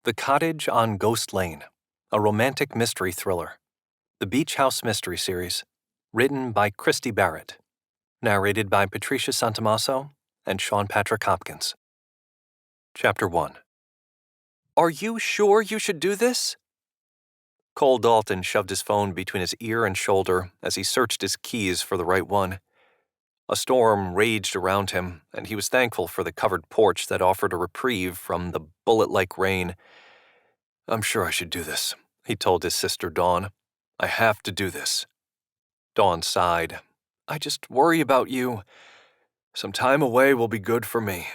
The Cottage on Ghost Lane, a romantic mystery thriller. The Beach House Mystery Series. Written by Christy Barritt. Narrated by Patricia Santamasso and Sean Patrick Hopkins. Chapter 1. Are you sure you should do this? Cole Dalton shoved his phone between his ear and shoulder as he searched his keys for the right one. A storm raged around him, and he was thankful for the covered porch that offered a reprieve from the bullet-like rain. I'm sure I should do this, he told his sister Dawn. I have to do this. Dawn sighed. I just worry about you. Some time away will be good for me.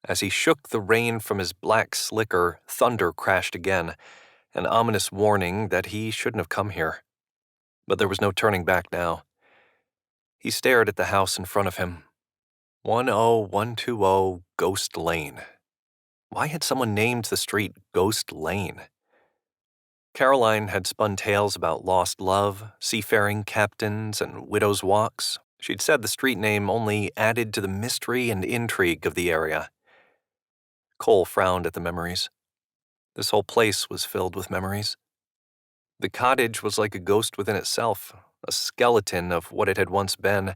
As he shook the rain from his black slicker, thunder crashed again, an ominous warning that he shouldn't have come here. But there was no turning back now. He stared at the house in front of him. 10120 Ghost Lane. Why had someone named the street Ghost Lane? Caroline had spun tales about lost love, seafaring captains, and widows' walks. She'd said the street name only added to the mystery and intrigue of the area. Cole frowned at the memories. This whole place was filled with memories. The cottage was like a ghost within itself, a skeleton of what it had once been,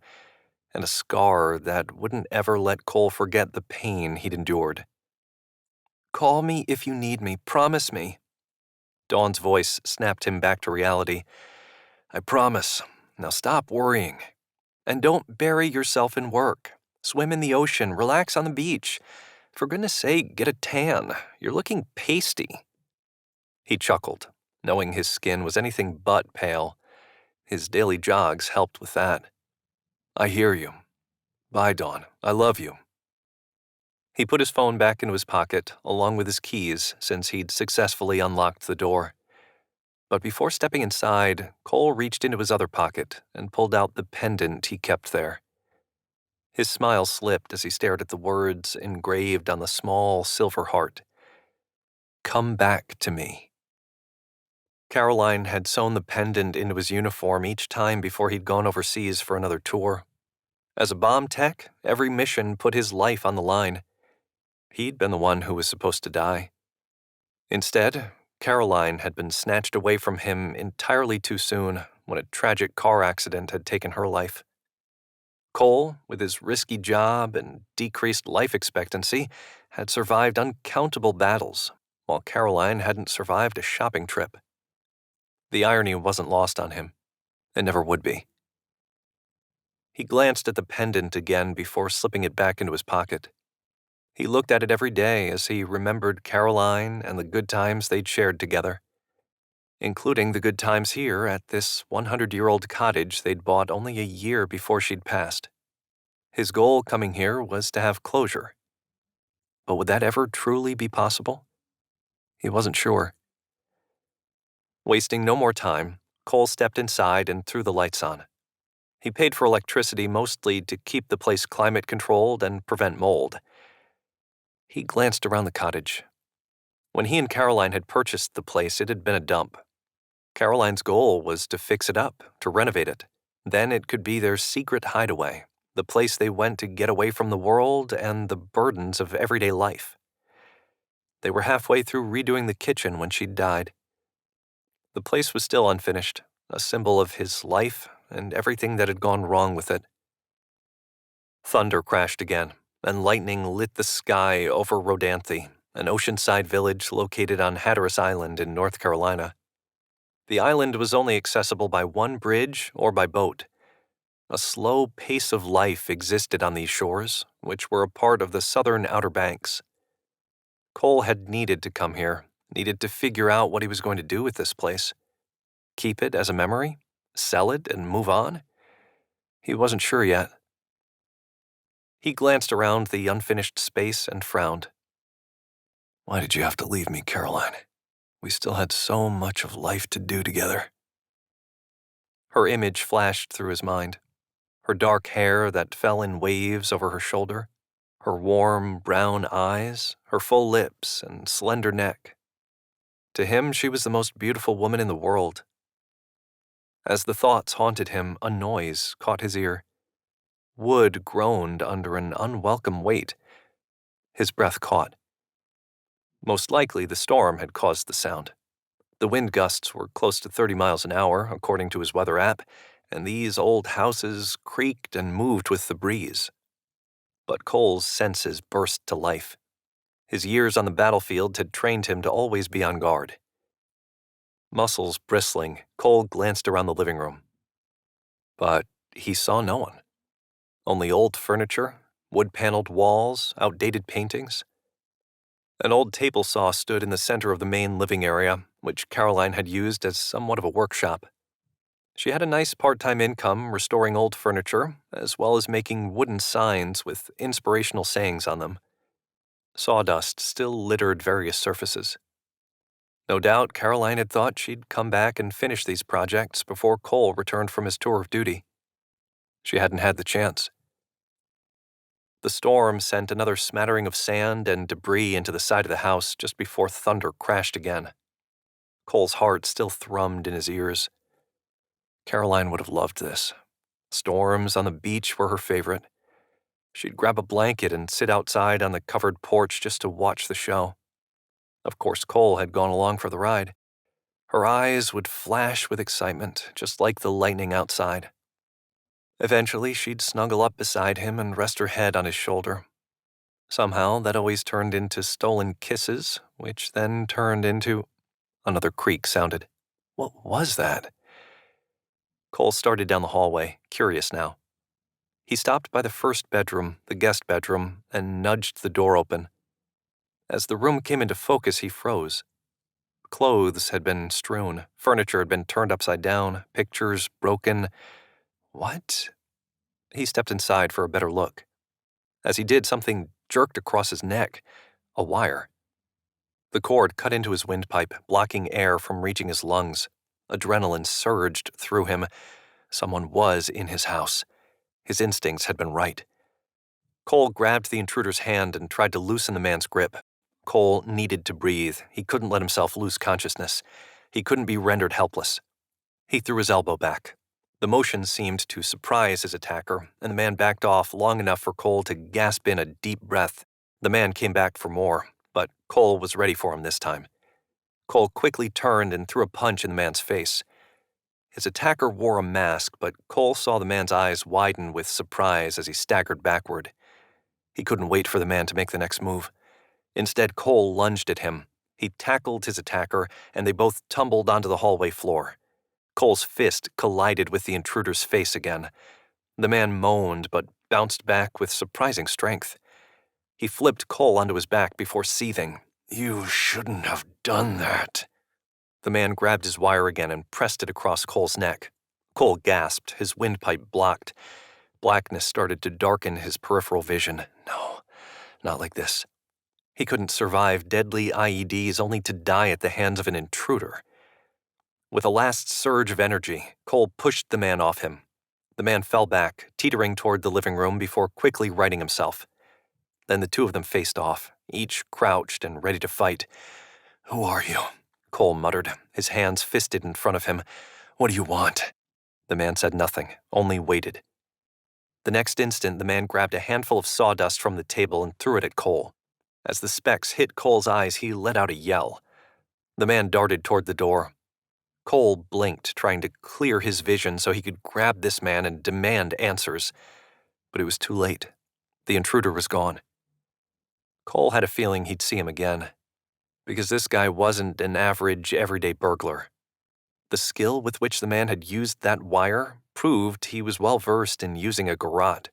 and a scar that wouldn't ever let Cole forget the pain he'd endured. Call me if you need me, promise me. Dawn's voice snapped him back to reality. I promise. Now stop worrying. And don't bury yourself in work. Swim in the ocean, relax on the beach. For goodness sake, get a tan. You're looking pasty. He chuckled, knowing his skin was anything but pale. His daily jogs helped with that. I hear you. Bye, Dawn. I love you. He put his phone back into his pocket, along with his keys, since he'd successfully unlocked the door. But before stepping inside, Cole reached into his other pocket and pulled out the pendant he kept there. His smile slipped as he stared at the words engraved on the small silver heart. Come back to me. Caroline had sewn the pendant into his uniform each time before he'd gone overseas for another tour. As a bomb tech, every mission put his life on the line. He'd been the one who was supposed to die. Instead, Caroline had been snatched away from him entirely too soon when a tragic car accident had taken her life. Cole, with his risky job and decreased life expectancy, had survived uncountable battles, while Caroline hadn't survived a shopping trip. The irony wasn't lost on him. It never would be. He glanced at the pendant again before slipping it back into his pocket. He looked at it every day as he remembered Caroline and the good times they'd shared together, including the good times here at this 100-year-old cottage they'd bought only a year before she'd passed. His goal coming here was to have closure. But would that ever truly be possible? He wasn't sure. Wasting no more time, Cole stepped inside and threw the lights on. He paid for electricity mostly to keep the place climate-controlled and prevent mold. He glanced around the cottage. When he and Caroline had purchased the place, it had been a dump. Caroline's goal was to fix it up, to renovate it. Then it could be their secret hideaway, the place they went to get away from the world and the burdens of everyday life. They were halfway through redoing the kitchen when she'd died. The place was still unfinished, a symbol of his life and everything that had gone wrong with it. Thunder crashed again, and lightning lit the sky over Rodanthe, an oceanside village located on Hatteras Island in North Carolina. The island was only accessible by one bridge or by boat. A slow pace of life existed on these shores, which were a part of the southern Outer Banks. Cole had needed to come here, needed to figure out what he was going to do with this place. Keep it as a memory? Sell it and move on? He wasn't sure yet. He glanced around the unfinished space and frowned. Why did you have to leave me, Caroline? We still had so much of life to do together. Her image flashed through his mind. Her dark hair that fell in waves over her shoulder, her warm brown eyes, her full lips and slender neck. To him, she was the most beautiful woman in the world. As the thoughts haunted him, a noise caught his ear. Wood groaned under an unwelcome weight. His breath caught. Most likely, the storm had caused the sound. The wind gusts were close to 30 miles an hour, according to his weather app, and these old houses creaked and moved with the breeze. But Cole's senses burst to life. His years on the battlefield had trained him to always be on guard. Muscles bristling, Cole glanced around the living room. But he saw no one. Only old furniture, wood-paneled walls, outdated paintings. An old table saw stood in the center of the main living area, which Caroline had used as somewhat of a workshop. She had a nice part-time income restoring old furniture, as well as making wooden signs with inspirational sayings on them. Sawdust still littered various surfaces. No doubt Caroline had thought she'd come back and finish these projects before Cole returned from his tour of duty. She hadn't had the chance. The storm sent another smattering of sand and debris into the side of the house just before thunder crashed again. Cole's heart still thrummed in his ears. Caroline would have loved this. Storms on the beach were her favorite. She'd grab a blanket and sit outside on the covered porch just to watch the show. Of course, Cole had gone along for the ride. Her eyes would flash with excitement, just like the lightning outside. Eventually, she'd snuggle up beside him and rest her head on his shoulder. Somehow, that always turned into stolen kisses, which then turned into... Another creak sounded. What was that? Cole started down the hallway, curious now. He stopped by the first bedroom, the guest bedroom, and nudged the door open. As the room came into focus, he froze. Clothes had been strewn, furniture had been turned upside down, pictures broken. What? He stepped inside for a better look. As he did, something jerked across his neck. A wire. The cord cut into his windpipe, blocking air from reaching his lungs. Adrenaline surged through him. Someone was in his house. His instincts had been right. Cole grabbed the intruder's hand and tried to loosen the man's grip. Cole needed to breathe. He couldn't let himself lose consciousness. He couldn't be rendered helpless. He threw his elbow back. The motion seemed to surprise his attacker, and the man backed off long enough for Cole to gasp in a deep breath. The man came back for more, but Cole was ready for him this time. Cole quickly turned and threw a punch in the man's face. His attacker wore a mask, but Cole saw the man's eyes widen with surprise as he staggered backward. He couldn't wait for the man to make the next move. Instead, Cole lunged at him. He tackled his attacker, and they both tumbled onto the hallway floor. Cole's fist collided with the intruder's face again. The man moaned, but bounced back with surprising strength. He flipped Cole onto his back before seething. "You shouldn't have done that." The man grabbed his wire again and pressed it across Cole's neck. Cole gasped, his windpipe blocked. Blackness started to darken his peripheral vision. No, not like this. He couldn't survive deadly IEDs only to die at the hands of an intruder. With a last surge of energy, Cole pushed the man off him. The man fell back, teetering toward the living room before quickly righting himself. Then the two of them faced off, each crouched and ready to fight. "Who are you?" Cole muttered, his hands fisted in front of him. "What do you want?" The man said nothing, only waited. The next instant, the man grabbed a handful of sawdust from the table and threw it at Cole. As the specks hit Cole's eyes, he let out a yell. The man darted toward the door. Cole blinked, trying to clear his vision so he could grab this man and demand answers. But it was too late. The intruder was gone. Cole had a feeling he'd see him again, because this guy wasn't an average, everyday burglar. The skill with which the man had used that wire proved he was well-versed in using a garrote.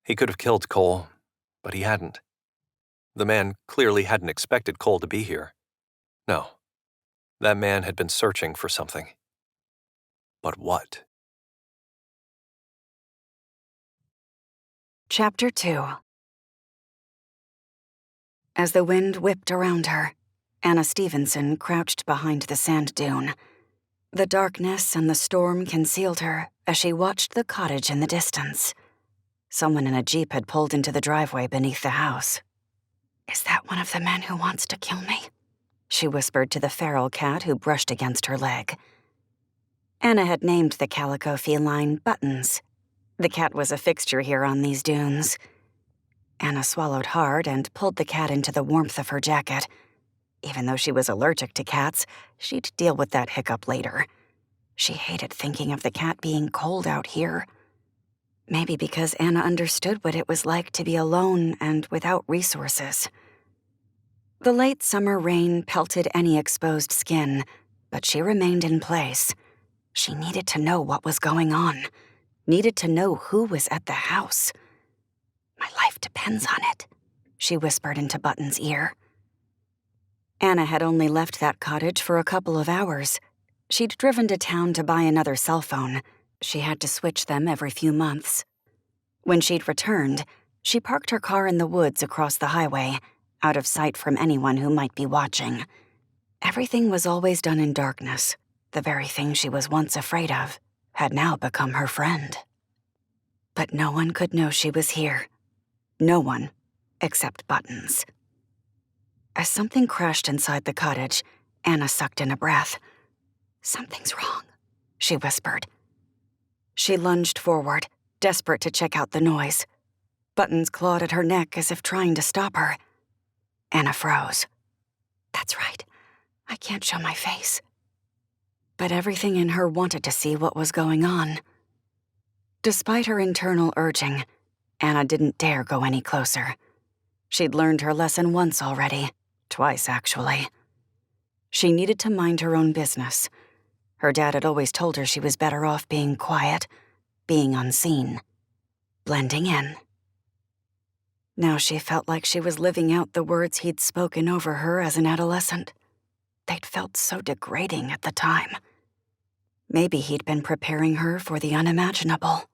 He could have killed Cole, but he hadn't. The man clearly hadn't expected Cole to be here. No. That man had been searching for something. But what? Chapter 2. As the wind whipped around her, Anna Stevenson crouched behind the sand dune. The darkness and the storm concealed her as she watched the cottage in the distance. Someone in a jeep had pulled into the driveway beneath the house. "Is that one of the men who wants to kill me?" she whispered to the feral cat who brushed against her leg. Anna had named the calico feline Buttons. The cat was a fixture here on these dunes. Anna swallowed hard and pulled the cat into the warmth of her jacket. Even though she was allergic to cats, she'd deal with that hiccup later. She hated thinking of the cat being cold out here. Maybe because Anna understood what it was like to be alone and without resources. The late summer rain pelted any exposed skin, but she remained in place. She needed to know what was going on, needed to know who was at the house. "My life depends on it," she whispered into Button's ear. Anna had only left that cottage for a couple of hours. She'd driven to town to buy another cell phone. She had to switch them every few months. When she'd returned, she parked her car in the woods across the highway, out of sight from anyone who might be watching. Everything was always done in darkness. The very thing she was once afraid of had now become her friend. But no one could know she was here. No one, except Buttons. As something crashed inside the cottage, Anna sucked in a breath. "Something's wrong," she whispered. She lunged forward, desperate to check out the noise. Buttons clawed at her neck as if trying to stop her. Anna froze. "That's right. I can't show my face." But everything in her wanted to see what was going on. Despite her internal urging, Anna didn't dare go any closer. She'd learned her lesson once already. Twice, actually. She needed to mind her own business. Her dad had always told her she was better off being quiet, being unseen, blending in. Now she felt like she was living out the words he'd spoken over her as an adolescent. They'd felt so degrading at the time. Maybe he'd been preparing her for the unimaginable.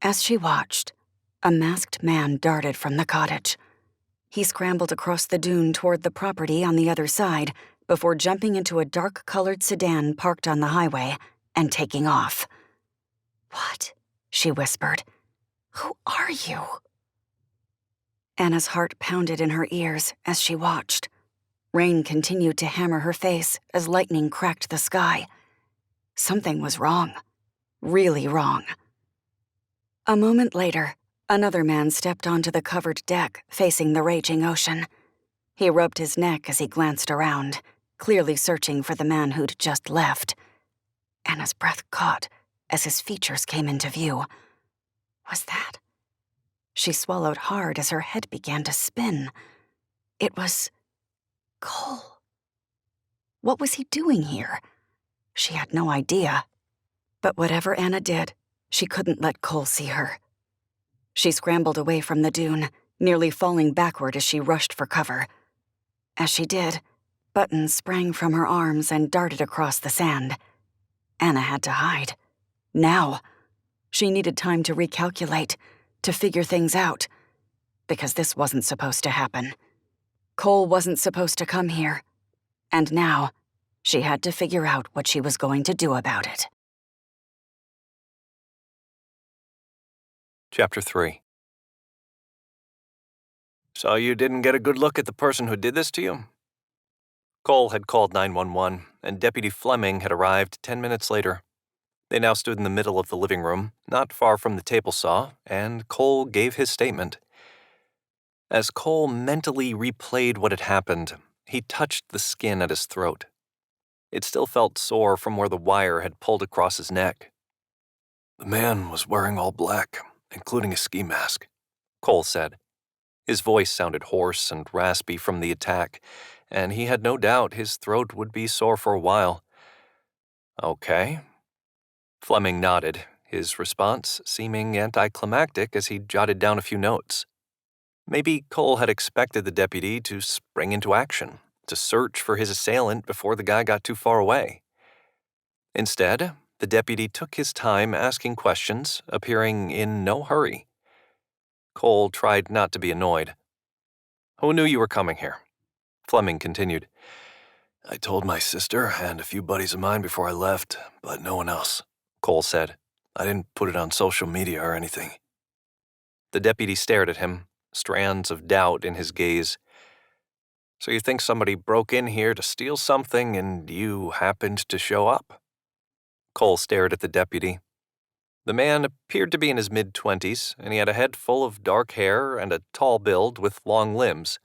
As she watched, a masked man darted from the cottage. He scrambled across the dune toward the property on the other side before jumping into a dark-colored sedan parked on the highway and taking off. "What?" she whispered. "Who are you?" Anna's heart pounded in her ears as she watched. Rain continued to hammer her face as lightning cracked the sky. Something was wrong. Really wrong. A moment later, another man stepped onto the covered deck facing the raging ocean. He rubbed his neck as he glanced around, clearly searching for the man who'd just left. Anna's breath caught as his features came into view. Was that? She swallowed hard as her head began to spin. It was Cole. What was he doing here? She had no idea. But whatever Anna did, she couldn't let Cole see her. She scrambled away from the dune, nearly falling backward as she rushed for cover. As she did, Buttons sprang from her arms and darted across the sand. Anna had to hide. Now. She needed time to recalculate, to figure things out. Because this wasn't supposed to happen. Cole wasn't supposed to come here. And now, she had to figure out what she was going to do about it. Chapter 3. "So you didn't get a good look at the person who did this to you?" Cole had called 911, and Deputy Fleming had arrived 10 minutes later. They now stood in the middle of the living room, not far from the table saw, and Cole gave his statement. As Cole mentally replayed what had happened, he touched the skin at his throat. It still felt sore from where the wire had pulled across his neck. "The man was wearing all black, including a ski mask," Cole said. His voice sounded hoarse and raspy from the attack, and he had no doubt his throat would be sore for a while. "Okay." Fleming nodded, his response seeming anticlimactic as he jotted down a few notes. Maybe Cole had expected the deputy to spring into action, to search for his assailant before the guy got too far away. Instead, the deputy took his time asking questions, appearing in no hurry. Cole tried not to be annoyed. "Who knew you were coming here?" Fleming continued. "I told my sister and a few buddies of mine before I left, but no one else," Cole said. "I didn't put it on social media or anything." The deputy stared at him, strands of doubt in his gaze. "So you think somebody broke in here to steal something and you happened to show up?" Cole stared at the deputy. The man appeared to be in his mid-20s, and he had a head full of dark hair and a tall build with long limbs.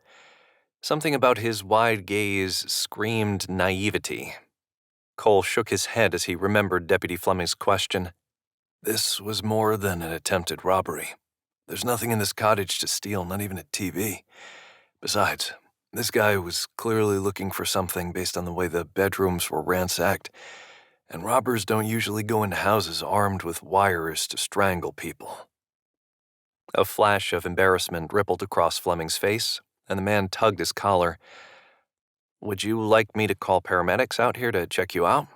Something about his wide gaze screamed naivety. Cole shook his head as he remembered Deputy Fleming's question. This was more than an attempted robbery. There's nothing in this cottage to steal, not even a TV. Besides, this guy was clearly looking for something based on the way the bedrooms were ransacked, and robbers don't usually go into houses armed with wires to strangle people. A flash of embarrassment rippled across Fleming's face, and the man tugged his collar. Would you like me to call paramedics out here to check you out?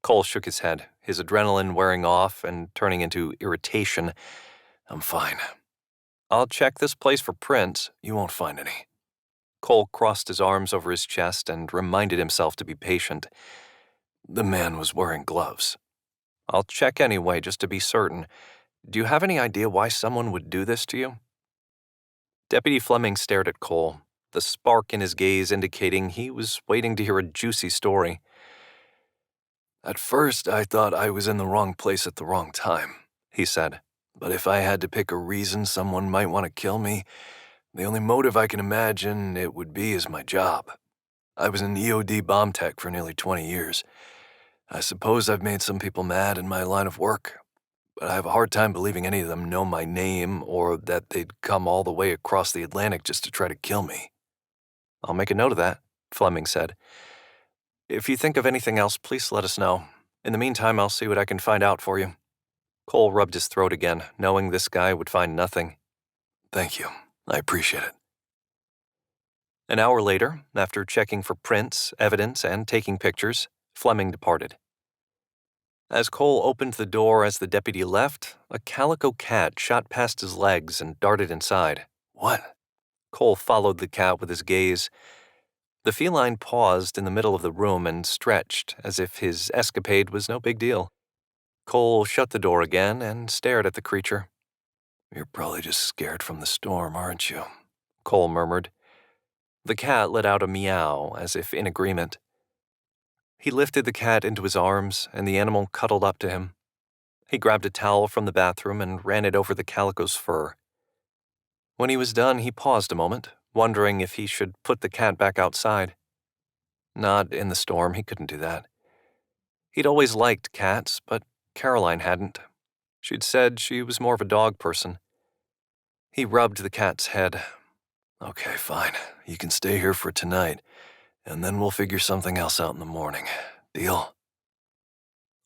Cole shook his head, his adrenaline wearing off and turning into irritation. I'm fine. I'll check this place for prints. You won't find any. Cole crossed his arms over his chest and reminded himself to be patient. The man was wearing gloves. I'll check anyway, just to be certain. Do you have any idea why someone would do this to you? Deputy Fleming stared at Cole, the spark in his gaze indicating he was waiting to hear a juicy story. At first, I thought I was in the wrong place at the wrong time, he said. But if I had to pick a reason someone might want to kill me, the only motive I can imagine it would be is my job. I was in EOD bomb tech for nearly 20 years. I suppose I've made some people mad in my line of work, but I have a hard time believing any of them know my name or that they'd come all the way across the Atlantic just to try to kill me. I'll make a note of that, Fleming said. If you think of anything else, please let us know. In the meantime, I'll see what I can find out for you. Cole rubbed his throat again, knowing this guy would find nothing. Thank you. I appreciate it. An hour later, after checking for prints, evidence, and taking pictures, Fleming departed. As Cole opened the door as the deputy left, a calico cat shot past his legs and darted inside. What? Cole followed the cat with his gaze. The feline paused in the middle of the room and stretched, as if his escapade was no big deal. Cole shut the door again and stared at the creature. You're probably just scared from the storm, aren't you? Cole murmured. The cat let out a meow, as if in agreement. He lifted the cat into his arms, and the animal cuddled up to him. He grabbed a towel from the bathroom and ran it over the calico's fur. When he was done, he paused a moment, wondering if he should put the cat back outside. Not in the storm, he couldn't do that. He'd always liked cats, but Caroline hadn't. She'd said she was more of a dog person. He rubbed the cat's head. Okay, fine. You can stay here for tonight, and then we'll figure something else out in the morning. Deal?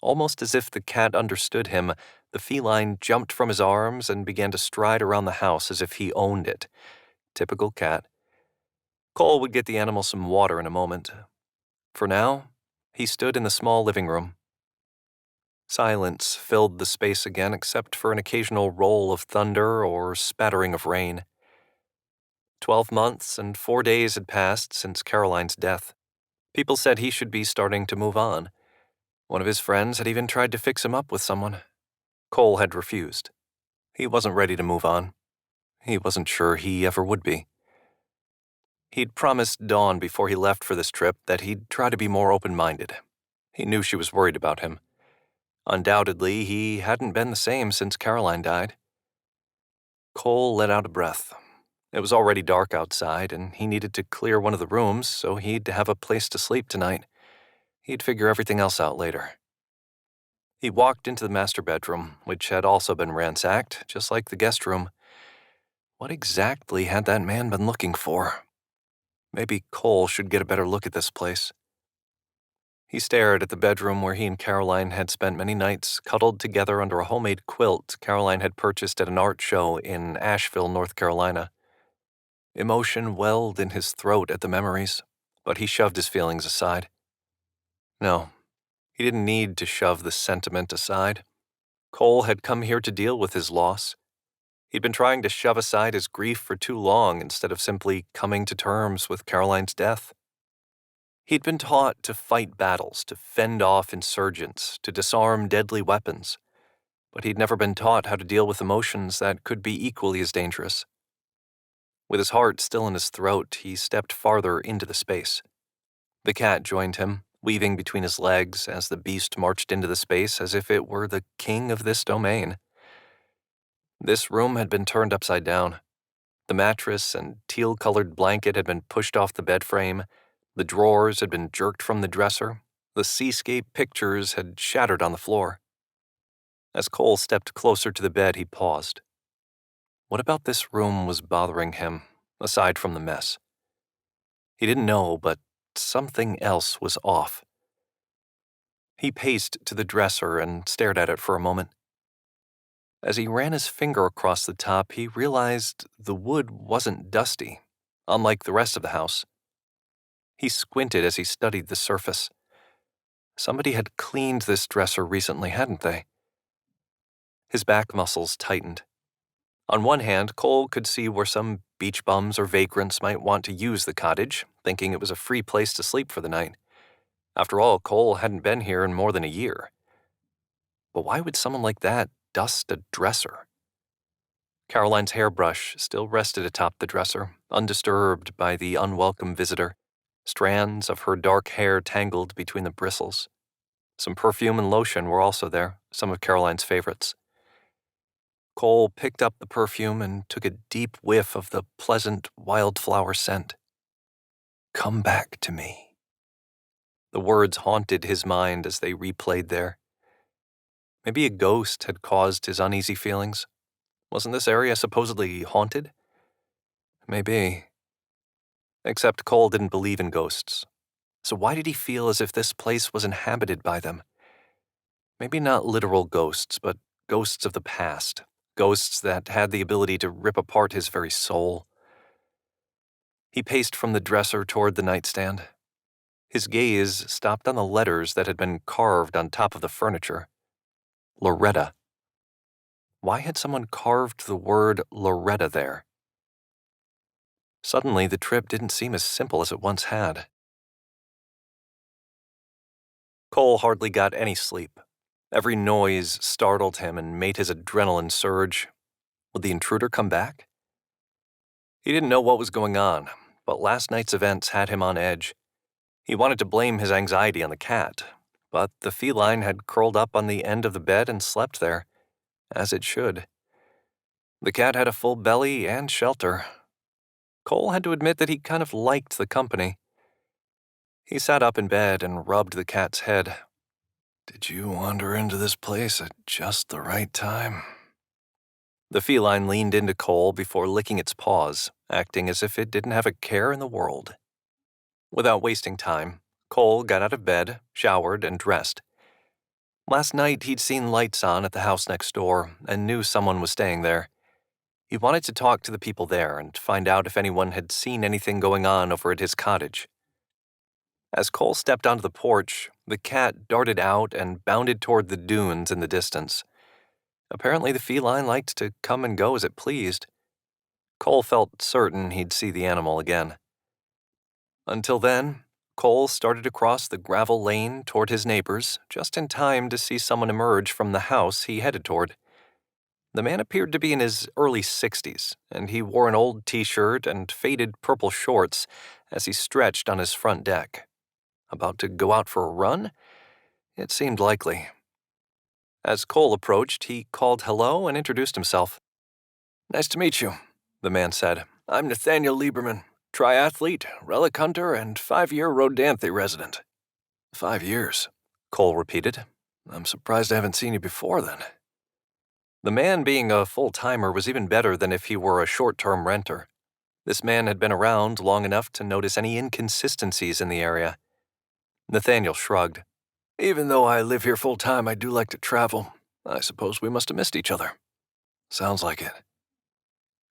Almost as if the cat understood him, the feline jumped from his arms and began to stride around the house as if he owned it. Typical cat. Cole would get the animal some water in a moment. For now, he stood in the small living room. Silence filled the space again except for an occasional roll of thunder or spattering of rain. 12 months and 4 days had passed since Caroline's death. People said he should be starting to move on. One of his friends had even tried to fix him up with someone. Cole had refused. He wasn't ready to move on. He wasn't sure he ever would be. He'd promised Dawn before he left for this trip that he'd try to be more open-minded. He knew she was worried about him. Undoubtedly, he hadn't been the same since Caroline died. Cole let out a breath. It was already dark outside, and he needed to clear one of the rooms so he'd have a place to sleep tonight. He'd figure everything else out later. He walked into the master bedroom, which had also been ransacked, just like the guest room. What exactly had that man been looking for? Maybe Cole should get a better look at this place. He stared at the bedroom where he and Caroline had spent many nights cuddled together under a homemade quilt Caroline had purchased at an art show in Asheville, North Carolina. Emotion welled in his throat at the memories, but he shoved his feelings aside. No, he didn't need to shove the sentiment aside. Cole had come here to deal with his loss. He'd been trying to shove aside his grief for too long instead of simply coming to terms with Caroline's death. He'd been taught to fight battles, to fend off insurgents, to disarm deadly weapons, but he'd never been taught how to deal with emotions that could be equally as dangerous. With his heart still in his throat, he stepped farther into the space. The cat joined him, weaving between his legs as the beast marched into the space as if it were the king of this domain. This room had been turned upside down. The mattress and teal-colored blanket had been pushed off the bed frame, the drawers had been jerked from the dresser, the seascape pictures had shattered on the floor. As Cole stepped closer to the bed, he paused. What about this room was bothering him, aside from the mess? He didn't know, but something else was off. He paced to the dresser and stared at it for a moment. As he ran his finger across the top, he realized the wood wasn't dusty, unlike the rest of the house. He squinted as he studied the surface. Somebody had cleaned this dresser recently, hadn't they? His back muscles tightened. On one hand, Cole could see where some beach bums or vagrants might want to use the cottage, thinking it was a free place to sleep for the night. After all, Cole hadn't been here in more than a year. But why would someone like that dust a dresser? Caroline's hairbrush still rested atop the dresser, undisturbed by the unwelcome visitor, strands of her dark hair tangled between the bristles. Some perfume and lotion were also there, some of Caroline's favorites. Cole picked up the perfume and took a deep whiff of the pleasant wildflower scent. "Come back to me." The words haunted his mind as they replayed there. Maybe a ghost had caused his uneasy feelings. Wasn't this area supposedly haunted? Maybe. Except Cole didn't believe in ghosts. So why did he feel as if this place was inhabited by them? Maybe not literal ghosts, but ghosts of the past. Ghosts that had the ability to rip apart his very soul. He paced from the dresser toward the nightstand. His gaze stopped on the letters that had been carved on top of the furniture. Loretta. Why had someone carved the word Loretta there? Suddenly, the trip didn't seem as simple as it once had. Cole hardly got any sleep. Every noise startled him and made his adrenaline surge. Would the intruder come back? He didn't know what was going on, but last night's events had him on edge. He wanted to blame his anxiety on the cat, but the feline had curled up on the end of the bed and slept there, as it should. The cat had a full belly and shelter. Cole had to admit that he kind of liked the company. He sat up in bed and rubbed the cat's head. "Did you wander into this place at just the right time?" The feline leaned into Cole before licking its paws, acting as if it didn't have a care in the world. Without wasting time, Cole got out of bed, showered, and dressed. Last night, he'd seen lights on at the house next door and knew someone was staying there. He wanted to talk to the people there and find out if anyone had seen anything going on over at his cottage. As Cole stepped onto the porch, the cat darted out and bounded toward the dunes in the distance. Apparently, the feline liked to come and go as it pleased. Cole felt certain he'd see the animal again. Until then, Cole started across the gravel lane toward his neighbors, just in time to see someone emerge from the house he headed toward. The man appeared to be in his early 60s, and he wore an old t-shirt and faded purple shorts as he stretched on his front deck. About to go out for a run? It seemed likely. As Cole approached, he called hello and introduced himself. "Nice to meet you," the man said. "I'm Nathaniel Lieberman, triathlete, relic hunter, and 5-year Rodanthe resident." "5 years," Cole repeated. "I'm surprised I haven't seen you before then." The man being a full-timer was even better than if he were a short-term renter. This man had been around long enough to notice any inconsistencies in the area. Nathaniel shrugged. "Even though I live here full-time, I do like to travel. I suppose we must have missed each other." "Sounds like it."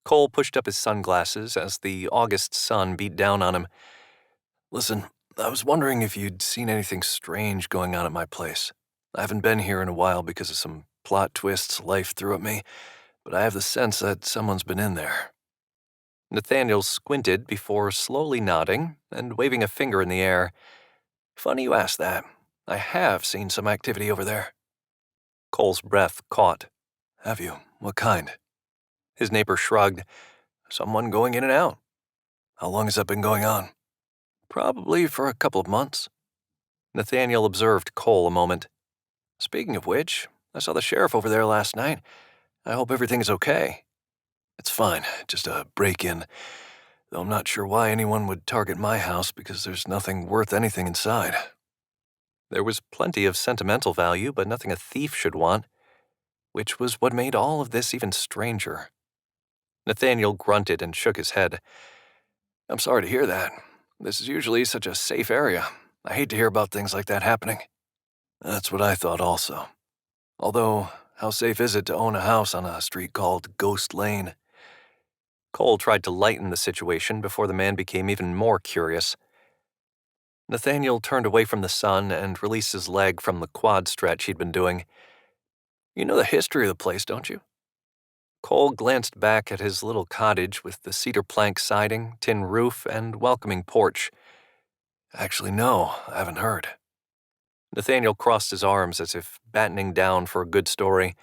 Cole pushed up his sunglasses as the August sun beat down on him. "Listen, I was wondering if you'd seen anything strange going on at my place. I haven't been here in a while because of some plot twists life threw at me, but I have the sense that someone's been in there." Nathaniel squinted before slowly nodding and waving a finger in the air. "Funny you ask that. I have seen some activity over there." Cole's breath caught. "Have you? What kind?" His neighbor shrugged. "Someone going in and out." "How long has that been going on?" "Probably for a couple of months." Nathaniel observed Cole a moment. "Speaking of which, I saw the sheriff over there last night. I hope everything is okay." It's fine, just a break-in, though I'm not sure why anyone would target my house because there's nothing worth anything inside. There was plenty of sentimental value, but nothing a thief should want, which was what made all of this even stranger. Nathaniel grunted and shook his head. I'm sorry to hear that. This is usually such a safe area. I hate to hear about things like that happening. That's what I thought also. Although, how safe is it to own a house on a street called Ghost Lane? Cole tried to lighten the situation before the man became even more curious. Nathaniel turned away from the sun and released his leg from the quad stretch he'd been doing. You know the history of the place, don't you? Cole glanced back at his little cottage with the cedar plank siding, tin roof, and welcoming porch. Actually, no, I haven't heard. Nathaniel crossed his arms as if battening down for a good story.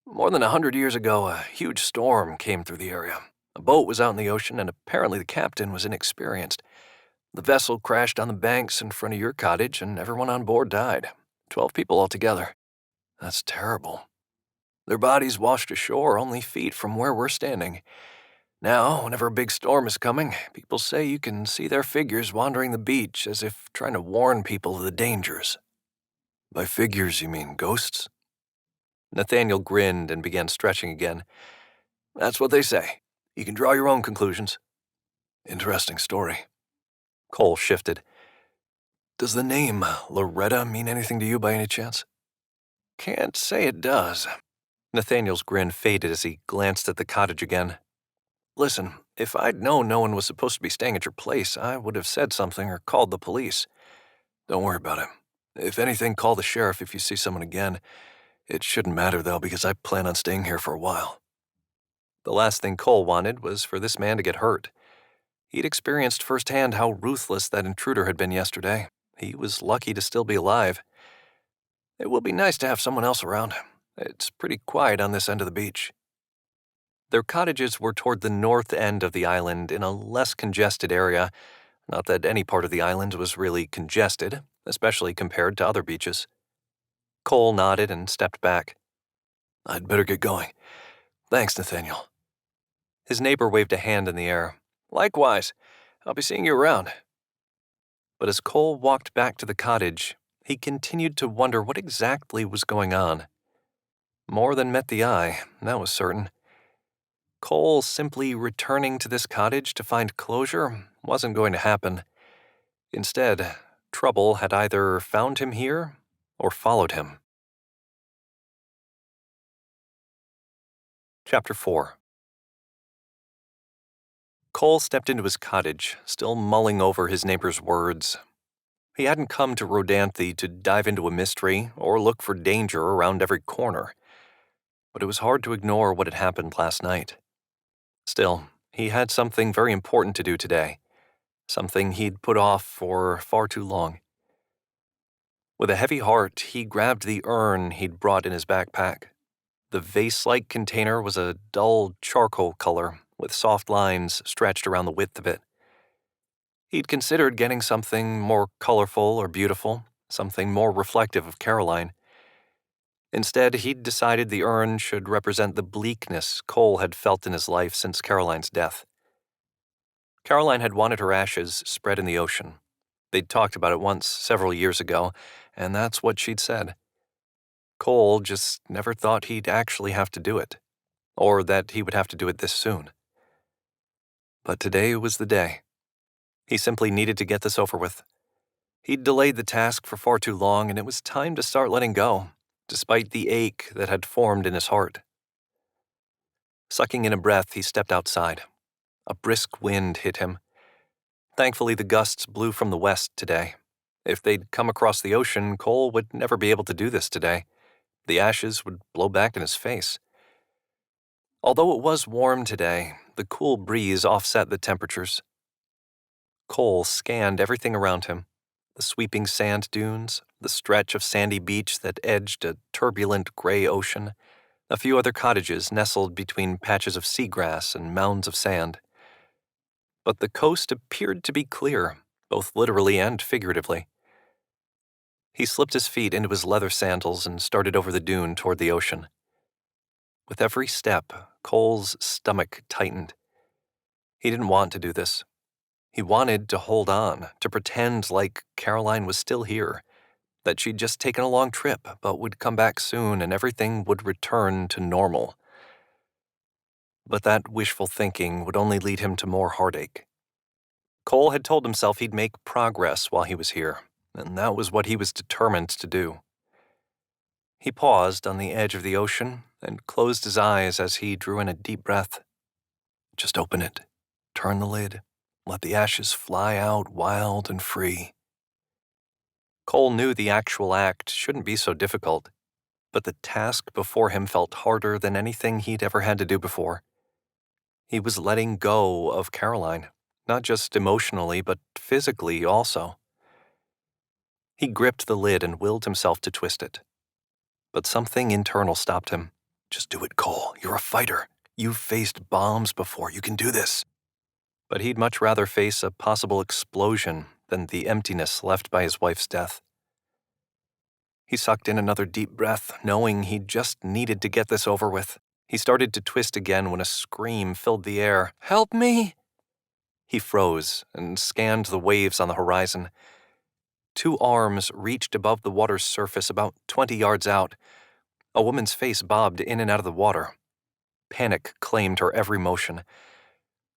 More than 100 years ago, a huge storm came through the area. A boat was out in the ocean, and apparently the captain was inexperienced. The vessel crashed on the banks in front of your cottage, and everyone on board died. 12 people altogether. That's terrible. Their bodies washed ashore only feet from where we're standing. Now, whenever a big storm is coming, people say you can see their figures wandering the beach as if trying to warn people of the dangers. By figures, you mean ghosts? Nathaniel grinned and began stretching again. That's what they say. You can draw your own conclusions. Interesting story. Cole shifted. Does the name Loretta mean anything to you by any chance? Can't say it does. Nathaniel's grin faded as he glanced at the cottage again. Listen, if I'd known no one was supposed to be staying at your place, I would have said something or called the police. Don't worry about it. If anything, call the sheriff if you see someone again. It shouldn't matter, though, because I plan on staying here for a while. The last thing Cole wanted was for this man to get hurt. He'd experienced firsthand how ruthless that intruder had been yesterday. He was lucky to still be alive. It will be nice to have someone else around. It's pretty quiet on this end of the beach. Their cottages were toward the north end of the island in a less congested area. Not that any part of the island was really congested, especially compared to other beaches. Cole nodded and stepped back. I'd better get going. Thanks, Nathaniel. His neighbor waved a hand in the air. Likewise. I'll be seeing you around. But as Cole walked back to the cottage, he continued to wonder what exactly was going on. More than met the eye, that was certain. Cole simply returning to this cottage to find closure wasn't going to happen. Instead, trouble had either found him here or followed him. Chapter 4. Cole stepped into his cottage, still mulling over his neighbor's words. He hadn't come to Rodanthe to dive into a mystery or look for danger around every corner. But it was hard to ignore what had happened last night. Still, he had something very important to do today. Something he'd put off for far too long. With a heavy heart, he grabbed the urn he'd brought in his backpack. The vase-like container was a dull charcoal color, with soft lines stretched around the width of it. He'd considered getting something more colorful or beautiful, something more reflective of Caroline. Instead, he'd decided the urn should represent the bleakness Cole had felt in his life since Caroline's death. Caroline had wanted her ashes spread in the ocean. They'd talked about it once several years ago, and that's what she'd said. Cole just never thought he'd actually have to do it, or that he would have to do it this soon. But today was the day. He simply needed to get this over with. He'd delayed the task for far too long, and it was time to start letting go, despite the ache that had formed in his heart. Sucking in a breath, he stepped outside. A brisk wind hit him. Thankfully, the gusts blew from the west today. If they'd come across the ocean, Cole would never be able to do this today. The ashes would blow back in his face. Although it was warm today, the cool breeze offset the temperatures. Cole scanned everything around him. The sweeping sand dunes, the stretch of sandy beach that edged a turbulent gray ocean, a few other cottages nestled between patches of seagrass and mounds of sand. But the coast appeared to be clear, both literally and figuratively. He slipped his feet into his leather sandals and started over the dune toward the ocean. With every step, Cole's stomach tightened. He didn't want to do this. He wanted to hold on, to pretend like Caroline was still here, that she'd just taken a long trip, but would come back soon and everything would return to normal. But that wishful thinking would only lead him to more heartache. Cole had told himself he'd make progress while he was here, and that was what he was determined to do. He paused on the edge of the ocean and closed his eyes as he drew in a deep breath. Just open it, turn the lid, let the ashes fly out wild and free. Cole knew the actual act shouldn't be so difficult, but the task before him felt harder than anything he'd ever had to do before. He was letting go of Caroline, not just emotionally, but physically also. He gripped the lid and willed himself to twist it. But something internal stopped him. Just do it, Cole. You're a fighter. You've faced bombs before. You can do this. But he'd much rather face a possible explosion than the emptiness left by his wife's death. He sucked in another deep breath, knowing he just needed to get this over with. He started to twist again when a scream filled the air. Help me! He froze and scanned the waves on the horizon. 2 arms reached above the water's surface about 20 yards out. A woman's face bobbed in and out of the water. Panic claimed her every motion.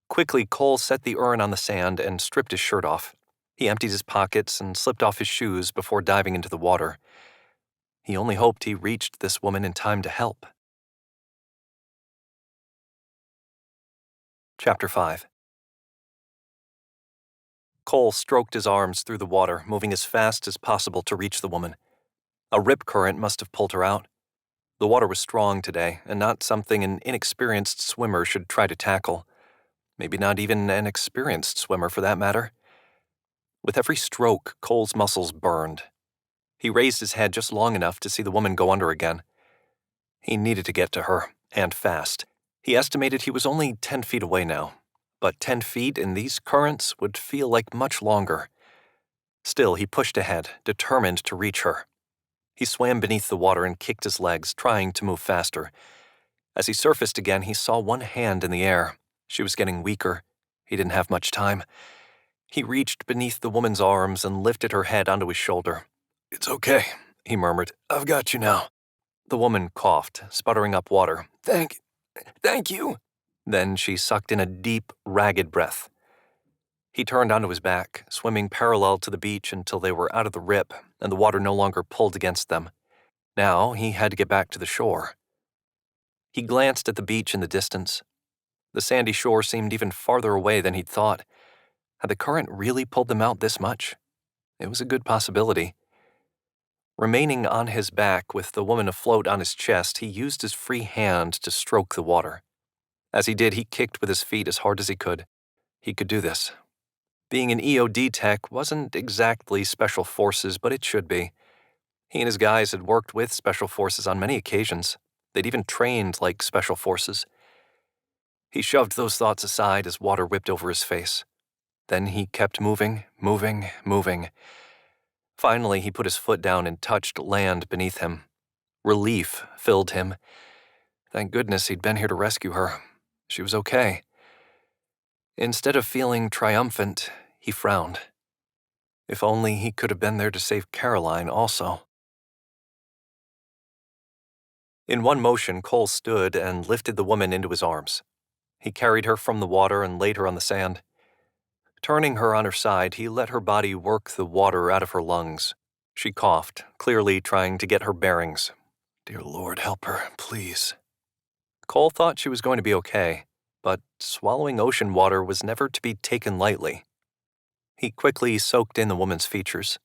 Quickly, Cole set the urn on the sand and stripped his shirt off. He emptied his pockets and slipped off his shoes before diving into the water. He only hoped he reached this woman in time to help. Chapter 5. Cole stroked his arms through the water, moving as fast as possible to reach the woman. A rip current must have pulled her out. The water was strong today, and not something an inexperienced swimmer should try to tackle. Maybe not even an experienced swimmer, for that matter. With every stroke, Cole's muscles burned. He raised his head just long enough to see the woman go under again. He needed to get to her, and fast. He estimated he was only 10 feet away now, but 10 feet in these currents would feel like much longer. Still, he pushed ahead, determined to reach her. He swam beneath the water and kicked his legs, trying to move faster. As he surfaced again, he saw one hand in the air. She was getting weaker. He didn't have much time. He reached beneath the woman's arms and lifted her head onto his shoulder. It's okay, he murmured. I've got you now. The woman coughed, sputtering up water. Thank you. Then she sucked in a deep, ragged breath. He turned onto his back, swimming parallel to the beach until they were out of the rip and the water no longer pulled against them. Now he had to get back to the shore. He glanced at the beach in the distance. The sandy shore seemed even farther away than he'd thought. Had the current really pulled them out this much? It was a good possibility. Remaining on his back with the woman afloat on his chest, he used his free hand to stroke the water. As he did, he kicked with his feet as hard as he could. He could do this. Being an EOD tech wasn't exactly special forces, but it should be. He and his guys had worked with special forces on many occasions. They'd even trained like special forces. He shoved those thoughts aside as water whipped over his face. Then he kept moving. Finally, he put his foot down and touched land beneath him. Relief filled him. Thank goodness he'd been here to rescue her. She was okay. Instead of feeling triumphant, he frowned. If only he could have been there to save Caroline also. In one motion, Cole stood and lifted the woman into his arms. He carried her from the water and laid her on the sand. Turning her on her side, he let her body work the water out of her lungs. She coughed, clearly trying to get her bearings. Dear Lord, help her, please. Cole thought she was going to be okay, but swallowing ocean water was never to be taken lightly. He quickly soaked in the woman's features.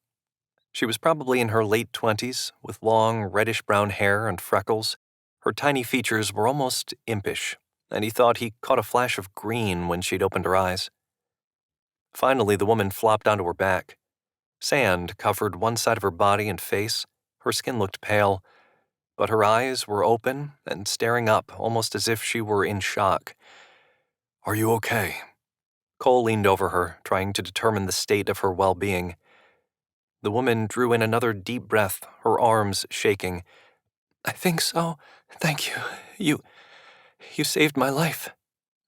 She was probably in her late 20s, with long, reddish-brown hair and freckles. Her tiny features were almost impish, and he thought he caught a flash of green when she'd opened her eyes. Finally, the woman flopped onto her back. Sand covered one side of her body and face. Her skin looked pale, but her eyes were open and staring up, almost as if she were in shock. Are you okay? Cole leaned over her, trying to determine the state of her well-being. The woman drew in another deep breath, her arms shaking. I think so. Thank you. You saved my life.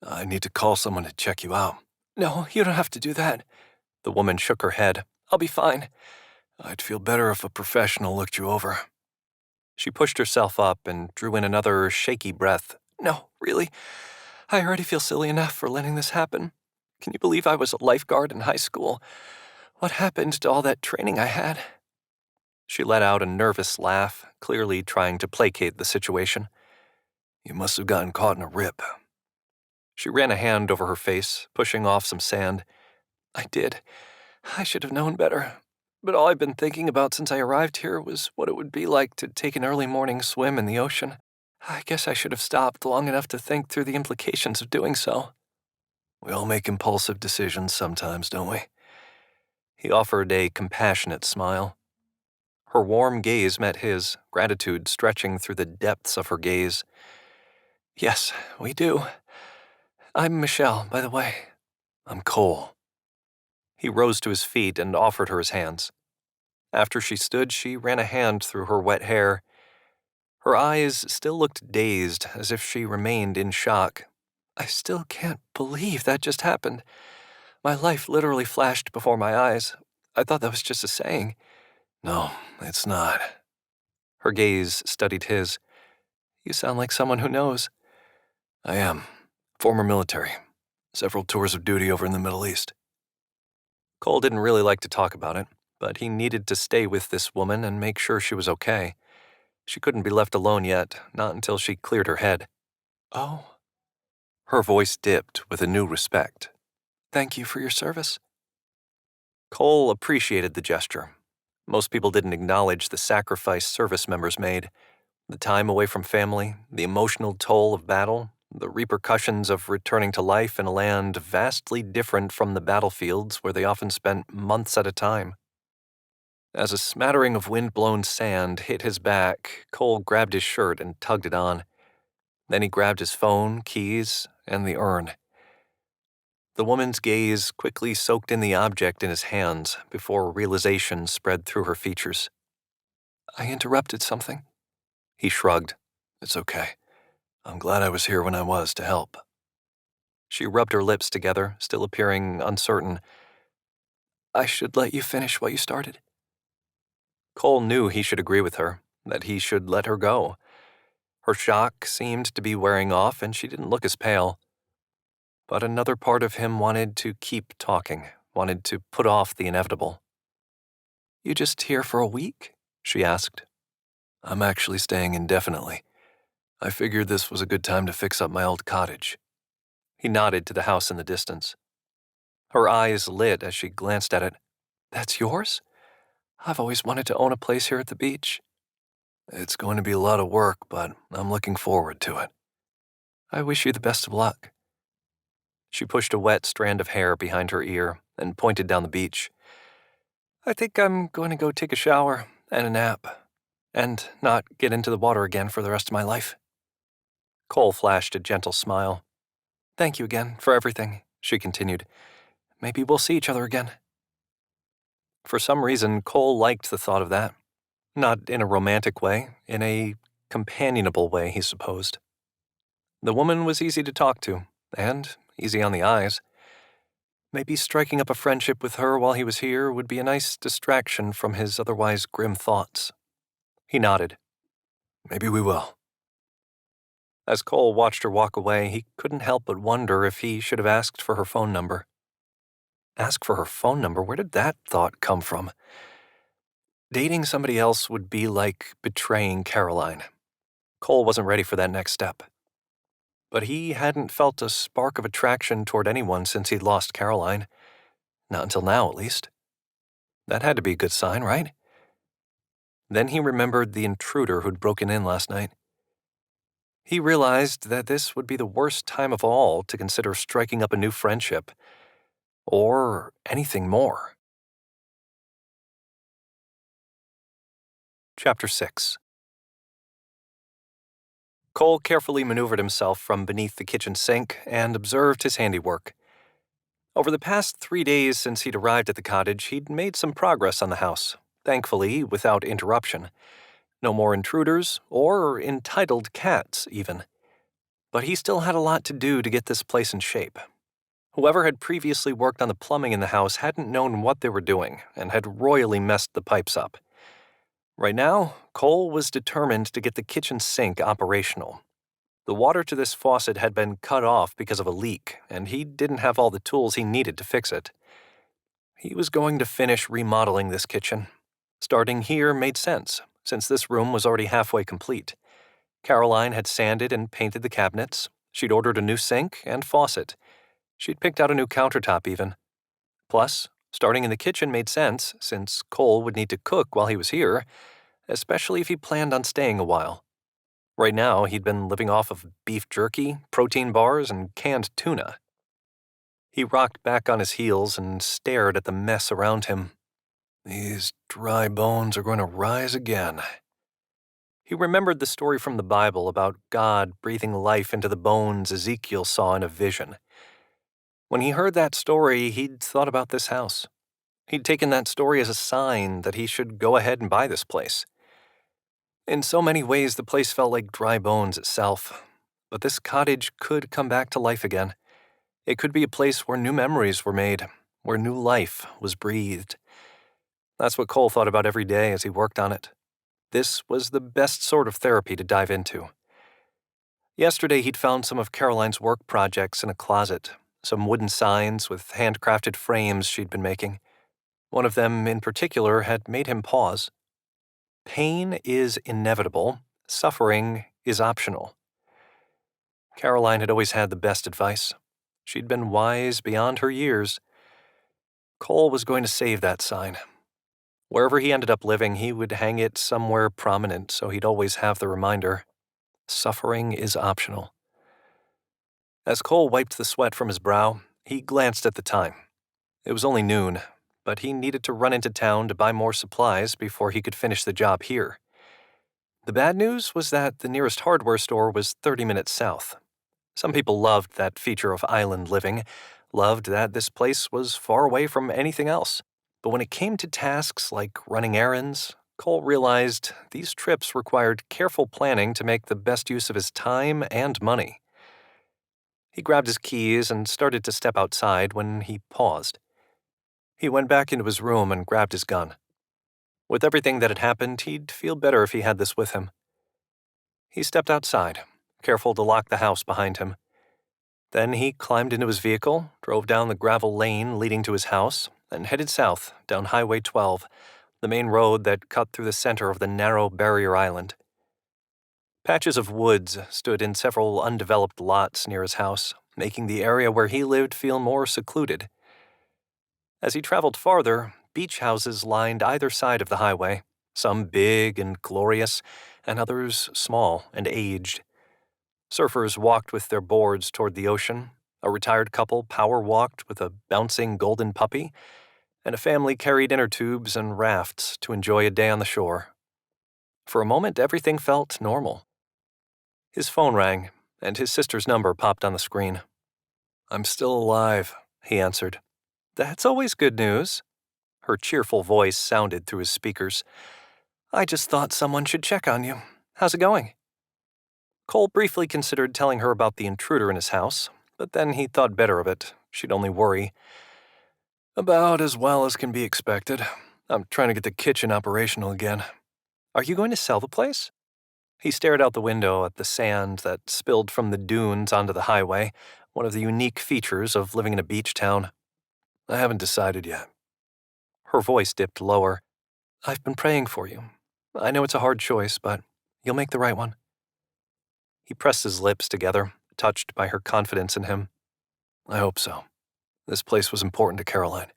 I need to call someone to check you out. No, you don't have to do that. The woman shook her head. I'll be fine. I'd feel better if a professional looked you over. She pushed herself up and drew in another shaky breath. No, really? I already feel silly enough for letting this happen. Can you believe I was a lifeguard in high school? What happened to all that training I had? She let out a nervous laugh, clearly trying to placate the situation. You must have gotten caught in a rip. She ran a hand over her face, pushing off some sand. I did. I should have known better. But all I've been thinking about since I arrived here was what it would be like to take an early morning swim in the ocean. I guess I should have stopped long enough to think through the implications of doing so. We all make impulsive decisions sometimes, don't we? He offered a compassionate smile. Her warm gaze met his, gratitude stretching through the depths of her gaze. Yes, we do. I'm Michelle, by the way. I'm Cole. He rose to his feet and offered her his hands. After she stood, she ran a hand through her wet hair. Her eyes still looked dazed, as if she remained in shock. I still can't believe that just happened. My life literally flashed before my eyes. I thought that was just a saying. No, it's not. Her gaze studied his. You sound like someone who knows. I am. Former military. Several tours of duty over in the Middle East. Cole didn't really like to talk about it, but he needed to stay with this woman and make sure she was okay. She couldn't be left alone yet, not until she cleared her head. Oh. Her voice dipped with a new respect. Thank you for your service. Cole appreciated the gesture. Most people didn't acknowledge the sacrifice service members made. The time away from family, the emotional toll of battle, the repercussions of returning to life in a land vastly different from the battlefields where they often spent months at a time. As a smattering of wind-blown sand hit his back, Cole grabbed his shirt and tugged it on. Then he grabbed his phone, keys, and the urn. The woman's gaze quickly soaked in the object in his hands before realization spread through her features. I interrupted something. He shrugged. It's okay. I'm glad I was here when I was to help. She rubbed her lips together, still appearing uncertain. I should let you finish what you started. Cole knew he should agree with her, that he should let her go. Her shock seemed to be wearing off, and she didn't look as pale. But another part of him wanted to keep talking, wanted to put off the inevitable. You just here for a week? She asked. I'm actually staying indefinitely. I figured this was a good time to fix up my old cottage. He nodded to the house in the distance. Her eyes lit as she glanced at it. That's yours? I've always wanted to own a place here at the beach. It's going to be a lot of work, but I'm looking forward to it. I wish you the best of luck. She pushed a wet strand of hair behind her ear and pointed down the beach. I think I'm going to go take a shower and a nap, and not get into the water again for the rest of my life. Cole flashed a gentle smile. Thank you again for everything, she continued. Maybe we'll see each other again. For some reason, Cole liked the thought of that. Not in a romantic way, in a companionable way, he supposed. The woman was easy to talk to, and easy on the eyes. Maybe striking up a friendship with her while he was here would be a nice distraction from his otherwise grim thoughts. He nodded. Maybe we will. As Cole watched her walk away, he couldn't help but wonder if he should have asked for her phone number. Ask for her phone number? Where did that thought come from? Dating somebody else would be like betraying Caroline. Cole wasn't ready for that next step. But he hadn't felt a spark of attraction toward anyone since he'd lost Caroline. Not until now, at least. That had to be a good sign, right? Then he remembered the intruder who'd broken in last night. He realized that this would be the worst time of all to consider striking up a new friendship, or anything more. Chapter 6. Cole carefully maneuvered himself from beneath the kitchen sink and observed his handiwork. Over the past 3 days since he'd arrived at the cottage, he'd made some progress on the house, thankfully without interruption. No more intruders, or entitled cats, even. But he still had a lot to do to get this place in shape. Whoever had previously worked on the plumbing in the house hadn't known what they were doing and had royally messed the pipes up. Right now, Cole was determined to get the kitchen sink operational. The water to this faucet had been cut off because of a leak, and he didn't have all the tools he needed to fix it. He was going to finish remodeling this kitchen. Starting here made sense, since this room was already halfway complete. Caroline had sanded and painted the cabinets. She'd ordered a new sink and faucet. She'd picked out a new countertop even. Plus, starting in the kitchen made sense, since Cole would need to cook while he was here, especially if he planned on staying a while. Right now, he'd been living off of beef jerky, protein bars, and canned tuna. He rocked back on his heels and stared at the mess around him. These dry bones are going to rise again. He remembered the story from the Bible about God breathing life into the bones Ezekiel saw in a vision. When he heard that story, he'd thought about this house. He'd taken that story as a sign that he should go ahead and buy this place. In so many ways, the place felt like dry bones itself. But this cottage could come back to life again. It could be a place where new memories were made, where new life was breathed. That's what Cole thought about every day as he worked on it. This was the best sort of therapy to dive into. Yesterday, he'd found some of Caroline's work projects in a closet, some wooden signs with handcrafted frames she'd been making. One of them, in particular, had made him pause. Pain is inevitable. Suffering is optional. Caroline had always had the best advice. She'd been wise beyond her years. Cole was going to save that sign. Wherever he ended up living, he would hang it somewhere prominent so he'd always have the reminder. Suffering is optional. As Cole wiped the sweat from his brow, he glanced at the time. It was only noon, but he needed to run into town to buy more supplies before he could finish the job here. The bad news was that the nearest hardware store was 30 minutes south. Some people loved that feature of island living, loved that this place was far away from anything else. But when it came to tasks like running errands, Cole realized these trips required careful planning to make the best use of his time and money. He grabbed his keys and started to step outside when he paused. He went back into his room and grabbed his gun. With everything that had happened, he'd feel better if he had this with him. He stepped outside, careful to lock the house behind him. Then he climbed into his vehicle, drove down the gravel lane leading to his house, and headed south down Highway 12, the main road that cut through the center of the narrow barrier island. Patches of woods stood in several undeveloped lots near his house, making the area where he lived feel more secluded. As he traveled farther, beach houses lined either side of the highway, some big and glorious, and others small and aged. Surfers walked with their boards toward the ocean, a retired couple power-walked with a bouncing golden puppy, and a family carried inner tubes and rafts to enjoy a day on the shore. For a moment, everything felt normal. His phone rang, and his sister's number popped on the screen. "I'm still alive," he answered. "That's always good news." Her cheerful voice sounded through his speakers. "I just thought someone should check on you. How's it going?" Cole briefly considered telling her about the intruder in his house, but then he thought better of it. She'd only worry. "About as well as can be expected. I'm trying to get the kitchen operational again." "Are you going to sell the place?" He stared out the window at the sand that spilled from the dunes onto the highway, one of the unique features of living in a beach town. "I haven't decided yet." Her voice dipped lower. "I've been praying for you. I know it's a hard choice, but you'll make the right one." He pressed his lips together, touched by her confidence in him. "I hope so. This place was important to Caroline."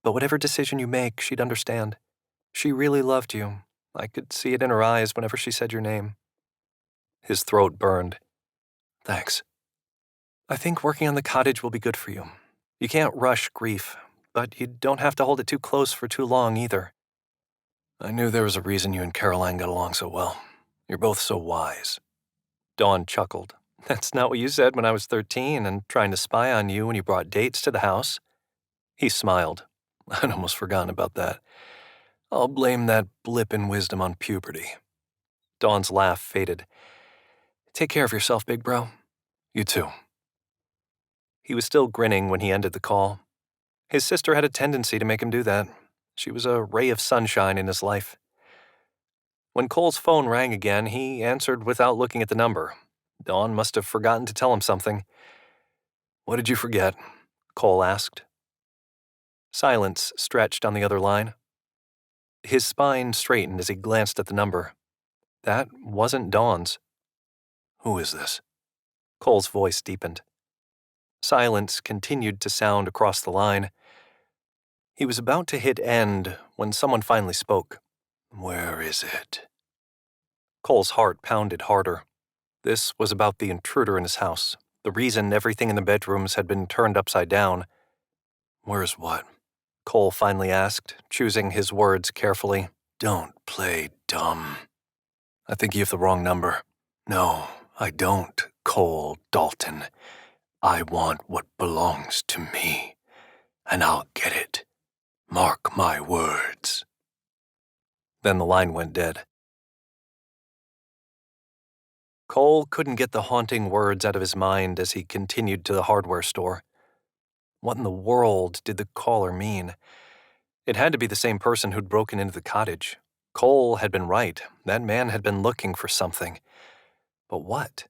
"But whatever decision you make, she'd understand. She really loved you. I could see it in her eyes whenever she said your name." His throat burned. "Thanks. I think working on the cottage will be good for you. You can't rush grief, but you don't have to hold it too close for too long either." "I knew there was a reason you and Caroline got along so well. You're both so wise." Dawn chuckled. "That's not what you said when I was 13 and trying to spy on you when you brought dates to the house." He smiled. "I'd almost forgotten about that. I'll blame that blip in wisdom on puberty." Dawn's laugh faded. Take care of yourself, big bro. You too. He was still grinning when he ended the call. His sister had a tendency to make him do that. She was a ray of sunshine in his life. When Cole's phone rang again, he answered without looking at the number. Dawn must have forgotten to tell him something. What did you forget? Cole asked. Silence stretched on the other line. His spine straightened as he glanced at the number. That wasn't Dawn's. Who is this? Cole's voice deepened. Silence continued to sound across the line. He was about to hit end when someone finally spoke. Where is it? Cole's heart pounded harder. This was about the intruder in his house, the reason everything in the bedrooms had been turned upside down. Where's what? Cole finally asked, choosing his words carefully. Don't play dumb. I think you have the wrong number. No, I don't, Cole Dalton. I want what belongs to me, and I'll get it. Mark my words. Then the line went dead. Cole couldn't get the haunting words out of his mind as he continued to the hardware store. What in the world did the caller mean? It had to be the same person who'd broken into the cottage. Cole had been right. That man had been looking for something. But what?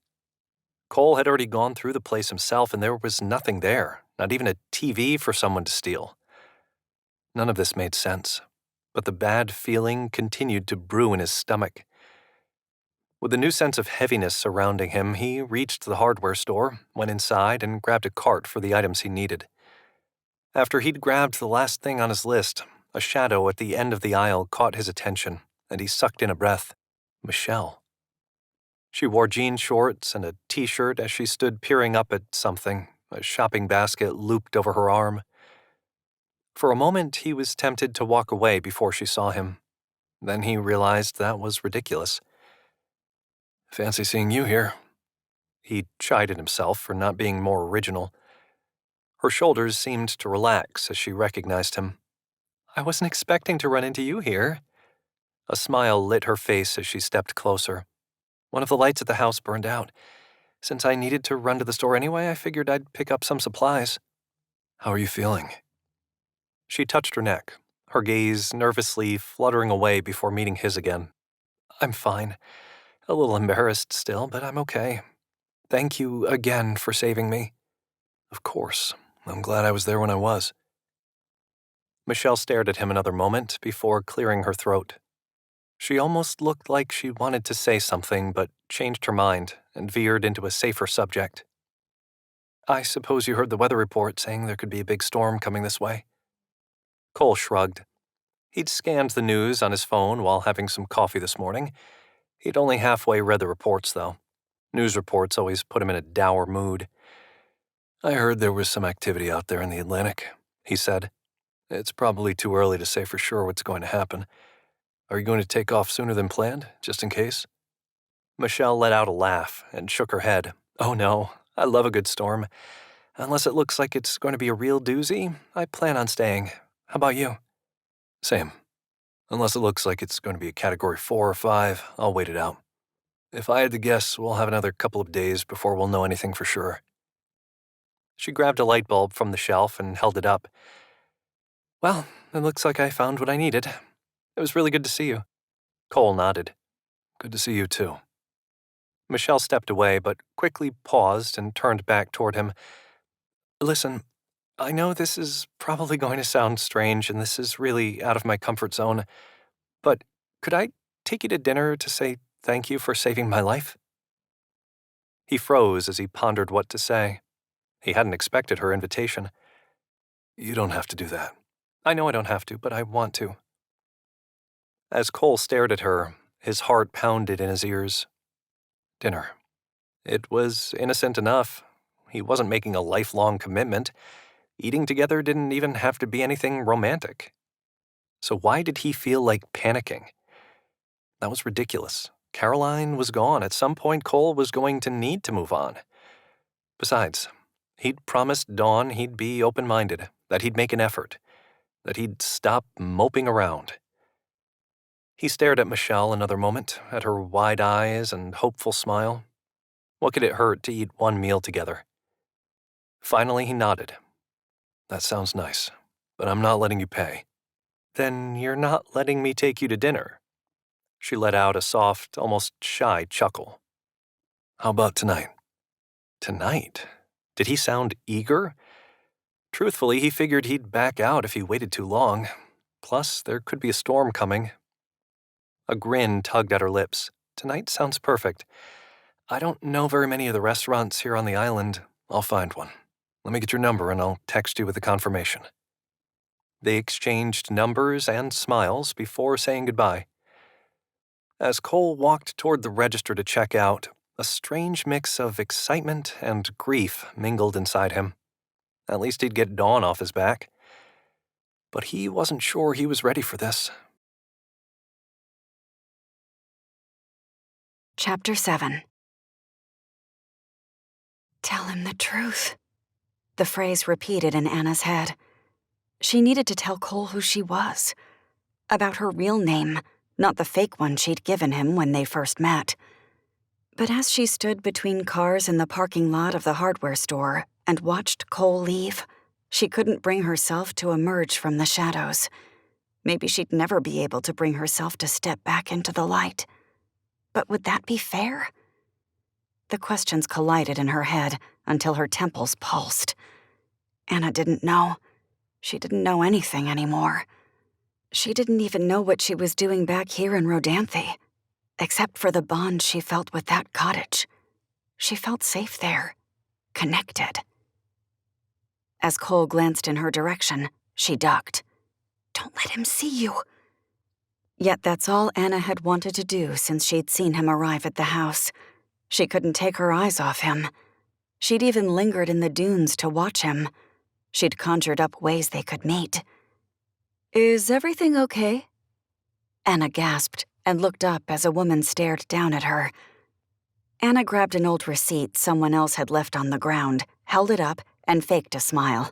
Cole had already gone through the place himself, and there was nothing there, not even a TV for someone to steal. None of this made sense, but the bad feeling continued to brew in his stomach. With a new sense of heaviness surrounding him, he reached the hardware store, went inside, and grabbed a cart for the items he needed. After he'd grabbed the last thing on his list, a shadow at the end of the aisle caught his attention, and he sucked in a breath. Michelle. She wore jean shorts and a t-shirt as she stood peering up at something, a shopping basket looped over her arm. For a moment, he was tempted to walk away before she saw him. Then he realized that was ridiculous. Fancy seeing you here. He chided himself for not being more original. Her shoulders seemed to relax as she recognized him. I wasn't expecting to run into you here. A smile lit her face as she stepped closer. One of the lights at the house burned out. Since I needed to run to the store anyway, I figured I'd pick up some supplies. How are you feeling? She touched her neck, her gaze nervously fluttering away before meeting his again. I'm fine. A little embarrassed still, but I'm okay. Thank you again for saving me. Of course. I'm glad I was there when I was. Michelle stared at him another moment before clearing her throat. She almost looked like she wanted to say something, but changed her mind and veered into a safer subject. I suppose you heard the weather report saying there could be a big storm coming this way. Cole shrugged. He'd scanned the news on his phone while having some coffee this morning. He'd only halfway read the reports, though. News reports always put him in a dour mood. I heard there was some activity out there in the Atlantic, he said. It's probably too early to say for sure what's going to happen. Are you going to take off sooner than planned, just in case? Michelle let out a laugh and shook her head. Oh no, I love a good storm. Unless it looks like it's going to be a real doozy, I plan on staying. How about you? Same. Unless it looks like it's going to be a Category 4 or 5, I'll wait it out. If I had to guess, we'll have another couple of days before we'll know anything for sure. She grabbed a light bulb from the shelf and held it up. Well, it looks like I found what I needed. It was really good to see you. Cole nodded. Good to see you, too. Michelle stepped away, but quickly paused and turned back toward him. Listen, I know this is probably going to sound strange, and this is really out of my comfort zone, but could I take you to dinner to say thank you for saving my life? He froze as he pondered what to say. He hadn't expected her invitation. You don't have to do that. I know I don't have to, but I want to. As Cole stared at her, his heart pounded in his ears. Dinner. It was innocent enough. He wasn't making a lifelong commitment. Eating together didn't even have to be anything romantic. So why did he feel like panicking? That was ridiculous. Caroline was gone. At some point, Cole was going to need to move on. Besides, he'd promised Dawn he'd be open-minded, that he'd make an effort, that he'd stop moping around. He stared at Michelle another moment, at her wide eyes and hopeful smile. What could it hurt to eat one meal together? Finally, he nodded. That sounds nice, but I'm not letting you pay. Then you're not letting me take you to dinner. She let out a soft, almost shy chuckle. How about tonight? Tonight? Did he sound eager? Truthfully, he figured he'd back out if he waited too long. Plus, there could be a storm coming. A grin tugged at her lips. Tonight sounds perfect. I don't know very many of the restaurants here on the island. I'll find one. Let me get your number and I'll text you with the confirmation. They exchanged numbers and smiles before saying goodbye. As Cole walked toward the register to check out, a strange mix of excitement and grief mingled inside him. At least he'd get Dawn off his back. But he wasn't sure he was ready for this. Chapter 7. Tell him the truth. The phrase repeated in Anna's head. She needed to tell Cole who she was. About her real name, not the fake one she'd given him when they first met. But as she stood between cars in the parking lot of the hardware store and watched Cole leave, she couldn't bring herself to emerge from the shadows. Maybe she'd never be able to bring herself to step back into the light. But would that be fair? The questions collided in her head until her temples pulsed. Anna didn't know. She didn't know anything anymore. She didn't even know what she was doing back here in Rodanthe, except for the bond she felt with that cottage. She felt safe there, connected. As Cole glanced in her direction, she ducked. Don't let him see you. Yet that's all Anna had wanted to do since she'd seen him arrive at the house. She couldn't take her eyes off him. She'd even lingered in the dunes to watch him. She'd conjured up ways they could meet. Is everything okay? Anna gasped and looked up as a woman stared down at her. Anna grabbed an old receipt someone else had left on the ground, held it up, and faked a smile.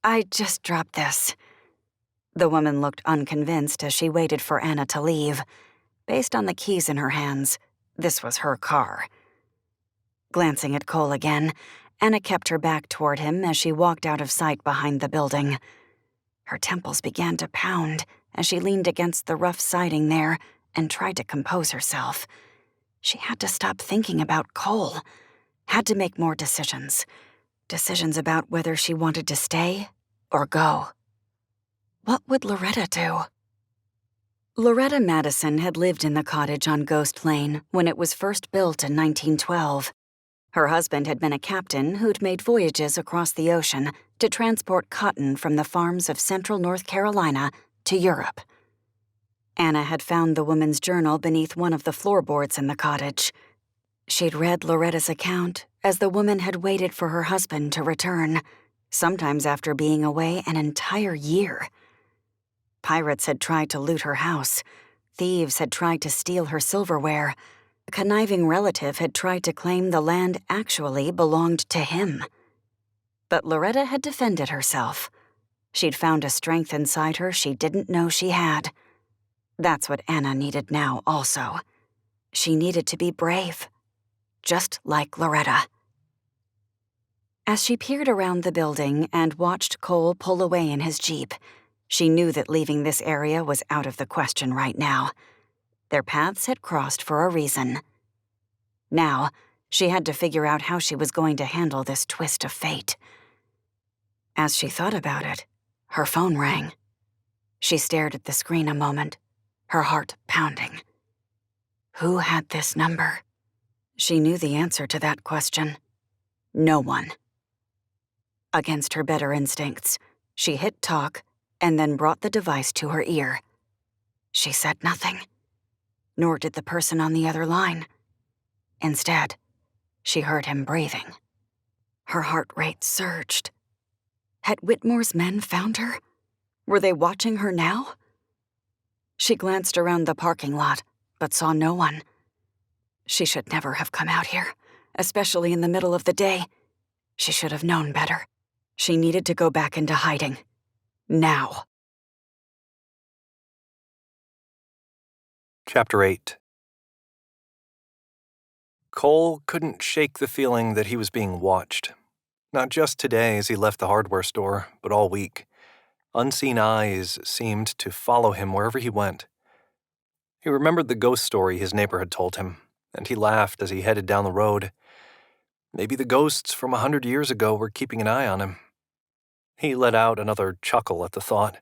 I just dropped this. The woman looked unconvinced as she waited for Anna to leave. Based on the keys in her hands, this was her car. Glancing at Cole again, Anna kept her back toward him as she walked out of sight behind the building. Her temples began to pound as she leaned against the rough siding there and tried to compose herself. She had to stop thinking about Cole. Had to make more decisions. Decisions about whether she wanted to stay or go. What would Loretta do? Loretta Madison had lived in the cottage on Ghost Lane when it was first built in 1912. Her husband had been a captain who'd made voyages across the ocean to transport cotton from the farms of central North Carolina to Europe. Anna had found the woman's journal beneath one of the floorboards in the cottage. She'd read Loretta's account as the woman had waited for her husband to return, sometimes after being away an entire year. Pirates had tried to loot her house. Thieves had tried to steal her silverware. A conniving relative had tried to claim the land actually belonged to him. But Loretta had defended herself. She'd found a strength inside her she didn't know she had. That's what Anna needed now also. She needed to be brave, just like Loretta. As she peered around the building and watched Cole pull away in his Jeep, she knew that leaving this area was out of the question right now. Their paths had crossed for a reason. Now, she had to figure out how she was going to handle this twist of fate. As she thought about it, her phone rang. She stared at the screen a moment, her heart pounding. Who had this number? She knew the answer to that question. No one. Against her better instincts, she hit talk and then brought the device to her ear. She said nothing, nor did the person on the other line. Instead, she heard him breathing. Her heart rate surged. Had Whitmore's men found her? Were they watching her now? She glanced around the parking lot, but saw no one. She should never have come out here, especially in the middle of the day. She should have known better. She needed to go back into hiding. Now. Chapter 8. Cole couldn't shake the feeling that he was being watched. Not just today as he left the hardware store, but all week. Unseen eyes seemed to follow him wherever he went. He remembered the ghost story his neighbor had told him, and he laughed as he headed down the road. Maybe the ghosts from 100 years ago were keeping an eye on him. He let out another chuckle at the thought.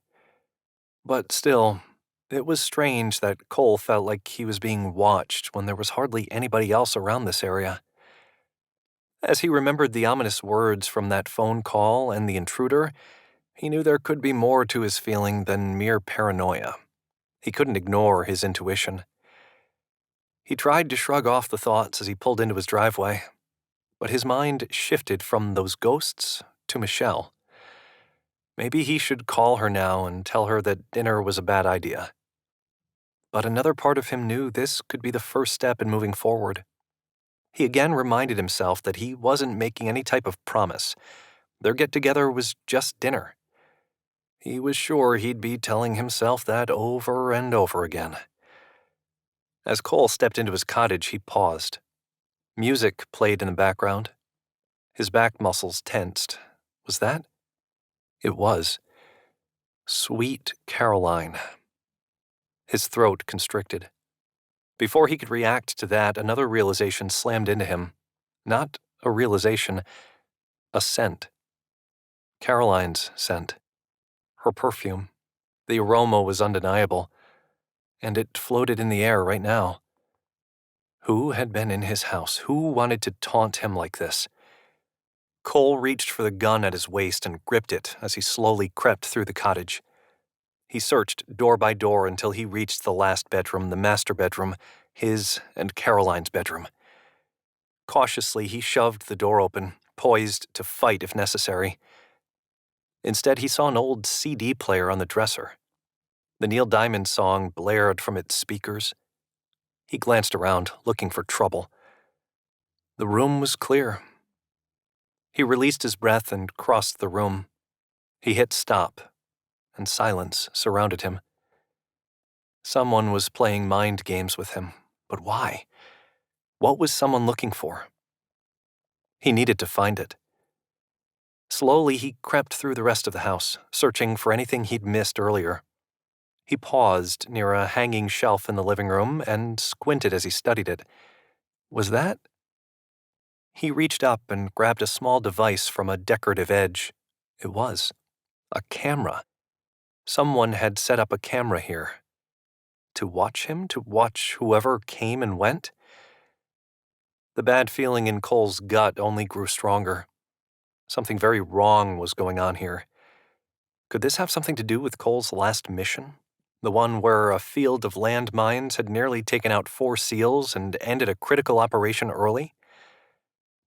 But still, it was strange that Cole felt like he was being watched when there was hardly anybody else around this area. As he remembered the ominous words from that phone call and the intruder, he knew there could be more to his feeling than mere paranoia. He couldn't ignore his intuition. He tried to shrug off the thoughts as he pulled into his driveway, but his mind shifted from those ghosts to Michelle. Maybe he should call her now and tell her that dinner was a bad idea. But another part of him knew this could be the first step in moving forward. He again reminded himself that he wasn't making any type of promise. Their get-together was just dinner. He was sure he'd be telling himself that over and over again. As Cole stepped into his cottage, he paused. Music played in the background. His back muscles tensed. Was that? It was. Sweet Caroline. His throat constricted. Before he could react to that, another realization slammed into him. Not a realization, a scent. Caroline's scent. Her perfume. The aroma was undeniable, and it floated in the air right now. Who had been in his house? Who wanted to taunt him like this? Cole reached for the gun at his waist and gripped it as he slowly crept through the cottage. He searched door by door until he reached the last bedroom, the master bedroom, his and Caroline's bedroom. Cautiously, he shoved the door open, poised to fight if necessary. Instead, he saw an old CD player on the dresser. The Neil Diamond song blared from its speakers. He glanced around, looking for trouble. The room was clear. He released his breath and crossed the room. He hit stop, and silence surrounded him. Someone was playing mind games with him, but why? What was someone looking for? He needed to find it. Slowly, he crept through the rest of the house, searching for anything he'd missed earlier. He paused near a hanging shelf in the living room and squinted as he studied it. Was that? He reached up and grabbed a small device from a decorative edge. It was. A camera. Someone had set up a camera here. To watch him? To watch whoever came and went? The bad feeling in Cole's gut only grew stronger. Something very wrong was going on here. Could this have something to do with Cole's last mission? The one where a field of landmines had nearly taken out 4 SEALs and ended a critical operation early?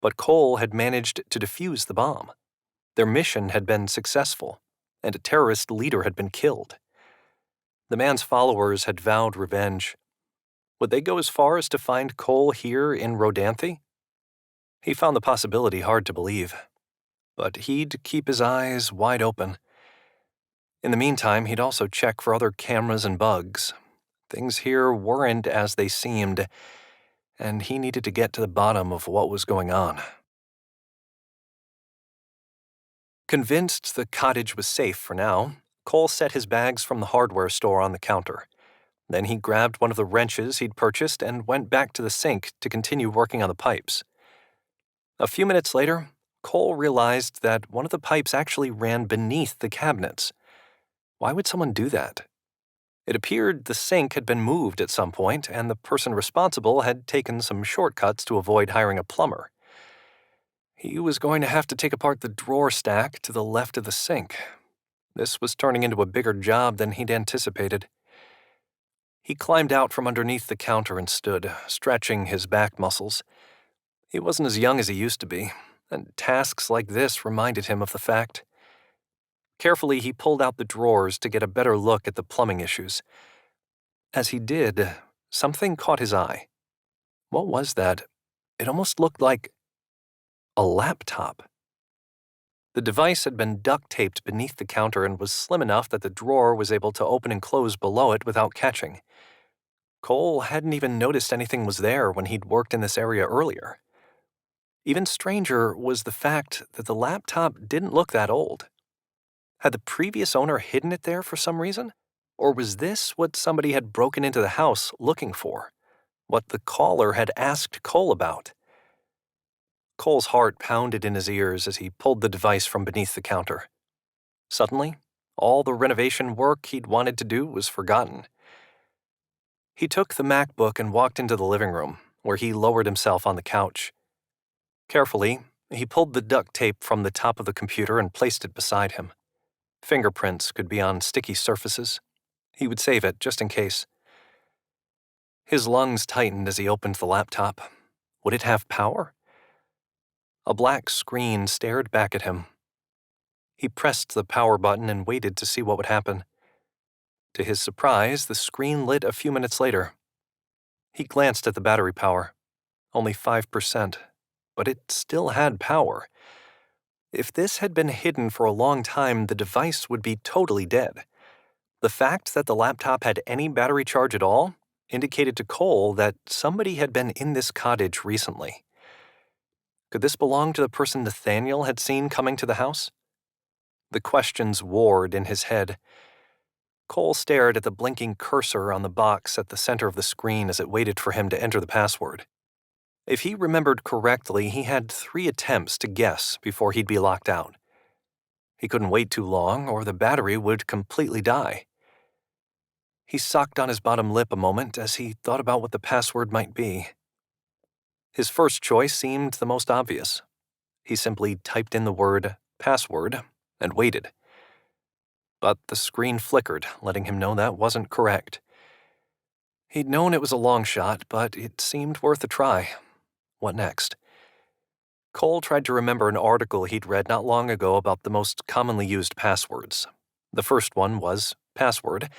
But Cole had managed to defuse the bomb. Their mission had been successful, and a terrorist leader had been killed. The man's followers had vowed revenge. Would they go as far as to find Cole here in Rodanthe? He found the possibility hard to believe, but he'd keep his eyes wide open. In the meantime, he'd also check for other cameras and bugs. Things here weren't as they seemed, and he needed to get to the bottom of what was going on. Convinced the cottage was safe for now, Cole set his bags from the hardware store on the counter. Then he grabbed one of the wrenches he'd purchased and went back to the sink to continue working on the pipes. A few minutes later, Cole realized that one of the pipes actually ran beneath the cabinets. Why would someone do that? It appeared the sink had been moved at some point, and the person responsible had taken some shortcuts to avoid hiring a plumber. He was going to have to take apart the drawer stack to the left of the sink. This was turning into a bigger job than he'd anticipated. He climbed out from underneath the counter and stood, stretching his back muscles. He wasn't as young as he used to be, and tasks like this reminded him of the fact. Carefully, he pulled out the drawers to get a better look at the plumbing issues. As he did, something caught his eye. What was that? It almost looked like a laptop. The device had been duct-taped beneath the counter and was slim enough that the drawer was able to open and close below it without catching. Cole hadn't even noticed anything was there when he'd worked in this area earlier. Even stranger was the fact that the laptop didn't look that old. Had the previous owner hidden it there for some reason? Or was this what somebody had broken into the house looking for? What the caller had asked Cole about? Cole's heart pounded in his ears as he pulled the device from beneath the counter. Suddenly, all the renovation work he'd wanted to do was forgotten. He took the MacBook and walked into the living room, where he lowered himself on the couch. Carefully, he pulled the duct tape from the top of the computer and placed it beside him. Fingerprints could be on sticky surfaces. He would save it just in case. His lungs tightened as he opened the laptop. Would it have power? A black screen stared back at him. He pressed the power button and waited to see what would happen. To his surprise, the screen lit a few minutes later. He glanced at the battery power. Only 5%, but it still had power. If this had been hidden for a long time, the device would be totally dead. The fact that the laptop had any battery charge at all indicated to Cole that somebody had been in this cottage recently. Could this belong to the person Nathaniel had seen coming to the house? The questions warred in his head. Cole stared at the blinking cursor on the box at the center of the screen as it waited for him to enter the password. If he remembered correctly, he had 3 attempts to guess before he'd be locked out. He couldn't wait too long, or the battery would completely die. He sucked on his bottom lip a moment as he thought about what the password might be. His first choice seemed the most obvious. He simply typed in the word password and waited. But the screen flickered, letting him know that wasn't correct. He'd known it was a long shot, but it seemed worth a try. What next? Cole tried to remember an article he'd read not long ago about the most commonly used passwords. The first one was password,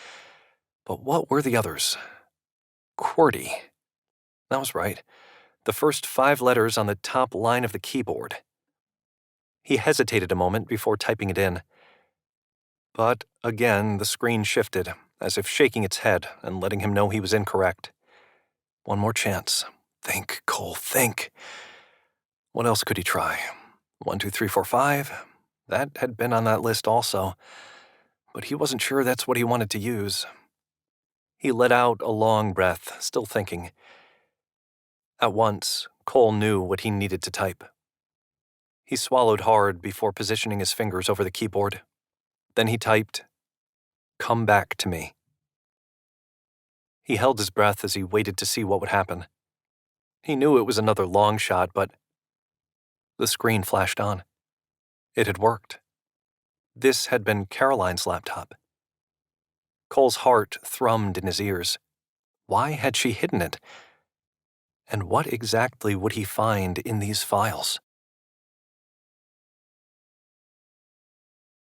but what were the others? QWERTY. That was right. The first 5 letters on the top line of the keyboard. He hesitated a moment before typing it in. But again, the screen shifted, as if shaking its head and letting him know he was incorrect. One more chance. Think, Cole, think. What else could he try? 1, 2, 3, 4, 5. That had been on that list also, but he wasn't sure that's what he wanted to use. He let out a long breath, still thinking. At once, Cole knew what he needed to type. He swallowed hard before positioning his fingers over the keyboard. Then he typed, "Come back to me." He held his breath as he waited to see what would happen. He knew it was another long shot, but the screen flashed on. It had worked. This had been Caroline's laptop. Cole's heart thrummed in his ears. Why had she hidden it? And what exactly would he find in these files?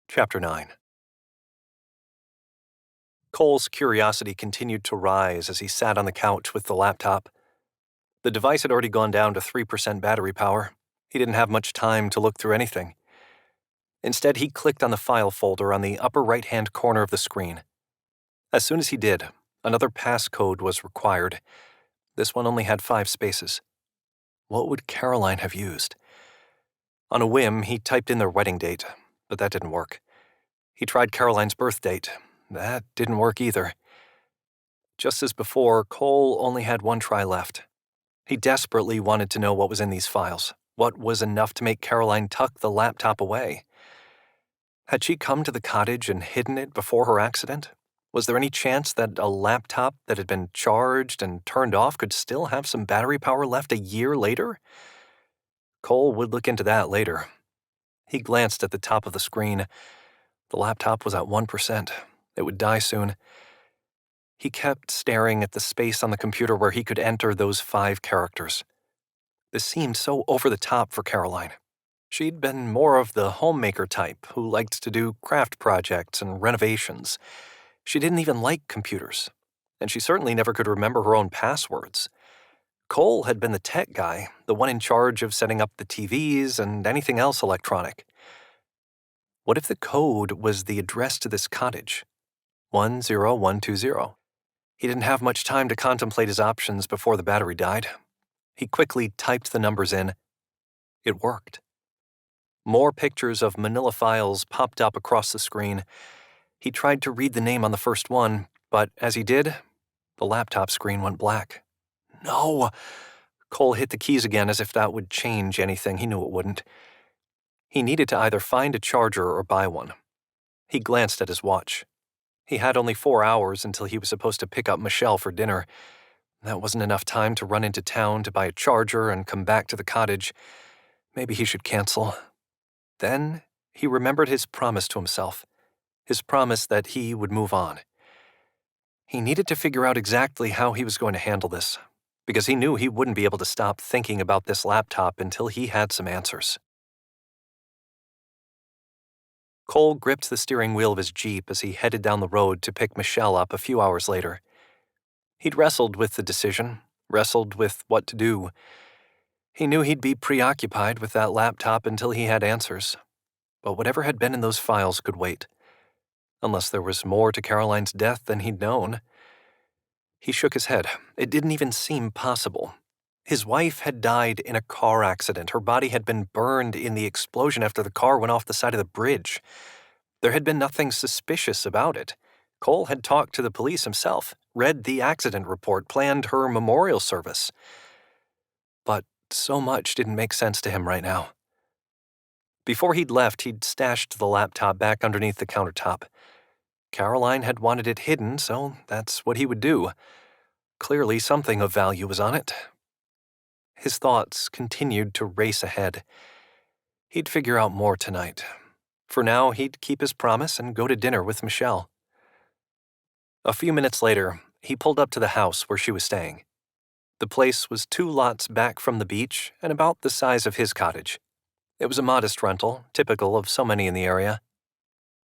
Chapter 9. Cole's curiosity continued to rise as he sat on the couch with the laptop. The device had already gone down to 3% battery power. He didn't have much time to look through anything. Instead, he clicked on the file folder on the upper right-hand corner of the screen. As soon as he did, another passcode was required. This one only had 5 spaces. What would Caroline have used? On a whim, he typed in their wedding date, but that didn't work. He tried Caroline's birth date. That didn't work either. Just as before, Cole only had one try left. He desperately wanted to know what was in these files. What was enough to make Caroline tuck the laptop away? Had she come to the cottage and hidden it before her accident? Was there any chance that a laptop that had been charged and turned off could still have some battery power left a year later? Cole would look into that later. He glanced at the top of the screen. The laptop was at 1%. It would die soon. He kept staring at the space on the computer where he could enter those 5 characters. This seemed so over the top for Caroline. She'd been more of the homemaker type who liked to do craft projects and renovations. She didn't even like computers, and she certainly never could remember her own passwords. Cole had been the tech guy, the one in charge of setting up the TVs and anything else electronic. What if the code was the address to this cottage? 10120. He didn't have much time to contemplate his options before the battery died. He quickly typed the numbers in. It worked. More pictures of manila files popped up across the screen. He tried to read the name on the first one, but as he did, the laptop screen went black. No! Cole hit the keys again as if that would change anything. He knew it wouldn't. He needed to either find a charger or buy one. He glanced at his watch. He had only 4 hours until he was supposed to pick up Michelle for dinner. That wasn't enough time to run into town to buy a charger and come back to the cottage. Maybe he should cancel. Then he remembered his promise to himself, his promise that he would move on. He needed to figure out exactly how he was going to handle this, because he knew he wouldn't be able to stop thinking about this laptop until he had some answers. Cole gripped the steering wheel of his Jeep as he headed down the road to pick Michelle up a few hours later. He'd wrestled with the decision, wrestled with what to do. He knew he'd be preoccupied with that laptop until he had answers, but whatever had been in those files could wait. Unless there was more to Caroline's death than he'd known. He shook his head. It didn't even seem possible. His wife had died in a car accident. Her body had been burned in the explosion after the car went off the side of the bridge. There had been nothing suspicious about it. Cole had talked to the police himself, read the accident report, planned her memorial service. But so much didn't make sense to him right now. Before he'd left, he'd stashed the laptop back underneath the countertop. Caroline had wanted it hidden, so that's what he would do. Clearly something of value was on it. His thoughts continued to race ahead. He'd figure out more tonight. For now, he'd keep his promise and go to dinner with Michelle. A few minutes later, he pulled up to the house where she was staying. The place was 2 lots back from the beach and about the size of his cottage. It was a modest rental, typical of so many in the area.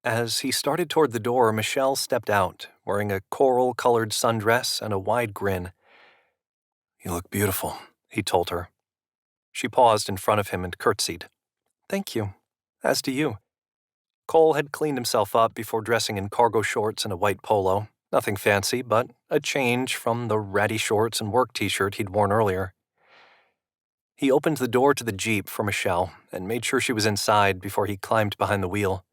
As he started toward the door, Michelle stepped out, wearing a coral-colored sundress and a wide grin. "You look beautiful," he told her. She paused in front of him and curtsied. "Thank you. As do you." Cole had cleaned himself up before dressing in cargo shorts and a white polo. Nothing fancy, but a change from the ratty shorts and work t-shirt he'd worn earlier. He opened the door to the Jeep for Michelle and made sure she was inside before he climbed behind the wheel.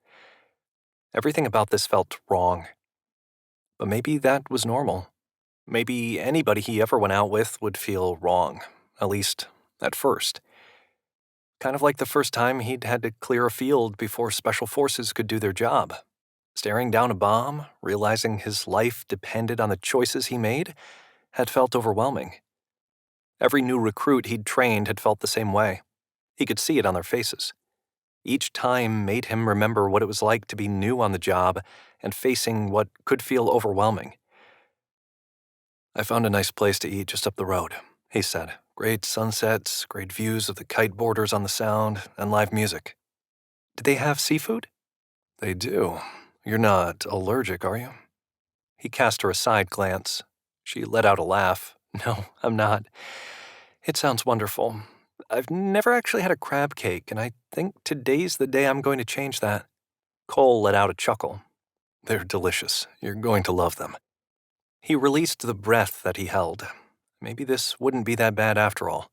Everything about this felt wrong. But maybe that was normal. Maybe anybody he ever went out with would feel wrong, at least at first. Kind of like the first time he'd had to clear a field before special forces could do their job. Staring down a bomb, realizing his life depended on the choices he made, had felt overwhelming. Every new recruit he'd trained had felt the same way. He could see it on their faces. Each time made him remember what it was like to be new on the job and facing what could feel overwhelming. "I found a nice place to eat just up the road," he said. "Great sunsets, great views of the kite borders on the sound, and live music." "Do they have seafood?" "They do. You're not allergic, are you?" He cast her a side glance. She let out a laugh. "No, I'm not. It sounds wonderful. I've never actually had a crab cake, and I think today's the day I'm going to change that." Cole let out a chuckle. "They're delicious. You're going to love them." He released the breath that he held. Maybe this wouldn't be that bad after all.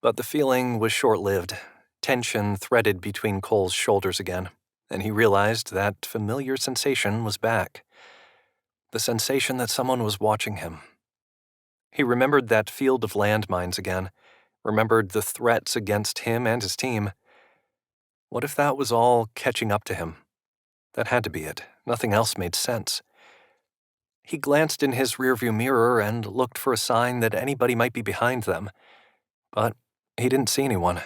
But the feeling was short-lived. Tension threaded between Cole's shoulders again, and he realized that familiar sensation was back. The sensation that someone was watching him. He remembered that field of landmines again, remembered the threats against him and his team. What if that was all catching up to him? That had to be it. Nothing else made sense. He glanced in his rearview mirror and looked for a sign that anybody might be behind them, but he didn't see anyone.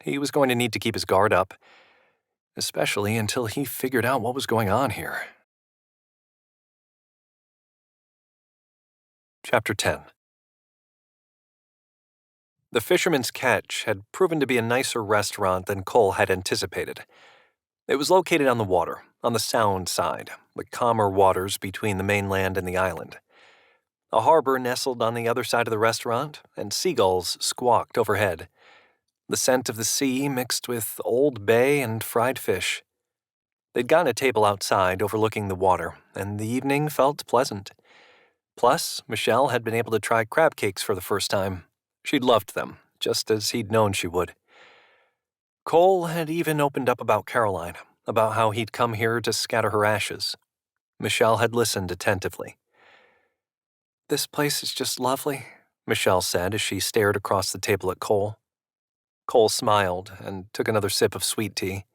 He was going to need to keep his guard up, especially until he figured out what was going on here. Chapter 10. The Fisherman's Catch had proven to be a nicer restaurant than Cole had anticipated. It was located on the water, on the Sound side, the calmer waters between the mainland and the island. A harbor nestled on the other side of the restaurant, and seagulls squawked overhead. The scent of the sea mixed with Old Bay and fried fish. They'd gotten a table outside overlooking the water, and the evening felt pleasant. Plus, Michelle had been able to try crab cakes for the first time. She'd loved them, just as he'd known she would. Cole had even opened up about Caroline, about how he'd come here to scatter her ashes. Michelle had listened attentively. "This place is just lovely," Michelle said as she stared across the table at Cole. Cole smiled and took another sip of sweet tea.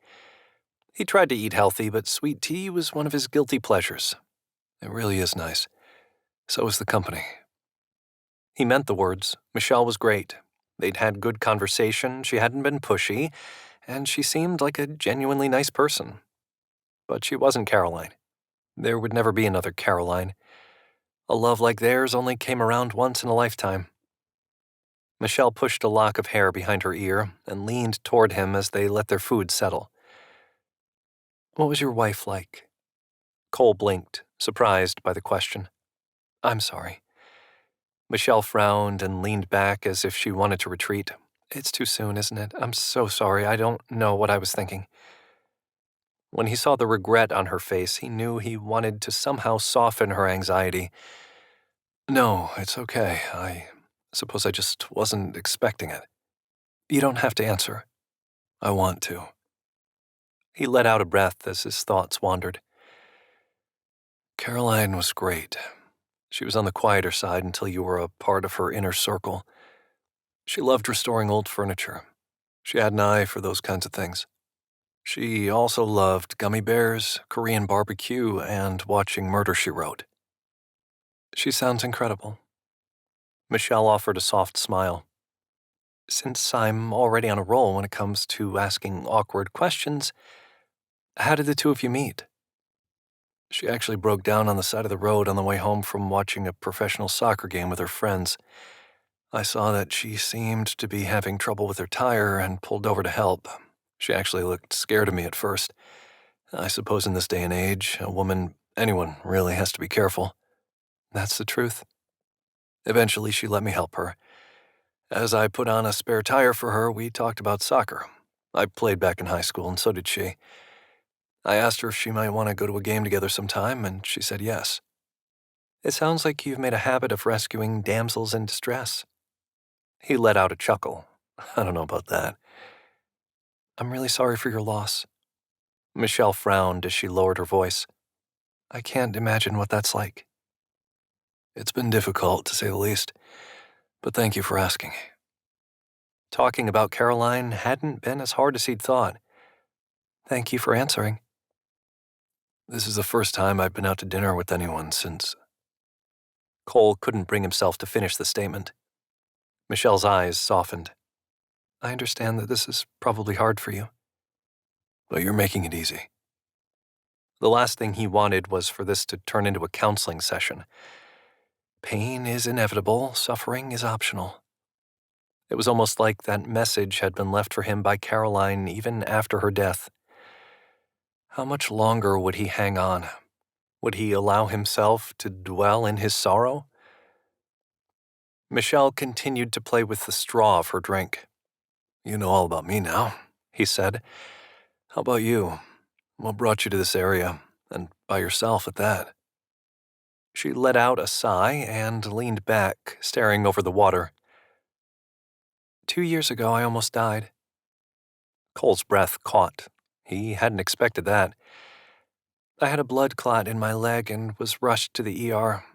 He tried to eat healthy, but sweet tea was one of his guilty pleasures. "It really is nice. So is the company." He meant the words. Michelle was great. They'd had good conversation, she hadn't been pushy, and she seemed like a genuinely nice person. But she wasn't Caroline. There would never be another Caroline. A love like theirs only came around once in a lifetime. Michelle pushed a lock of hair behind her ear and leaned toward him as they let their food settle. "What was your wife like?" Cole blinked, surprised by the question. "I'm sorry." Michelle frowned and leaned back as if she wanted to retreat. "It's too soon, isn't it? I'm so sorry. I don't know what I was thinking." When he saw the regret on her face, he knew he wanted to somehow soften her anxiety. "No, it's okay. I suppose I just wasn't expecting it." "You don't have to answer." "I want to." He let out a breath as his thoughts wandered. "Caroline was great. She was on the quieter side until you were a part of her inner circle. She loved restoring old furniture. She had an eye for those kinds of things. She also loved gummy bears, Korean barbecue, and watching Murder, She Wrote." "She sounds incredible." Michelle offered a soft smile. "Since I'm already on a roll when it comes to asking awkward questions, how did the two of you meet?" "She actually broke down on the side of the road on the way home from watching a professional soccer game with her friends. I saw that she seemed to be having trouble with her tire and pulled over to help. She actually looked scared of me at first. I suppose in this day and age, anyone really has to be careful." "That's the truth." "Eventually, she let me help her. As I put on a spare tire for her, we talked about soccer. I played back in high school, and so did she. I asked her if she might want to go to a game together sometime, and she said yes." "It sounds like you've made a habit of rescuing damsels in distress." He let out a chuckle. "I don't know about that." "I'm really sorry for your loss." Michelle frowned as she lowered her voice. "I can't imagine what that's like." "It's been difficult, to say the least, but thank you for asking." Talking about Caroline hadn't been as hard as he'd thought. "Thank you for answering." "This is the first time I've been out to dinner with anyone since—" Cole couldn't bring himself to finish the statement. Michelle's eyes softened. "I understand that this is probably hard for you." "But you're making it easy." The last thing he wanted was for this to turn into a counseling session. Pain is inevitable, suffering is optional. It was almost like that message had been left for him by Caroline even after her death. How much longer would he hang on? Would he allow himself to dwell in his sorrow? Michelle continued to play with the straw of her drink. "You know all about me now," he said. "How about you? What brought you to this area, and by yourself at that?" She let out a sigh and leaned back, staring over the water. 2 years ago, I almost died." Cole's breath caught. He hadn't expected that. "I had a blood clot in my leg and was rushed to the ER.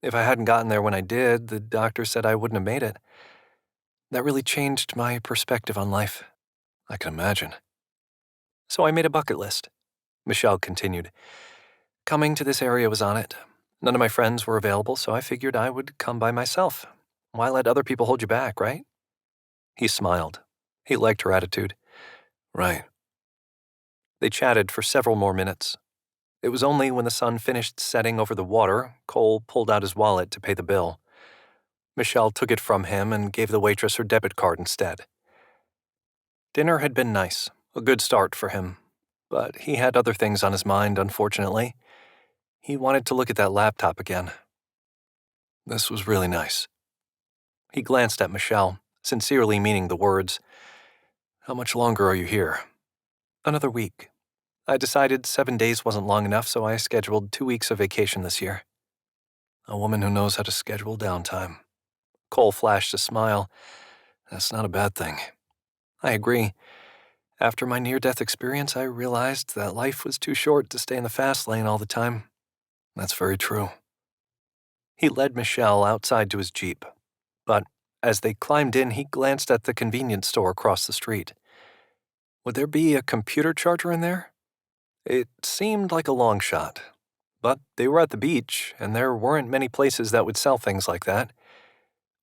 If I hadn't gotten there when I did, the doctor said I wouldn't have made it. That really changed my perspective on life." "I can imagine." "So I made a bucket list," Michelle continued. "Coming to this area was on it. None of my friends were available, so I figured I would come by myself. Why let other people hold you back, right?" He smiled. He liked her attitude. "Right." They chatted for several more minutes. It was only when the sun finished setting over the water, Cole pulled out his wallet to pay the bill. Michelle took it from him and gave the waitress her debit card instead. Dinner had been nice, a good start for him. But he had other things on his mind, unfortunately. He wanted to look at that laptop again. "This was really nice." He glanced at Michelle, sincerely meaning the words. "How much longer are you here?" "Another week. I decided 7 days wasn't long enough, so I scheduled 2 weeks of vacation this year." A woman who knows how to schedule downtime. Cole flashed a smile. That's not a bad thing. I agree. After my near-death experience, I realized that life was too short to stay in the fast lane all the time. That's very true. He led Michelle outside to his Jeep. But as they climbed in, he glanced at the convenience store across the street. Would there be a computer charger in there? It seemed like a long shot. But they were at the beach, and there weren't many places that would sell things like that.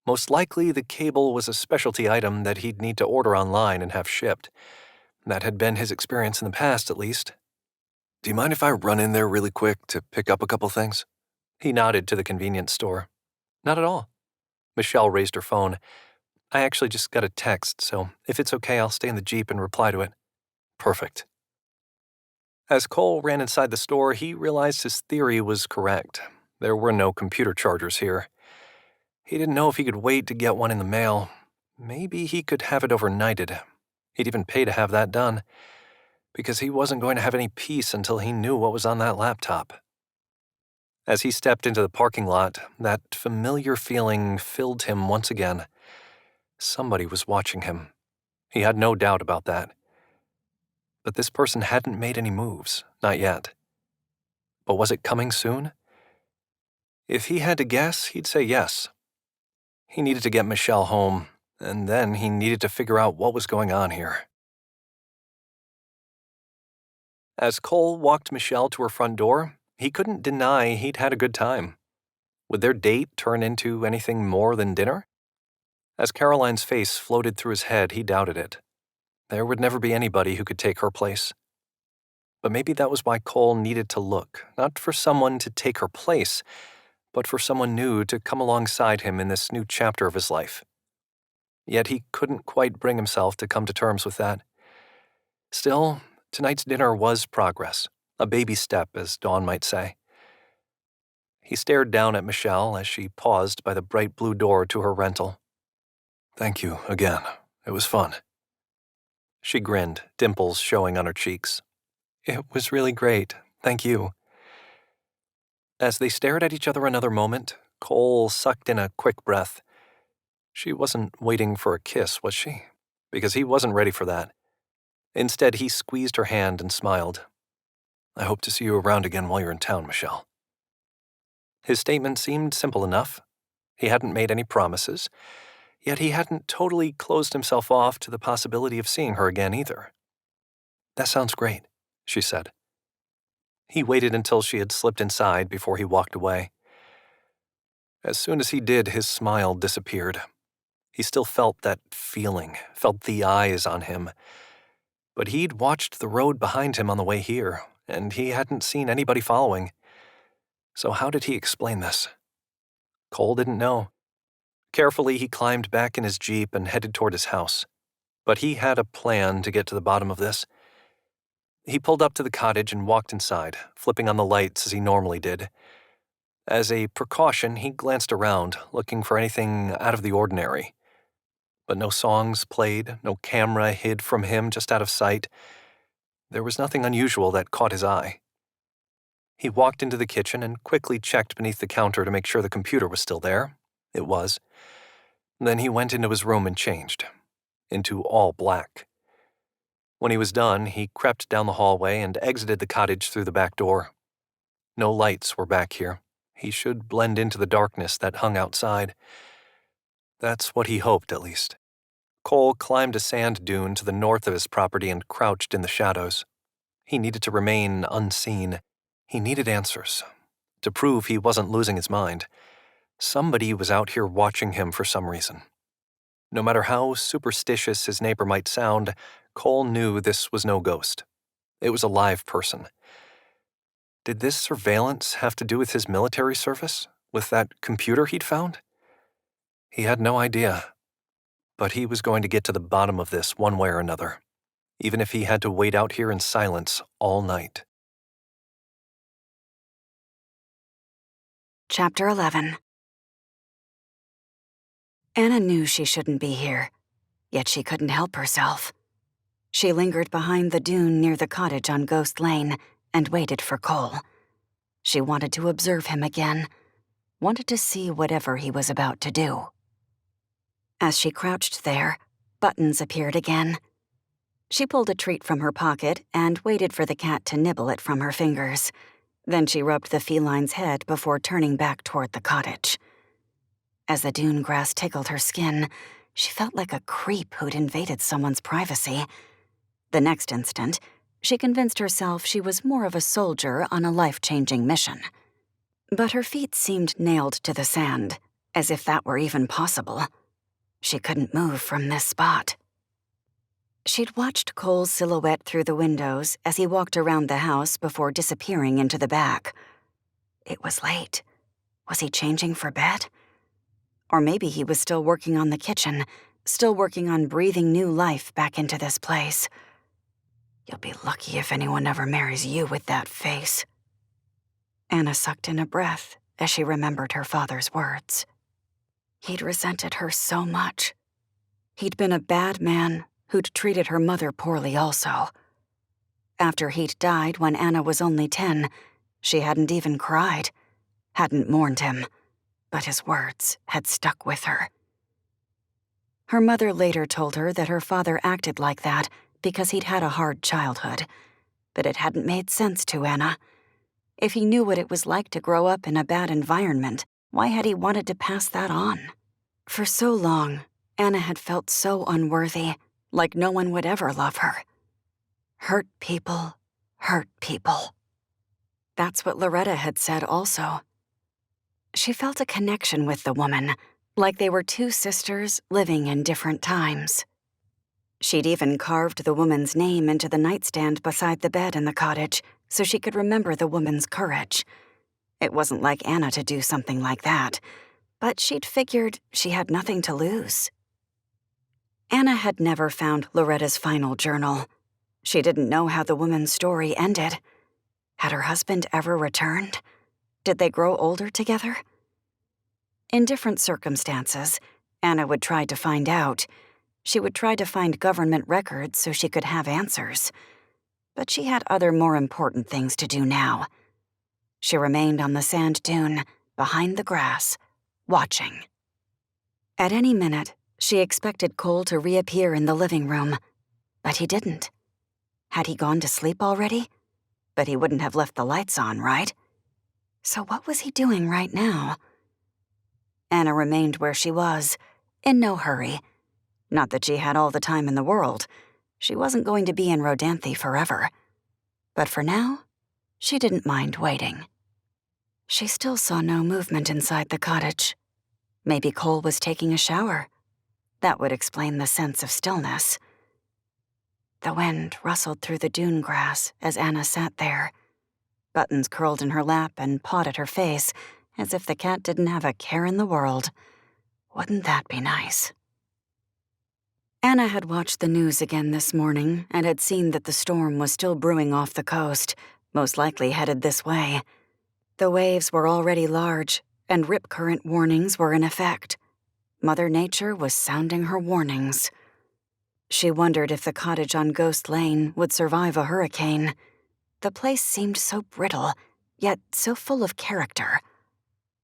Most likely, the cable was a specialty item that he'd need to order online and have shipped. That had been his experience in the past, at least. Do you mind if I run in there really quick to pick up a couple things? He nodded to the convenience store. Not at all. Michelle raised her phone. I actually just got a text, so if it's okay, I'll stay in the Jeep and reply to it. Perfect. As Cole ran inside the store, he realized his theory was correct. There were no computer chargers here. He didn't know if he could wait to get one in the mail. Maybe he could have it overnighted. He'd even pay to have that done, because he wasn't going to have any peace until he knew what was on that laptop. As he stepped into the parking lot, that familiar feeling filled him once again. Somebody was watching him. He had no doubt about that. But this person hadn't made any moves, not yet. But was it coming soon? If he had to guess, he'd say yes. He needed to get Michelle home, and then he needed to figure out what was going on here. As Cole walked Michelle to her front door, he couldn't deny he'd had a good time. Would their date turn into anything more than dinner? As Caroline's face floated through his head, he doubted it. There would never be anybody who could take her place. But maybe that was why Cole needed to look, not for someone to take her place, but for someone new to come alongside him in this new chapter of his life. Yet he couldn't quite bring himself to come to terms with that. Still, tonight's dinner was progress, a baby step, as Dawn might say. He stared down at Michelle as she paused by the bright blue door to her rental. Thank you again. It was fun. She grinned, dimples showing on her cheeks. It was really great. Thank you. As they stared at each other another moment, Cole sucked in a quick breath. She wasn't waiting for a kiss, was she? Because he wasn't ready for that. Instead, he squeezed her hand and smiled. I hope to see you around again while you're in town, Michelle. His statement seemed simple enough. He hadn't made any promises, yet he hadn't totally closed himself off to the possibility of seeing her again either. That sounds great, she said. He waited until she had slipped inside before he walked away. As soon as he did, his smile disappeared. He still felt that feeling, felt the eyes on him. But he'd watched the road behind him on the way here, and he hadn't seen anybody following. So how did he explain this? Cole didn't know. Carefully, he climbed back in his Jeep and headed toward his house. But he had a plan to get to the bottom of this. He pulled up to the cottage and walked inside, flipping on the lights as he normally did. As a precaution, he glanced around, looking for anything out of the ordinary. But no songs played, no camera hid from him just out of sight. There was nothing unusual that caught his eye. He walked into the kitchen and quickly checked beneath the counter to make sure the computer was still there. It was. Then he went into his room and changed, into all black. When he was done, he crept down the hallway and exited the cottage through the back door. No lights were back here. He should blend into the darkness that hung outside. That's what he hoped, at least. Cole climbed a sand dune to the north of his property and crouched in the shadows. He needed to remain unseen. He needed answers. To prove he wasn't losing his mind. Somebody was out here watching him for some reason. No matter how superstitious his neighbor might sound, Cole knew this was no ghost. It was a live person. Did this surveillance have to do with his military service? With that computer he'd found? He had no idea. But he was going to get to the bottom of this one way or another, even if he had to wait out here in silence all night. Chapter 11. Anna knew she shouldn't be here, yet she couldn't help herself. She lingered behind the dune near the cottage on Ghost Lane and waited for Cole. She wanted to observe him again. wanted to see whatever he was about to do. As she crouched there, Buttons appeared again. She pulled a treat from her pocket and waited for the cat to nibble it from her fingers. Then she rubbed the feline's head before turning back toward the cottage. As the dune grass tickled her skin, she felt like a creep who'd invaded someone's privacy. The next instant, she convinced herself she was more of a soldier on a life-changing mission. But her feet seemed nailed to the sand, as if that were even possible. She couldn't move from this spot. She'd watched Cole's silhouette through the windows as he walked around the house before disappearing into the back. It was late. Was he changing for bed? Or maybe he was still working on the kitchen, still working on breathing new life back into this place. You'll be lucky if anyone ever marries you with that face. Anna sucked in a breath as she remembered her father's words. He'd resented her so much. He'd been a bad man who'd treated her mother poorly also. After he'd died when Anna was only 10, she hadn't even cried, hadn't mourned him, but his words had stuck with her. Her mother later told her that her father acted like that because he'd had a hard childhood, but it hadn't made sense to Anna. If he knew what it was like to grow up in a bad environment, why had he wanted to pass that on? For so long, Anna had felt so unworthy, like no one would ever love her. Hurt people hurt people. That's what Loretta had said also. She felt a connection with the woman, like they were two sisters living in different times. She'd even carved the woman's name into the nightstand beside the bed in the cottage so she could remember the woman's courage. It wasn't like Anna to do something like that, but she'd figured she had nothing to lose. Anna had never found Loretta's final journal. She didn't know how the woman's story ended. Had her husband ever returned? Did they grow older together? In different circumstances, Anna would try to find out. She would try to find government records so she could have answers. But she had other more important things to do now. She remained on the sand dune, behind the grass, watching. At any minute, she expected Cole to reappear in the living room, but he didn't. Had he gone to sleep already? But he wouldn't have left the lights on, right? So what was he doing right now? Anna remained where she was, in no hurry. Not that she had all the time in the world. She wasn't going to be in Rodanthe forever. But for now, she didn't mind waiting. She still saw no movement inside the cottage. Maybe Cole was taking a shower. That would explain the sense of stillness. The wind rustled through the dune grass as Anna sat there. Buttons curled in her lap and pawed at her face, as if the cat didn't have a care in the world. Wouldn't that be nice? Anna had watched the news again this morning and had seen that the storm was still brewing off the coast, most likely headed this way. The waves were already large, and rip current warnings were in effect. Mother Nature was sounding her warnings. She wondered if the cottage on Ghost Lane would survive a hurricane. The place seemed so brittle, yet so full of character.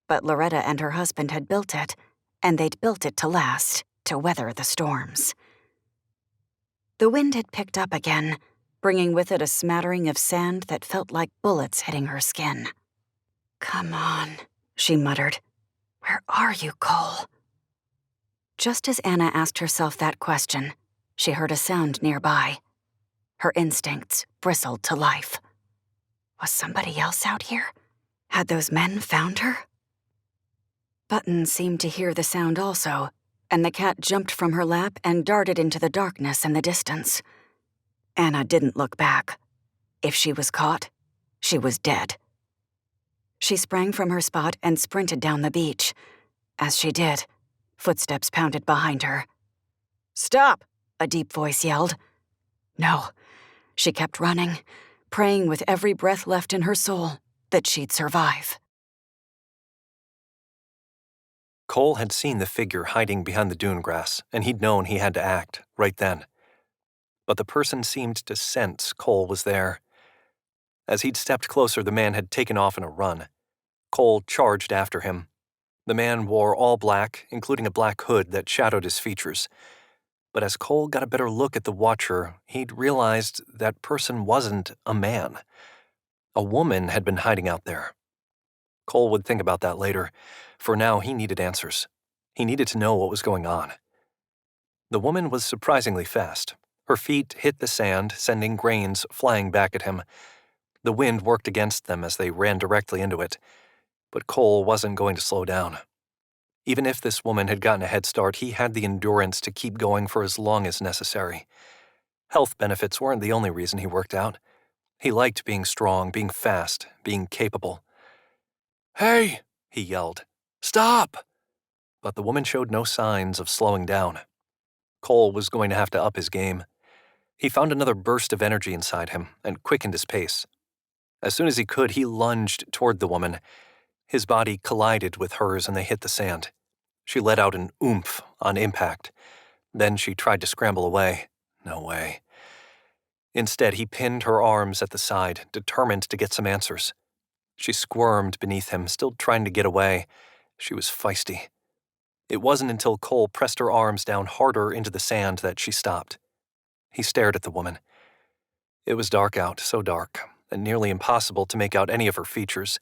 But Loretta and her husband had built it, and they'd built it to last, to weather the storms. The wind had picked up again, bringing with it a smattering of sand that felt like bullets hitting her skin. "Come on," she muttered. "Where are you, Cole?" Just as Anna asked herself that question, she heard a sound nearby. Her instincts bristled to life. Was somebody else out here? Had those men found her? Buttons seemed to hear the sound also, and the cat jumped from her lap and darted into the darkness in the distance. Anna didn't look back. If she was caught, she was dead. She sprang from her spot and sprinted down the beach. As she did, footsteps pounded behind her. "Stop!" a deep voice yelled. No, she kept running, praying with every breath left in her soul that she'd survive. Cole had seen the figure hiding behind the dune grass, and he'd known he had to act right then. But the person seemed to sense Cole was there. As he'd stepped closer, the man had taken off in a run. Cole charged after him. The man wore all black, including a black hood that shadowed his features. But as Cole got a better look at the watcher, he'd realized that person wasn't a man. A woman had been hiding out there. Cole would think about that later. For now, he needed answers. He needed to know what was going on. The woman was surprisingly fast. Her feet hit the sand, sending grains flying back at him. The wind worked against them as they ran directly into it. But Cole wasn't going to slow down. Even if this woman had gotten a head start, he had the endurance to keep going for as long as necessary. Health benefits weren't the only reason he worked out. He liked being strong, being fast, being capable. "Hey!" he yelled. "Stop!" But the woman showed no signs of slowing down. Cole was going to have to up his game. He found another burst of energy inside him and quickened his pace. As soon as he could, he lunged toward the woman. His body collided with hers and they hit the sand. She let out an oomph on impact. Then she tried to scramble away. No way. Instead, he pinned her arms at the side, determined to get some answers. She squirmed beneath him, still trying to get away. She was feisty. It wasn't until Cole pressed her arms down harder into the sand that she stopped. He stared at the woman. It was dark out, so dark, and nearly impossible to make out any of her features.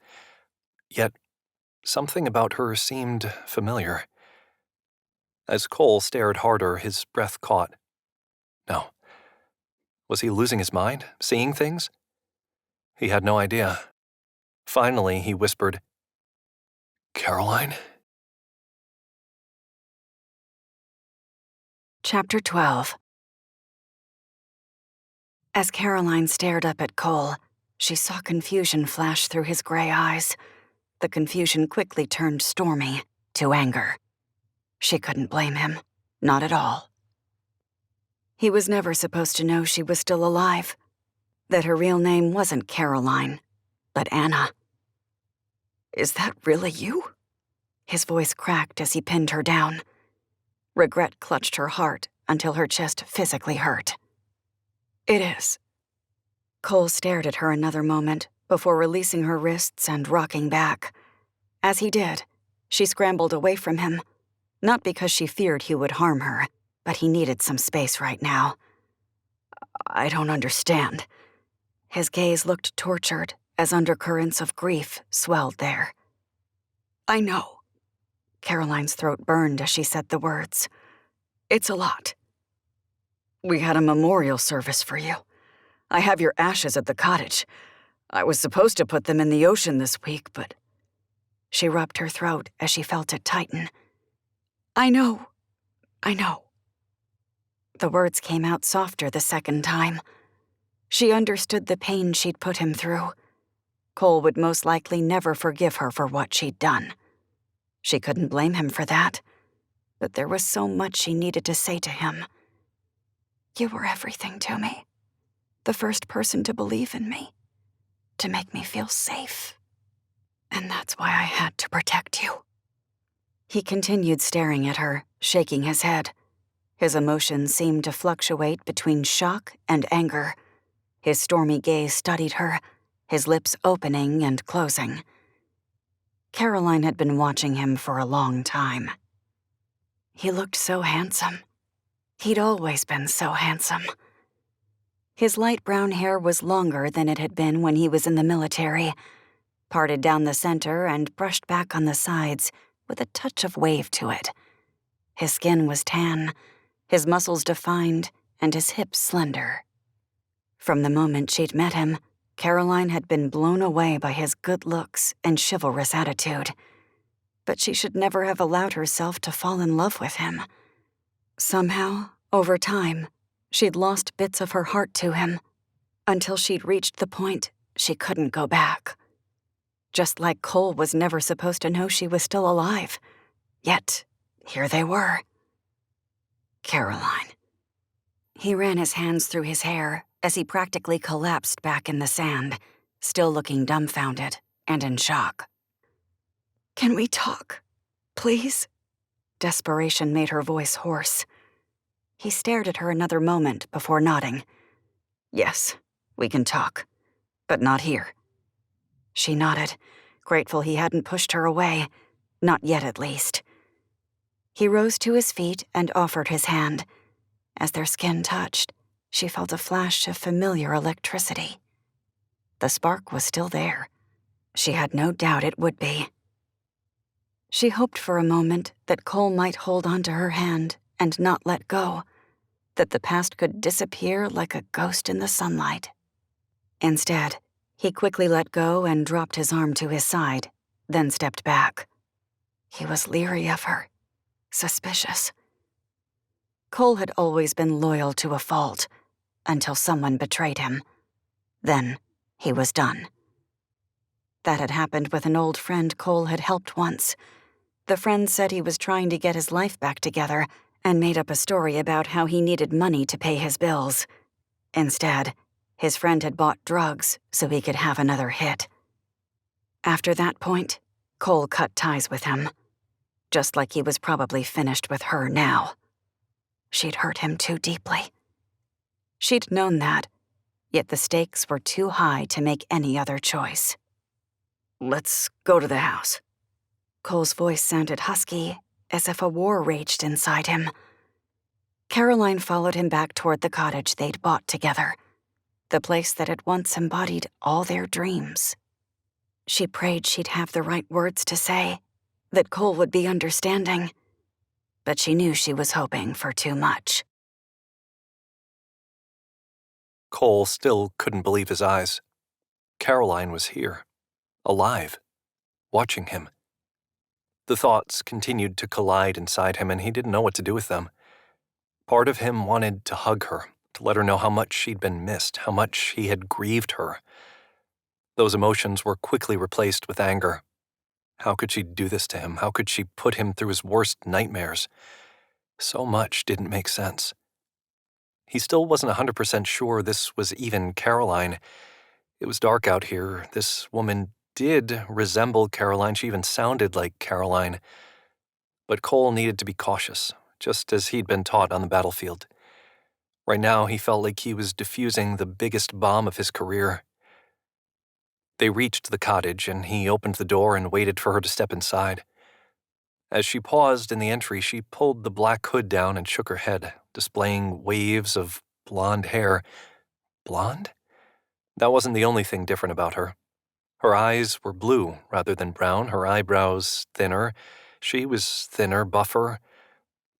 Yet, something about her seemed familiar. As Cole stared harder, his breath caught. No. Was he losing his mind, seeing things? He had no idea. Finally, he whispered, "Caroline?" Chapter 12. As Caroline stared up at Cole, she saw confusion flash through his gray eyes. The confusion quickly turned stormy to anger. She couldn't blame him, not at all. He was never supposed to know she was still alive, that her real name wasn't Caroline, but Anna. "Is that really you?" His voice cracked as he pinned her down. Regret clutched her heart until her chest physically hurt. "It is." Cole stared at her another moment before releasing her wrists and rocking back. As he did, she scrambled away from him, not because she feared he would harm her, but he needed some space right now. "I don't understand." His gaze looked tortured as undercurrents of grief swelled there. "I know." Caroline's throat burned as she said the words. "It's a lot. We had a memorial service for you. I have your ashes at the cottage. I was supposed to put them in the ocean this week, but..." She rubbed her throat as she felt it tighten. I know. The words came out softer the second time. She understood the pain she'd put him through. Cole would most likely never forgive her for what she'd done. She couldn't blame him for that, but there was so much she needed to say to him. "You were everything to me. The first person to believe in me, to make me feel safe. And that's why I had to protect you." He continued staring at her, shaking his head. His emotions seemed to fluctuate between shock and anger. His stormy gaze studied her, his lips opening and closing. Caroline had been watching him for a long time. He looked so handsome. He'd always been so handsome. His light brown hair was longer than it had been when he was in the military, parted down the center and brushed back on the sides with a touch of wave to it. His skin was tan, his muscles defined, and his hips slender. From the moment she'd met him, Caroline had been blown away by his good looks and chivalrous attitude. But she should never have allowed herself to fall in love with him. Somehow, over time, she'd lost bits of her heart to him, until she'd reached the point she couldn't go back. Just like Cole was never supposed to know she was still alive. Yet, here they were. Caroline. He ran his hands through his hair as he practically collapsed back in the sand, still looking dumbfounded and in shock. "Can we talk, please?" Desperation made her voice hoarse. He stared at her another moment before nodding. "Yes, we can talk, but not here." She nodded, grateful he hadn't pushed her away, Not yet, at least. He rose to his feet and offered his hand. As their skin touched, she felt a flash of familiar electricity. The spark was still there. She had no doubt it would be. She hoped for a moment that Cole might hold onto her hand and not let go, that the past could disappear like a ghost in the sunlight. Instead, he quickly let go and dropped his arm to his side, then stepped back. He was leery of her, suspicious. Cole had always been loyal to a fault, until someone betrayed him. Then, he was done. That had happened with an old friend Cole had helped once. The friend said he was trying to get his life back together and made up a story about how he needed money to pay his bills. Instead, his friend had bought drugs so he could have another hit. After that point, Cole cut ties with him, just like he was probably finished with her now. She'd hurt him too deeply. She'd known that, yet the stakes were too high to make any other choice. "Let's go to the house." Cole's voice sounded husky, as if a war raged inside him. Caroline followed him back toward the cottage they'd bought together, the place that had once embodied all their dreams. She prayed she'd have the right words to say, that Cole would be understanding, but she knew she was hoping for too much. Cole still couldn't believe his eyes. Caroline was here, alive, watching him. The thoughts continued to collide inside him, and he didn't know what to do with them. Part of him wanted to hug her, to let her know how much she'd been missed, how much he had grieved her. Those emotions were quickly replaced with anger. How could she do this to him? How could she put him through his worst nightmares? So much didn't make sense. He still wasn't 100% sure this was even Caroline. It was dark out here. This woman did resemble Caroline. She even sounded like Caroline. But Cole needed to be cautious, just as he'd been taught on the battlefield. Right now, he felt like he was defusing the biggest bomb of his career. They reached the cottage, and he opened the door and waited for her to step inside. As she paused in the entry, she pulled the black hood down and shook her head, displaying waves of blonde hair. Blonde? That wasn't the only thing different about her. Her eyes were blue rather than brown, her eyebrows thinner. She was thinner, buffer.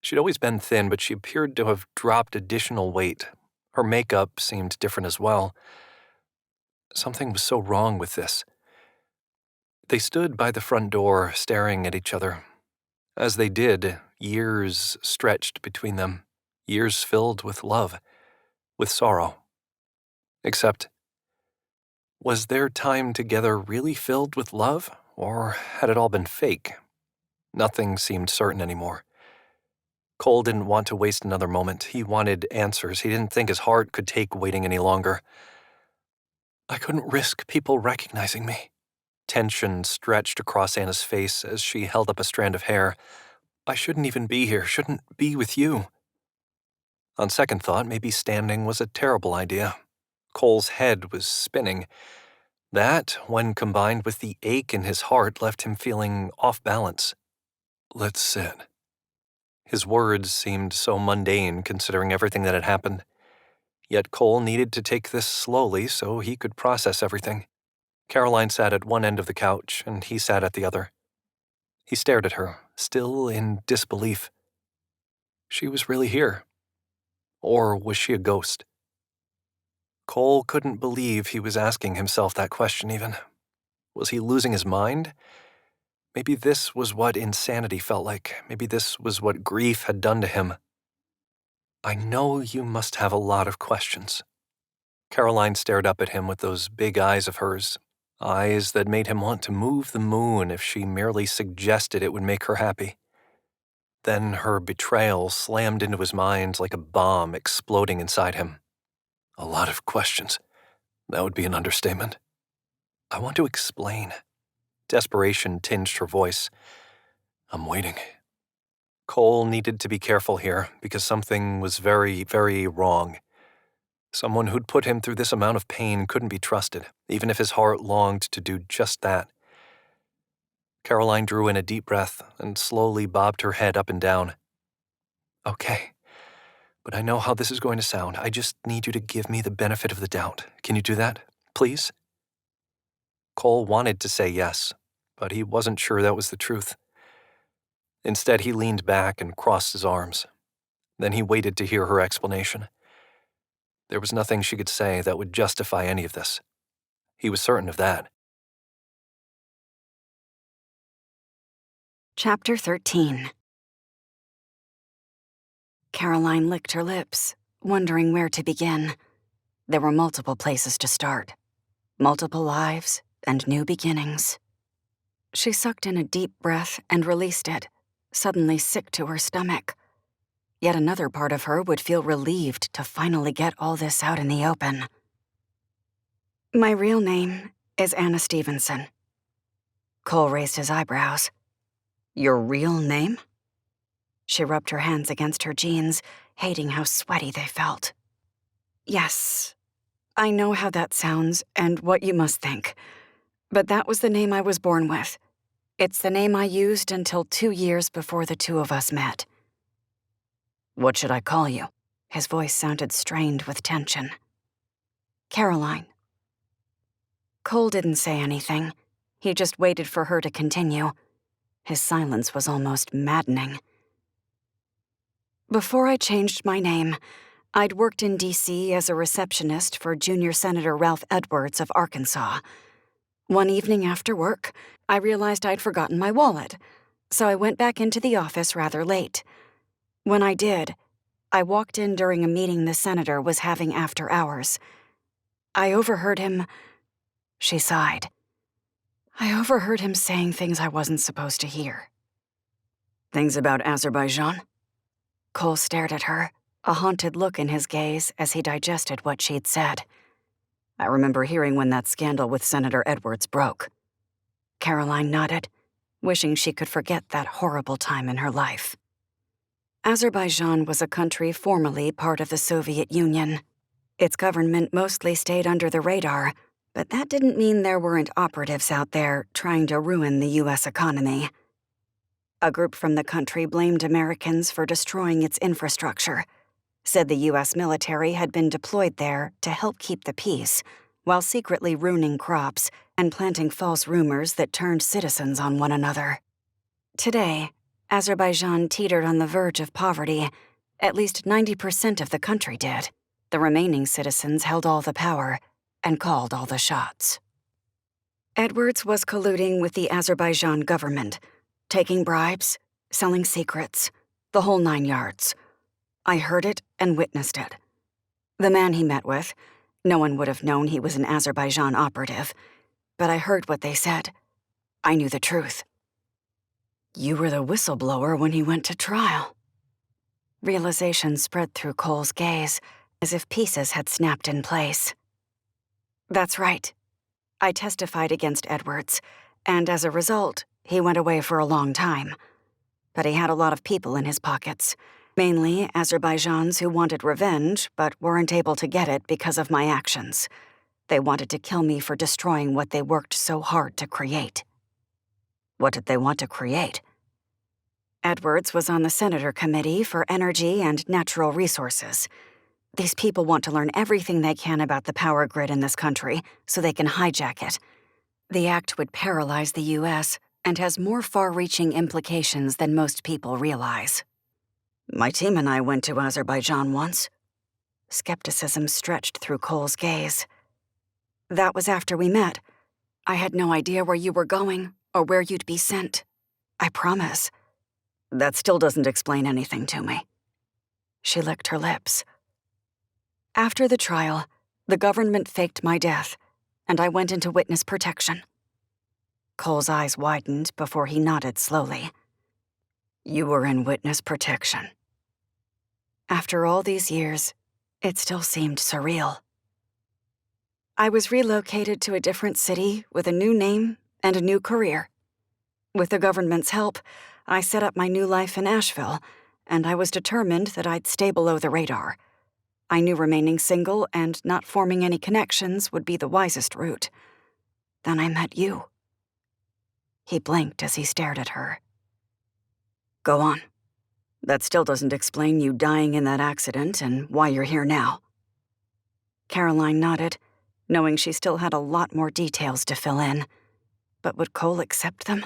She'd always been thin, but she appeared to have dropped additional weight. Her makeup seemed different as well. Something was so wrong with this. They stood by the front door, staring at each other. As they did, years stretched between them, years filled with love, with sorrow. Except, was their time together really filled with love, or had it all been fake? Nothing seemed certain anymore. Cole didn't want to waste another moment. He wanted answers. He didn't think his heart could take waiting any longer. I couldn't risk people recognizing me. Tension stretched across Anna's face as she held up a strand of hair. I shouldn't even be here, shouldn't be with you. On second thought, maybe standing was a terrible idea. Cole's head was spinning. That, when combined with the ache in his heart, left him feeling off balance. Let's sit. His words seemed so mundane considering everything that had happened. Yet Cole needed to take this slowly so he could process everything. Caroline sat at one end of the couch, and he sat at the other. He stared at her, still in disbelief. She was really here. Or was she a ghost? Cole couldn't believe he was asking himself that question even. Was he losing his mind? Maybe this was what insanity felt like. Maybe this was what grief had done to him. I know you must have a lot of questions. Caroline stared up at him with those big eyes of hers, eyes that made him want to move the moon if she merely suggested it would make her happy. Then her betrayal slammed into his mind like a bomb exploding inside him. A lot of questions. That would be an understatement. I want to explain. Desperation tinged her voice. I'm waiting. Cole needed to be careful here because something was very, very wrong. Someone who'd put him through this amount of pain couldn't be trusted, even if his heart longed to do just that. Caroline drew in a deep breath and slowly bobbed her head up and down. Okay, but I know how this is going to sound. I just need you to give me the benefit of the doubt. Can you do that, please? Cole wanted to say yes, but he wasn't sure that was the truth. Instead, he leaned back and crossed his arms. Then he waited to hear her explanation. There was nothing she could say that would justify any of this. He was certain of that. Chapter 13. Caroline licked her lips, wondering where to begin. There were multiple places to start. Multiple lives and new beginnings. She sucked in a deep breath and released it, suddenly sick to her stomach. Yet another part of her would feel relieved to finally get all this out in the open. My real name is Anna Stevenson. Cole raised his eyebrows. Your real name? She rubbed her hands against her jeans, hating how sweaty they felt. Yes, I know how that sounds and what you must think. But that was the name I was born with. It's the name I used until 2 years before the two of us met. What should I call you? His voice sounded strained with tension. Caroline. Cole didn't say anything. He just waited for her to continue. His silence was almost maddening. Before I changed my name, I'd worked in D.C. as a receptionist for Junior Senator Ralph Edwards of Arkansas. One evening after work, I realized I'd forgotten my wallet, so I went back into the office rather late. When I did, I walked in during a meeting the senator was having after hours. I overheard him. She sighed. I overheard him saying things I wasn't supposed to hear. Things about Azerbaijan? Cole stared at her, a haunted look in his gaze as he digested what she'd said. I remember hearing when that scandal with Senator Edwards broke. Caroline nodded, wishing she could forget that horrible time in her life. Azerbaijan was a country formerly part of the Soviet Union. Its government mostly stayed under the radar, but that didn't mean there weren't operatives out there trying to ruin the U.S. economy. A group from the country blamed Americans for destroying its infrastructure, said the U.S. military had been deployed there to help keep the peace, while secretly ruining crops and planting false rumors that turned citizens on one another. Today, Azerbaijan teetered on the verge of poverty. At least 90% of the country did. The remaining citizens held all the power and called all the shots. Edwards was colluding with the Azerbaijan government, taking bribes, selling secrets, the whole 9 yards. I heard it and witnessed it. The man he met with, no one would have known he was an Azerbaijan operative, but I heard what they said. I knew the truth. You were the whistleblower when he went to trial. Realization spread through Cole's gaze, as if pieces had snapped in place. That's right. I testified against Edwards, and as a result, he went away for a long time. But he had a lot of people in his pockets, mainly Azerbaijans who wanted revenge but weren't able to get it because of my actions. They wanted to kill me for destroying what they worked so hard to create. What did they want to create? Edwards was on the Senator Committee for Energy and Natural Resources. These people want to learn everything they can about the power grid in this country so they can hijack it. The act would paralyze the U.S. and has more far-reaching implications than most people realize. My team and I went to Azerbaijan once. Skepticism stretched through Cole's gaze. That was after we met. I had no idea where you were going or where you'd be sent. I promise. That still doesn't explain anything to me. She licked her lips. After the trial, the government faked my death, and I went into witness protection. Cole's eyes widened before he nodded slowly. You were in witness protection. After all these years, it still seemed surreal. I was relocated to a different city with a new name and a new career. With the government's help, I set up my new life in Asheville, and I was determined that I'd stay below the radar. I knew remaining single and not forming any connections would be the wisest route. Then I met you. He blinked as he stared at her. Go on. That still doesn't explain you dying in that accident and why you're here now. Caroline nodded, knowing she still had a lot more details to fill in. But would Cole accept them?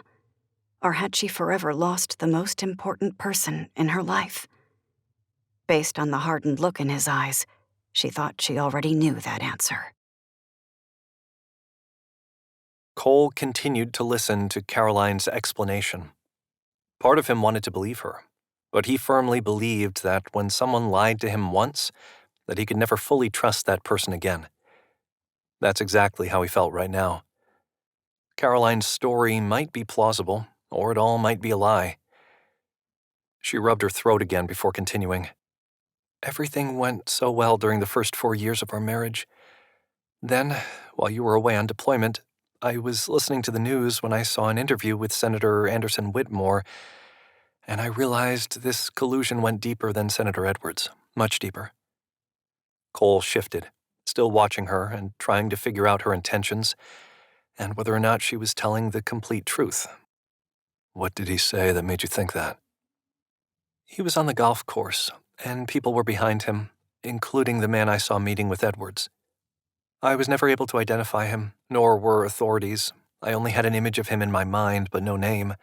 Or had she forever lost the most important person in her life? Based on the hardened look in his eyes, she thought she already knew that answer. Cole continued to listen to Caroline's explanation. Part of him wanted to believe her, but he firmly believed that when someone lied to him once, that he could never fully trust that person again. That's exactly how he felt right now. Caroline's story might be plausible, or it all might be a lie. She rubbed her throat again before continuing. Everything went so well during the first 4 years of our marriage. Then, while you were away on deployment, I was listening to the news when I saw an interview with Senator Anderson Whitmore, and I realized this collusion went deeper than Senator Edwards, much deeper. Cole shifted, still watching her and trying to figure out her intentions, and whether or not she was telling the complete truth. What did he say that made you think that? He was on the golf course, and people were behind him, including the man I saw meeting with Edwards. I was never able to identify him, nor were authorities. I only had an image of him in my mind, but no name.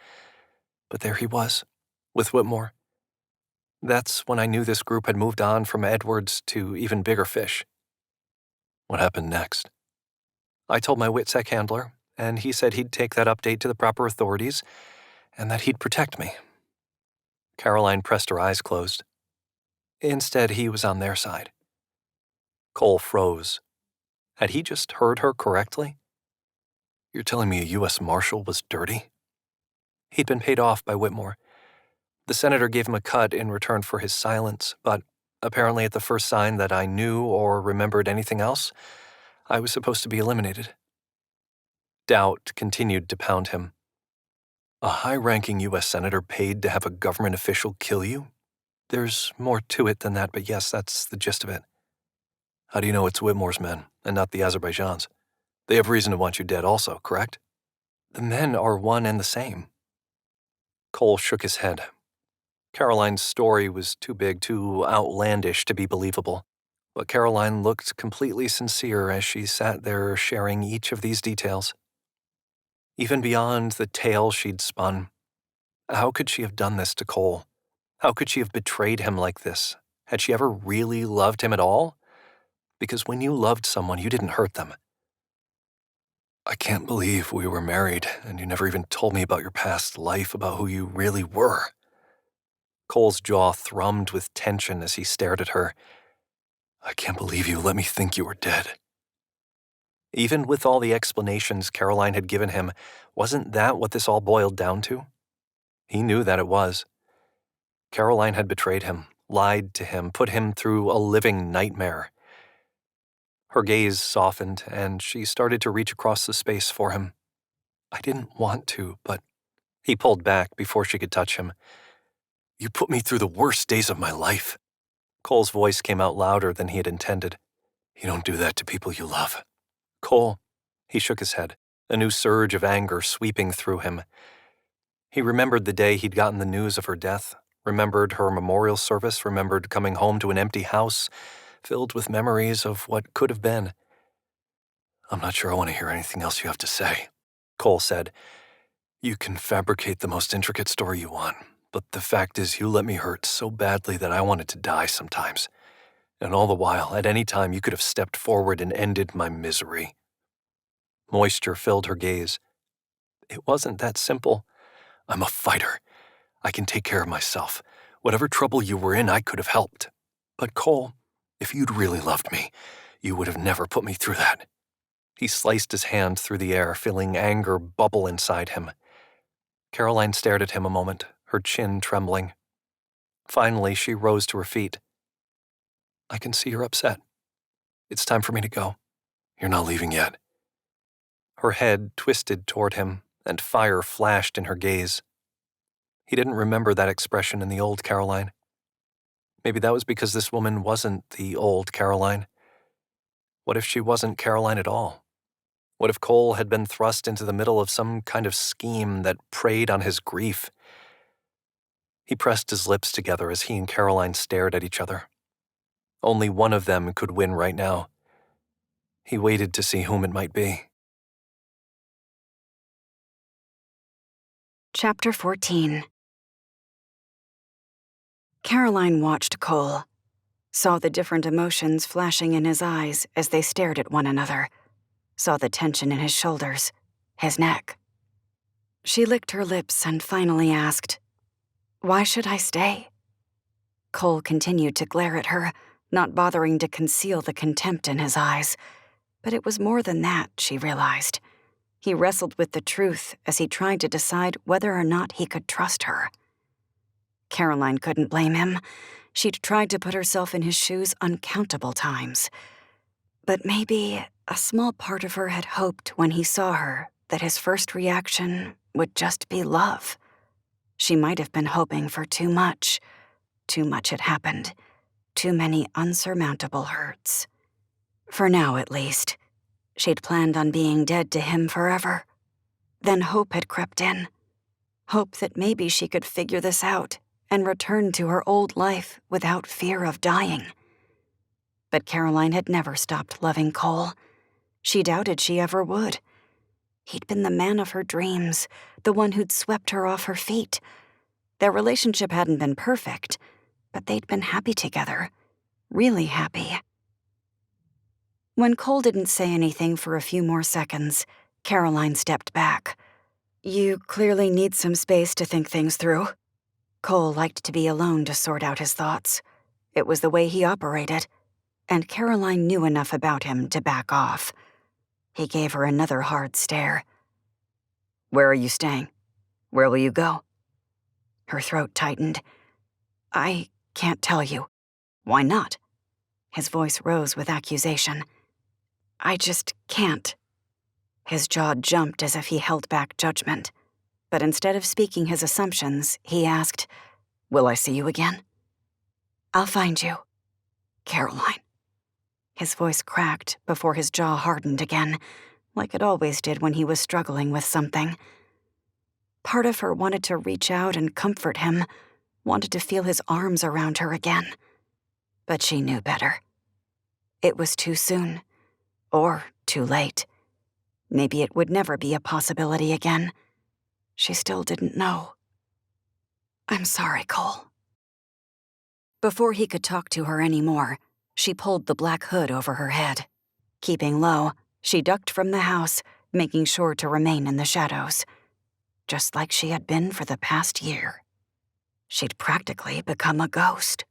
But there he was, with Whitmore. That's when I knew this group had moved on from Edwards to even bigger fish. What happened next? I told my WITSEC handler, and he said he'd take that update to the proper authorities, and that he'd protect me. Caroline pressed her eyes closed. Instead, he was on their side. Cole froze. Had he just heard her correctly? You're telling me a U.S. Marshal was dirty? He'd been paid off by Whitmore. The senator gave him a cut in return for his silence, but apparently at the first sign that I knew or remembered anything else, I was supposed to be eliminated. Doubt continued to pound him. A high-ranking U.S. senator paid to have a government official kill you? There's more to it than that, but yes, that's the gist of it. How do you know it's Whitmore's men and not the Azerbaijan's? They have reason to want you dead also, correct? The men are one and the same. Cole shook his head. Caroline's story was too big, too outlandish to be believable. But Caroline looked completely sincere as she sat there sharing each of these details. Even beyond the tale she'd spun, how could she have done this to Cole? How could she have betrayed him like this? Had she ever really loved him at all? Because when you loved someone, you didn't hurt them. I can't believe we were married, and you never even told me about your past life, about who you really were. Cole's jaw thrummed with tension as he stared at her. I can't believe you let me think you were dead. Even with all the explanations Caroline had given him, wasn't that what this all boiled down to? He knew that it was. Caroline had betrayed him, lied to him, put him through a living nightmare. Her gaze softened, and she started to reach across the space for him. I didn't want to, but he pulled back before she could touch him. You put me through the worst days of my life. Cole's voice came out louder than he had intended. You don't do that to people you love. Cole, he shook his head, a new surge of anger sweeping through him. He remembered the day he'd gotten the news of her death, remembered her memorial service, remembered coming home to an empty house, filled with memories of what could have been. I'm not sure I want to hear anything else you have to say, Cole said. You can fabricate the most intricate story you want, but the fact is you let me hurt so badly that I wanted to die sometimes. And all the while, at any time, you could have stepped forward and ended my misery. Moisture filled her gaze. It wasn't that simple. I'm a fighter. I can take care of myself. Whatever trouble you were in, I could have helped. But Cole, if you'd really loved me, you would have never put me through that. He sliced his hand through the air, feeling anger bubble inside him. Caroline stared at him a moment, her chin trembling. Finally, she rose to her feet. I can see you're upset. It's time for me to go. You're not leaving yet. Her head twisted toward him, and fire flashed in her gaze. He didn't remember that expression in the old Caroline. Maybe that was because this woman wasn't the old Caroline. What if she wasn't Caroline at all? What if Cole had been thrust into the middle of some kind of scheme that preyed on his grief? He pressed his lips together as he and Caroline stared at each other. Only one of them could win right now. He waited to see whom it might be. Chapter 14. Caroline watched Cole, saw the different emotions flashing in his eyes as they stared at one another, saw the tension in his shoulders, his neck. She licked her lips and finally asked, "Why should I stay?" Cole continued to glare at her, not bothering to conceal the contempt in his eyes. But it was more than that, she realized. He wrestled with the truth as he tried to decide whether or not he could trust her. Caroline couldn't blame him. She'd tried to put herself in his shoes uncountable times. But maybe a small part of her had hoped when he saw her that his first reaction would just be love. She might have been hoping for too much. Too much had happened. Too many unsurmountable hurts. For now, at least. She'd planned on being dead to him forever. Then hope had crept in. Hope that maybe she could figure this out and return to her old life without fear of dying. But Caroline had never stopped loving Cole. She doubted she ever would. He'd been the man of her dreams, the one who'd swept her off her feet. Their relationship hadn't been perfect, but they'd been happy together. Really happy. When Cole didn't say anything for a few more seconds, Caroline stepped back. "You clearly need some space to think things through." Cole liked to be alone to sort out his thoughts. It was the way he operated, and Caroline knew enough about him to back off. He gave her another hard stare. "Where are you staying? Where will you go?" Her throat tightened. "I can't tell you." "Why not?" His voice rose with accusation. "I just can't." His jaw jumped as if he held back judgment. But instead of speaking his assumptions, he asked, "Will I see you again?" "I'll find you." "Caroline." His voice cracked before his jaw hardened again, like it always did when he was struggling with something. Part of her wanted to reach out and comfort him, wanted to feel his arms around her again. But she knew better. It was too soon. Or too late. Maybe it would never be a possibility again. She still didn't know. "I'm sorry, Cole." Before he could talk to her anymore, she pulled the black hood over her head. Keeping low, she ducked from the house, making sure to remain in the shadows. Just like she had been for the past year. She'd practically become a ghost.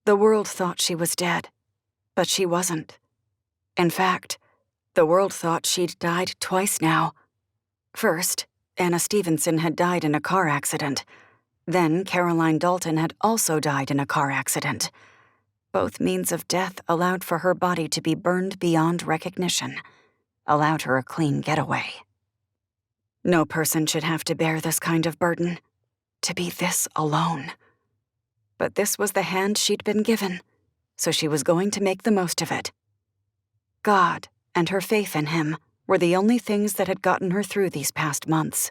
The world thought she was dead, but she wasn't. In fact, the world thought she'd died twice now. First, Anna Stevenson had died in a car accident. Then Caroline Dalton had also died in a car accident. Both means of death allowed for her body to be burned beyond recognition, allowed her a clean getaway. No person should have to bear this kind of burden, to be this alone. But this was the hand she'd been given, so she was going to make the most of it. God and her faith in him were the only things that had gotten her through these past months.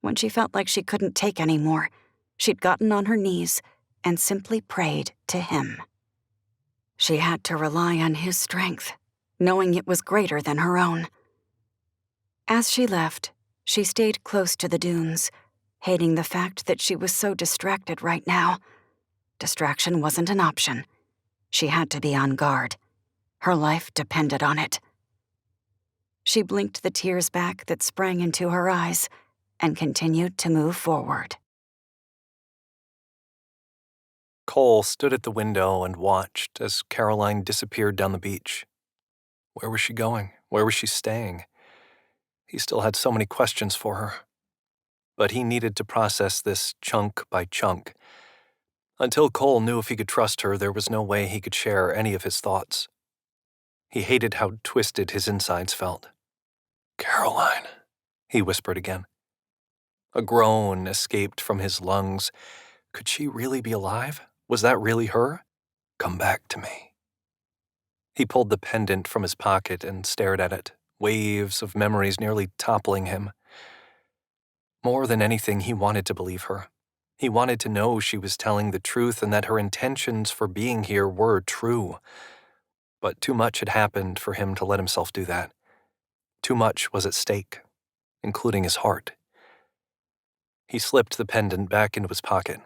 When she felt like she couldn't take any more, she'd gotten on her knees and simply prayed to him. She had to rely on his strength, knowing it was greater than her own. As she left, she stayed close to the dunes, hating the fact that she was so distracted right now. Distraction wasn't an option. She had to be on guard. Her life depended on it. She blinked the tears back that sprang into her eyes and continued to move forward. Cole stood at the window and watched as Caroline disappeared down the beach. Where was she going? Where was she staying? He still had so many questions for her. But he needed to process this chunk by chunk. Until Cole knew if he could trust her, there was no way he could share any of his thoughts. He hated how twisted his insides felt. "Caroline," he whispered again. A groan escaped from his lungs. Could she really be alive? Was that really her? "Come back to me." He pulled the pendant from his pocket and stared at it, waves of memories nearly toppling him. More than anything, he wanted to believe her. He wanted to know she was telling the truth and that her intentions for being here were true. But too much had happened for him to let himself do that. Too much was at stake, including his heart. He slipped the pendant back into his pocket.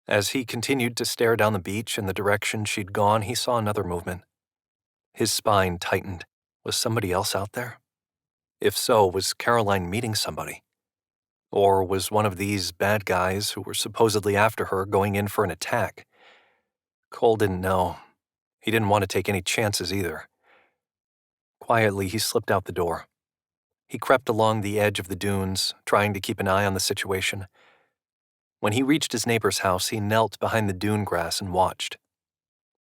As he continued to stare down the beach in the direction she'd gone, he saw another movement. His spine tightened. Was somebody else out there? If so, was Caroline meeting somebody? Or was one of these bad guys who were supposedly after her going in for an attack? Cole didn't know. He didn't want to take any chances either. Quietly, he slipped out the door. He crept along the edge of the dunes, trying to keep an eye on the situation. When he reached his neighbor's house, he knelt behind the dune grass and watched.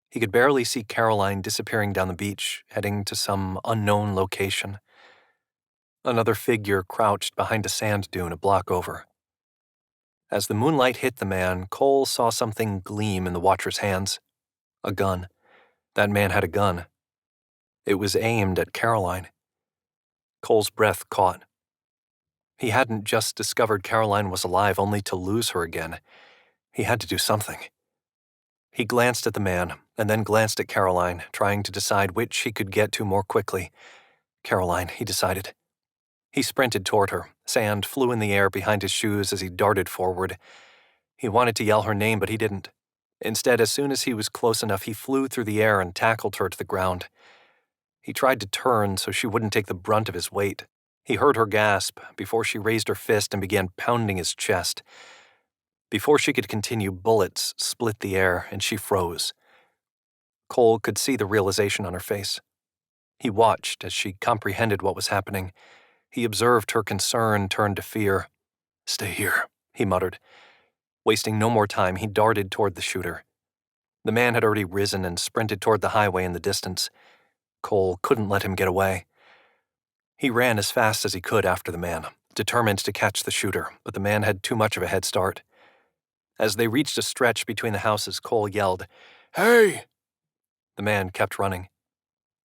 He could barely see Caroline disappearing down the beach, heading to some unknown location. Another figure crouched behind a sand dune a block over. As the moonlight hit the man, Cole saw something gleam in the watcher's hands. A gun. That man had a gun. It was aimed at Caroline. Cole's breath caught. He hadn't just discovered Caroline was alive only to lose her again. He had to do something. He glanced at the man, and then glanced at Caroline, trying to decide which he could get to more quickly. Caroline, he decided. He sprinted toward her. Sand flew in the air behind his shoes as he darted forward. He wanted to yell her name, but he didn't. Instead, as soon as he was close enough, he flew through the air and tackled her to the ground. He tried to turn so she wouldn't take the brunt of his weight. He heard her gasp before she raised her fist and began pounding his chest. Before she could continue, bullets split the air, and she froze. Cole could see the realization on her face. He watched as she comprehended what was happening. He observed her concern turn to fear. "Stay here," he muttered. Wasting no more time, he darted toward the shooter. The man had already risen and sprinted toward the highway in the distance. Cole couldn't let him get away. He ran as fast as he could after the man, determined to catch the shooter, but the man had too much of a head start. As they reached a stretch between the houses, Cole yelled, "Hey!" The man kept running.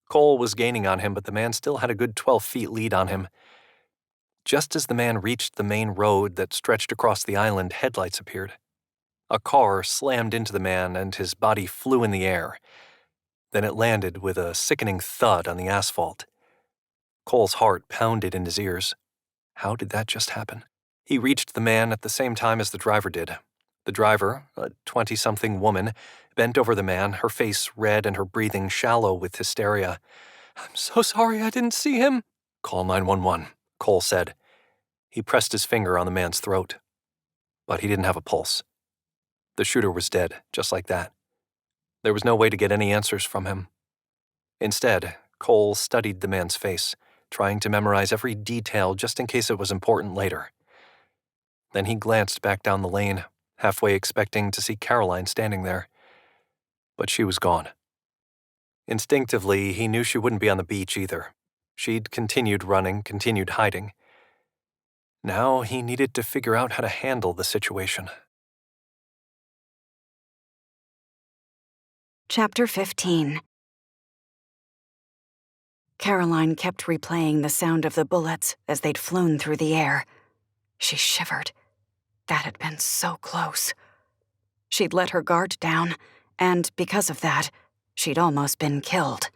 Cole was gaining on him, but the man still had a good 12 feet lead on him. Just as the man reached the main road that stretched across the island, headlights appeared. A car slammed into the man and his body flew in the air. Then it landed with a sickening thud on the asphalt. Cole's heart pounded in his ears. How did that just happen? He reached the man at the same time as the driver did. The driver, a 20-something woman, bent over the man, her face red and her breathing shallow with hysteria. "I'm so sorry, I didn't see him." "Call 911, Cole said. He pressed his finger on the man's throat. But he didn't have a pulse. The shooter was dead, just like that. There was no way to get any answers from him. Instead, Cole studied the man's face, trying to memorize every detail just in case it was important later. Then he glanced back down the lane, halfway expecting to see Caroline standing there. But she was gone. Instinctively, he knew she wouldn't be on the beach either. She'd continued running, continued hiding. Now he needed to figure out how to handle the situation. Chapter 15. Caroline kept replaying the sound of the bullets as they'd flown through the air. She shivered. That had been so close. She'd let her guard down, and because of that, she'd almost been killed.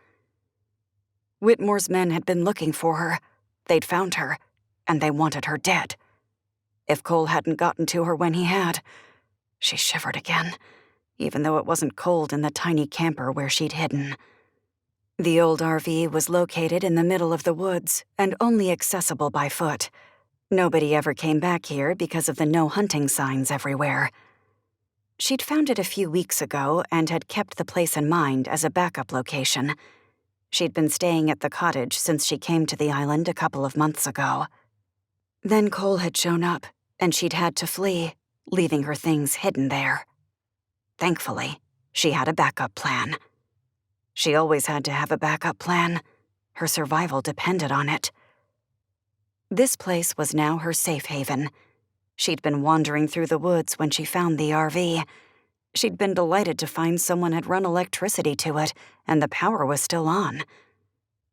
Whitmore's men had been looking for her. They'd found her, and they wanted her dead. If Cole hadn't gotten to her when he had, she shivered again, even though it wasn't cold in the tiny camper where she'd hidden. The old RV was located in the middle of the woods and only accessible by foot. Nobody ever came back here because of the no hunting signs everywhere. She'd found it a few weeks ago and had kept the place in mind as a backup location. She'd been staying at the cottage since she came to the island a couple of months ago. Then Cole had shown up, and she'd had to flee, leaving her things hidden there. Thankfully, she had a backup plan. She always had to have a backup plan. Her survival depended on it. This place was now her safe haven. She'd been wandering through the woods when she found the RV. She'd been delighted to find someone had run electricity to it, and the power was still on.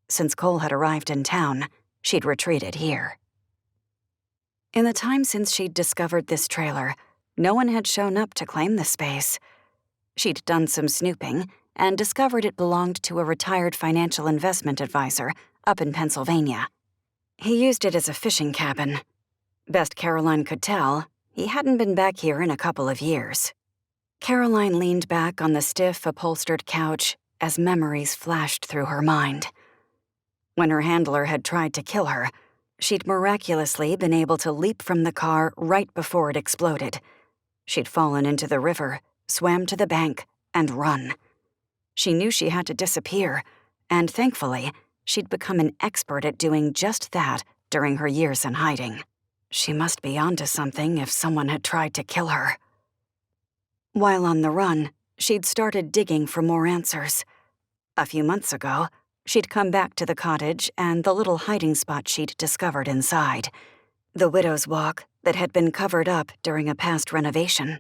Since Cole had arrived in town, she'd retreated here. In the time since she'd discovered this trailer, no one had shown up to claim the space. She'd done some snooping and discovered it belonged to a retired financial investment advisor up in Pennsylvania. He used it as a fishing cabin. Best Caroline could tell, he hadn't been back here in a couple of years. Caroline leaned back on the stiff, upholstered couch as memories flashed through her mind. When her handler had tried to kill her, she'd miraculously been able to leap from the car right before it exploded. She'd fallen into the river, swam to the bank, and run. She knew she had to disappear, and thankfully, she'd become an expert at doing just that during her years in hiding. She must be onto something if someone had tried to kill her. While on the run, she'd started digging for more answers. A few months ago, she'd come back to the cottage and the little hiding spot she'd discovered inside. The widow's walk that had been covered up during a past renovation.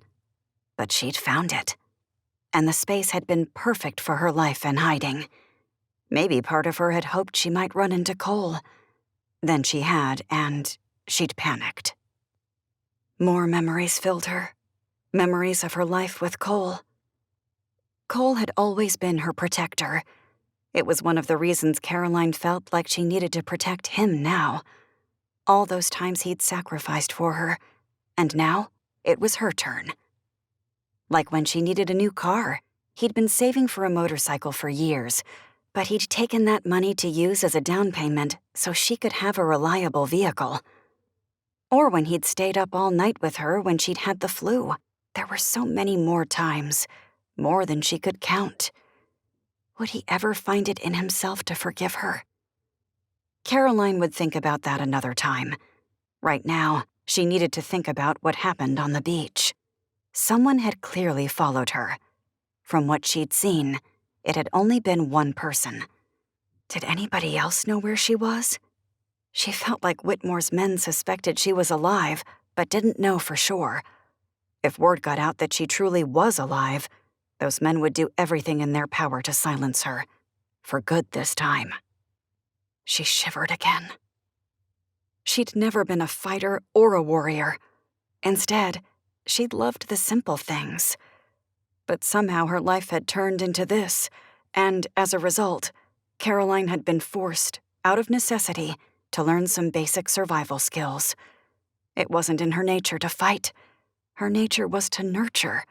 But she'd found it. And the space had been perfect for her life in hiding. Maybe part of her had hoped she might run into Cole. Then she had, and she'd panicked. More memories filled her. Memories of her life with Cole. Cole had always been her protector. It was one of the reasons Caroline felt like she needed to protect him now. All those times he'd sacrificed for her, and now it was her turn. Like when she needed a new car, he'd been saving for a motorcycle for years, but he'd taken that money to use as a down payment so she could have a reliable vehicle. Or when he'd stayed up all night with her when she'd had the flu. There were so many more times, more than she could count. Would he ever find it in himself to forgive her? Caroline would think about that another time. Right now, she needed to think about what happened on the beach. Someone had clearly followed her. From what she'd seen, it had only been one person. Did anybody else know where she was? She felt like Whitmore's men suspected she was alive, but didn't know for sure. If word got out that she truly was alive, those men would do everything in their power to silence her. For good this time. She shivered again. She'd never been a fighter or a warrior. Instead, she'd loved the simple things. But somehow her life had turned into this, and as a result, Caroline had been forced, out of necessity, to learn some basic survival skills. It wasn't in her nature to fight. Her nature was to nurture.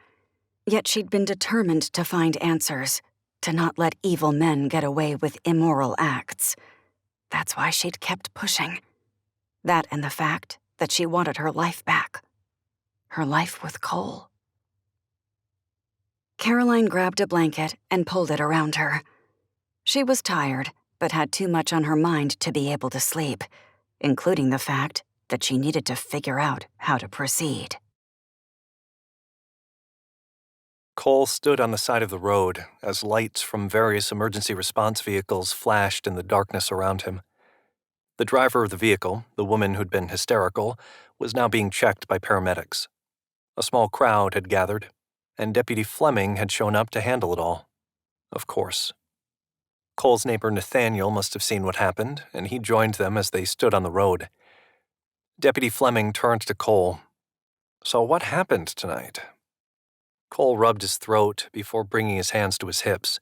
Yet she'd been determined to find answers, to not let evil men get away with immoral acts. That's why she'd kept pushing. That and the fact that she wanted her life back. Her life with Cole. Caroline grabbed a blanket and pulled it around her. She was tired, but had too much on her mind to be able to sleep, including the fact that she needed to figure out how to proceed. Cole stood on the side of the road as lights from various emergency response vehicles flashed in the darkness around him. The driver of the vehicle, the woman who'd been hysterical, was now being checked by paramedics. A small crowd had gathered, and Deputy Fleming had shown up to handle it all. Of course. Cole's neighbor Nathaniel must have seen what happened, and he joined them as they stood on the road. Deputy Fleming turned to Cole. "So what happened tonight?" Cole rubbed his throat before bringing his hands to his hips.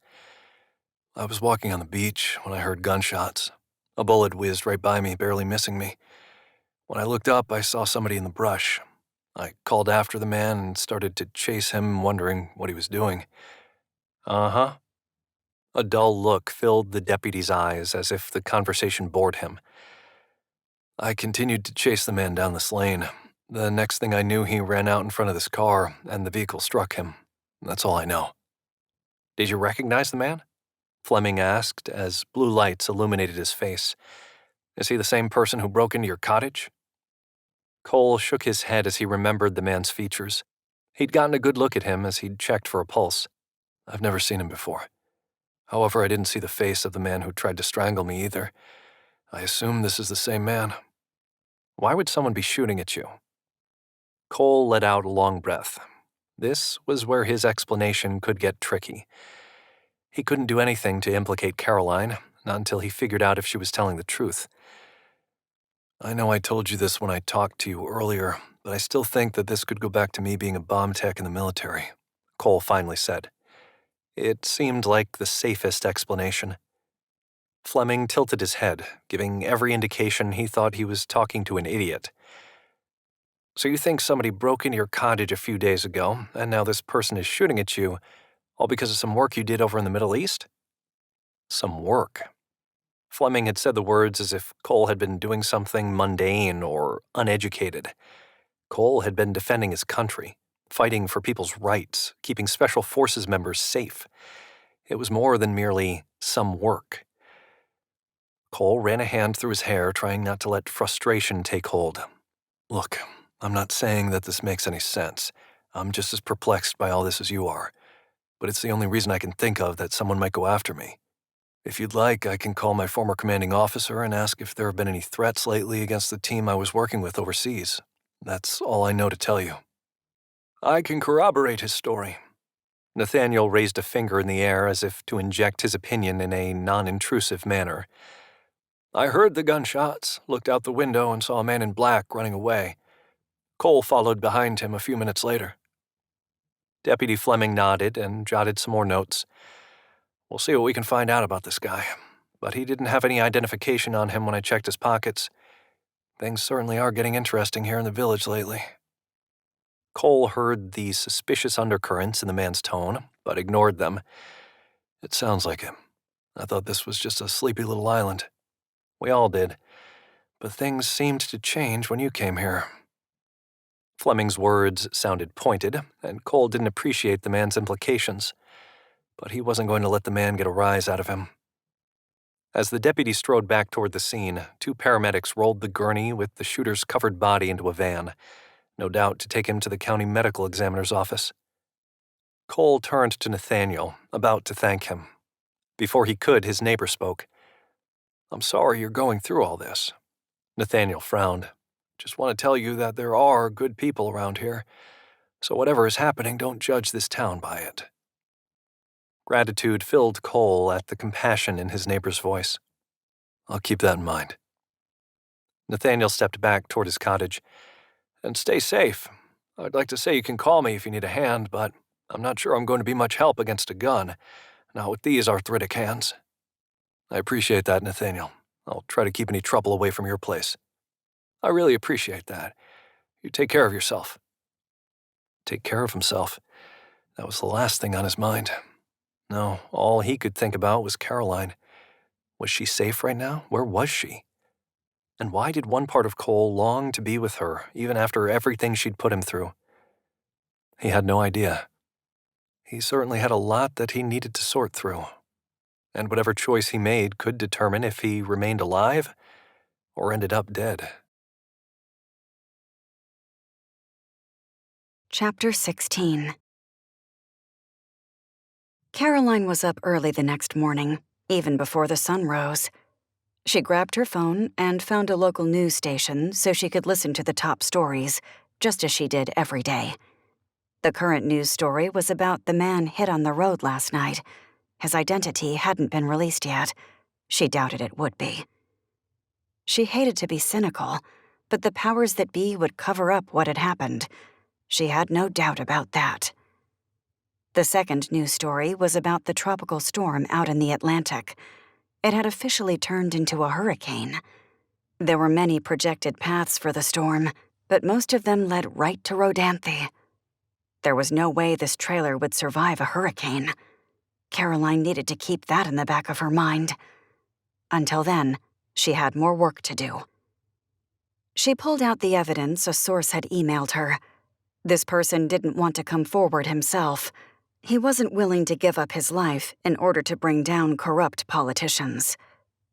"I was walking on the beach when I heard gunshots. A bullet whizzed right by me, barely missing me. When I looked up, I saw somebody in the brush. I called after the man and started to chase him, wondering what he was doing." "Uh-huh." A dull look filled the deputy's eyes as if the conversation bored him. "I continued to chase the man down this lane. The next thing I knew, he ran out in front of this car, and the vehicle struck him. That's all I know." "Did you recognize the man?" Fleming asked as blue lights illuminated his face. "Is he the same person who broke into your cottage?" Cole shook his head as he remembered the man's features. He'd gotten a good look at him as he'd checked for a pulse. "I've never seen him before. However, I didn't see the face of the man who tried to strangle me either. I assume this is the same man." "Why would someone be shooting at you?" Cole let out a long breath. This was where his explanation could get tricky. He couldn't do anything to implicate Caroline, not until he figured out if she was telling the truth. I know I told you this when I talked to you earlier, but I still think that this could go back to me being a bomb tech in the military, Cole finally said. It seemed like the safest explanation. Fleming tilted his head, giving every indication he thought he was talking to an idiot. So you think somebody broke into your cottage a few days ago, and now this person is shooting at you, all because of some work you did over in the Middle East? Some work. Fleming had said the words as if Cole had been doing something mundane or uneducated. Cole had been defending his country, fighting for people's rights, keeping Special Forces members safe. It was more than merely some work. Cole ran a hand through his hair, trying not to let frustration take hold. Look, I'm not saying that this makes any sense. I'm just as perplexed by all this as you are. But it's the only reason I can think of that someone might go after me. If you'd like, I can call my former commanding officer and ask if there have been any threats lately against the team I was working with overseas. That's all I know to tell you. I can corroborate his story. Nathaniel raised a finger in the air as if to inject his opinion in a non-intrusive manner. I heard the gunshots, looked out the window, and saw a man in black running away. Cole followed behind him a few minutes later. Deputy Fleming nodded and jotted some more notes. We'll see what we can find out about this guy, but he didn't have any identification on him when I checked his pockets. Things certainly are getting interesting here in the village lately. Cole heard the suspicious undercurrents in the man's tone, but ignored them. It sounds like it. I thought this was just a sleepy little island. We all did, but things seemed to change when you came here. Fleming's words sounded pointed, and Cole didn't appreciate the man's implications. But he wasn't going to let the man get a rise out of him. As the deputy strode back toward the scene, 2 paramedics rolled the gurney with the shooter's covered body into a van, no doubt to take him to the county medical examiner's office. Cole turned to Nathaniel, about to thank him. Before he could, his neighbor spoke. I'm sorry you're going through all this. Nathaniel frowned. Just want to tell you that there are good people around here, so whatever is happening, don't judge this town by it. Gratitude filled Cole at the compassion in his neighbor's voice. I'll keep that in mind. Nathaniel stepped back toward his cottage. And stay safe. I'd like to say you can call me if you need a hand, but I'm not sure I'm going to be much help against a gun, not with these arthritic hands. I appreciate that, Nathaniel. I'll try to keep any trouble away from your place. I really appreciate that. You take care of yourself. Take care of himself. That was the last thing on his mind. No, all he could think about was Caroline. Was she safe right now? Where was she? And why did one part of Cole long to be with her, even after everything she'd put him through? He had no idea. He certainly had a lot that he needed to sort through. And whatever choice he made could determine if he remained alive or ended up dead. Chapter 16. Caroline was up early the next morning, even before the sun rose. She grabbed her phone and found a local news station so she could listen to the top stories, just as she did every day. The current news story was about the man hit on the road last night. His identity hadn't been released yet. She doubted it would be. She hated to be cynical, but the powers that be would cover up what had happened. She had no doubt about that. The second news story was about the tropical storm out in the Atlantic. It had officially turned into a hurricane. There were many projected paths for the storm, but most of them led right to Rodanthe. There was no way this trailer would survive a hurricane. Caroline needed to keep that in the back of her mind. Until then, she had more work to do. She pulled out the evidence a source had emailed her. This person didn't want to come forward himself. He wasn't willing to give up his life in order to bring down corrupt politicians.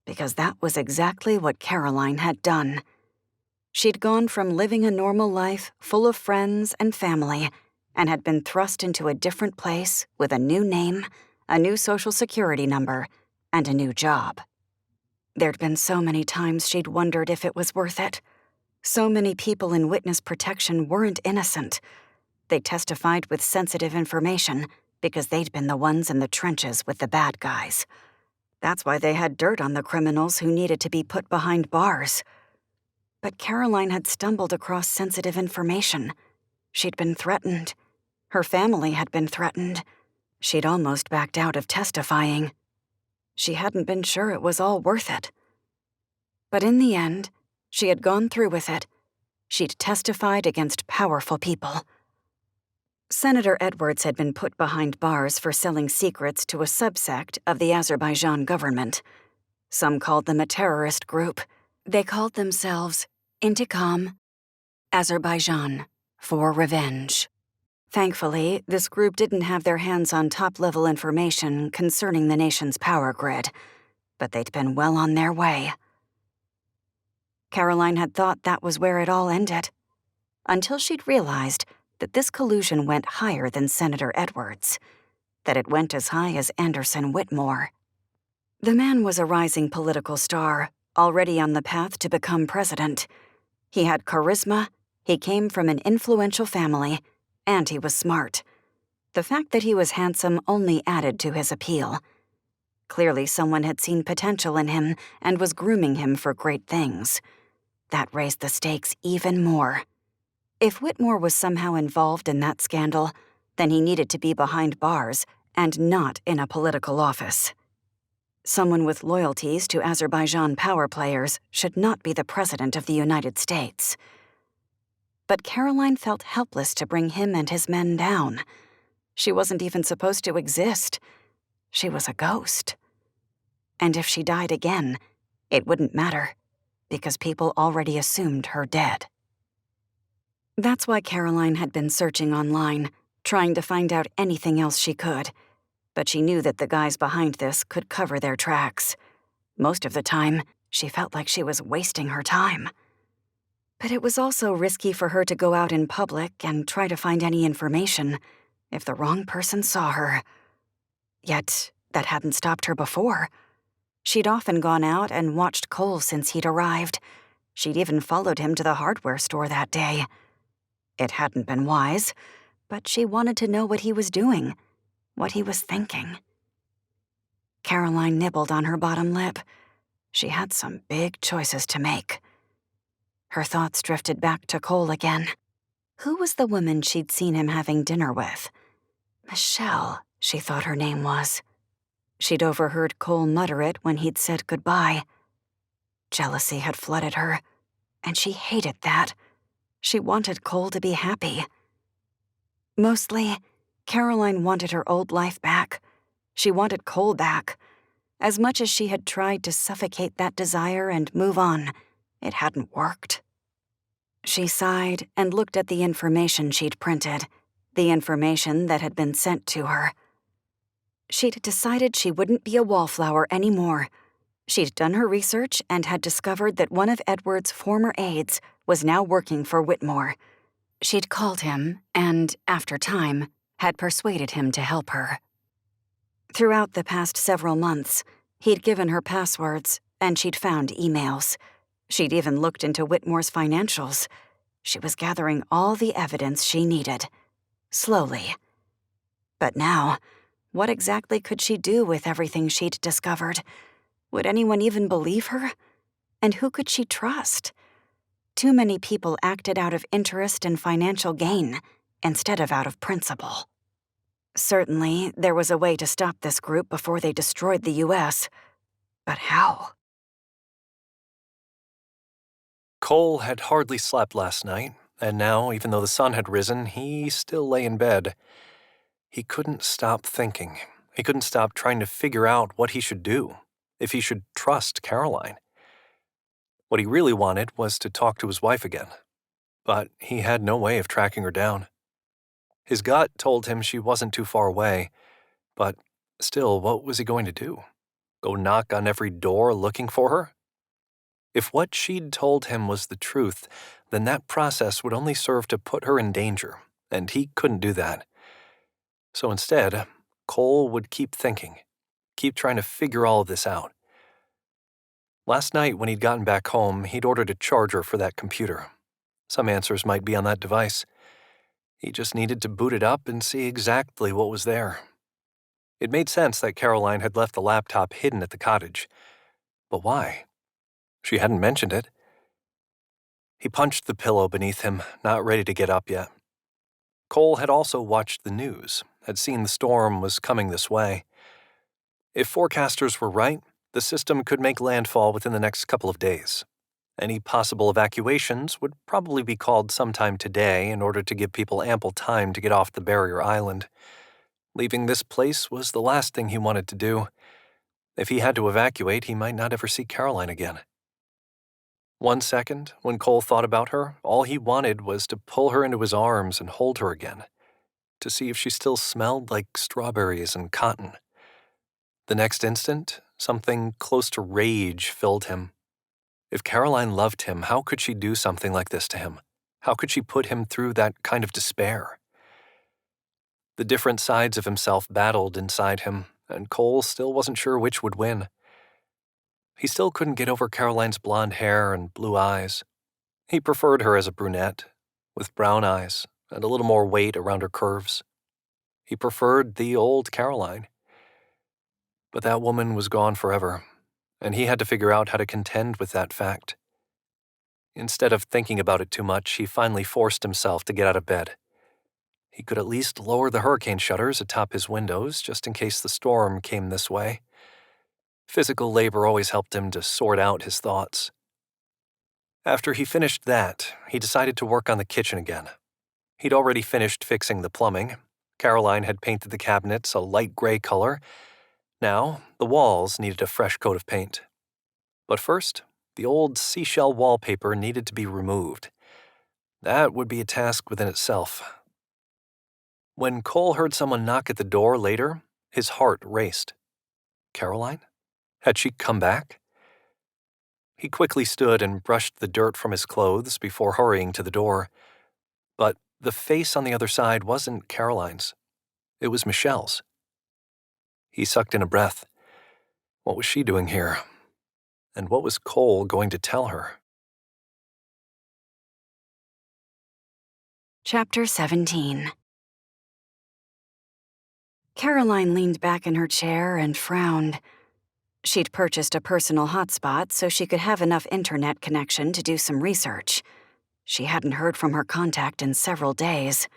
Because that was exactly what Caroline had done. She'd gone from living a normal life full of friends and family and had been thrust into a different place with a new name, a new social security number, and a new job. There'd been so many times she'd wondered if it was worth it. So many people in witness protection weren't innocent. They testified with sensitive information because they'd been the ones in the trenches with the bad guys. That's why they had dirt on the criminals who needed to be put behind bars. But Caroline had stumbled across sensitive information. She'd been threatened. Her family had been threatened. She'd almost backed out of testifying. She hadn't been sure it was all worth it. But in the end, she had gone through with it. She'd testified against powerful people. Senator Edwards had been put behind bars for selling secrets to a subsect of the Azerbaijan government. Some called them a terrorist group. They called themselves Intikam, Azerbaijan, for revenge. Thankfully, this group didn't have their hands on top-level information concerning the nation's power grid, but they'd been well on their way. Caroline had thought that was where it all ended, until she'd realized that this collusion went higher than Senator Edwards, that it went as high as Anderson Whitmore. The man was a rising political star, already on the path to become president. He had charisma, he came from an influential family, and he was smart. The fact that he was handsome only added to his appeal. Clearly someone had seen potential in him and was grooming him for great things. That raised the stakes even more. If Whitmore was somehow involved in that scandal, then he needed to be behind bars and not in a political office. Someone with loyalties to Azerbaijan power players should not be the president of the United States. But Caroline felt helpless to bring him and his men down. She wasn't even supposed to exist. She was a ghost. And if she died again, it wouldn't matter, because people already assumed her dead. That's why Caroline had been searching online, trying to find out anything else she could. But she knew that the guys behind this could cover their tracks. Most of the time, she felt like she was wasting her time. But it was also risky for her to go out in public and try to find any information if the wrong person saw her. Yet, that hadn't stopped her before. She'd often gone out and watched Cole since he'd arrived. She'd even followed him to the hardware store that day. It hadn't been wise, but she wanted to know what he was doing, what he was thinking. Caroline nibbled on her bottom lip. She had some big choices to make. Her thoughts drifted back to Cole again. Who was the woman she'd seen him having dinner with? Michelle, she thought her name was. She'd overheard Cole mutter it when he'd said goodbye. Jealousy had flooded her, and she hated that. She wanted Cole to be happy. Mostly, Caroline wanted her old life back. She wanted Cole back. As much as she had tried to suffocate that desire and move on, it hadn't worked. She sighed and looked at the information she'd printed, the information that had been sent to her. She'd decided she wouldn't be a wallflower anymore. She'd done her research and had discovered that one of Edward's former aides was now working for Whitmore. She'd called him and, after time, had persuaded him to help her. Throughout the past several months, he'd given her passwords and she'd found emails. She'd even looked into Whitmore's financials. She was gathering all the evidence she needed, slowly. But now, what exactly could she do with everything she'd discovered? Would anyone even believe her? And who could she trust? Too many people acted out of interest and financial gain, instead of out of principle. Certainly, there was a way to stop this group before they destroyed the U.S. But how? Cole had hardly slept last night, and now, even though the sun had risen, he still lay in bed. He couldn't stop thinking. He couldn't stop trying to figure out what he should do, if he should trust Caroline. What he really wanted was to talk to his wife again, but he had no way of tracking her down. His gut told him she wasn't too far away, but still, what was he going to do? Go knock on every door looking for her? If what she'd told him was the truth, then that process would only serve to put her in danger, and he couldn't do that. So instead, Cole would keep thinking, keep trying to figure all of this out. Last night, when he'd gotten back home, he'd ordered a charger for that computer. Some answers might be on that device. He just needed to boot it up and see exactly what was there. It made sense that Caroline had left the laptop hidden at the cottage. But why? She hadn't mentioned it. He punched the pillow beneath him, not ready to get up yet. Cole had also watched the news, had seen the storm was coming this way. If forecasters were right, the system could make landfall within the next couple of days. Any possible evacuations would probably be called sometime today in order to give people ample time to get off the barrier island. Leaving this place was the last thing he wanted to do. If he had to evacuate, he might not ever see Caroline again. 1 second, when Cole thought about her, all he wanted was to pull her into his arms and hold her again, to see if she still smelled like strawberries and cotton. The next instant, something close to rage filled him. If Caroline loved him, how could she do something like this to him? How could she put him through that kind of despair? The different sides of himself battled inside him, and Cole still wasn't sure which would win. He still couldn't get over Caroline's blonde hair and blue eyes. He preferred her as a brunette, with brown eyes and a little more weight around her curves. He preferred the old Caroline. But that woman was gone forever, and he had to figure out how to contend with that fact. Instead of thinking about it too much, he finally forced himself to get out of bed. He could at least lower the hurricane shutters atop his windows just in case the storm came this way. Physical labor always helped him to sort out his thoughts. After he finished that, he decided to work on the kitchen again. He'd already finished fixing the plumbing. Caroline had painted the cabinets a light gray color. Now, the walls needed a fresh coat of paint. But first, the old seashell wallpaper needed to be removed. That would be a task within itself. When Cole heard someone knock at the door later, his heart raced. Caroline? Had she come back? He quickly stood and brushed the dirt from his clothes before hurrying to the door. But the face on the other side wasn't Caroline's. It was Michelle's. He sucked in a breath. What was she doing here? And what was Cole going to tell her? Chapter 17. Caroline leaned back in her chair and frowned. She'd purchased a personal hotspot so she could have enough internet connection to do some research. She hadn't heard from her contact in several days.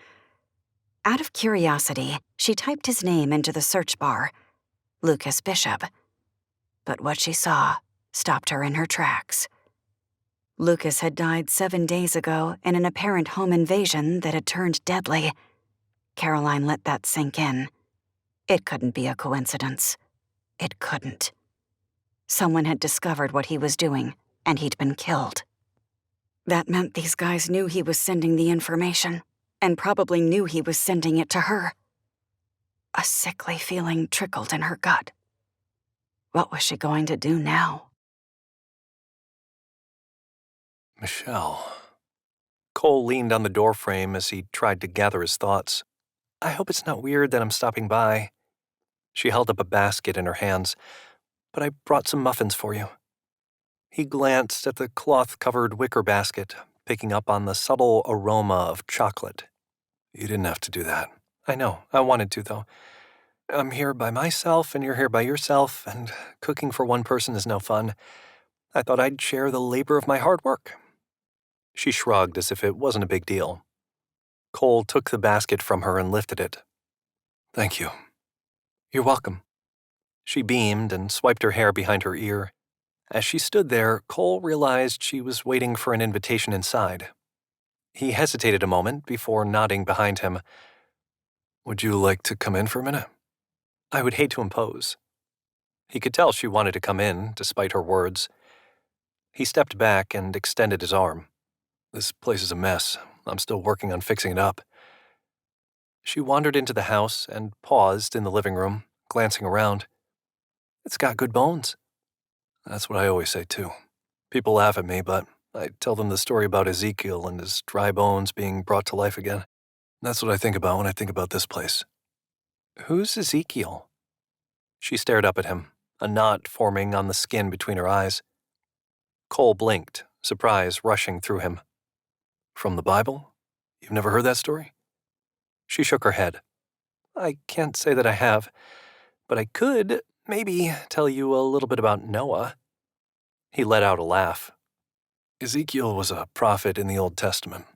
Out of curiosity, she typed his name into the search bar, Lucas Bishop. But what she saw stopped her in her tracks. Lucas had died 7 days ago in an apparent home invasion that had turned deadly. Caroline let that sink in. It couldn't be a coincidence. It couldn't. Someone had discovered what he was doing, and he'd been killed. That meant these guys knew he was sending the information, and probably knew he was sending it to her. A sickly feeling trickled in her gut. What was she going to do now? Michelle. Cole leaned on the doorframe as he tried to gather his thoughts. I hope it's not weird that I'm stopping by. She held up a basket in her hands. But I brought some muffins for you. He glanced at the cloth-covered wicker basket, picking up on the subtle aroma of chocolate. You didn't have to do that. I know, I wanted to, though. I'm here by myself, and you're here by yourself, and cooking for one person is no fun. I thought I'd share the labor of my hard work. She shrugged as if it wasn't a big deal. Cole took the basket from her and lifted it. Thank you. You're welcome. She beamed and swiped her hair behind her ear. As she stood there, Cole realized she was waiting for an invitation inside. He hesitated a moment before nodding behind him. Would you like to come in for a minute? I would hate to impose. He could tell she wanted to come in, despite her words. He stepped back and extended his arm. This place is a mess. I'm still working on fixing it up. She wandered into the house and paused in the living room, glancing around. It's got good bones. That's what I always say, too. People laugh at me, but I tell them the story about Ezekiel and his dry bones being brought to life again. That's what I think about when I think about this place. Who's Ezekiel? She stared up at him, a knot forming on the skin between her eyes. Cole blinked, surprise rushing through him. From the Bible? You've never heard that story? She shook her head. I can't say that I have, but I could maybe tell you a little bit about Noah. He let out a laugh. Ezekiel was a prophet in the Old Testament.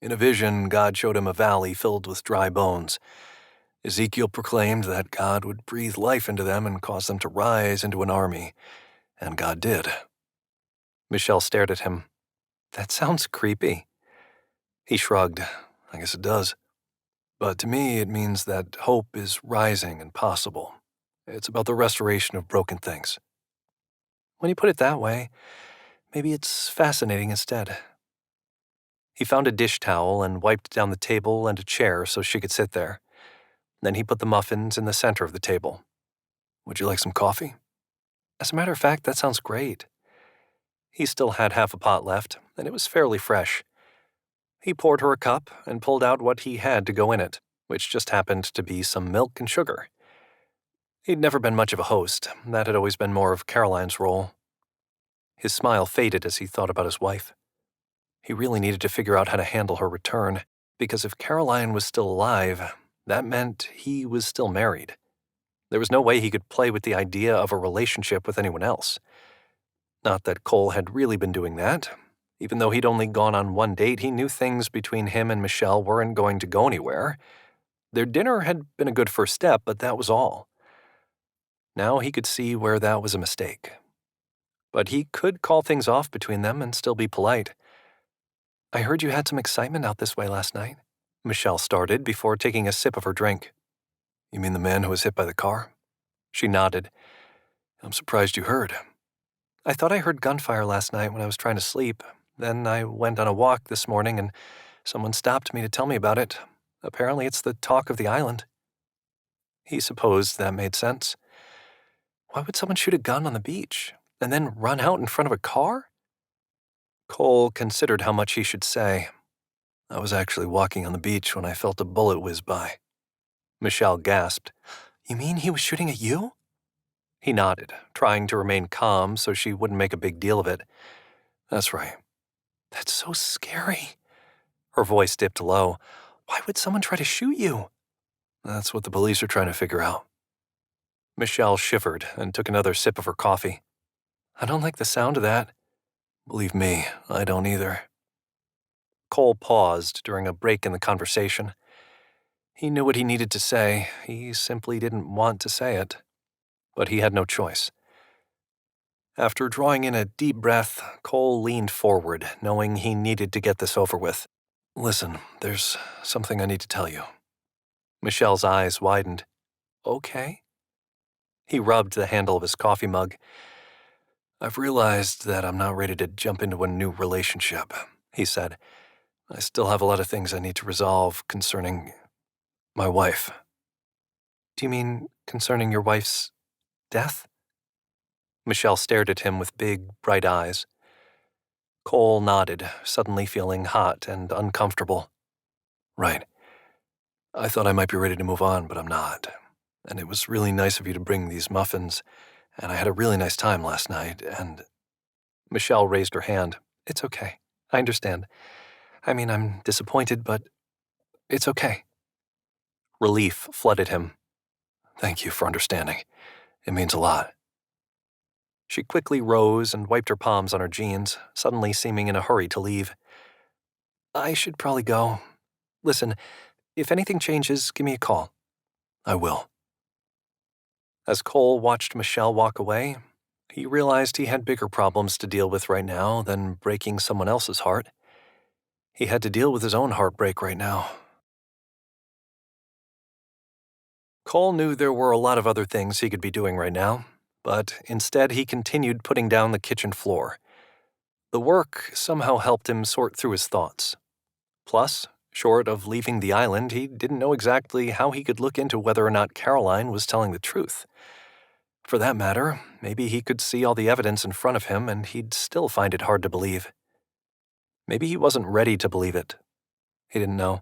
In a vision, God showed him a valley filled with dry bones. Ezekiel proclaimed that God would breathe life into them and cause them to rise into an army, and God did. Michelle stared at him. That sounds creepy. He shrugged. I guess it does. But to me, it means that hope is rising and possible. It's about the restoration of broken things. When you put it that way, maybe it's fascinating instead. He found a dish towel and wiped down the table and a chair so she could sit there. Then he put the muffins in the center of the table. Would you like some coffee? As a matter of fact, that sounds great. He still had half a pot left, and it was fairly fresh. He poured her a cup and pulled out what he had to go in it, which just happened to be some milk and sugar. He'd never been much of a host. That had always been more of Caroline's role. His smile faded as he thought about his wife. He really needed to figure out how to handle her return, because if Caroline was still alive, that meant he was still married. There was no way he could play with the idea of a relationship with anyone else. Not that Cole had really been doing that. Even though he'd only gone on one date, he knew things between him and Michelle weren't going to go anywhere. Their dinner had been a good first step, but that was all. Now he could see where that was a mistake. But he could call things off between them and still be polite. I heard you had some excitement out this way last night, Michelle started before taking a sip of her drink. You mean the man who was hit by the car? She nodded. I'm surprised you heard. I thought I heard gunfire last night when I was trying to sleep. Then I went on a walk this morning and someone stopped me to tell me about it. Apparently it's the talk of the island. He supposed that made sense. Why would someone shoot a gun on the beach and then run out in front of a car? Cole considered how much he should say. I was actually walking on the beach when I felt a bullet whiz by. Michelle gasped. You mean he was shooting at you? He nodded, trying to remain calm so she wouldn't make a big deal of it. That's right. That's so scary. Her voice dipped low. Why would someone try to shoot you? That's what the police are trying to figure out. Michelle shivered and took another sip of her coffee. I don't like the sound of that. Believe me, I don't either. Cole paused during a break in the conversation. He knew what he needed to say. He simply didn't want to say it. But he had no choice. After drawing in a deep breath, Cole leaned forward, knowing he needed to get this over with. Listen, there's something I need to tell you. Michelle's eyes widened. Okay? He rubbed the handle of his coffee mug. I've realized that I'm not ready to jump into a new relationship, he said. I still have a lot of things I need to resolve concerning my wife. Do you mean concerning your wife's death? Michelle stared at him with big, bright eyes. Cole nodded, suddenly feeling hot and uncomfortable. Right. I thought I might be ready to move on, but I'm not. And it was really nice of you to bring these muffins, and I had a really nice time last night, and... Michelle raised her hand. It's okay. I understand. I mean, I'm disappointed, but it's okay. Relief flooded him. Thank you for understanding. It means a lot. She quickly rose and wiped her palms on her jeans, suddenly seeming in a hurry to leave. I should probably go. Listen, if anything changes, give me a call. I will. As Cole watched Michelle walk away, he realized he had bigger problems to deal with right now than breaking someone else's heart. He had to deal with his own heartbreak right now. Cole knew there were a lot of other things he could be doing right now, but instead he continued putting down the kitchen floor. The work somehow helped him sort through his thoughts. Plus, short of leaving the island, he didn't know exactly how he could look into whether or not Caroline was telling the truth. For that matter, maybe he could see all the evidence in front of him and he'd still find it hard to believe. Maybe he wasn't ready to believe it. He didn't know.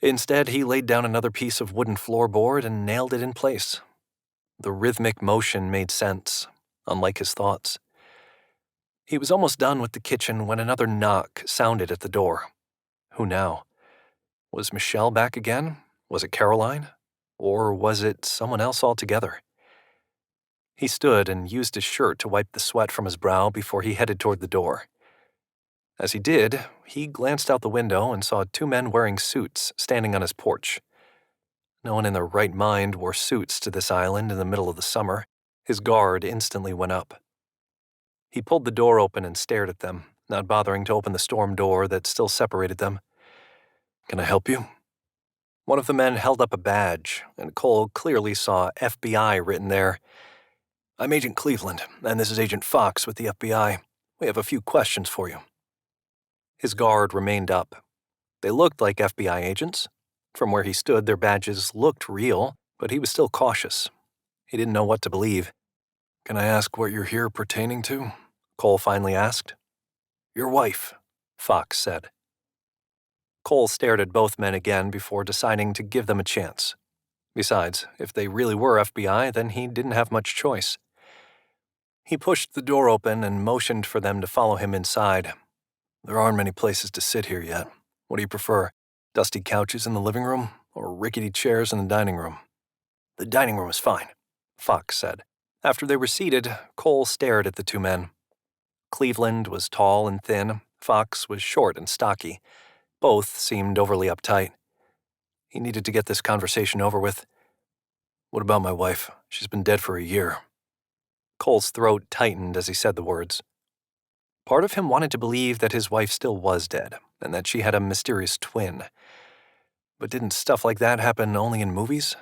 Instead, he laid down another piece of wooden floorboard and nailed it in place. The rhythmic motion made sense, unlike his thoughts. He was almost done with the kitchen when another knock sounded at the door. Who now? Was Michelle back again? Was it Caroline? Or was it someone else altogether? He stood and used his shirt to wipe the sweat from his brow before he headed toward the door. As he did, he glanced out the window and saw two men wearing suits standing on his porch. No one in their right mind wore suits to this island in the middle of the summer. His guard instantly went up. He pulled the door open and stared at them, not bothering to open the storm door that still separated them. "Can I help you?" One of the men held up a badge, and Cole clearly saw FBI written there. "I'm Agent Cleveland, and this is Agent Fox with the FBI. We have a few questions for you." His guard remained up. They looked like FBI agents. From where he stood, their badges looked real, but he was still cautious. He didn't know what to believe. "Can I ask what you're here pertaining to?" Cole finally asked. "Your wife," Fox said. Cole stared at both men again before deciding to give them a chance. Besides, if they really were FBI, then he didn't have much choice. He pushed the door open and motioned for them to follow him inside. "There aren't many places to sit here yet. What do you prefer? Dusty couches in the living room or rickety chairs in the dining room?" "The dining room is fine," Fox said. After they were seated, Cole stared at the two men. Cleveland was tall and thin. Fox was short and stocky. Both seemed overly uptight. He needed to get this conversation over with. "What about my wife? She's been dead for a year." Cole's throat tightened as he said the words. Part of him wanted to believe that his wife still was dead, and that she had a mysterious twin. But didn't stuff like that happen only in movies?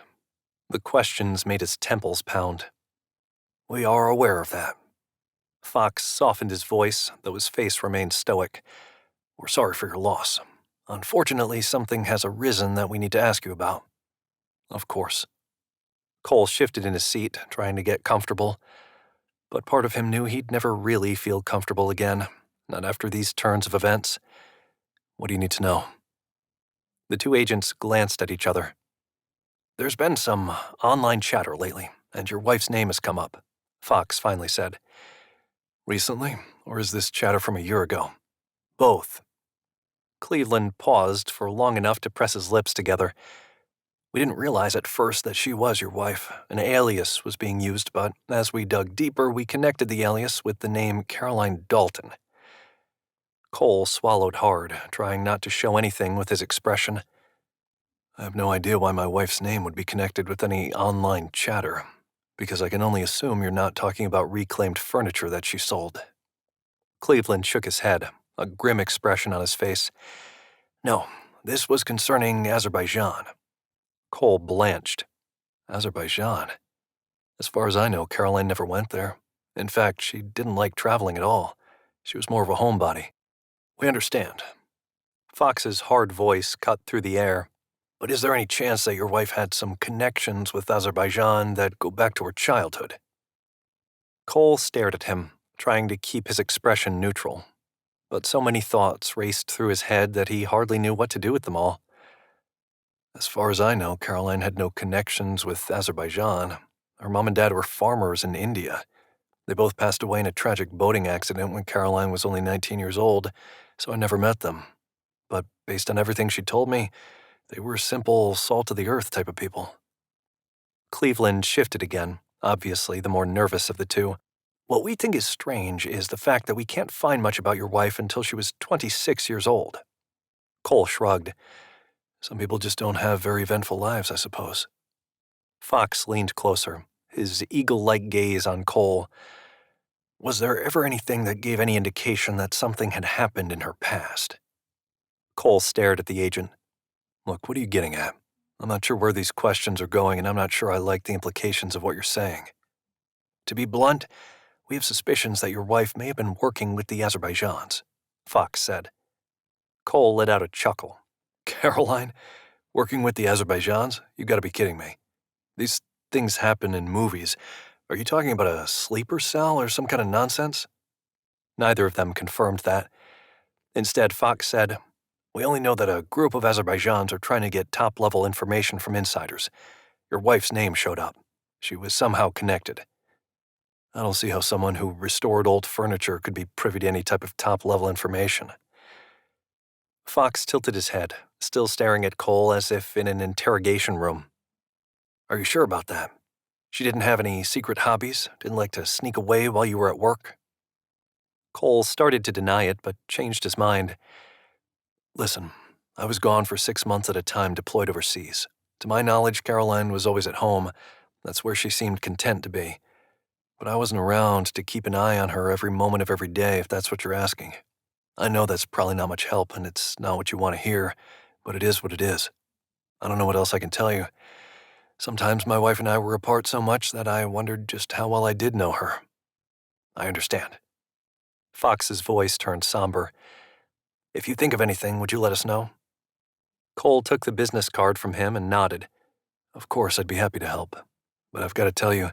The questions made his temples pound. "We are aware of that." Fox softened his voice, though his face remained stoic. "We're sorry for your loss. Unfortunately, something has arisen that we need to ask you about." "Of course." Cole shifted in his seat, trying to get comfortable. But part of him knew he'd never really feel comfortable again, not after these turns of events. "What do you need to know?" The two agents glanced at each other. "There's been some online chatter lately, and your wife's name has come up," Fox finally said. "Recently, or is this chatter from a year ago?" "Both." Cleveland paused for long enough to press his lips together. "We didn't realize at first that she was your wife. An alias was being used, but as we dug deeper, we connected the alias with the name Caroline Dalton." Cole swallowed hard, trying not to show anything with his expression. "I have no idea why my wife's name would be connected with any online chatter, because I can only assume you're not talking about reclaimed furniture that she sold." Cleveland shook his head, a grim expression on his face. "No, this was concerning Azerbaijan." Cole blanched. "Azerbaijan? As far as I know, Caroline never went there. In fact, she didn't like traveling at all. She was more of a homebody." "We understand." Fox's hard voice cut through the air. "But is there any chance that your wife had some connections with Azerbaijan that go back to her childhood?" Cole stared at him, trying to keep his expression neutral. But so many thoughts raced through his head that he hardly knew what to do with them all. "As far as I know, Caroline had no connections with Azerbaijan. Her mom and dad were farmers in India. They both passed away in a tragic boating accident when Caroline was only 19 years old, so I never met them. But based on everything she told me, they were simple, salt-of-the-earth type of people." Cleveland shifted again, obviously the more nervous of the two. "What we think is strange is the fact that we can't find much about your wife until she was 26 years old." Cole shrugged. "Some people just don't have very eventful lives, I suppose." Fox leaned closer, his eagle-like gaze on Cole. "Was there ever anything that gave any indication that something had happened in her past?" Cole stared at the agent. "Look, what are you getting at? I'm not sure where these questions are going, and I'm not sure I like the implications of what you're saying." "To be blunt, we have suspicions that your wife may have been working with the Azerbaijans," Fox said. Cole let out a chuckle. "Caroline? Working with the Azerbaijans? You gotta be kidding me. These things happen in movies. Are you talking about a sleeper cell or some kind of nonsense?" Neither of them confirmed that. Instead, Fox said, "We only know that a group of Azerbaijans are trying to get top-level information from insiders. Your wife's name showed up. She was somehow connected." "I don't see how someone who restored old furniture could be privy to any type of top-level information." Fox tilted his head, still staring at Cole as if in an interrogation room. Are you sure about that? She didn't have any secret hobbies? Didn't like to sneak away while you were at work? Cole started to deny it, but changed his mind. Listen, I was gone for 6 months at a time deployed overseas. To my knowledge, Caroline was always at home. That's where she seemed content to be. But I wasn't around to keep an eye on her every moment of every day, if that's what you're asking. I know that's probably not much help, and it's not what you want to hear, but it is what it is. I don't know what else I can tell you. Sometimes my wife and I were apart so much that I wondered just how well I did know her. I understand. Fox's voice turned somber. If you think of anything, would you let us know? Cole took the business card from him and nodded. Of course, I'd be happy to help. But I've got to tell you,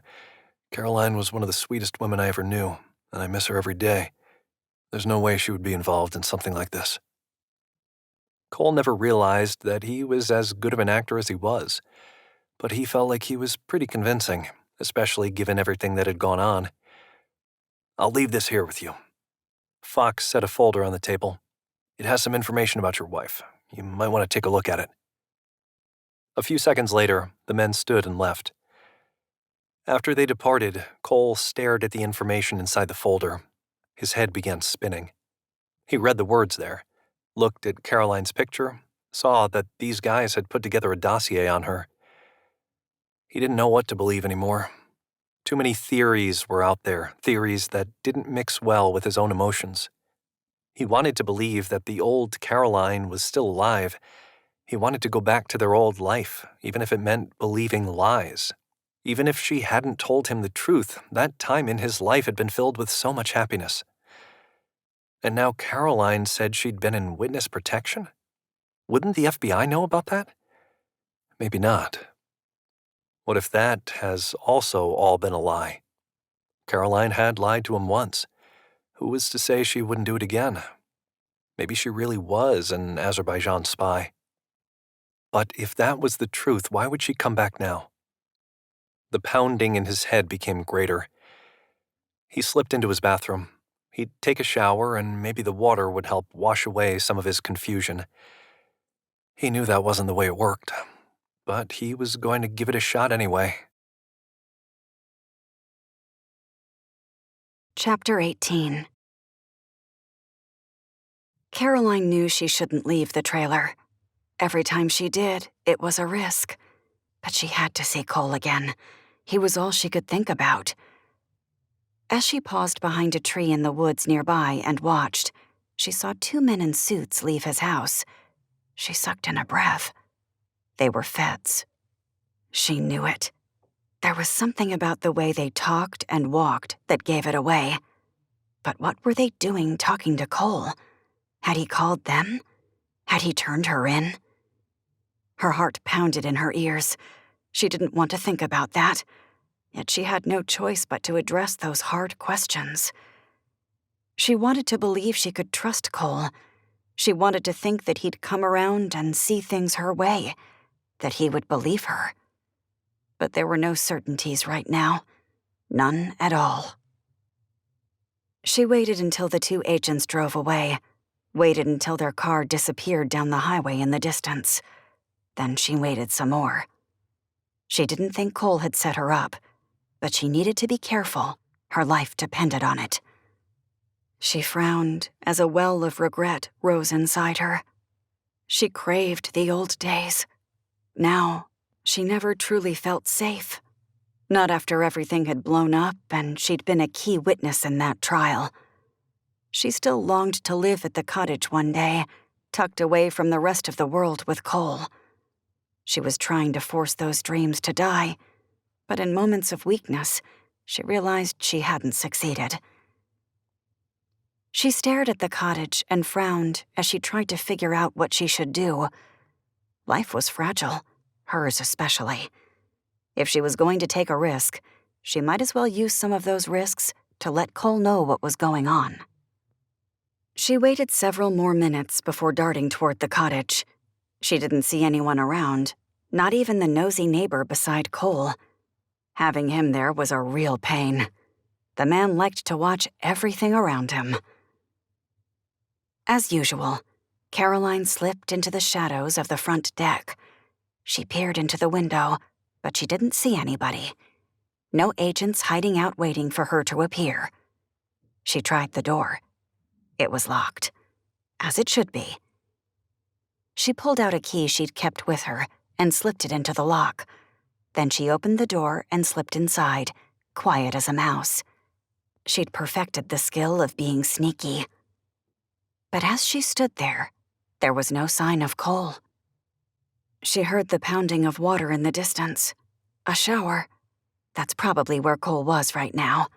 Caroline was one of the sweetest women I ever knew, and I miss her every day. There's no way she would be involved in something like this. Cole never realized that he was as good of an actor as he was, but he felt like he was pretty convincing, especially given everything that had gone on. I'll leave this here with you. Fox set a folder on the table. It has some information about your wife. You might want to take a look at it. A few seconds later, the men stood and left. After they departed, Cole stared at the information inside the folder. His head began spinning. He read the words there, looked at Caroline's picture, saw that these guys had put together a dossier on her. He didn't know what to believe anymore. Too many theories were out there, theories that didn't mix well with his own emotions. He wanted to believe that the old Caroline was still alive. He wanted to go back to their old life, even if it meant believing lies. Even if she hadn't told him the truth, that time in his life had been filled with so much happiness. And now Caroline said she'd been in witness protection? Wouldn't the FBI know about that? Maybe not. What if that has also all been a lie? Caroline had lied to him once. Who was to say she wouldn't do it again? Maybe she really was an Azerbaijan spy. But if that was the truth, why would she come back now? The pounding in his head became greater. He slipped into his bathroom. He'd take a shower, and maybe the water would help wash away some of his confusion. He knew that wasn't the way it worked, but he was going to give it a shot anyway. Chapter 18. Caroline knew she shouldn't leave the trailer. Every time she did, it was a risk. But she had to see Cole again. He was all she could think about. As she paused behind a tree in the woods nearby and watched, she saw 2 men in suits leave his house. She sucked in a breath. They were feds. She knew it. There was something about the way they talked and walked that gave it away. But what were they doing talking to Cole? Had he called them? Had he turned her in? Her heart pounded in her ears. She didn't want to think about that, yet she had no choice but to address those hard questions. She wanted to believe she could trust Cole. She wanted to think that he'd come around and see things her way, that he would believe her. But there were no certainties right now. None at all. She waited until the 2 agents drove away, waited until their car disappeared down the highway in the distance. Then she waited some more. She didn't think Cole had set her up, but she needed to be careful. Her life depended on it. She frowned as a well of regret rose inside her. She craved the old days. Now, she never truly felt safe. Not after everything had blown up and she'd been a key witness in that trial. She still longed to live at the cottage one day, tucked away from the rest of the world with Cole. She was trying to force those dreams to die, but in moments of weakness, she realized she hadn't succeeded. She stared at the cottage and frowned as she tried to figure out what she should do. Life was fragile, hers especially. If she was going to take a risk, she might as well use some of those risks to let Cole know what was going on. She waited several more minutes before darting toward the cottage. She didn't see anyone around, not even the nosy neighbor beside Cole. Having him there was a real pain. The man liked to watch everything around him. As usual, Caroline slipped into the shadows of the front deck. She peered into the window, but she didn't see anybody. No agents hiding out waiting for her to appear. She tried the door. It was locked, as it should be. She pulled out a key she'd kept with her and slipped it into the lock. Then she opened the door and slipped inside, quiet as a mouse. She'd perfected the skill of being sneaky. But as she stood there was no sign of Cole. She heard the pounding of water in the distance. A shower. That's probably where Cole was right now.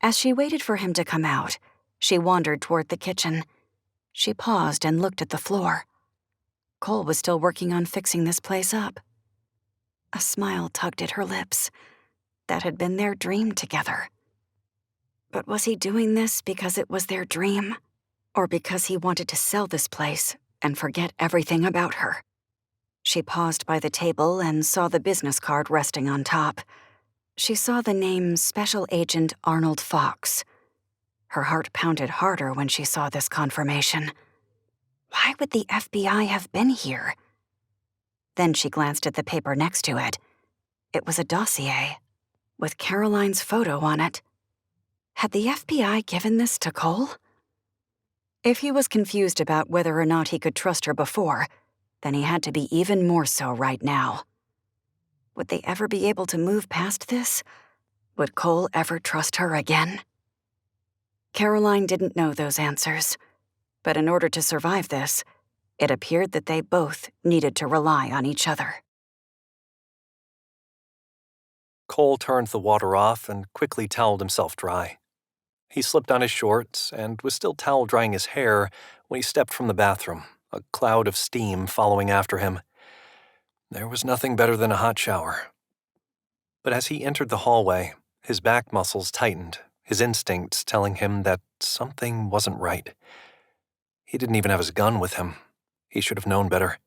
As she waited for him to come out, she wandered toward the kitchen. She paused and looked at the floor. Cole was still working on fixing this place up. A smile tugged at her lips. That had been their dream together. But was he doing this because it was their dream? Or because he wanted to sell this place and forget everything about her? She paused by the table and saw the business card resting on top. She saw the name Special Agent Arnold Fox. Her heart pounded harder when she saw this confirmation. Why would the FBI have been here? Then she glanced at the paper next to it. It was a dossier, with Caroline's photo on it. Had the FBI given this to Cole? If he was confused about whether or not he could trust her before, then he had to be even more so right now. Would they ever be able to move past this? Would Cole ever trust her again? Caroline didn't know those answers, but in order to survive this, it appeared that they both needed to rely on each other. Cole turned the water off and quickly toweled himself dry. He slipped on his shorts and was still towel drying his hair when he stepped from the bathroom, a cloud of steam following after him. There was nothing better than a hot shower. But as he entered the hallway, his back muscles tightened, his instincts telling him that something wasn't right. He didn't even have his gun with him. He should have known better.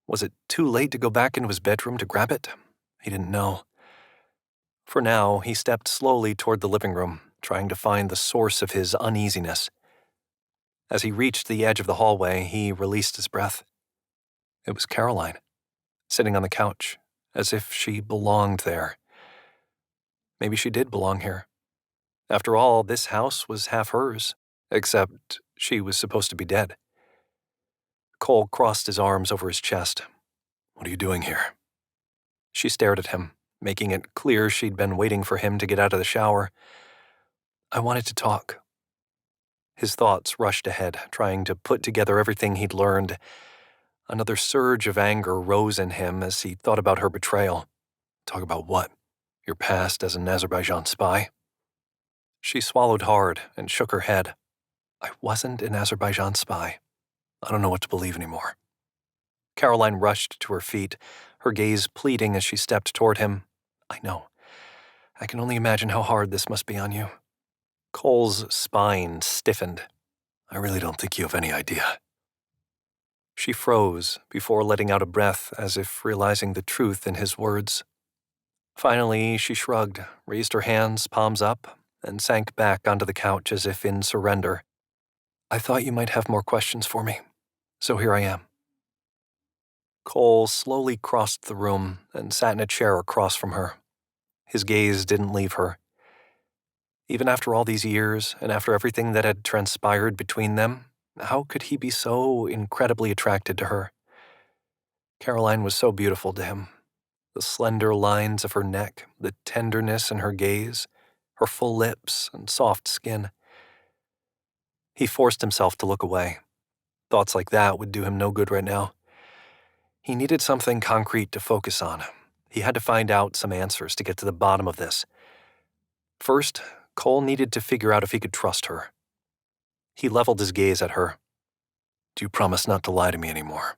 Was it too late to go back into his bedroom to grab it? He didn't know. For now, he stepped slowly toward the living room, trying to find the source of his uneasiness. As he reached the edge of the hallway, he released his breath. It was Caroline, sitting on the couch, as if she belonged there. Maybe she did belong here. After all, this house was half hers, except she was supposed to be dead. Cole crossed his arms over his chest. "What are you doing here?" She stared at him, making it clear she'd been waiting for him to get out of the shower. "I wanted to talk." His thoughts rushed ahead, trying to put together everything he'd learned. Another surge of anger rose in him as he thought about her betrayal. Talk about what? Your past as an Azerbaijan spy? She swallowed hard and shook her head. I wasn't an Azerbaijan spy. I don't know what to believe anymore. Caroline rushed to her feet, her gaze pleading as she stepped toward him. I know. I can only imagine how hard this must be on you. Cole's spine stiffened. I really don't think you have any idea. She froze before letting out a breath as if realizing the truth in his words. Finally, she shrugged, raised her hands, palms up, and sank back onto the couch as if in surrender. I thought you might have more questions for me, so here I am. Cole slowly crossed the room and sat in a chair across from her. His gaze didn't leave her. Even after all these years, and after everything that had transpired between them, how could he be so incredibly attracted to her? Caroline was so beautiful to him. The slender lines of her neck, the tenderness in her gaze, her full lips and soft skin. He forced himself to look away. Thoughts like that would do him no good right now. He needed something concrete to focus on. He had to find out some answers to get to the bottom of this. First, Cole needed to figure out if he could trust her. He leveled his gaze at her. Do you promise not to lie to me anymore?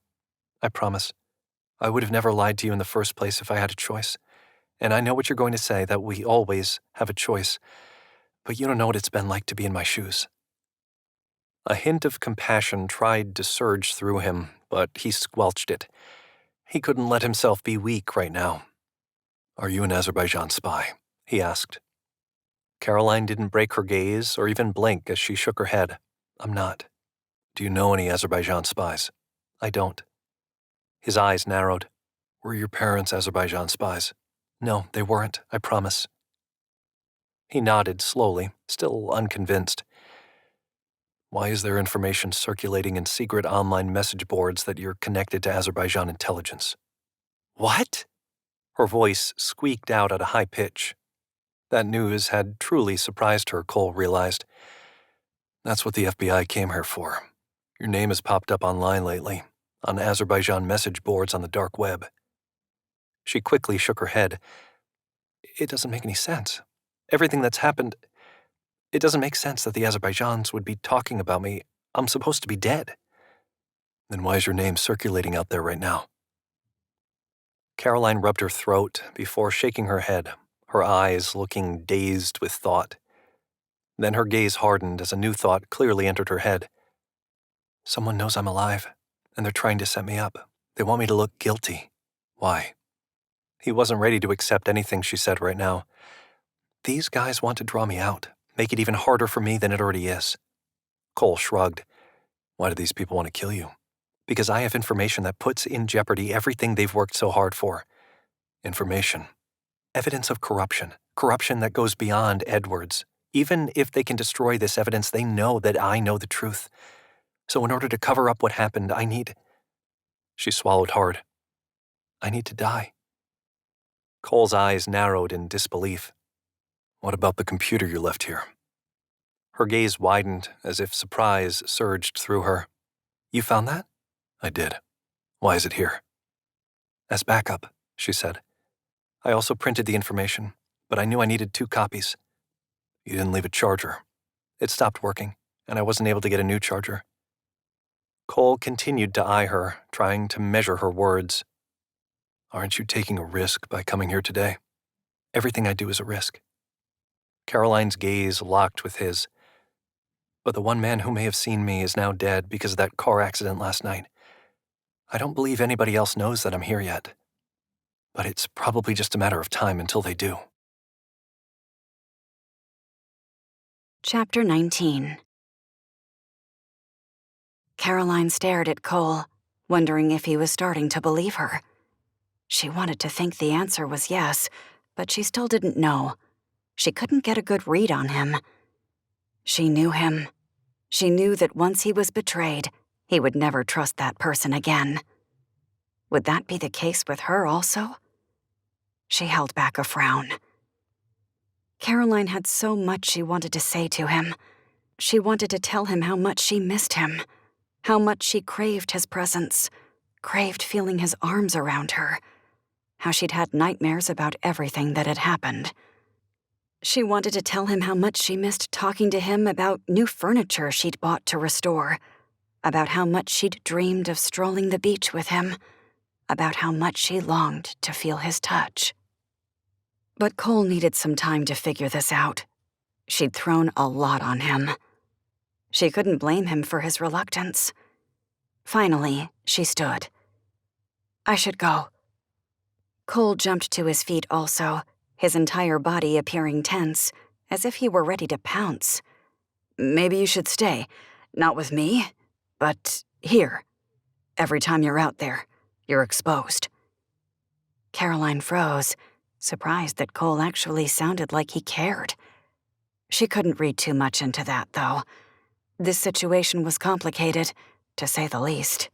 I promise. I would have never lied to you in the first place if I had a choice. And I know what you're going to say, that we always have a choice. But you don't know what it's been like to be in my shoes. A hint of compassion tried to surge through him, but he squelched it. He couldn't let himself be weak right now. Are you an Azerbaijan spy? He asked. Caroline didn't break her gaze or even blink as she shook her head. I'm not. Do you know any Azerbaijan spies? I don't. His eyes narrowed. Were your parents Azerbaijan spies? No, they weren't, I promise. He nodded slowly, still unconvinced. Why is there information circulating in secret online message boards that you're connected to Azerbaijan intelligence? What? Her voice squeaked out at a high pitch. That news had truly surprised her, Cole realized. That's what the FBI came here for. Your name has popped up online lately, on Azerbaijan message boards on the dark web. She quickly shook her head. It doesn't make any sense. Everything that's happened, it doesn't make sense that the Azerbaijans would be talking about me. I'm supposed to be dead. Then why is your name circulating out there right now? Caroline rubbed her throat before shaking her head, her eyes looking dazed with thought. Then her gaze hardened as a new thought clearly entered her head. Someone knows I'm alive, and they're trying to set me up. They want me to look guilty. Why? He wasn't ready to accept anything she said right now. These guys want to draw me out, make it even harder for me than it already is. Cole shrugged. Why do these people want to kill you? Because I have information that puts in jeopardy everything they've worked so hard for. Information. Evidence of corruption. Corruption that goes beyond Edwards. Even if they can destroy this evidence, they know that I know the truth. So in order to cover up what happened, I need... She swallowed hard. I need to die. Cole's eyes narrowed in disbelief. What about the computer you left here? Her gaze widened as if surprise surged through her. You found that? I did. Why is it here? As backup, she said. I also printed the information, but I knew I needed 2 copies. You didn't leave a charger. It stopped working, and I wasn't able to get a new charger. Cole continued to eye her, trying to measure her words. Aren't you taking a risk by coming here today? Everything I do is a risk. Caroline's gaze locked with his. But the one man who may have seen me is now dead because of that car accident last night. I don't believe anybody else knows that I'm here yet. But it's probably just a matter of time until they do. Chapter 19. Caroline stared at Cole, wondering if he was starting to believe her. She wanted to think the answer was yes, but she still didn't know. She couldn't get a good read on him. She knew him. She knew that once he was betrayed, he would never trust that person again. Would that be the case with her also? She held back a frown. Caroline had so much she wanted to say to him. She wanted to tell him how much she missed him, how much she craved his presence, craved feeling his arms around her, how she'd had nightmares about everything that had happened. She wanted to tell him how much she missed talking to him about new furniture she'd bought to restore, about how much she'd dreamed of strolling the beach with him, about how much she longed to feel his touch. But Cole needed some time to figure this out. She'd thrown a lot on him. She couldn't blame him for his reluctance. Finally, she stood. I should go. Cole jumped to his feet also, his entire body appearing tense, as if he were ready to pounce. Maybe you should stay. Not with me, but here. Every time you're out there, you're exposed. Caroline froze, surprised that Cole actually sounded like he cared. She couldn't read too much into that, though. This situation was complicated, to say the least.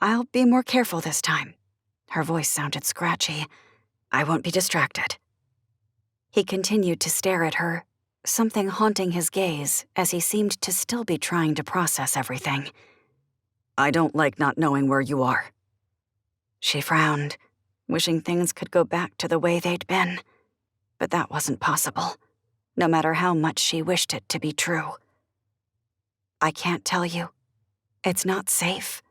I'll be more careful this time. Her voice sounded scratchy. I won't be distracted. He continued to stare at her, something haunting his gaze as he seemed to still be trying to process everything. I don't like not knowing where you are. She frowned, wishing things could go back to the way they'd been. But that wasn't possible, no matter how much she wished it to be true. I can't tell you. It's not safe.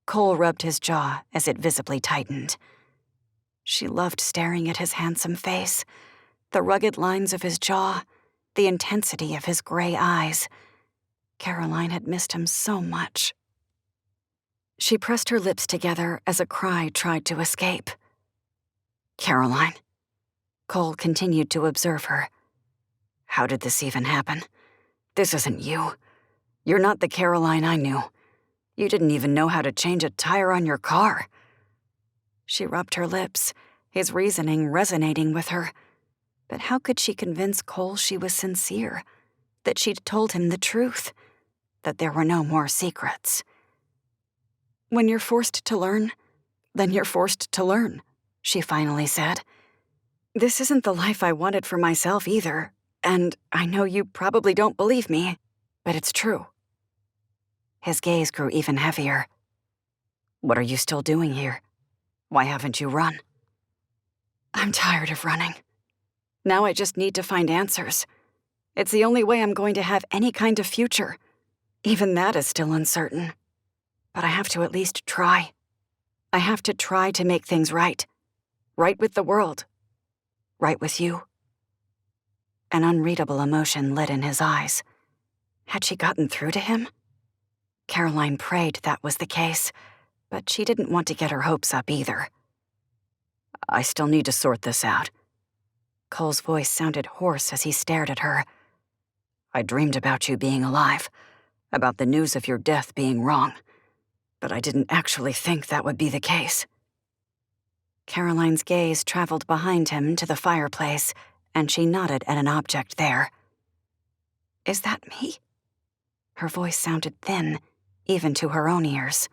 Cole rubbed his jaw as it visibly tightened. She loved staring at his handsome face, the rugged lines of his jaw, the intensity of his gray eyes. Caroline had missed him so much. She pressed her lips together as a cry tried to escape. Caroline. Cole continued to observe her. How did this even happen? This isn't you. You're not the Caroline I knew. You didn't even know how to change a tire on your car." She rubbed her lips, his reasoning resonating with her. But how could she convince Cole she was sincere, that she'd told him the truth, that there were no more secrets? "When you're forced to learn, then you're forced to learn," she finally said. "This isn't the life I wanted for myself either, and I know you probably don't believe me, but it's true." His gaze grew even heavier. "What are you still doing here? Why haven't you run?" "I'm tired of running. Now I just need to find answers. It's the only way I'm going to have any kind of future. Even that is still uncertain. But I have to at least try. I have to try to make things right. Right with the world. Right with you." An unreadable emotion lit in his eyes. Had she gotten through to him? Caroline prayed that was the case, but she didn't want to get her hopes up either. "I still need to sort this out." Cole's voice sounded hoarse as he stared at her. "I dreamed about you being alive, about the news of your death being wrong, but I didn't actually think that would be the case." Caroline's gaze traveled behind him to the fireplace, and she nodded at an object there. "Is that me?" Her voice sounded thin, even to her own ears.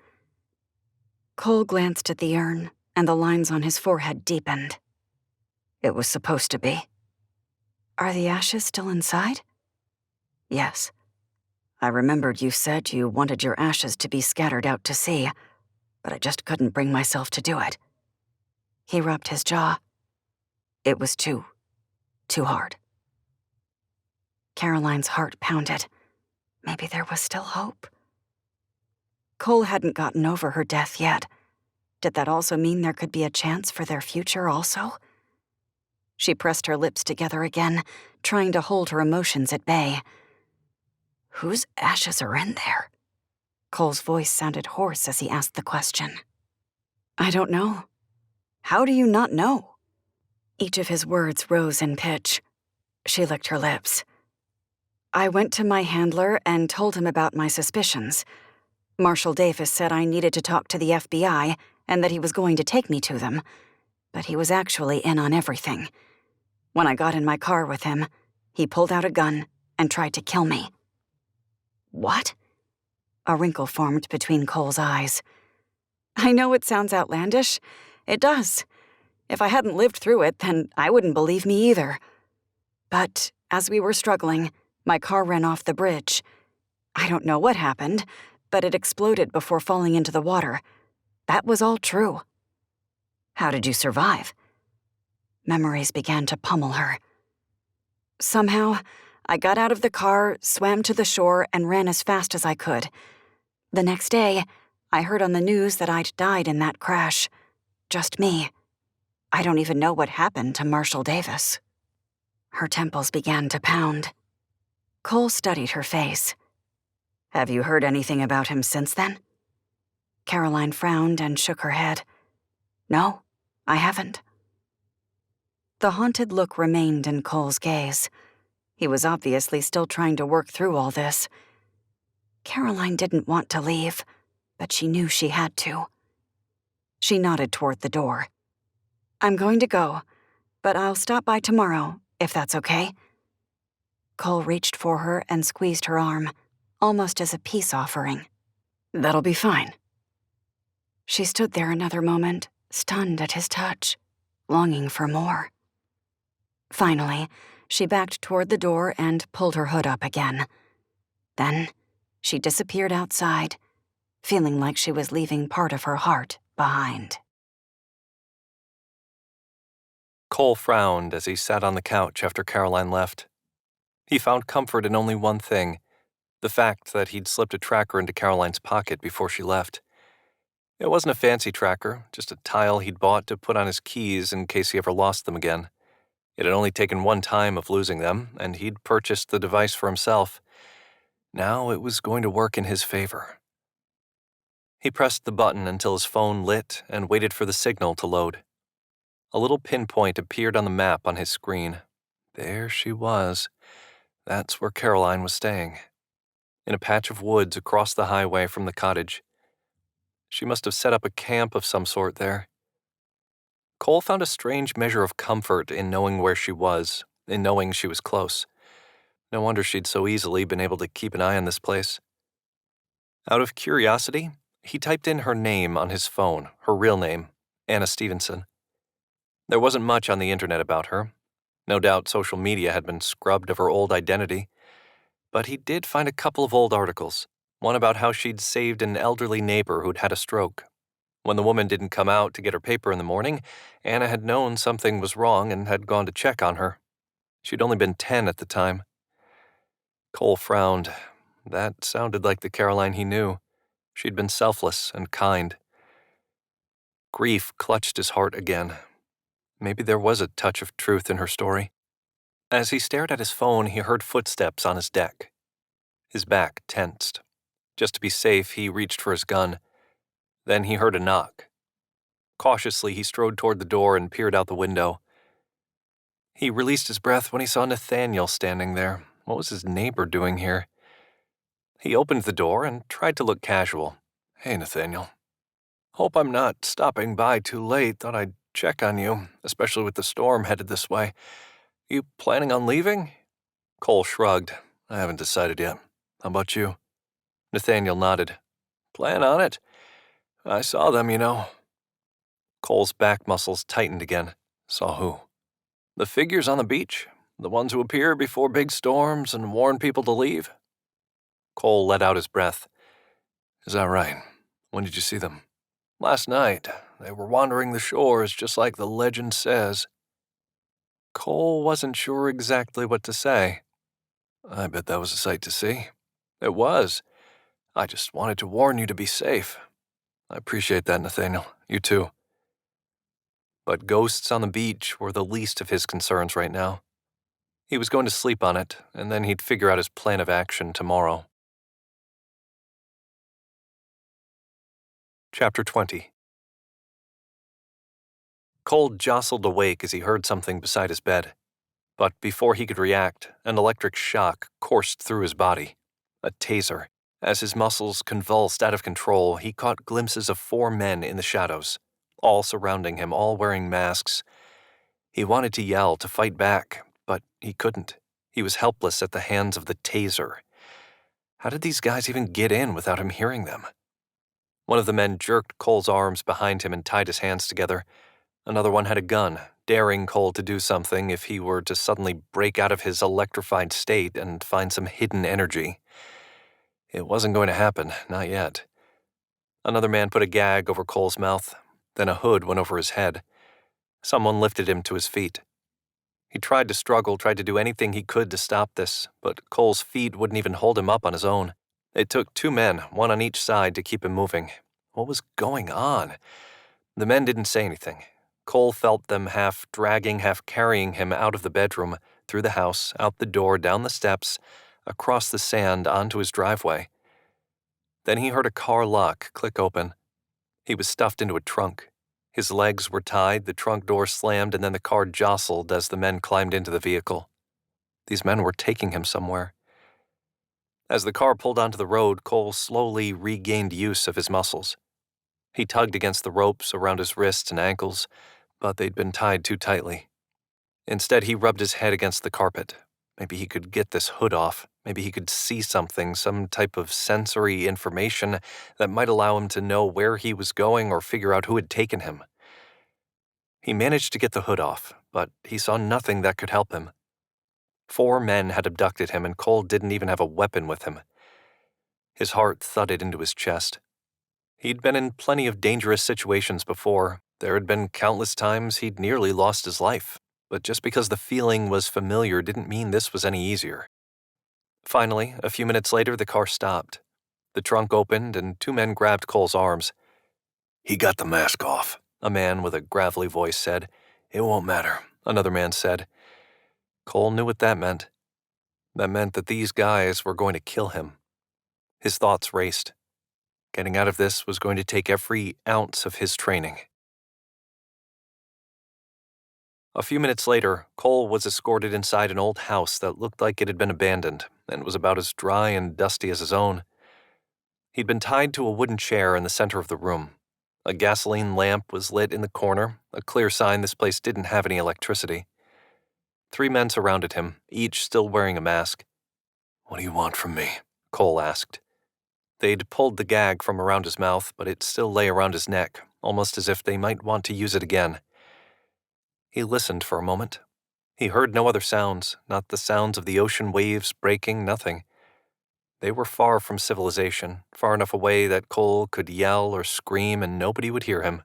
Cole glanced at the urn, and the lines on his forehead deepened. "It was supposed to be." "Are the ashes still inside?" "Yes. I remembered you said you wanted your ashes to be scattered out to sea, but I just couldn't bring myself to do it." He rubbed his jaw. "It was too hard." Caroline's heart pounded. Maybe there was still hope. Cole hadn't gotten over her death yet. Did that also mean there could be a chance for their future also? She pressed her lips together again, trying to hold her emotions at bay. "Whose ashes are in there?" Cole's voice sounded hoarse as he asked the question. "I don't know." "How do you not know?" Each of his words rose in pitch. She licked her lips. "I went to my handler and told him about my suspicions. Marshal Davis said I needed to talk to the FBI and that he was going to take me to them, but he was actually in on everything. When I got in my car with him, he pulled out a gun and tried to kill me." "What?" A wrinkle formed between Cole's eyes. "I know it sounds outlandish. It does. If I hadn't lived through it, then I wouldn't believe me either. But as we were struggling, my car ran off the bridge. I don't know what happened, but it exploded before falling into the water. That was all true." "How did you survive?" Memories began to pummel her. "Somehow, I got out of the car, swam to the shore, and ran as fast as I could. The next day, I heard on the news that I'd died in that crash. Just me. I don't even know what happened to Marshal Davis." Her temples began to pound. Cole studied her face. "Have you heard anything about him since then?" Caroline frowned and shook her head. "No, I haven't." The haunted look remained in Cole's gaze. He was obviously still trying to work through all this. Caroline didn't want to leave, but she knew she had to. She nodded toward the door. "I'm going to go, but I'll stop by tomorrow, if that's okay." Cole reached for her and squeezed her arm, almost as a peace offering. "That'll be fine." She stood there another moment, stunned at his touch, longing for more. Finally, she backed toward the door and pulled her hood up again. Then, she disappeared outside, feeling like she was leaving part of her heart behind. Cole frowned as he sat on the couch after Caroline left. He found comfort in only one thing, the fact that he'd slipped a tracker into Caroline's pocket before she left. It wasn't a fancy tracker, just a tile he'd bought to put on his keys in case he ever lost them again. It had only taken one time of losing them, and he'd purchased the device for himself. Now it was going to work in his favor. He pressed the button until his phone lit and waited for the signal to load. A little pinpoint appeared on the map on his screen. There she was. That's where Caroline was staying. in a patch of woods across the highway from the cottage. She must have set up a camp of some sort there. Cole found a strange measure of comfort in knowing where she was, in knowing she was close. No wonder she'd so easily been able to keep an eye on this place. Out of curiosity, he typed in her name on his phone, her real name, Anna Stevenson. There wasn't much on the internet about her. No doubt social media had been scrubbed of her old identity. But he did find a couple of old articles, one about how she'd saved an elderly neighbor who'd had a stroke. When the woman didn't come out to get her paper in the morning, Anna had known something was wrong and had gone to check on her. She'd only been 10 at the time. Cole frowned. That sounded like the Caroline he knew. She'd been selfless and kind. Grief clutched his heart again. Maybe there was a touch of truth in her story. As he stared at his phone, he heard footsteps on his deck. His back tensed. Just to be safe, he reached for his gun. Then he heard a knock. Cautiously, he strode toward the door and peered out the window. He released his breath when he saw Nathaniel standing there. What was his neighbor doing here? He opened the door and tried to look casual. "Hey, Nathaniel. Hope I'm not stopping by too late. Thought I'd check on you, especially with the storm headed this way. You planning on leaving?" Cole shrugged. "I haven't decided yet. How about you?" Nathaniel nodded. "Plan on it. I saw them, you know." Cole's back muscles tightened again. "Saw who?" "The figures on the beach. The ones who appear before big storms and warn people to leave." Cole let out his breath. "Is that right? When did you see them?" "Last night. They were wandering the shores just like the legend says." Cole wasn't sure exactly what to say. "I bet that was a sight to see." "It was. I just wanted to warn you to be safe." "I appreciate that, Nathaniel. You too." But ghosts on the beach were the least of his concerns right now. He was going to sleep on it, and then he'd figure out his plan of action tomorrow. Chapter 20. Cole jostled awake as he heard something beside his bed. But before he could react, an electric shock coursed through his body. A taser. As his muscles convulsed out of control, he caught glimpses of 4 men in the shadows, all surrounding him, all wearing masks. He wanted to yell, to fight back, but he couldn't. He was helpless at the hands of the taser. How did these guys even get in without him hearing them? One of the men jerked Cole's arms behind him and tied his hands together. Another one had a gun, daring Cole to do something if he were to suddenly break out of his electrified state and find some hidden energy. It wasn't going to happen, not yet. Another man put a gag over Cole's mouth. Then a hood went over his head. Someone lifted him to his feet. He tried to struggle, tried to do anything he could to stop this, but Cole's feet wouldn't even hold him up on his own. It took 2 men, one on each side, to keep him moving. What was going on? The men didn't say anything. Cole felt them half dragging, half carrying him out of the bedroom, through the house, out the door, down the steps, across the sand, onto his driveway. Then he heard a car lock click open. He was stuffed into a trunk. His legs were tied, the trunk door slammed, and then the car jostled as the men climbed into the vehicle. These men were taking him somewhere. As the car pulled onto the road, Cole slowly regained use of his muscles. He tugged against the ropes around his wrists and ankles, but they'd been tied too tightly. Instead, he rubbed his head against the carpet. Maybe he could get this hood off. Maybe he could see something, some type of sensory information that might allow him to know where he was going or figure out who had taken him. He managed to get the hood off, but he saw nothing that could help him. 4 men had abducted him, and Cole didn't even have a weapon with him. His heart thudded into his chest. He'd been in plenty of dangerous situations before. There had been countless times he'd nearly lost his life. But just because the feeling was familiar didn't mean this was any easier. Finally, a few minutes later, the car stopped. The trunk opened, and 2 men grabbed Cole's arms. "He got the mask off," a man with a gravelly voice said. "It won't matter," another man said. Cole knew what that meant. That meant that these guys were going to kill him. His thoughts raced. Getting out of this was going to take every ounce of his training. A few minutes later, Cole was escorted inside an old house that looked like it had been abandoned and was about as dry and dusty as his own. He'd been tied to a wooden chair in the center of the room. A gasoline lamp was lit in the corner, a clear sign this place didn't have any electricity. 3 men surrounded him, each still wearing a mask. "What do you want from me?" Cole asked. They'd pulled the gag from around his mouth, but it still lay around his neck, almost as if they might want to use it again. He listened for a moment. He heard no other sounds, not the sounds of the ocean waves breaking, nothing. They were far from civilization, far enough away that Cole could yell or scream and nobody would hear him.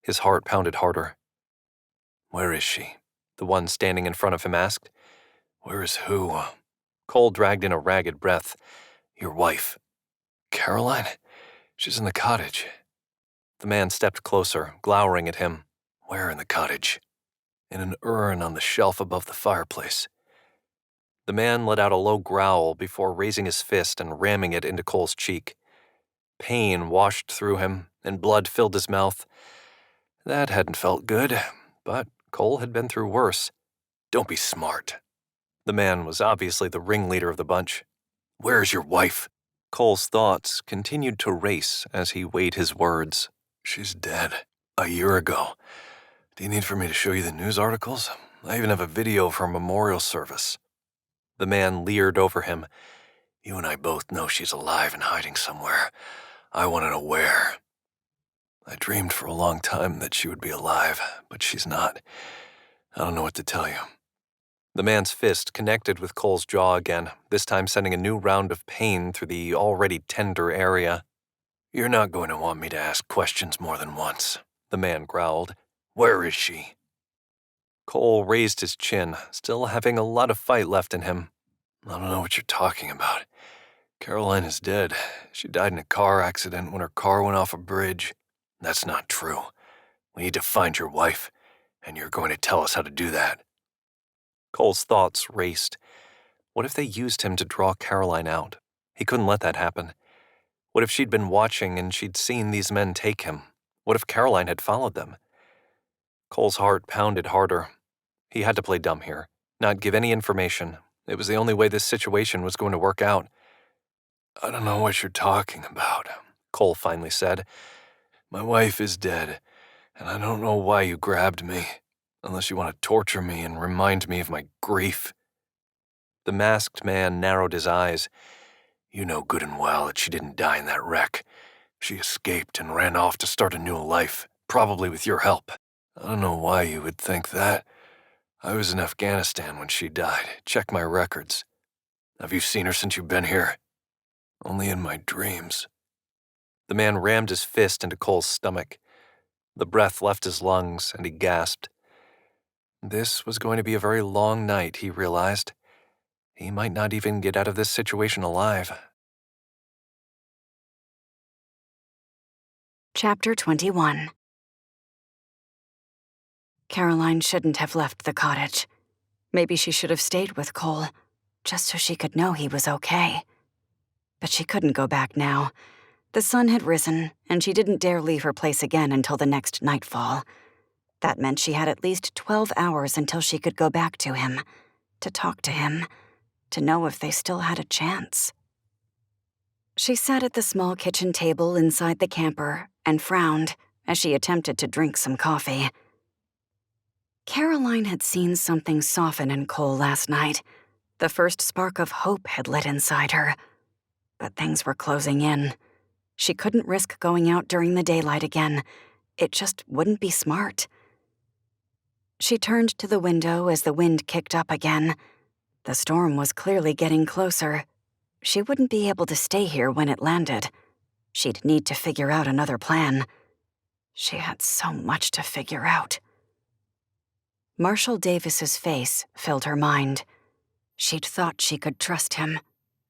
His heart pounded harder. "Where is she?" the one standing in front of him asked. "Where is who?" Cole dragged in a ragged breath. "Your wife." "Caroline? She's in the cottage." The man stepped closer, glowering at him. "Where in the cottage?" "In an urn on the shelf above the fireplace." The man let out a low growl before raising his fist and ramming it into Cole's cheek. Pain washed through him, and blood filled his mouth. That hadn't felt good, but Cole had been through worse. "Don't be smart." The man was obviously the ringleader of the bunch. "Where's your wife?" Cole's thoughts continued to race as he weighed his words. "She's dead. A year ago. Do you need for me to show you the news articles? I even have a video of her memorial service." The man leered over him. "You and I both know she's alive and hiding somewhere. I want to know where." "I dreamed for a long time that she would be alive, but she's not. I don't know what to tell you." The man's fist connected with Cole's jaw again, this time sending a new round of pain through the already tender area. "You're not going to want me to ask questions more than once," the man growled. "Where is she?" Cole raised his chin, still having a lot of fight left in him. "I don't know what you're talking about. Caroline is dead. She died in a car accident when her car went off a bridge." "That's not true. We need to find your wife, and you're going to tell us how to do that." Cole's thoughts raced. What if they used him to draw Caroline out? He couldn't let that happen. What if she'd been watching and she'd seen these men take him? What if Caroline had followed them? Cole's heart pounded harder. He had to play dumb here, not give any information. It was the only way this situation was going to work out. "I don't know what you're talking about," Cole finally said. "My wife is dead, and I don't know why you grabbed me, unless you want to torture me and remind me of my grief." The masked man narrowed his eyes. "You know good and well that she didn't die in that wreck. She escaped and ran off to start a new life, probably with your help." "I don't know why you would think that. I was in Afghanistan when she died. Check my records." "Have you seen her since you've been here?" "Only in my dreams." The man rammed his fist into Cole's stomach. The breath left his lungs, and he gasped. This was going to be a very long night, he realized. He might not even get out of this situation alive. Chapter 21. Caroline shouldn't have left the cottage. Maybe she should have stayed with Cole, just so she could know he was okay. But she couldn't go back now. The sun had risen, and she didn't dare leave her place again until the next nightfall. That meant she had at least 12 hours until she could go back to him, to talk to him, to know if they still had a chance. She sat at the small kitchen table inside the camper and frowned as she attempted to drink some coffee. Caroline had seen something soften in Cole last night. The first spark of hope had lit inside her. But things were closing in. She couldn't risk going out during the daylight again. It just wouldn't be smart. She turned to the window as the wind kicked up again. The storm was clearly getting closer. She wouldn't be able to stay here when it landed. She'd need to figure out another plan. She had so much to figure out. Marshall Davis's face filled her mind. She'd thought she could trust him,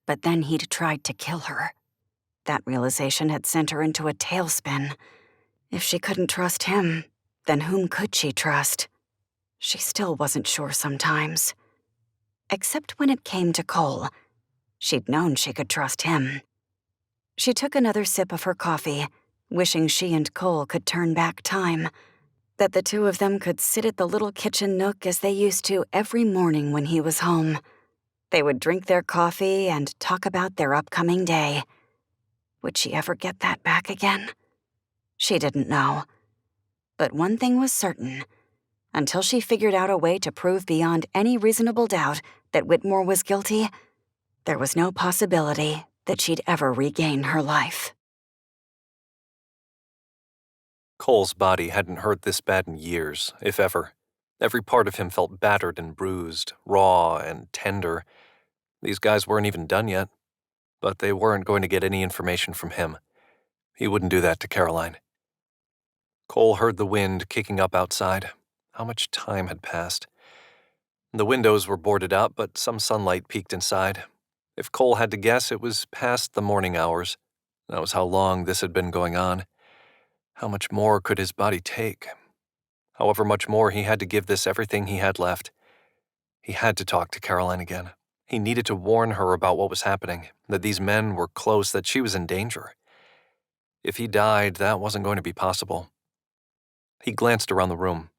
but then he'd tried to kill her. That realization had sent her into a tailspin. If she couldn't trust him, then whom could she trust? She still wasn't sure sometimes. Except when it came to Cole. She'd known she could trust him. She took another sip of her coffee, wishing she and Cole could turn back time. that the two of them could sit at the little kitchen nook as they used to every morning when he was home. They would drink their coffee and talk about their upcoming day. Would she ever get that back again? She didn't know. But one thing was certain. Until she figured out a way to prove beyond any reasonable doubt that Whitmore was guilty, there was no possibility that she'd ever regain her life. Cole's body hadn't hurt this bad in years, if ever. Every part of him felt battered and bruised, raw and tender. These guys weren't even done yet, but they weren't going to get any information from him. He wouldn't do that to Caroline. Cole heard the wind kicking up outside. How much time had passed? The windows were boarded up, but some sunlight peeked inside. If Cole had to guess, it was past the morning hours. That was how long this had been going on. How much more could his body take? However much more, he had to give this everything he had left. He had to talk to Caroline again. He needed to warn her about what was happening, that these men were close, that she was in danger. If he died, that wasn't going to be possible. He glanced around the room.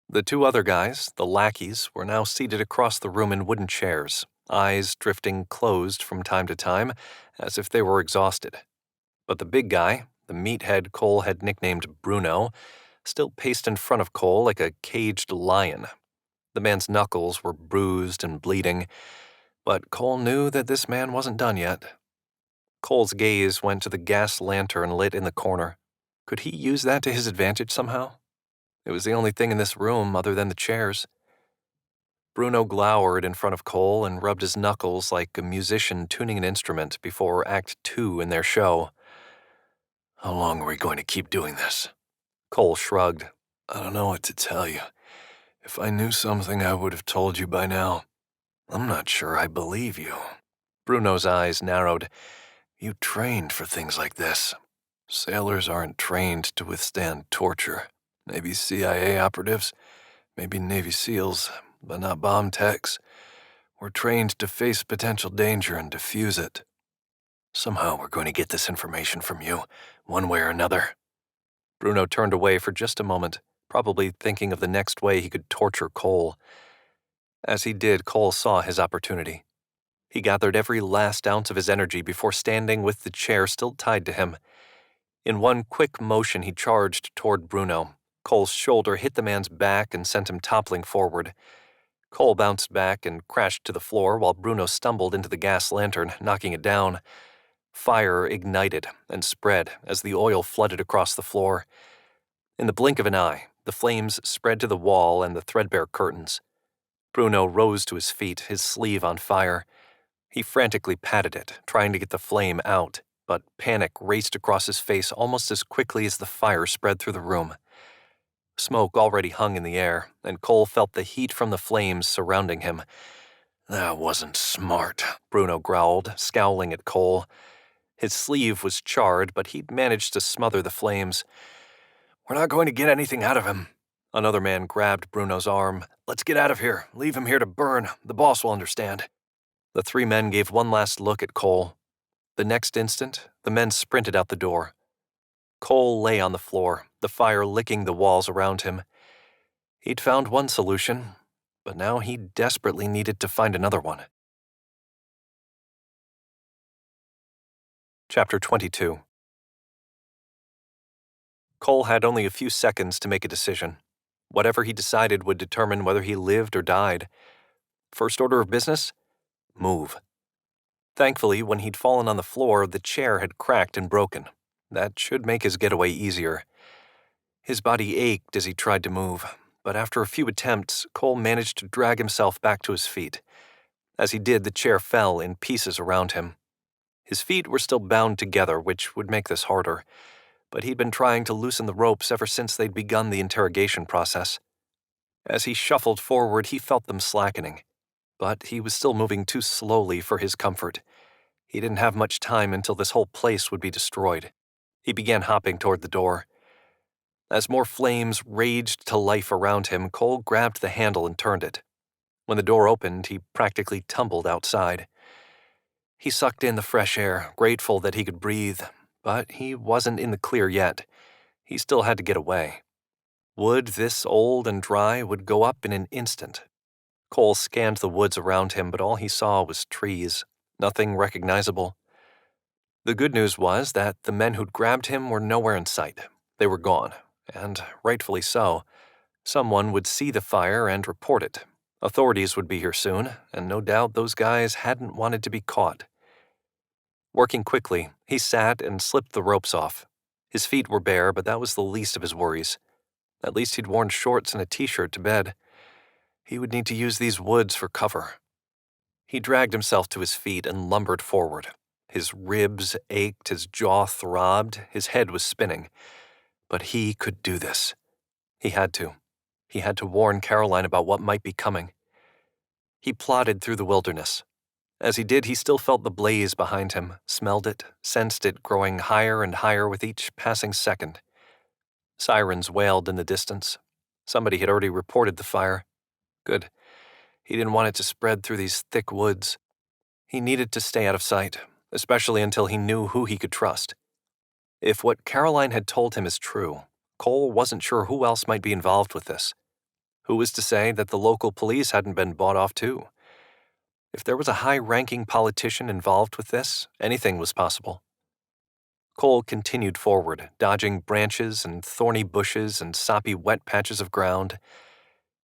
The two other guys, the lackeys, were now seated across the room in wooden chairs, eyes drifting closed from time to time, as if they were exhausted. But the big guy, the meathead Cole had nicknamed Bruno, still paced in front of Cole like a caged lion. The man's knuckles were bruised and bleeding, but Cole knew that this man wasn't done yet. Cole's gaze went to the gas lantern lit in the corner. Could he use that to his advantage somehow? It was the only thing in this room other than the chairs. Bruno glowered in front of Cole and rubbed his knuckles like a musician tuning an instrument before Act 2 in their show. "How long are we going to keep doing this?" Cole shrugged. "I don't know what to tell you. If I knew something, I would have told you by now. I'm not sure I believe you." Bruno's eyes narrowed. "You trained for things like this. Sailors aren't trained to withstand torture. Maybe CIA operatives, maybe Navy SEALs, but not bomb techs. We're trained to face potential danger and defuse it. Somehow we're going to get this information from you, one way or another." Bruno turned away for just a moment, probably thinking of the next way he could torture Cole. As he did, Cole saw his opportunity. He gathered every last ounce of his energy before standing with the chair still tied to him. In one quick motion, he charged toward Bruno. Cole's shoulder hit the man's back and sent him toppling forward. Cole bounced back and crashed to the floor while Bruno stumbled into the gas lantern, knocking it down. Fire ignited and spread as the oil flooded across the floor. In the blink of an eye, the flames spread to the wall and the threadbare curtains. Bruno rose to his feet, his sleeve on fire. He frantically patted it, trying to get the flame out, but panic raced across his face almost as quickly as the fire spread through the room. Smoke already hung in the air, and Cole felt the heat from the flames surrounding him. "That wasn't smart," Bruno growled, scowling at Cole. His sleeve was charred, but he'd managed to smother the flames. "We're not going to get anything out of him." Another man grabbed Bruno's arm. "Let's get out of here. Leave him here to burn. The boss will understand." The three men gave one last look at Cole. The next instant, the men sprinted out the door. Cole lay on the floor, the fire licking the walls around him. He'd found one solution, but now he desperately needed to find another one. Chapter 22. Cole had only a few seconds to make a decision. Whatever he decided would determine whether he lived or died. First order of business? Move. Thankfully, when he'd fallen on the floor, the chair had cracked and broken. That should make his getaway easier. His body ached as he tried to move, but after a few attempts, Cole managed to drag himself back to his feet. As he did, the chair fell in pieces around him. His feet were still bound together, which would make this harder, but he'd been trying to loosen the ropes ever since they'd begun the interrogation process. As he shuffled forward, he felt them slackening, but he was still moving too slowly for his comfort. He didn't have much time until this whole place would be destroyed. He began hopping toward the door. As more flames raged to life around him, Cole grabbed the handle and turned it. When the door opened, he practically tumbled outside. He sucked in the fresh air, grateful that he could breathe, but he wasn't in the clear yet. He still had to get away. Wood this old and dry would go up in an instant. Cole scanned the woods around him, but all he saw was trees, nothing recognizable. The good news was that the men who'd grabbed him were nowhere in sight. They were gone, and rightfully so. Someone would see the fire and report it. Authorities would be here soon, and no doubt those guys hadn't wanted to be caught. Working quickly, he sat and slipped the ropes off. His feet were bare, but that was the least of his worries. At least he'd worn shorts and a t-shirt to bed. He would need to use these woods for cover. He dragged himself to his feet and lumbered forward. His ribs ached, his jaw throbbed, his head was spinning. But he could do this. He had to. He had to warn Caroline about what might be coming. He plodded through the wilderness. As he did, he still felt the blaze behind him, smelled it, sensed it growing higher and higher with each passing second. Sirens wailed in the distance. Somebody had already reported the fire. Good. He didn't want it to spread through these thick woods. He needed to stay out of sight, especially until he knew who he could trust. If what Caroline had told him is true, Cole wasn't sure who else might be involved with this. Who was to say that the local police hadn't been bought off too? If there was a high-ranking politician involved with this, anything was possible. Cole continued forward, dodging branches and thorny bushes and soppy wet patches of ground.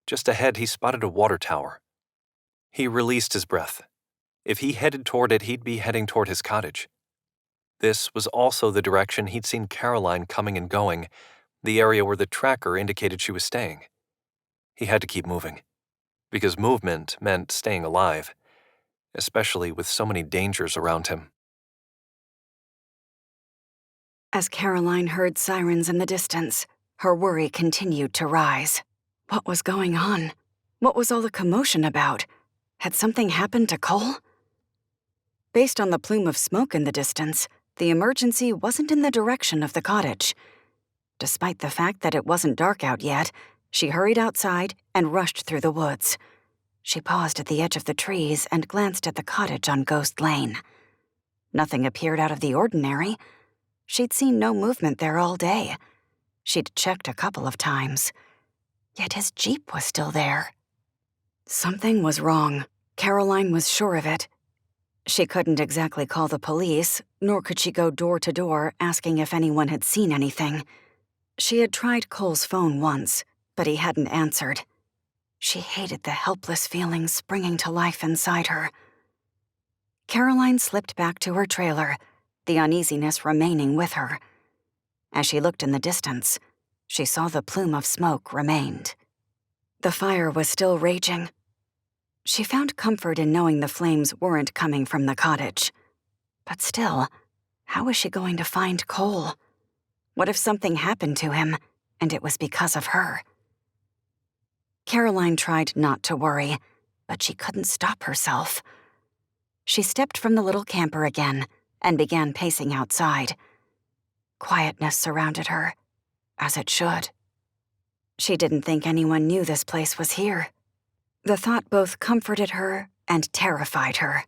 Just ahead, he spotted a water tower. He released his breath. If he headed toward it, he'd be heading toward his cottage. This was also the direction he'd seen Caroline coming and going, the area where the tracker indicated she was staying. He had to keep moving, because movement meant staying alive, especially with so many dangers around him. As Caroline heard sirens in the distance, her worry continued to rise. What was going on? What was all the commotion about? Had something happened to Cole? Based on the plume of smoke in the distance, the emergency wasn't in the direction of the cottage. Despite the fact that it wasn't dark out yet, she hurried outside and rushed through the woods. She paused at the edge of the trees and glanced at the cottage on Ghost Lane. Nothing appeared out of the ordinary. She'd seen no movement there all day. She'd checked a couple of times. Yet his Jeep was still there. Something was wrong. Caroline was sure of it. She couldn't exactly call the police, nor could she go door to door asking if anyone had seen anything. She had tried Cole's phone once, but he hadn't answered. She hated the helpless feeling springing to life inside her. Caroline slipped back to her trailer, the uneasiness remaining with her. As she looked in the distance, she saw the plume of smoke remained. The fire was still raging. She found comfort in knowing the flames weren't coming from the cottage. But still, how was she going to find Cole? What if something happened to him, and it was because of her? Caroline tried not to worry, but she couldn't stop herself. She stepped from the little camper again and began pacing outside. Quietness surrounded her, as it should. She didn't think anyone knew this place was here. The thought both comforted her and terrified her.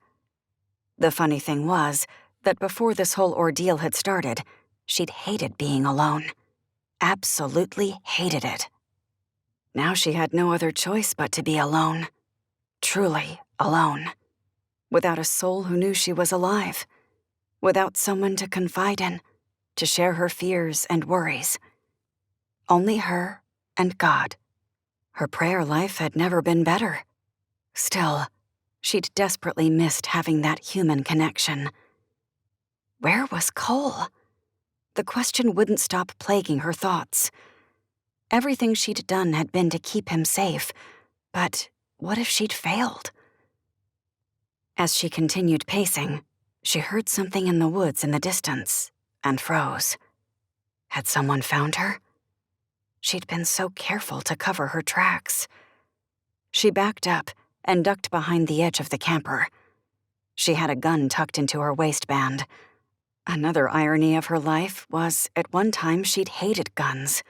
The funny thing was that before this whole ordeal had started, she'd hated being alone. Absolutely hated it. Now she had no other choice but to be alone. Truly alone. Without a soul who knew she was alive. Without someone to confide in, to share her fears and worries. Only her and God. Her prayer life had never been better. Still, she'd desperately missed having that human connection. Where was Cole? The question wouldn't stop plaguing her thoughts. Everything she'd done had been to keep him safe, but what if she'd failed? As she continued pacing, she heard something in the woods in the distance and froze. Had someone found her? She'd been so careful to cover her tracks. She backed up and ducked behind the edge of the camper. She had a gun tucked into her waistband. Another irony of her life was at one time she'd hated guns.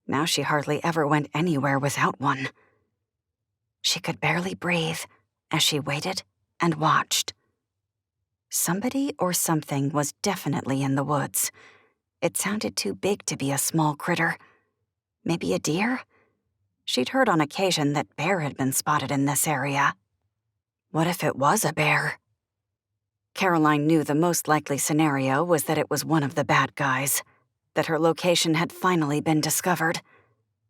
Now she hardly ever went anywhere without one. She could barely breathe as she waited and watched. Somebody or something was definitely in the woods. It sounded too big to be a small critter. Maybe a deer? She'd heard on occasion that bear had been spotted in this area. What if it was a bear? Caroline knew the most likely scenario was that it was one of the bad guys, that her location had finally been discovered,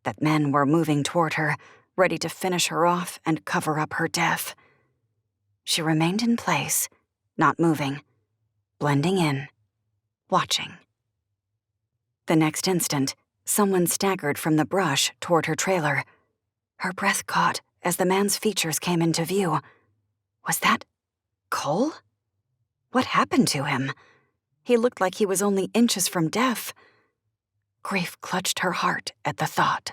that men were moving toward her, ready to finish her off and cover up her death. She remained in place, not moving, blending in, watching. The next instant, someone staggered from the brush toward her trailer. Her breath caught as the man's features came into view. Was that Cole? What happened to him? He looked like he was only inches from death. Grief clutched her heart at the thought.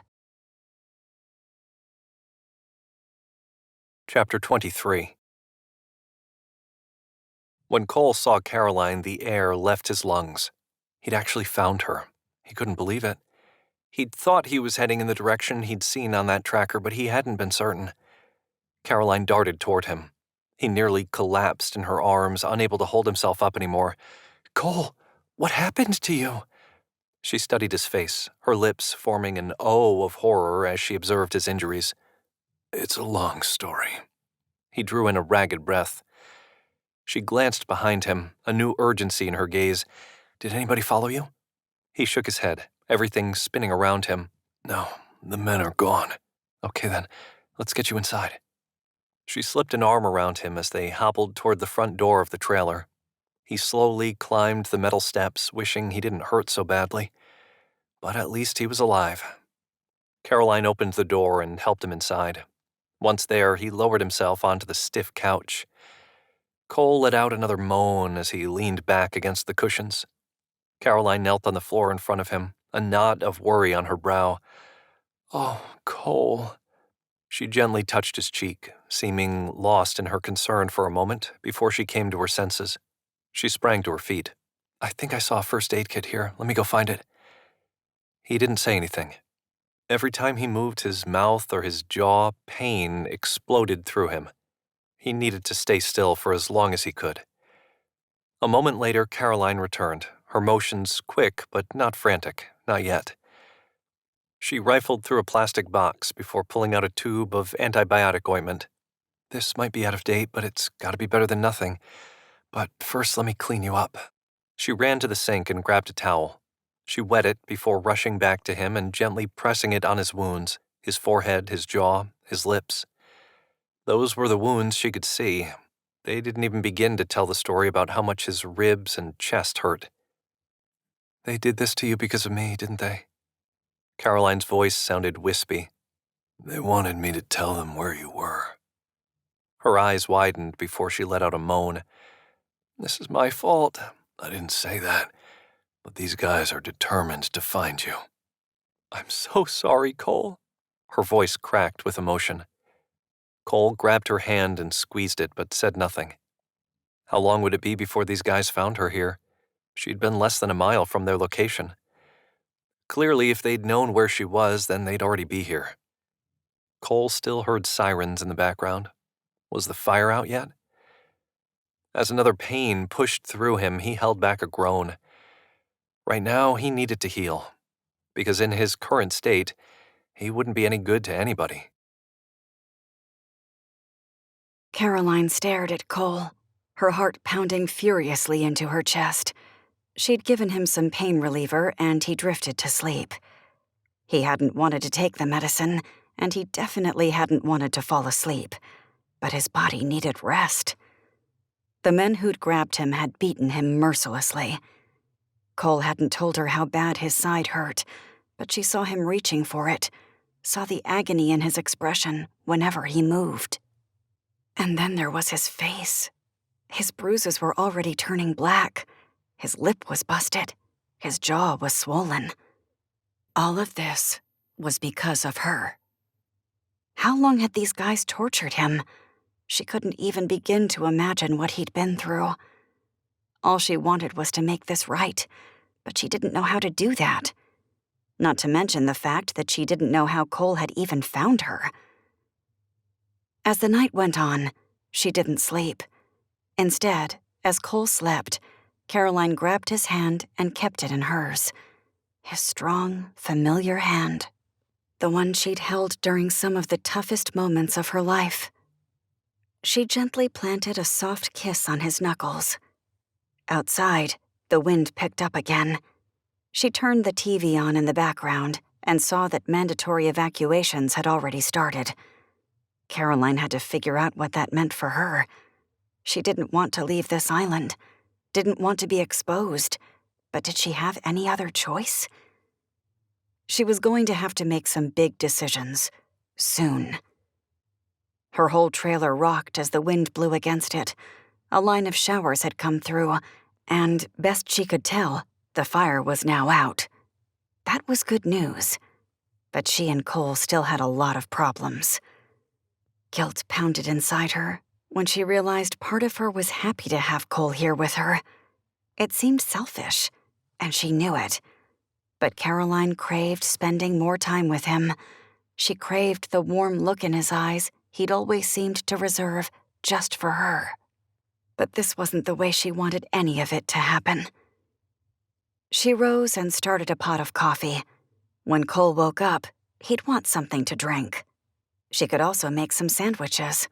Chapter 23. When Cole saw Caroline, the air left his lungs. He'd actually found her. He couldn't believe it. He'd thought he was heading in the direction he'd seen on that tracker, but he hadn't been certain. Caroline darted toward him. He nearly collapsed in her arms, unable to hold himself up anymore. "Cole, what happened to you?" She studied his face, her lips forming an O of horror as she observed his injuries. "It's a long story." He drew in a ragged breath. She glanced behind him, a new urgency in her gaze. "Did anybody follow you?" He shook his head, everything spinning around him. "No, the men are gone." "Okay then, let's get you inside." She slipped an arm around him as they hobbled toward the front door of the trailer. He slowly climbed the metal steps, wishing he didn't hurt so badly. But at least he was alive. Caroline opened the door and helped him inside. Once there, he lowered himself onto the stiff couch. Cole let out another moan as he leaned back against the cushions. Caroline knelt on the floor in front of him, a knot of worry on her brow. "Oh, Cole." She gently touched his cheek, seeming lost in her concern for a moment before she came to her senses. She sprang to her feet. "I think I saw a first aid kit here. Let me go find it." He didn't say anything. Every time he moved his mouth or his jaw, pain exploded through him. He needed to stay still for as long as he could. A moment later, Caroline returned, her motions quick but not frantic, not yet. She rifled through a plastic box before pulling out a tube of antibiotic ointment. "This might be out of date, but it's got to be better than nothing. But first, let me clean you up." She ran to the sink and grabbed a towel. She wet it before rushing back to him and gently pressing it on his wounds, his forehead, his jaw, his lips. Those were the wounds she could see. They didn't even begin to tell the story about how much his ribs and chest hurt. "They did this to you because of me, didn't they?" Caroline's voice sounded wispy. "They wanted me to tell them where you were." Her eyes widened before she let out a moan. "This is my fault." "I didn't say that, but these guys are determined to find you." "I'm so sorry, Cole." Her voice cracked with emotion. Cole grabbed her hand and squeezed it, but said nothing. How long would it be before these guys found her here? She'd been less than a mile from their location. Clearly, if they'd known where she was, then they'd already be here. Cole still heard sirens in the background. Was the fire out yet? As another pain pushed through him, he held back a groan. Right now, he needed to heal, because in his current state, he wouldn't be any good to anybody. Caroline stared at Cole, her heart pounding furiously into her chest. She'd given him some pain reliever, and he drifted to sleep. He hadn't wanted to take the medicine, and he definitely hadn't wanted to fall asleep, but his body needed rest. The men who'd grabbed him had beaten him mercilessly. Cole hadn't told her how bad his side hurt, but she saw him reaching for it, saw the agony in his expression whenever he moved. And then there was his face. His bruises were already turning black. His lip was busted. His jaw was swollen. All of this was because of her. How long had these guys tortured him? She couldn't even begin to imagine what he'd been through. All she wanted was to make this right, but she didn't know how to do that. Not to mention the fact that she didn't know how Cole had even found her. As the night went on, she didn't sleep. Instead, as Cole slept, Caroline grabbed his hand and kept it in hers. His strong, familiar hand the one she'd held during some of the toughest moments of her life. She gently planted a soft kiss on his knuckles. Outside, the wind picked up again. She turned the TV on in the background and saw that mandatory evacuations had already started. Caroline had to figure out what that meant for her. She didn't want to leave this island, didn't want to be exposed, but did she have any other choice? She was going to have to make some big decisions, soon. Her whole trailer rocked as the wind blew against it. A line of showers had come through, and, best she could tell, the fire was now out. That was good news. But she and Cole still had a lot of problems. Guilt pounded inside her when she realized part of her was happy to have Cole here with her. It seemed selfish, and she knew it. But Caroline craved spending more time with him. She craved the warm look in his eyes he'd always seemed to reserve just for her. But this wasn't the way she wanted any of it to happen. She rose and started a pot of coffee. When Cole woke up, he'd want something to drink. She could also make some sandwiches.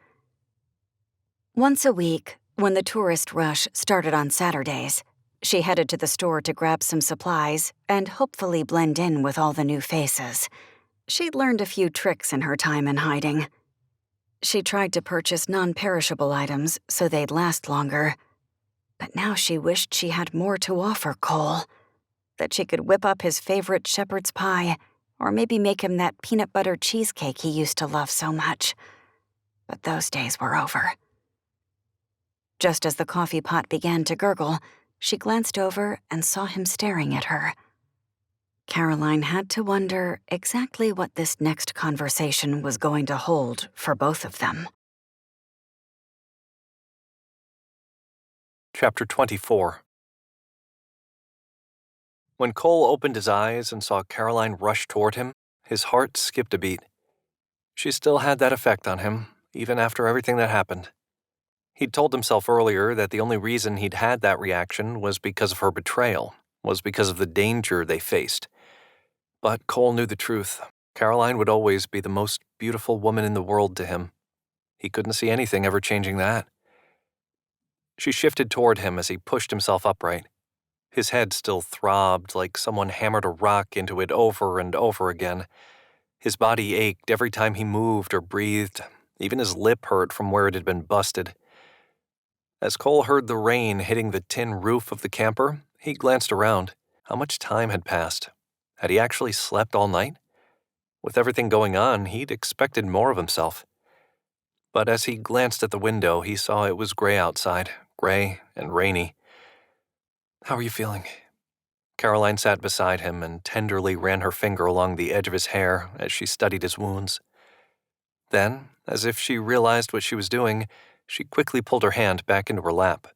Once a week, when the tourist rush started on Saturdays, she headed to the store to grab some supplies and hopefully blend in with all the new faces. She'd learned a few tricks in her time in hiding. She tried to purchase non-perishable items so they'd last longer. But now she wished she had more to offer Cole. That she could whip up his favorite shepherd's pie, or maybe make him that peanut butter cheesecake he used to love so much. But those days were over. Just as the coffee pot began to gurgle, she glanced over and saw him staring at her. Caroline had to wonder exactly what this next conversation was going to hold for both of them. Chapter 24. When Cole opened his eyes and saw Caroline rush toward him, his heart skipped a beat. She still had that effect on him, even after everything that happened. He'd told himself earlier that the only reason he'd had that reaction was because of her betrayal, was because of the danger they faced. But Cole knew the truth. Caroline would always be the most beautiful woman in the world to him. He couldn't see anything ever changing that. She shifted toward him as he pushed himself upright. His head still throbbed like someone hammered a rock into it over and over again. His body ached every time he moved or breathed. Even his lip hurt from where it had been busted. As Cole heard the rain hitting the tin roof of the camper, he glanced around. How much time had passed? Had he actually slept all night? With everything going on, he'd expected more of himself. But as he glanced at the window, he saw it was gray outside, gray and rainy. "How are you feeling?" Caroline sat beside him and tenderly ran her finger along the edge of his hair as she studied his wounds. Then, as if she realized what she was doing, she quickly pulled her hand back into her lap.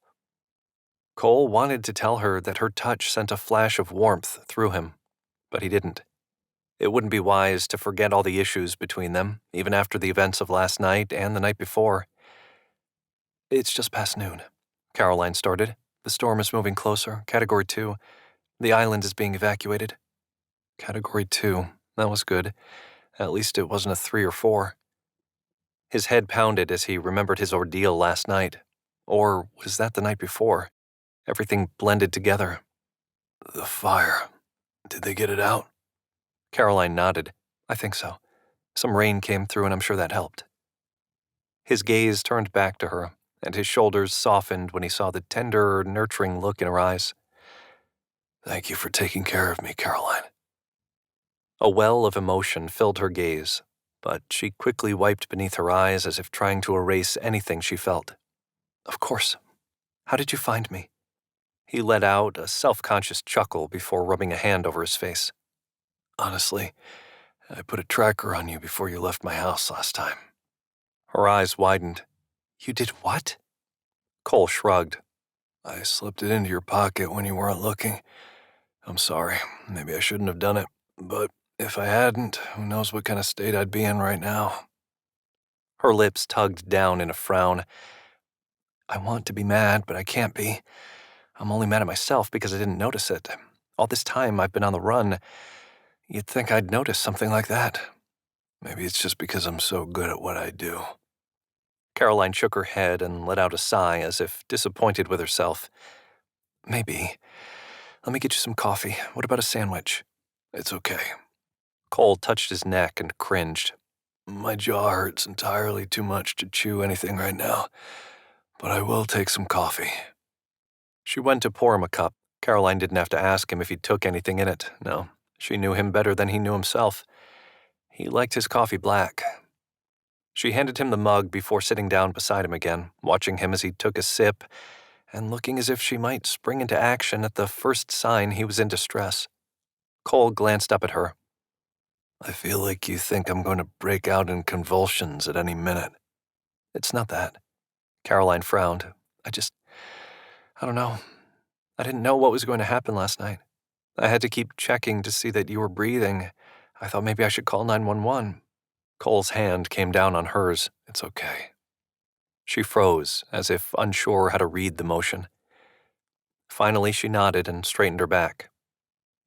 Cole wanted to tell her that her touch sent a flash of warmth through him, but he didn't. It wouldn't be wise to forget all the issues between them, even after the events of last night and the night before. "It's just past noon," Caroline started. "The storm is moving closer, Category 2. The island is being evacuated." Category 2. That was good. At least it wasn't a 3 or 4. His head pounded as he remembered his ordeal last night. Or was that the night before? Everything blended together. "The fire. Did they get it out?" Caroline nodded. "I think so. Some rain came through and I'm sure that helped." His gaze turned back to her, and his shoulders softened when he saw the tender, nurturing look in her eyes. "Thank you for taking care of me, Caroline." A well of emotion filled her gaze, but she quickly wiped beneath her eyes as if trying to erase anything she felt. "Of course. How did you find me?" He let out a self-conscious chuckle before rubbing a hand over his face. "Honestly, I put a tracker on you before you left my house last time." Her eyes widened. "You did what?" Cole shrugged. "I slipped it into your pocket when you weren't looking. I'm sorry. Maybe I shouldn't have done it. But if I hadn't, who knows what kind of state I'd be in right now." Her lips tugged down in a frown. "I want to be mad, but I can't be. I'm only mad at myself because I didn't notice it. All this time I've been on the run. You'd think I'd notice something like that." Maybe it's just because I'm so good at what I do. Caroline shook her head and let out a sigh as if disappointed with herself. Maybe. Let me get you some coffee. What about a sandwich? It's okay. Cole touched his neck and cringed. My jaw hurts entirely too much to chew anything right now, but I will take some coffee. She went to pour him a cup. Caroline didn't have to ask him if he took anything in it. No, she knew him better than he knew himself. He liked his coffee black. She handed him the mug before sitting down beside him again, watching him as he took a sip and looking as if she might spring into action at the first sign he was in distress. Cole glanced up at her. I feel like you think I'm going to break out in convulsions at any minute. It's not that. Caroline frowned. I don't know. I didn't know what was going to happen last night. I had to keep checking to see that you were breathing. I thought maybe I should call 911. Cole's hand came down on hers. It's okay. She froze, as if unsure how to read the motion. Finally, she nodded and straightened her back.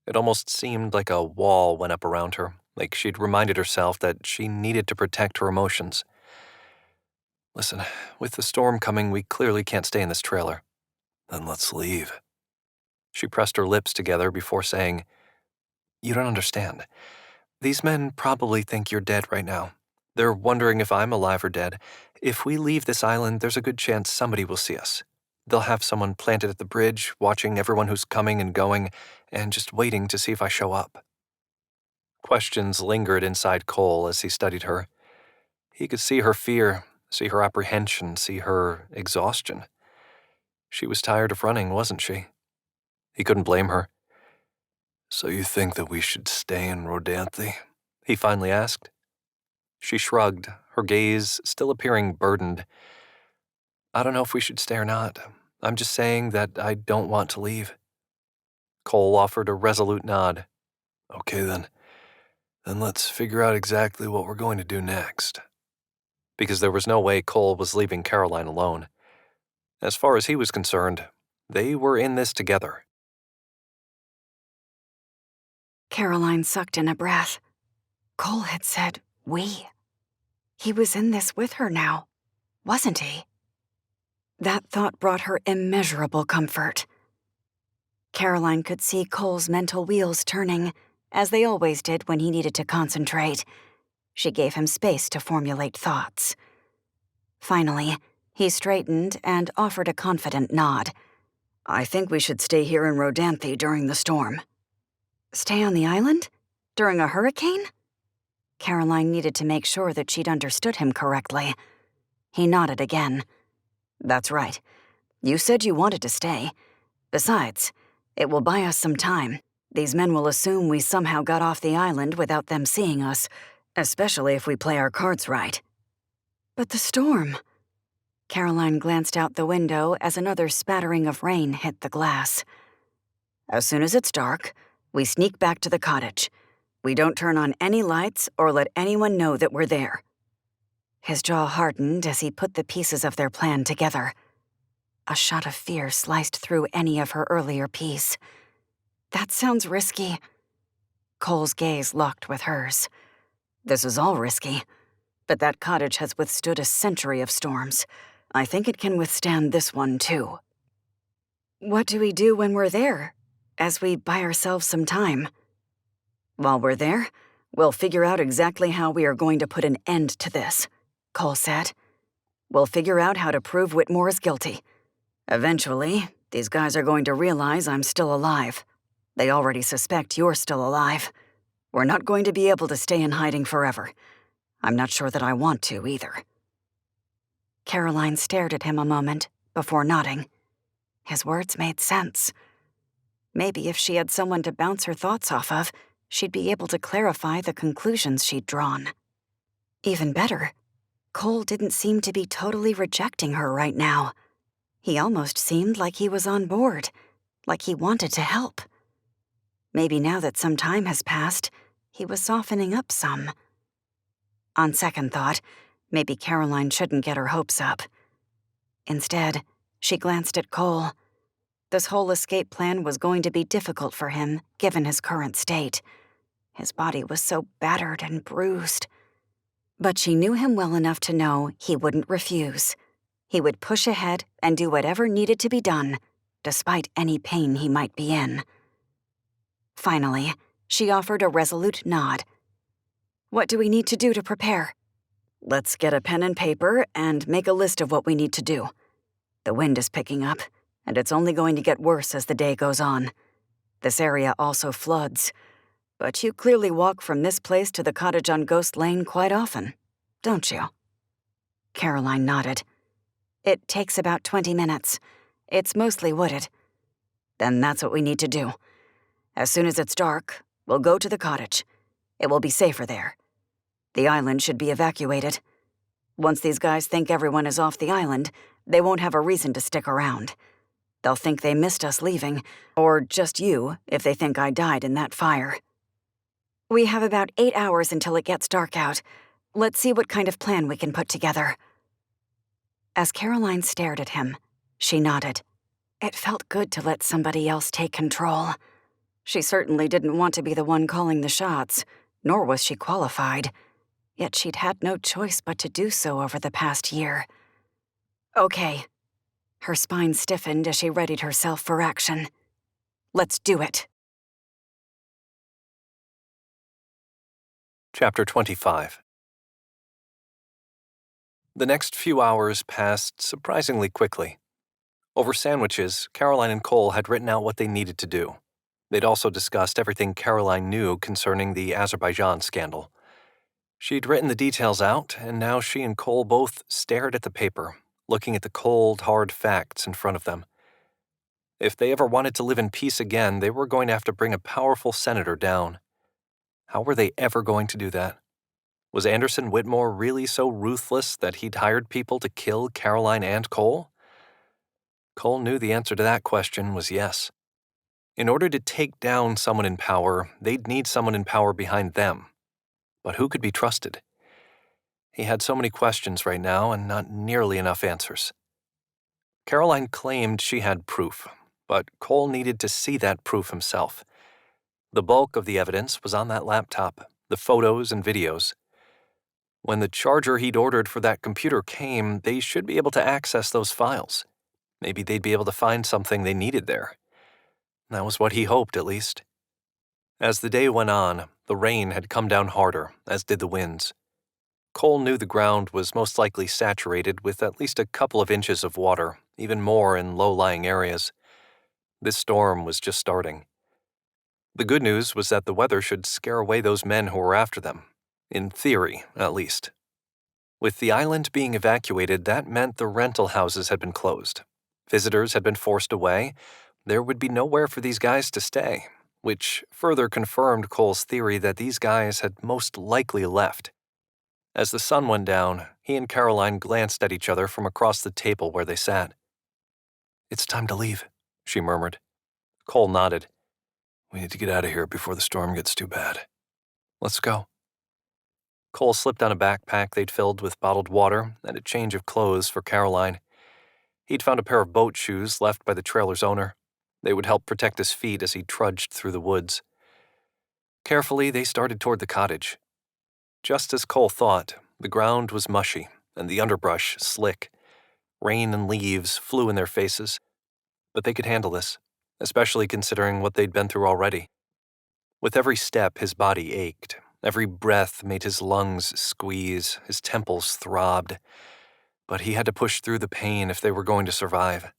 It almost seemed like a wall went up around her, like she'd reminded herself that she needed to protect her emotions. Listen, with the storm coming, we clearly can't stay in this trailer. Then let's leave. She pressed her lips together before saying, You don't understand. These men probably think you're dead right now. They're wondering if I'm alive or dead. If we leave this island, there's a good chance somebody will see us. They'll have someone planted at the bridge, watching everyone who's coming and going, and just waiting to see if I show up. Questions lingered inside Cole as he studied her. He could see her fear, see her apprehension, see her exhaustion. She was tired of running, wasn't she? He couldn't blame her. So you think that we should stay in Rodanthe? He finally asked. She shrugged, her gaze still appearing burdened. I don't know if we should stay or not. I'm just saying that I don't want to leave. Cole offered a resolute nod. Okay then. Then let's figure out exactly what we're going to do next. Because there was no way Cole was leaving Caroline alone. As far as he was concerned, they were in this together. Caroline sucked in a breath. Cole had said, we. He was in this with her now, wasn't he? That thought brought her immeasurable comfort. Caroline could see Cole's mental wheels turning, as they always did when he needed to concentrate. She gave him space to formulate thoughts. Finally, he straightened and offered a confident nod. I think we should stay here in Rodanthe during the storm. Stay on the island? During a hurricane? Caroline needed to make sure that she'd understood him correctly. He nodded again. That's right. You said you wanted to stay. Besides, it will buy us some time. These men will assume we somehow got off the island without them seeing us, especially if we play our cards right. But the storm... Caroline glanced out the window as another spattering of rain hit the glass. As soon as it's dark, we sneak back to the cottage. We don't turn on any lights or let anyone know that we're there. His jaw hardened as he put the pieces of their plan together. A shot of fear sliced through any of her earlier peace. That sounds risky. Cole's gaze locked with hers. This is all risky, but that cottage has withstood a century of storms. I think it can withstand this one, too. What do we do when we're there, as we buy ourselves some time? While we're there, we'll figure out exactly how we are going to put an end to this, Cole said. We'll figure out how to prove Whitmore is guilty. Eventually, these guys are going to realize I'm still alive. They already suspect you're still alive. We're not going to be able to stay in hiding forever. I'm not sure that I want to, either. Caroline stared at him a moment before nodding. His words made sense. Maybe if she had someone to bounce her thoughts off of, she'd be able to clarify the conclusions she'd drawn. Even better, Cole didn't seem to be totally rejecting her right now. He almost seemed like he was on board, like he wanted to help. Maybe now that some time has passed, he was softening up some. On second thought, maybe Caroline shouldn't get her hopes up. Instead, she glanced at Cole. This whole escape plan was going to be difficult for him, given his current state. His body was so battered and bruised. But she knew him well enough to know he wouldn't refuse. He would push ahead and do whatever needed to be done, despite any pain he might be in. Finally, she offered a resolute nod. "What do we need to do to prepare?" "Let's get a pen and paper and make a list of what we need to do. The wind is picking up, and it's only going to get worse as the day goes on. This area also floods, but you clearly walk from this place to the cottage on Ghost Lane quite often, don't you?" Caroline nodded. "It takes about 20 minutes. It's mostly wooded." "Then that's what we need to do. As soon as it's dark, we'll go to the cottage. It will be safer there. The island should be evacuated. Once these guys think everyone is off the island, they won't have a reason to stick around. They'll think they missed us leaving, or just you if they think I died in that fire." "We have about 8 hours until it gets dark out. Let's see what kind of plan we can put together." As Caroline stared at him, she nodded. It felt good to let somebody else take control. She certainly didn't want to be the one calling the shots, nor was she qualified. Yet she'd had no choice but to do so over the past year. "Okay." Her spine stiffened as she readied herself for action. "Let's do it." Chapter 25. The next few hours passed surprisingly quickly. Over sandwiches, Caroline and Cole had written out what they needed to do. They'd also discussed everything Caroline knew concerning the Azerbaijan scandal. She'd written the details out, and now she and Cole both stared at the paper, looking at the cold, hard facts in front of them. If they ever wanted to live in peace again, they were going to have to bring a powerful senator down. How were they ever going to do that? Was Anderson Whitmore really so ruthless that he'd hired people to kill Caroline and Cole? Cole knew the answer to that question was yes. In order to take down someone in power, they'd need someone in power behind them. But who could be trusted? He had so many questions right now and not nearly enough answers. Caroline claimed she had proof, but Cole needed to see that proof himself. The bulk of the evidence was on that laptop, the photos and videos. When the charger he'd ordered for that computer came, they should be able to access those files. Maybe they'd be able to find something they needed there. That was what he hoped, at least. As the day went on, the rain had come down harder, as did the winds. Cole knew the ground was most likely saturated with at least a couple of inches of water, even more in low-lying areas. This storm was just starting. The good news was that the weather should scare away those men who were after them. In theory, at least. With the island being evacuated, that meant the rental houses had been closed. Visitors had been forced away. There would be nowhere for these guys to stay, which further confirmed Cole's theory that these guys had most likely left. As the sun went down, he and Caroline glanced at each other from across the table where they sat. "It's time to leave," she murmured. Cole nodded. "We need to get out of here before the storm gets too bad." "Let's go." Cole slipped on a backpack they'd filled with bottled water and a change of clothes for Caroline. He'd found a pair of boat shoes left by the trailer's owner. They would help protect his feet as he trudged through the woods. Carefully, they started toward the cottage. Just as Cole thought, the ground was mushy and the underbrush slick. Rain and leaves flew in their faces. But they could handle this, especially considering what they'd been through already. With every step, his body ached. Every breath made his lungs squeeze, his temples throbbed. But he had to push through the pain if they were going to survive.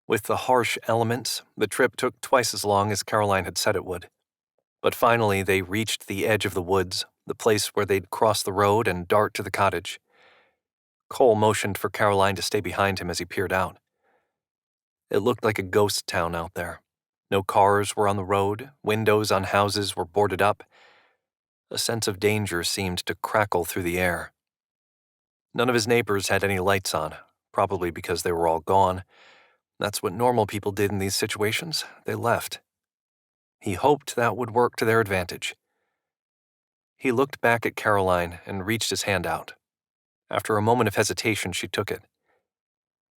With the harsh elements, the trip took twice as long as Caroline had said it would. But finally, they reached the edge of the woods, the place where they'd cross the road and dart to the cottage. Cole motioned for Caroline to stay behind him as he peered out. It looked like a ghost town out there. No cars were on the road, windows on houses were boarded up. A sense of danger seemed to crackle through the air. None of his neighbors had any lights on, probably because they were all gone. That's what normal people did in these situations. They left. He hoped that would work to their advantage. He looked back at Caroline and reached his hand out. After a moment of hesitation, she took it.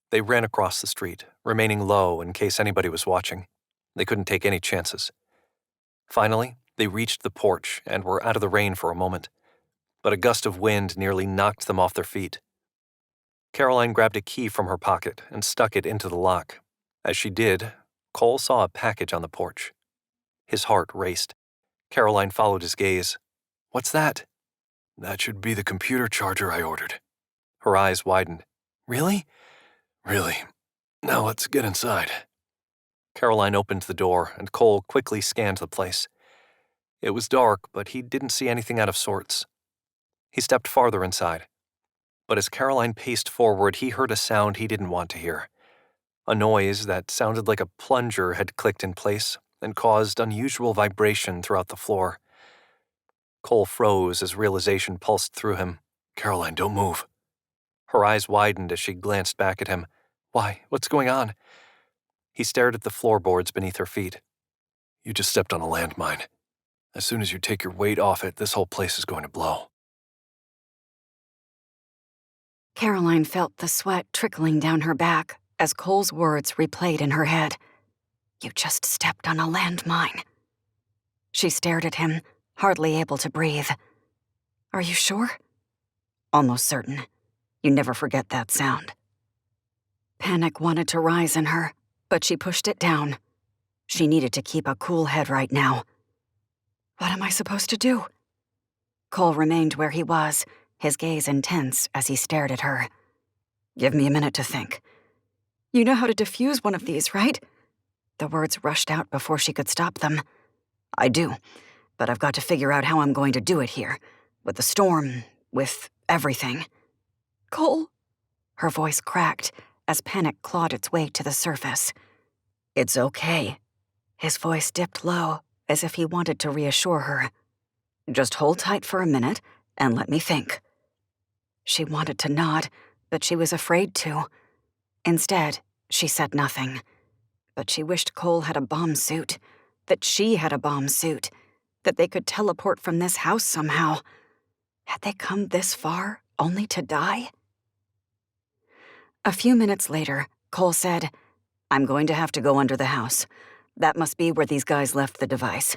They ran across the street, remaining low in case anybody was watching. They couldn't take any chances. Finally, they reached the porch and were out of the rain for a moment. but a gust of wind nearly knocked them off their feet. Caroline grabbed a key from her pocket and stuck it into the lock. As she did, Cole saw a package on the porch. His heart raced. Caroline followed his gaze. "What's that?" "That should be the computer charger I ordered." Her eyes widened. "Really?" "Really. Now let's get inside." Caroline opened the door, and Cole quickly scanned the place. It was dark, but he didn't see anything out of sorts. He stepped farther inside. But as Caroline paced forward, he heard a sound he didn't want to hear. A noise that sounded like a plunger had clicked in place and caused unusual vibration throughout the floor. Cole froze as realization pulsed through him. "Caroline, don't move." Her eyes widened as she glanced back at him. "Why? What's going on?" He stared at the floorboards beneath her feet. "You just stepped on a landmine. As soon as you take your weight off it, this whole place is going to blow." Caroline felt the sweat trickling down her back as Cole's words replayed in her head. "You just stepped on a landmine." She stared at him, hardly able to breathe. "Are you sure?" "Almost certain. You never forget that sound." Panic wanted to rise in her, but she pushed it down. She needed to keep a cool head right now. "What am I supposed to do?" Cole remained where he was, his gaze intense as he stared at her. "Give me a minute to think." "You know how to defuse one of these, right?" The words rushed out before she could stop them. "I do, but I've got to figure out how I'm going to do it here. With the storm, with everything." "Cole?" Her voice cracked as panic clawed its way to the surface. "It's okay." His voice dipped low, as if he wanted to reassure her. "Just hold tight for a minute and let me think." She wanted to nod, but she was afraid to. Instead, she said nothing. But she wished Cole had a bomb suit, that she had a bomb suit, that they could teleport from this house somehow. Had they come this far only to die? A few minutes later, Cole said, "I'm going to have to go under the house. That must be where these guys left the device.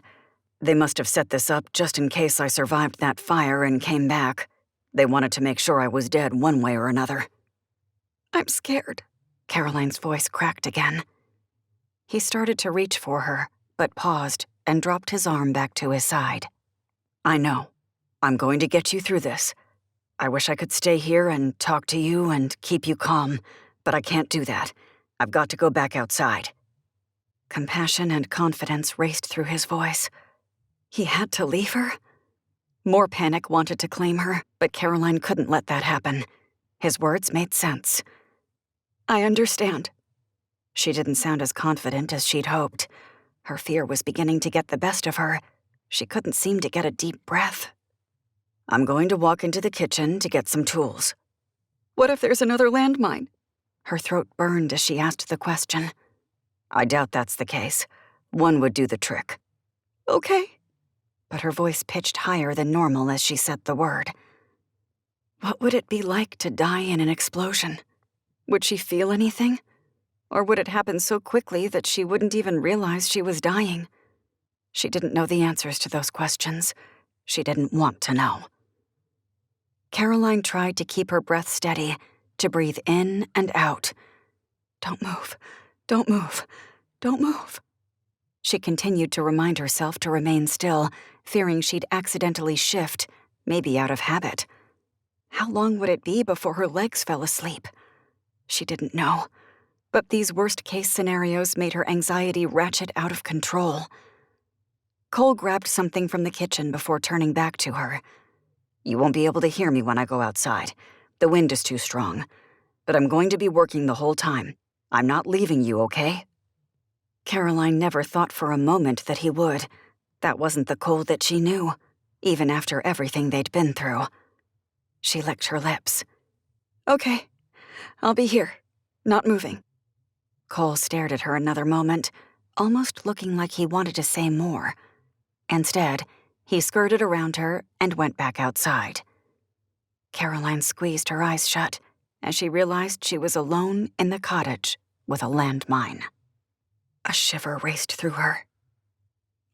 They must have set this up just in case I survived that fire and came back. They wanted to make sure I was dead one way or another." "I'm scared." Caroline's voice cracked again. He started to reach for her, but paused and dropped his arm back to his side. "I know. I'm going to get you through this. I wish I could stay here and talk to you and keep you calm, but I can't do that. I've got to go back outside." Compassion and confidence raced through his voice. He had to leave her? More panic wanted to claim her, but Caroline couldn't let that happen. His words made sense. "I understand." She didn't sound as confident as she'd hoped. Her fear was beginning to get the best of her. She couldn't seem to get a deep breath. "I'm going to walk into the kitchen to get some tools." "What if there's another landmine?" Her throat burned as she asked the question. "I doubt that's the case. One would do the trick." "Okay." But her voice pitched higher than normal as she said the word. What would it be like to die in an explosion? Would she feel anything? Or would it happen so quickly that she wouldn't even realize she was dying? She didn't know the answers to those questions. She didn't want to know. Caroline tried to keep her breath steady, to breathe in and out. "Don't move. Don't move. Don't move." She continued to remind herself to remain still, fearing she'd accidentally shift, maybe out of habit. How long would it be before her legs fell asleep? She didn't know. But these worst-case scenarios made her anxiety ratchet out of control. Cole grabbed something from the kitchen before turning back to her. "You won't be able to hear me when I go outside. The wind is too strong. But I'm going to be working the whole time. I'm not leaving you, okay?" Caroline never thought for a moment that he would. That wasn't the Cole that she knew, even after everything they'd been through. She licked her lips. "Okay, I'll be here, not moving." Cole stared at her another moment, almost looking like he wanted to say more. Instead, he skirted around her and went back outside. Caroline squeezed her eyes shut as she realized she was alone in the cottage with a landmine. A shiver raced through her.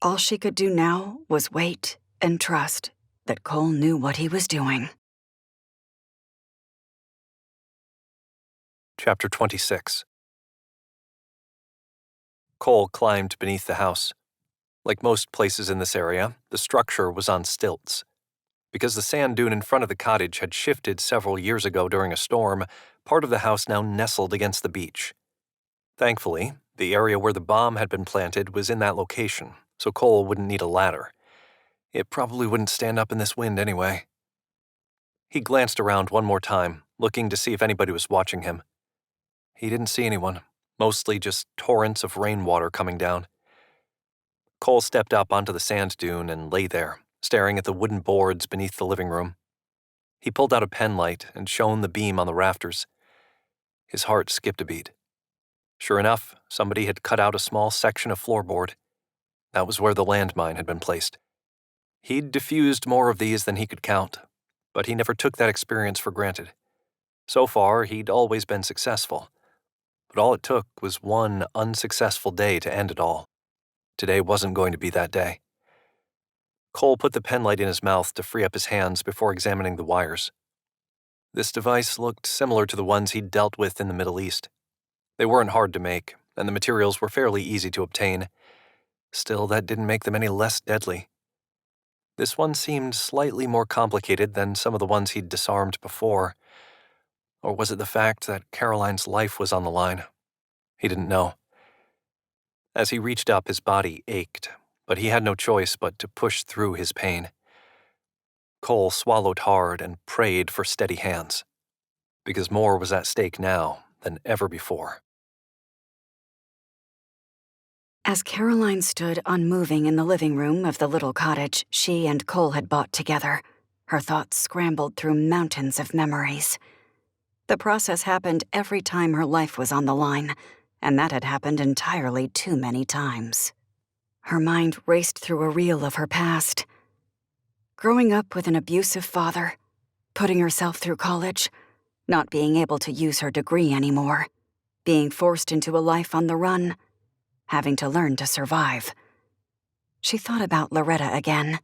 All she could do now was wait and trust that Cole knew what he was doing. Chapter 26. Cole climbed beneath the house. Like most places in this area, the structure was on stilts. Because the sand dune in front of the cottage had shifted several years ago during a storm, part of the house now nestled against the beach. Thankfully, the area where the bomb had been planted was in that location, so Cole wouldn't need a ladder. It probably wouldn't stand up in this wind anyway. He glanced around one more time, looking to see if anybody was watching him. He didn't see anyone, mostly just torrents of rainwater coming down. Cole stepped up onto the sand dune and lay there, staring at the wooden boards beneath the living room. He pulled out a pen light and shone the beam on the rafters. His heart skipped a beat. Sure enough, somebody had cut out a small section of floorboard. That was where the landmine had been placed. He'd defused more of these than he could count, but he never took that experience for granted. So far, he'd always been successful. But all it took was one unsuccessful day to end it all. Today wasn't going to be that day. Cole put the penlight in his mouth to free up his hands before examining the wires. This device looked similar to the ones he'd dealt with in the Middle East. They weren't hard to make, and the materials were fairly easy to obtain. Still, that didn't make them any less deadly. This one seemed slightly more complicated than some of the ones he'd disarmed before. Or was it the fact that Caroline's life was on the line? He didn't know. As he reached up, his body ached, but he had no choice but to push through his pain. Cole swallowed hard and prayed for steady hands, because more was at stake now than ever before. As Caroline stood unmoving in the living room of the little cottage she and Cole had bought together, her thoughts scrambled through mountains of memories. The process happened every time her life was on the line, and that had happened entirely too many times. Her mind raced through a reel of her past. Growing up with an abusive father, putting herself through college, not being able to use her degree anymore, being forced into a life on the run, having to learn to survive. She thought about Loretta again.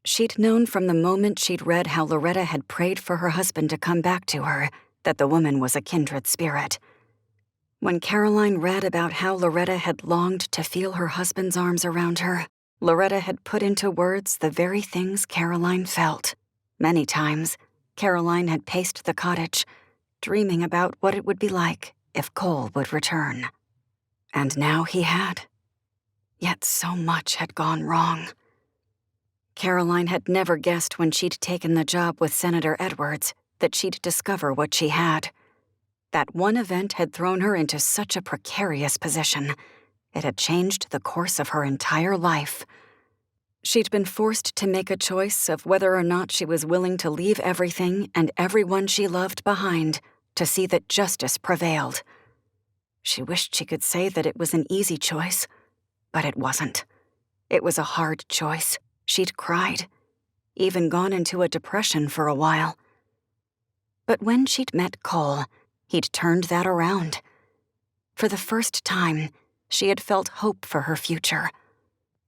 She'd known from the moment she'd read how Loretta had prayed for her husband to come back to her that the woman was a kindred spirit. When Caroline read about how Loretta had longed to feel her husband's arms around her, Loretta had put into words the very things Caroline felt. Many times, Caroline had paced the cottage, dreaming about what it would be like if Cole would return. And now he had. Yet so much had gone wrong. Caroline had never guessed when she'd taken the job with Senator Edwards that she'd discover what she had. That one event had thrown her into such a precarious position. It had changed the course of her entire life. She'd been forced to make a choice of whether or not she was willing to leave everything and everyone she loved behind to see that justice prevailed. She wished she could say that it was an easy choice, but it wasn't. It was a hard choice. She'd cried, even gone into a depression for a while. But when she'd met Cole, he'd turned that around. For the first time, she had felt hope for her future.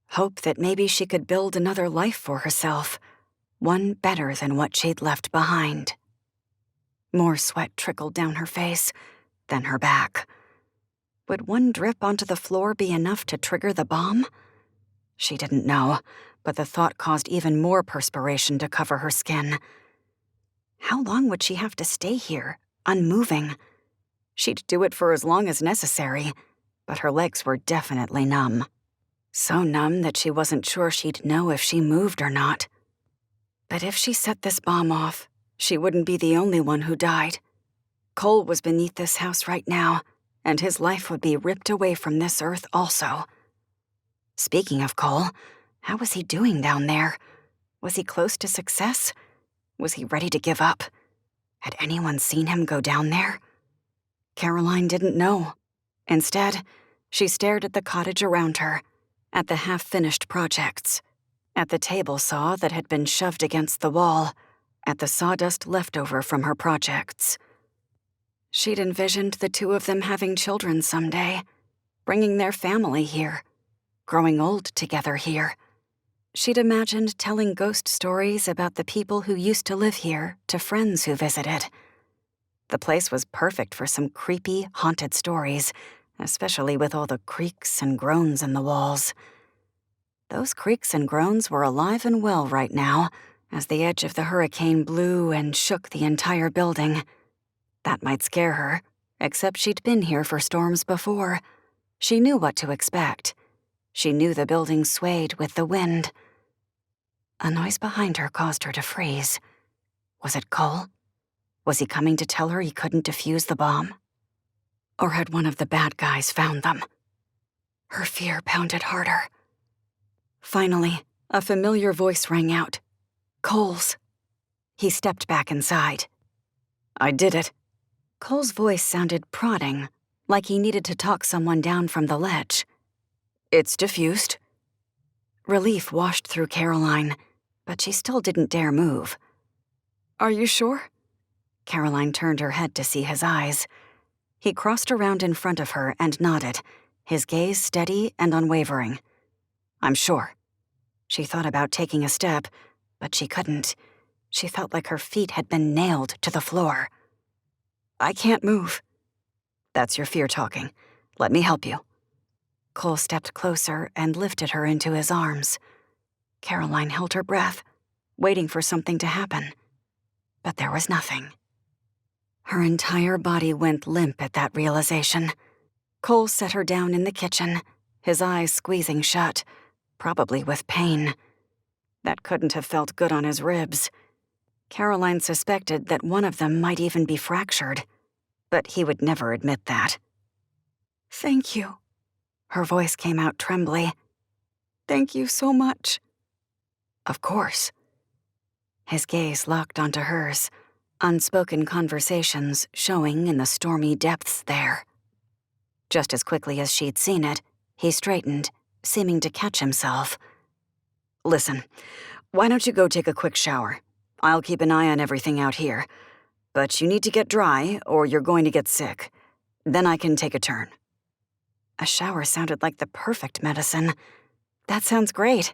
Hope that maybe she could build another life for herself, one better than what she'd left behind. More sweat trickled down her face, then her back. Would one drip onto the floor be enough to trigger the bomb? She didn't know, but the thought caused even more perspiration to cover her skin. How long would she have to stay here, unmoving? She'd do it for as long as necessary, but her legs were definitely numb. So numb that she wasn't sure she'd know if she moved or not. But if she set this bomb off, she wouldn't be the only one who died. Cole was beneath this house right now, and his life would be ripped away from this earth also. Speaking of Cole, how was he doing down there? Was he close to success? Was he ready to give up? Had anyone seen him go down there? Caroline didn't know. Instead, she stared at the cottage around her, at the half-finished projects, at the table saw that had been shoved against the wall, at the sawdust left over from her projects. She'd envisioned the two of them having children someday, bringing their family here, growing old together here. She'd imagined telling ghost stories about the people who used to live here to friends who visited. The place was perfect for some creepy, haunted stories, especially with all the creaks and groans in the walls. Those creaks and groans were alive and well right now, as the edge of the hurricane blew and shook the entire building. That might scare her, except she'd been here for storms before. She knew what to expect. She knew the building swayed with the wind. A noise behind her caused her to freeze. Was it Cole? Was he coming to tell her he couldn't defuse the bomb? Or had one of the bad guys found them? Her fear pounded harder. Finally, a familiar voice rang out. Cole's. He stepped back inside. I did it. Cole's voice sounded prodding, like he needed to talk someone down from the ledge. It's diffused. Relief washed through Caroline, but she still didn't dare move. Are you sure? Caroline turned her head to see his eyes. He crossed around in front of her and nodded, his gaze steady and unwavering. I'm sure. She thought about taking a step, but she couldn't. She felt like her feet had been nailed to the floor. I can't move. That's your fear talking. Let me help you. Cole stepped closer and lifted her into his arms. Caroline held her breath, waiting for something to happen. But there was nothing. Her entire body went limp at that realization. Cole set her down in the kitchen, his eyes squeezing shut, probably with pain. That couldn't have felt good on his ribs. Caroline suspected that one of them might even be fractured, but he would never admit that. Thank you. Her voice came out trembly. Thank you so much. Of course. His gaze locked onto hers, unspoken conversations showing in the stormy depths there. Just as quickly as she'd seen it, he straightened, seeming to catch himself. Listen, why don't you go take a quick shower? I'll keep an eye on everything out here. But you need to get dry, or you're going to get sick. Then I can take a turn. A shower sounded like the perfect medicine. That sounds great.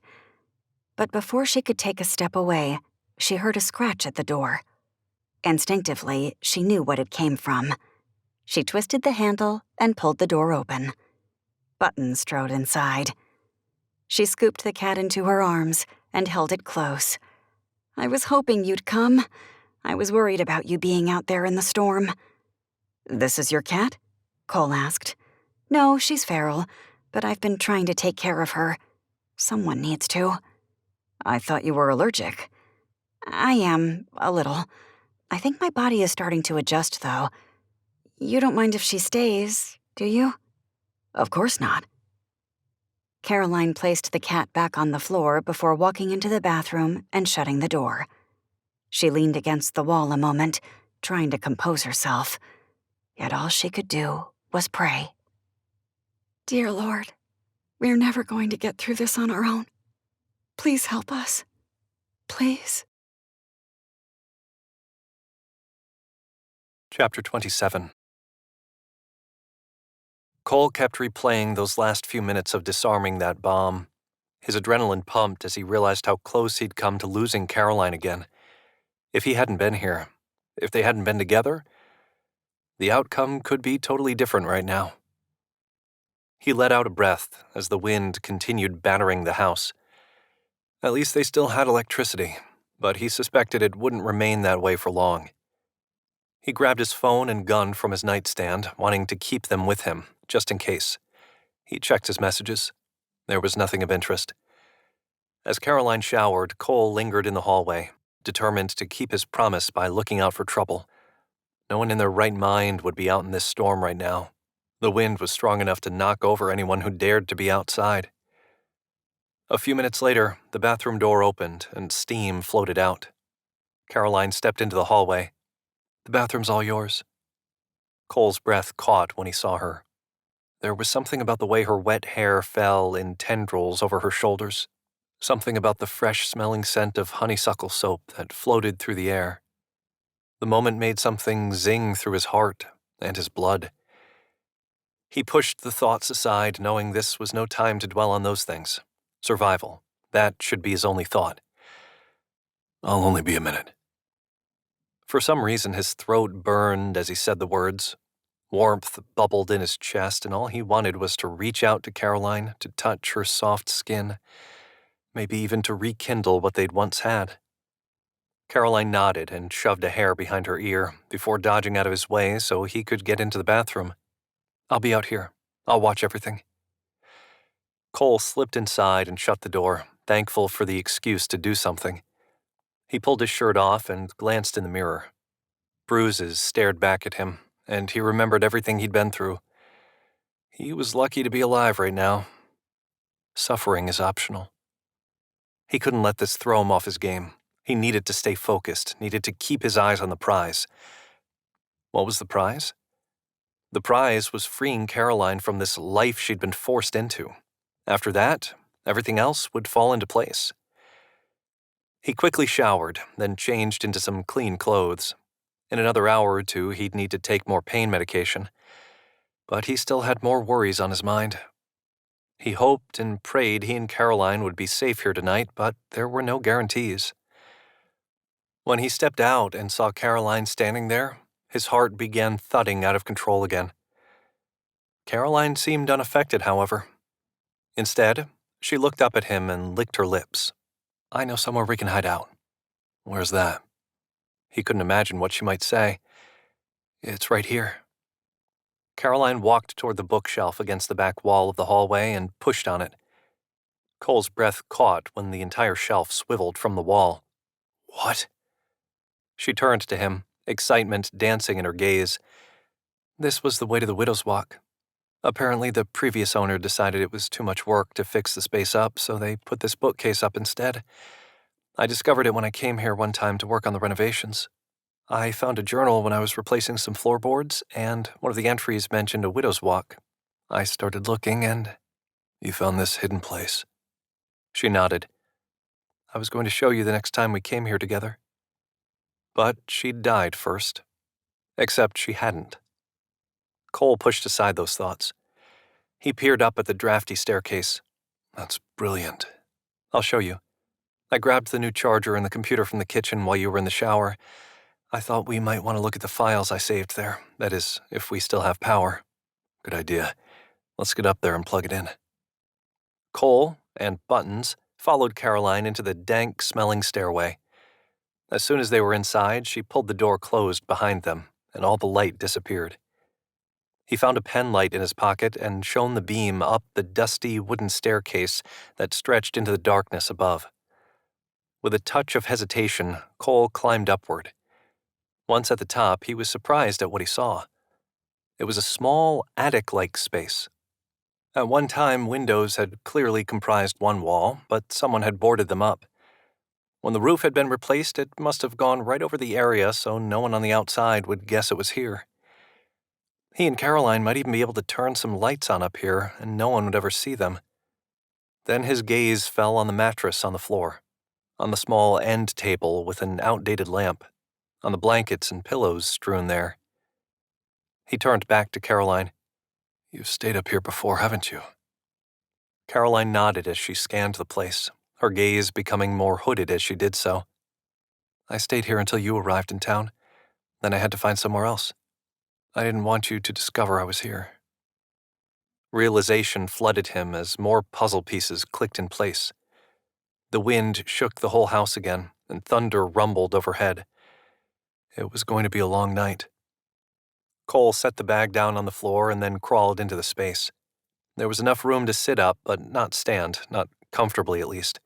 But before she could take a step away, she heard a scratch at the door. Instinctively, she knew what it came from. She twisted the handle and pulled the door open. Button strode inside. She scooped the cat into her arms and held it close. I was hoping you'd come. I was worried about you being out there in the storm. This is your cat? Cole asked. No, she's feral, but I've been trying to take care of her. Someone needs to. I thought you were allergic. I am, a little. I think my body is starting to adjust, though. You don't mind if she stays, do you? Of course not. Caroline placed the cat back on the floor before walking into the bathroom and shutting the door. She leaned against the wall a moment, trying to compose herself. Yet all she could do was pray. Dear Lord, we're never going to get through this on our own. Please help us. Please. Chapter 27. Cole kept replaying those last few minutes of disarming that bomb. His adrenaline pumped as he realized how close he'd come to losing Caroline again. If he hadn't been here, if they hadn't been together, the outcome could be totally different right now. He let out a breath as the wind continued battering the house. At least they still had electricity, but he suspected it wouldn't remain that way for long. He grabbed his phone and gun from his nightstand, wanting to keep them with him, just in case. He checked his messages. There was nothing of interest. As Caroline showered, Cole lingered in the hallway, determined to keep his promise by looking out for trouble. No one in their right mind would be out in this storm right now. The wind was strong enough to knock over anyone who dared to be outside. A few minutes later, the bathroom door opened and steam floated out. Caroline stepped into the hallway. The bathroom's all yours. Cole's breath caught when he saw her. There was something about the way her wet hair fell in tendrils over her shoulders, something about the fresh-smelling scent of honeysuckle soap that floated through the air. The moment made something zing through his heart and his blood. He pushed the thoughts aside, knowing this was no time to dwell on those things. Survival, That should be his only thought. "I'll only be a minute." For some reason, his throat burned as he said the words. Warmth bubbled in his chest, and all he wanted was to reach out to Caroline, to touch her soft skin, maybe even to rekindle what they'd once had. Caroline nodded and shoved a hair behind her ear before dodging out of his way so he could get into the bathroom. "I'll be out here. I'll watch everything." Cole slipped inside and shut the door, thankful for the excuse to do something. He pulled his shirt off and glanced in the mirror. Bruises stared back at him, and he remembered everything he'd been through. He was lucky to be alive right now. Suffering is optional. He couldn't let this throw him off his game. He needed to stay focused, needed to keep his eyes on the prize. What was the prize? The prize was freeing Caroline from this life she'd been forced into. After that, everything else would fall into place. He quickly showered, then changed into some clean clothes. In another hour or two, he'd need to take more pain medication. But he still had more worries on his mind. He hoped and prayed he and Caroline would be safe here tonight, but there were no guarantees. When he stepped out and saw Caroline standing there, his heart began thudding out of control again. Caroline seemed unaffected, however. Instead, she looked up at him and licked her lips. "I know somewhere we can hide out." "Where's that?" He couldn't imagine what she might say. "It's right here." Caroline walked toward the bookshelf against the back wall of the hallway and pushed on it. Cole's breath caught when the entire shelf swiveled from the wall. "What?" She turned to him, excitement dancing in her gaze. This was the way to the Widow's Walk. Apparently, the previous owner decided it was too much work to fix the space up, so they put this bookcase up instead. I discovered it when I came here one time to work on the renovations. I found a journal when I was replacing some floorboards, and one of the entries mentioned a Widow's Walk. I started looking and... "You found this hidden place?" She nodded. "I was going to show you the next time we came here together." But she'd died first. Except she hadn't. Cole pushed aside those thoughts. He peered up at the drafty staircase. "That's brilliant. I'll show you. I grabbed the new charger and the computer from the kitchen while you were in the shower. I thought we might want to look at the files I saved there. That is, if we still have power." "Good idea. Let's get up there and plug it in." Cole and Buttons followed Caroline into the dank-smelling stairway. As soon as they were inside, she pulled the door closed behind them, and all the light disappeared. He found a pen light in his pocket and shone the beam up the dusty wooden staircase that stretched into the darkness above. With a touch of hesitation, Cole climbed upward. Once at the top, he was surprised at what he saw. It was a small, attic-like space. At one time, windows had clearly comprised one wall, but someone had boarded them up. When the roof had been replaced, it must have gone right over the area so no one on the outside would guess it was here. He and Caroline might even be able to turn some lights on up here, and no one would ever see them. Then his gaze fell on the mattress on the floor, on the small end table with an outdated lamp, on the blankets and pillows strewn there. He turned back to Caroline. "You've stayed up here before, haven't you?" Caroline nodded as she scanned the place, her gaze becoming more hooded as she did so. "I stayed here until you arrived in town. Then I had to find somewhere else. I didn't want you to discover I was here." Realization flooded him as more puzzle pieces clicked in place. The wind shook the whole house again, and thunder rumbled overhead. It was going to be a long night. Cole set the bag down on the floor and then crawled into the space. There was enough room to sit up, but not stand, not comfortably at least.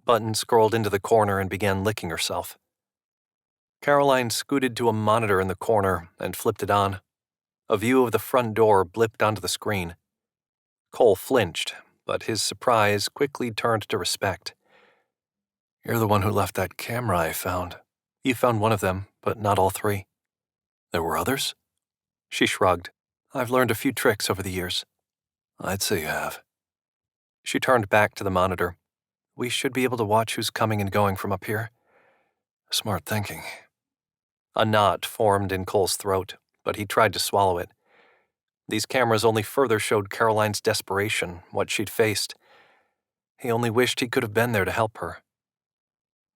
Button scrolled into the corner and began licking herself. Caroline scooted to a monitor in the corner and flipped it on. A view of the front door blipped onto the screen. Cole flinched, but his surprise quickly turned to respect. "You're the one who left that camera I found." "You found one of them, but not all three." "There were others?" She shrugged. "I've learned a few tricks over the years." "I'd say you have." She turned back to the monitor. "We should be able to watch who's coming and going from up here." "Smart thinking." A knot formed in Cole's throat, but he tried to swallow it. These cameras only further showed Caroline's desperation, what she'd faced. He only wished he could have been there to help her.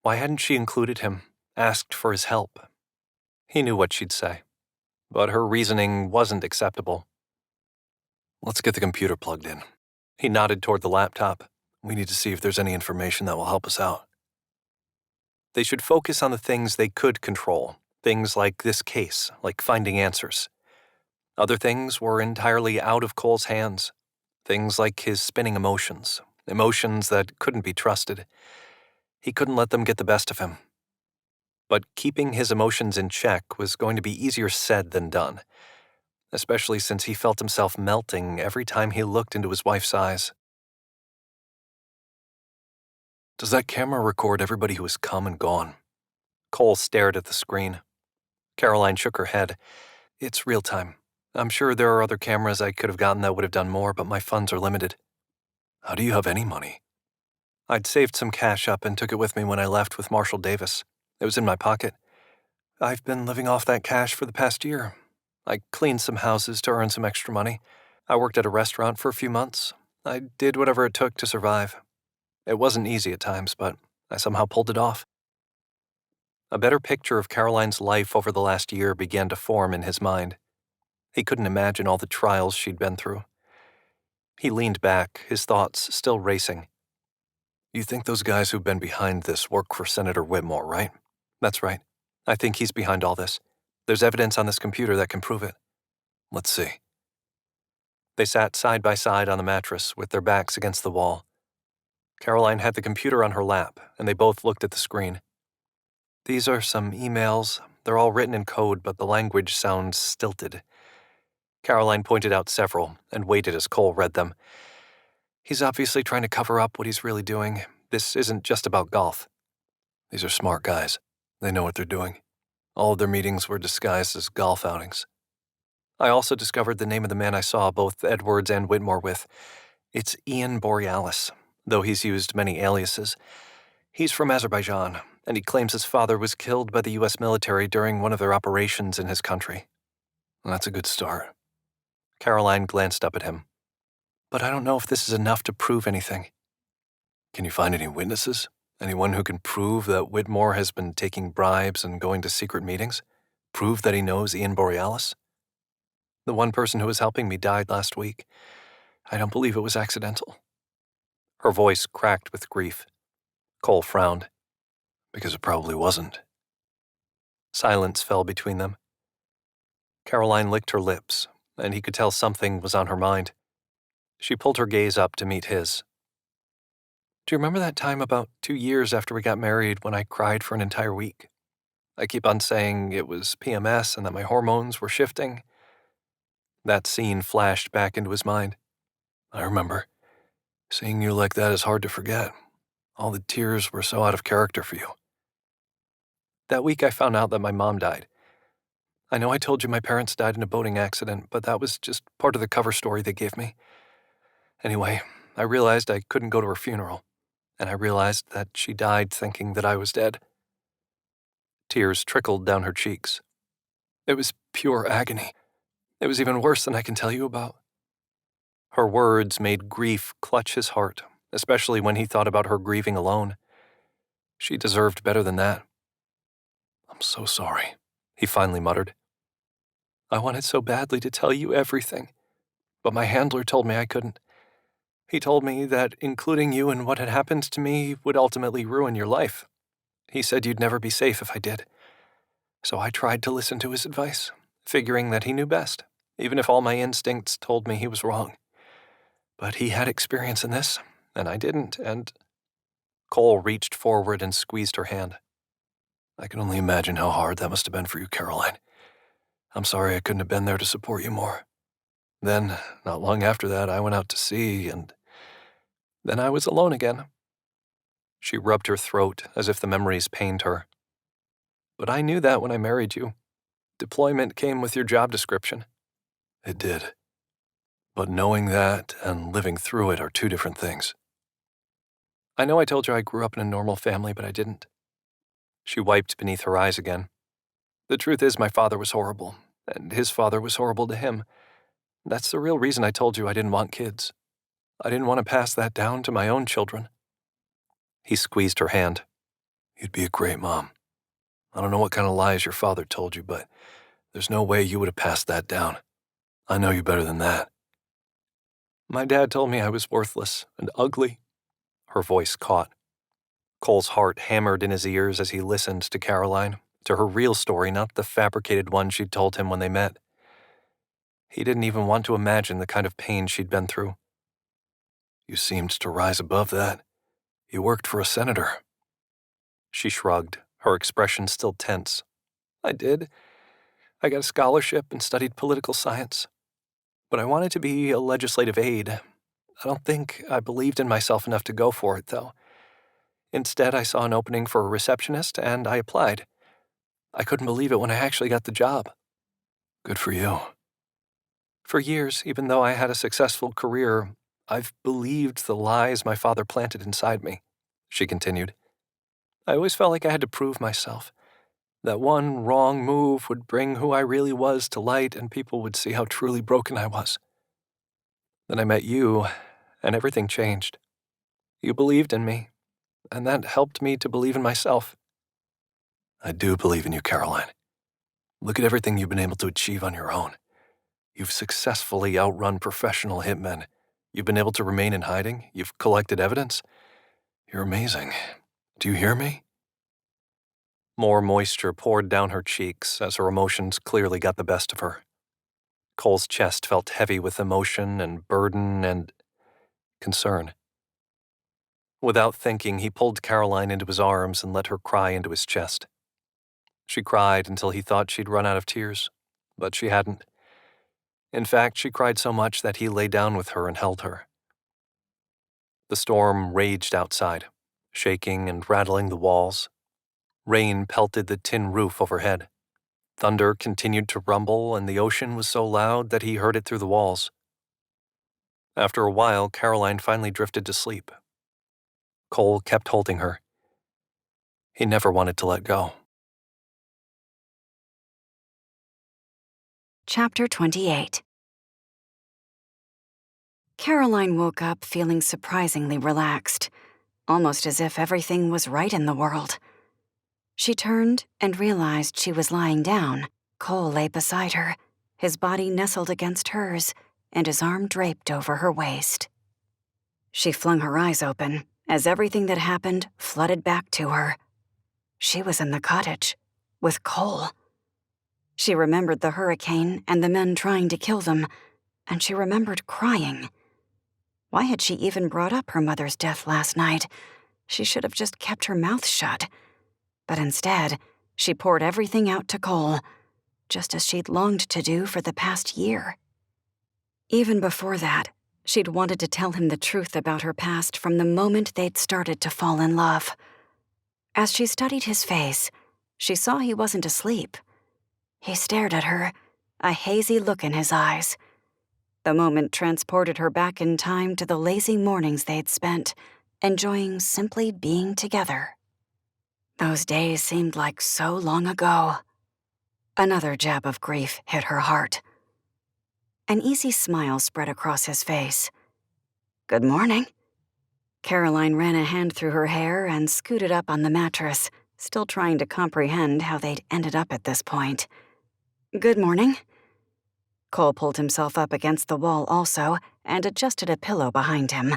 Why hadn't she included him, asked for his help? He knew what she'd say, but her reasoning wasn't acceptable. Let's get the computer plugged in. He nodded toward the laptop. We need to see if there's any information that will help us out. They should focus on the things they could control, things like this case, like finding answers. Other things were entirely out of Cole's hands, things like his spinning emotions, emotions that couldn't be trusted. He couldn't let them get the best of him. But keeping his emotions in check was going to be easier said than done, especially since he felt himself melting every time he looked into his wife's eyes. Does that camera record everybody who has come and gone? Cole stared at the screen. Caroline shook her head. It's real time. I'm sure there are other cameras I could have gotten that would have done more, but my funds are limited. How do you have any money? I'd saved some cash up and took it with me when I left with Marshall Davis. It was in my pocket. I've been living off that cash for the past year. I cleaned some houses to earn some extra money. I worked at a restaurant for a few months. I did whatever it took to survive. It wasn't easy at times, but I somehow pulled it off. A better picture of Caroline's life over the last year began to form in his mind. He couldn't imagine all the trials she'd been through. He leaned back, his thoughts still racing. You think those guys who've been behind this work for Senator Whitmore, right? That's right. I think he's behind all this. There's evidence on this computer that can prove it. Let's see. They sat side by side on the mattress with their backs against the wall. Caroline had the computer on her lap, and they both looked at the screen. These are some emails. They're all written in code, but the language sounds stilted. Caroline pointed out several and waited as Cole read them. He's obviously trying to cover up what he's really doing. This isn't just about golf. These are smart guys. They know what they're doing. All of their meetings were disguised as golf outings. I also discovered the name of the man I saw both Edwards and Whitmore with. It's Ian Borealis, though he's used many aliases. He's from Azerbaijan, and he claims his father was killed by the U.S. military during one of their operations in his country. That's a good start. Caroline glanced up at him. But I don't know if this is enough to prove anything. Can you find any witnesses? Anyone who can prove that Whitmore has been taking bribes and going to secret meetings? Prove that he knows Ian Borealis? The one person who was helping me died last week. I don't believe it was accidental. Her voice cracked with grief. Cole frowned. Because it probably wasn't. Silence fell between them. Caroline licked her lips, and he could tell something was on her mind. She pulled her gaze up to meet his. Do you remember that time about 2 years after we got married when I cried for an entire week? I keep on saying it was PMS and that my hormones were shifting. That scene flashed back into his mind. I remember. Seeing you like that is hard to forget. All the tears were so out of character for you. That week I found out that my mom died. I know I told you my parents died in a boating accident, but that was just part of the cover story they gave me. Anyway, I realized I couldn't go to her funeral, and I realized that she died thinking that I was dead. Tears trickled down her cheeks. It was pure agony. It was even worse than I can tell you about. Her words made grief clutch his heart, especially when he thought about her grieving alone. She deserved better than that. I'm so sorry, he finally muttered. I wanted so badly to tell you everything, but my handler told me I couldn't. He told me that including you in what had happened to me would ultimately ruin your life. He said you'd never be safe if I did. So I tried to listen to his advice, figuring that he knew best, even if all my instincts told me he was wrong. But he had experience in this, and I didn't, and... Cole reached forward and squeezed her hand. I can only imagine how hard that must have been for you, Caroline. I'm sorry I couldn't have been there to support you more. Then, not long after that, I went out to sea, and then I was alone again. She rubbed her throat as if the memories pained her. But I knew that when I married you. Deployment came with your job description. It did. But knowing that and living through it are two different things. I know I told you I grew up in a normal family, but I didn't. She wiped beneath her eyes again. The truth is my father was horrible, and his father was horrible to him. That's the real reason I told you I didn't want kids. I didn't want to pass that down to my own children." He squeezed her hand. "You'd be a great mom. I don't know what kind of lies your father told you, but there's no way you would have passed that down. I know you better than that." "My dad told me I was worthless and ugly." Her voice caught. Cole's heart hammered in his ears as he listened to Caroline, to her real story, not the fabricated one she'd told him when they met. He didn't even want to imagine the kind of pain she'd been through. "You seemed to rise above that. You worked for a senator." She shrugged, her expression still tense. "I did. I got a scholarship and studied political science. But I wanted to be a legislative aide. I don't think I believed in myself enough to go for it, though. Instead, I saw an opening for a receptionist, and I applied. I couldn't believe it when I actually got the job." "Good for you." "For years, even though I had a successful career, I've believed the lies my father planted inside me," she continued. "I always felt like I had to prove myself. That one wrong move would bring who I really was to light, and people would see how truly broken I was. Then I met you, and everything changed. You believed in me, and that helped me to believe in myself." "I do believe in you, Caroline. Look at everything you've been able to achieve on your own. You've successfully outrun professional hitmen. You've been able to remain in hiding. You've collected evidence. You're amazing. Do you hear me?" More moisture poured down her cheeks as her emotions clearly got the best of her. Cole's chest felt heavy with emotion and burden and concern. Without thinking, he pulled Caroline into his arms and let her cry into his chest. She cried until he thought she'd run out of tears, but she hadn't. In fact, she cried so much that he lay down with her and held her. The storm raged outside, shaking and rattling the walls. Rain pelted the tin roof overhead. Thunder continued to rumble, and the ocean was so loud that he heard it through the walls. After a while, Caroline finally drifted to sleep. Cole kept holding her. He never wanted to let go. Chapter 28. Caroline woke up feeling surprisingly relaxed, almost as if everything was right in the world. She turned and realized she was lying down. Cole lay beside her, his body nestled against hers, and his arm draped over her waist. She flung her eyes open as everything that happened flooded back to her. She was in the cottage, with Cole. She remembered the hurricane and the men trying to kill them, and she remembered crying. Why had she even brought up her mother's death last night? She should have just kept her mouth shut. But instead, she poured everything out to Cole, just as she'd longed to do for the past year. Even before that, she'd wanted to tell him the truth about her past from the moment they'd started to fall in love. As she studied his face, she saw he wasn't asleep. He stared at her, a hazy look in his eyes. The moment transported her back in time to the lazy mornings they'd spent, enjoying simply being together. Those days seemed like so long ago. Another jab of grief hit her heart. An easy smile spread across his face. "Good morning." Caroline ran a hand through her hair and scooted up on the mattress, still trying to comprehend how they'd ended up at this point. "Good morning." Cole pulled himself up against the wall also and adjusted a pillow behind him.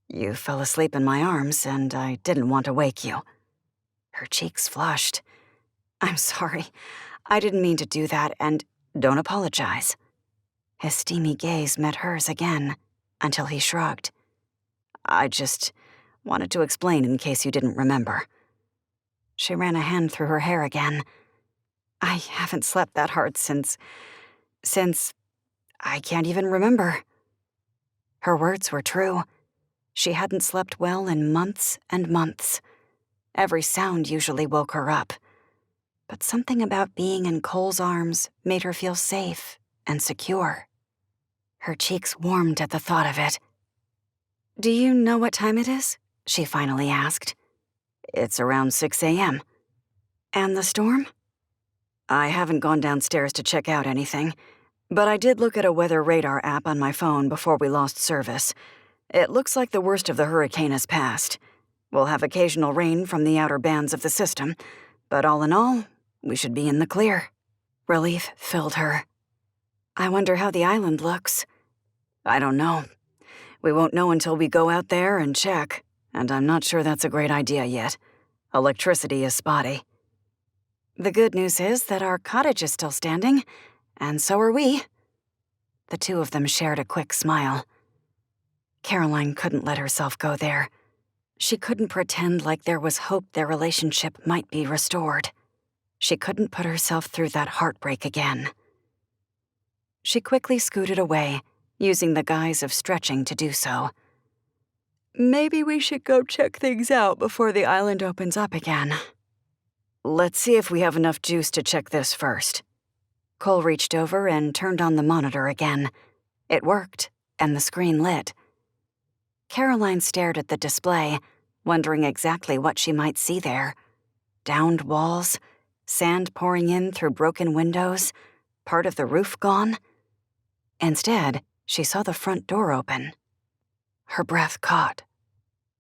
"You fell asleep in my arms, and I didn't want to wake you." Her cheeks flushed. "I'm sorry. I didn't mean to do that, and don't apologize." His steamy gaze met hers again, until he shrugged. "I just wanted to explain in case you didn't remember." She ran a hand through her hair again. "I haven't slept that hard since I can't even remember." Her words were true. She hadn't slept well in months and months. Every sound usually woke her up. But something about being in Cole's arms made her feel safe and secure. Her cheeks warmed at the thought of it. "Do you know what time it is?" she finally asked. "It's around 6 a.m. "And the storm?" "I haven't gone downstairs to check out anything, but I did look at a weather radar app on my phone before we lost service. It looks like the worst of the hurricane has passed. We'll have occasional rain from the outer bands of the system, but all in all, we should be in the clear. Relief filled her. I wonder how the island looks. I don't know. We won't know until we go out there and check, and I'm not sure that's a great idea yet. Electricity is spotty. The good news is that our cottage is still standing, and so are we. The two of them shared a quick smile. Caroline couldn't let herself go there. She couldn't pretend like there was hope their relationship might be restored. She couldn't put herself through that heartbreak again. She quickly scooted away, using the guise of stretching to do so. Maybe we should go check things out before the island opens up again. Let's see if we have enough juice to check this first. Cole reached over and turned on the monitor again. It worked, and the screen lit. Caroline stared at the display, wondering exactly what she might see there. Downed walls, sand pouring in through broken windows, part of the roof gone. Instead, she saw the front door open. Her breath caught.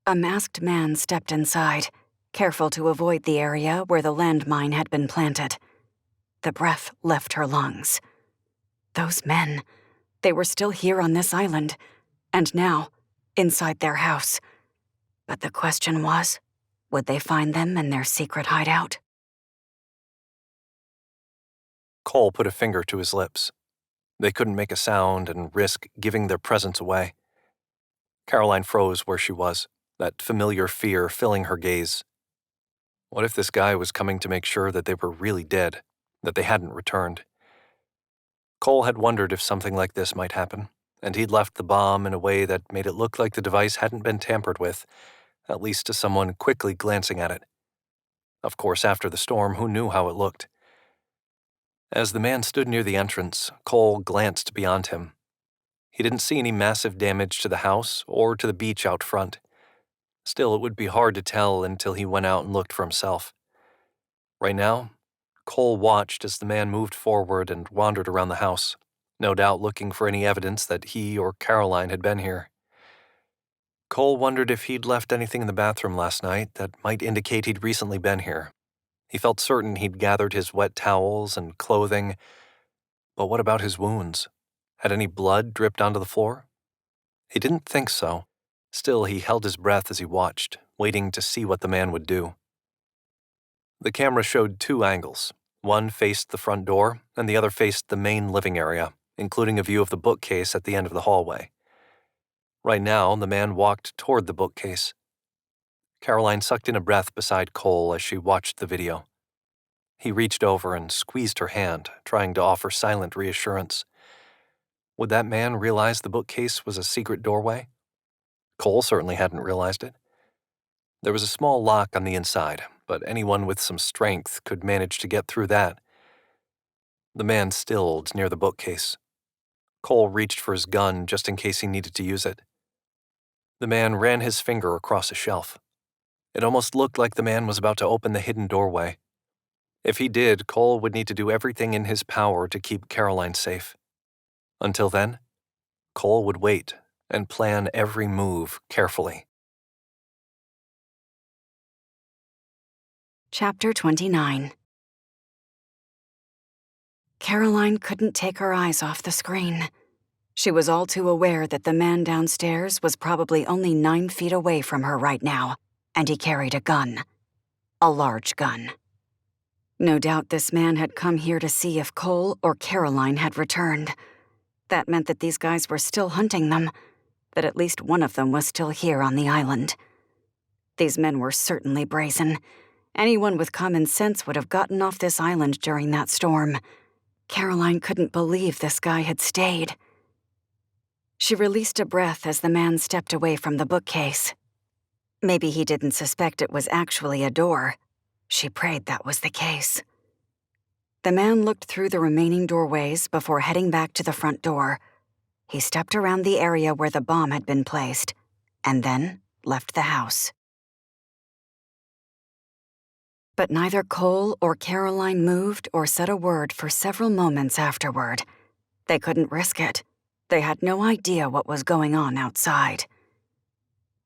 A masked man stepped inside, careful to avoid the area where the landmine had been planted. The breath left her lungs. Those men, they were still here on this island, and now, inside their house. But the question was, would they find them in their secret hideout? Cole put a finger to his lips. They couldn't make a sound and risk giving their presence away. Caroline froze where she was, that familiar fear filling her gaze. What if this guy was coming to make sure that they were really dead, that they hadn't returned? Cole had wondered if something like this might happen, and he'd left the bomb in a way that made it look like the device hadn't been tampered with, at least to someone quickly glancing at it. Of course, after the storm, who knew how it looked? As the man stood near the entrance, Cole glanced beyond him. He didn't see any massive damage to the house or to the beach out front. Still, it would be hard to tell until he went out and looked for himself. Right now, Cole watched as the man moved forward and wandered around the house, no doubt looking for any evidence that he or Caroline had been here. Cole wondered if he'd left anything in the bathroom last night that might indicate he'd recently been here. He felt certain he'd gathered his wet towels and clothing, but what about his wounds? Had any blood dripped onto the floor? He didn't think so. Still, he held his breath as he watched, waiting to see what the man would do. The camera showed two angles. One faced the front door, and the other faced the main living area, including a view of the bookcase at the end of the hallway. Right now, the man walked toward the bookcase. Caroline sucked in a breath beside Cole as she watched the video. He reached over and squeezed her hand, trying to offer silent reassurance. Would that man realize the bookcase was a secret doorway? Cole certainly hadn't realized it. There was a small lock on the inside, but anyone with some strength could manage to get through that. The man stilled near the bookcase. Cole reached for his gun just in case he needed to use it. The man ran his finger across a shelf. It almost looked like the man was about to open the hidden doorway. If he did, Cole would need to do everything in his power to keep Caroline safe. Until then, Cole would wait and plan every move carefully. Chapter 29. Caroline couldn't take her eyes off the screen. She was all too aware that the man downstairs was probably only 9 feet away from her right now, and he carried a gun. A large gun. No doubt this man had come here to see if Cole or Caroline had returned. That meant that these guys were still hunting them, that at least one of them was still here on the island. These men were certainly brazen. Anyone with common sense would have gotten off this island during that storm. Caroline couldn't believe this guy had stayed. She released a breath as the man stepped away from the bookcase. Maybe he didn't suspect it was actually a door. She prayed that was the case. The man looked through the remaining doorways before heading back to the front door. He stepped around the area where the bomb had been placed, and then left the house. But neither Cole or Caroline moved or said a word for several moments afterward. They couldn't risk it. They had no idea what was going on outside.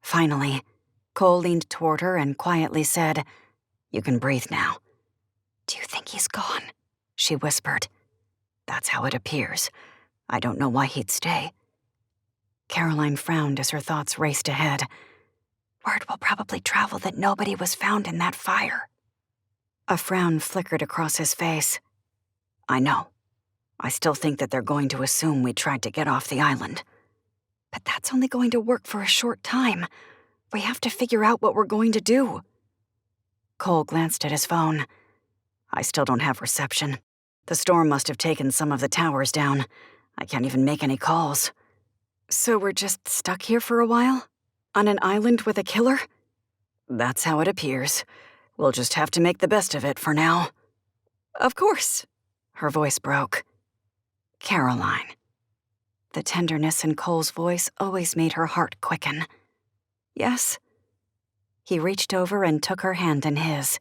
Finally, Cole leaned toward her and quietly said, "You can breathe now." "Do you think he's gone?" she whispered. "That's how it appears. I don't know why he'd stay." Caroline frowned as her thoughts raced ahead. Word will probably travel that nobody was found in that fire. A frown flickered across his face. "I know. I still think that they're going to assume we tried to get off the island. But that's only going to work for a short time. We have to figure out what we're going to do." Cole glanced at his phone. "I still don't have reception. The storm must have taken some of the towers down. I can't even make any calls." "So we're just stuck here for a while? On an island with a killer?" "That's how it appears. We'll just have to make the best of it for now." "Of course." Her voice broke. "Caroline." The tenderness in Cole's voice always made her heart quicken. "Yes?" He reached over and took her hand in his.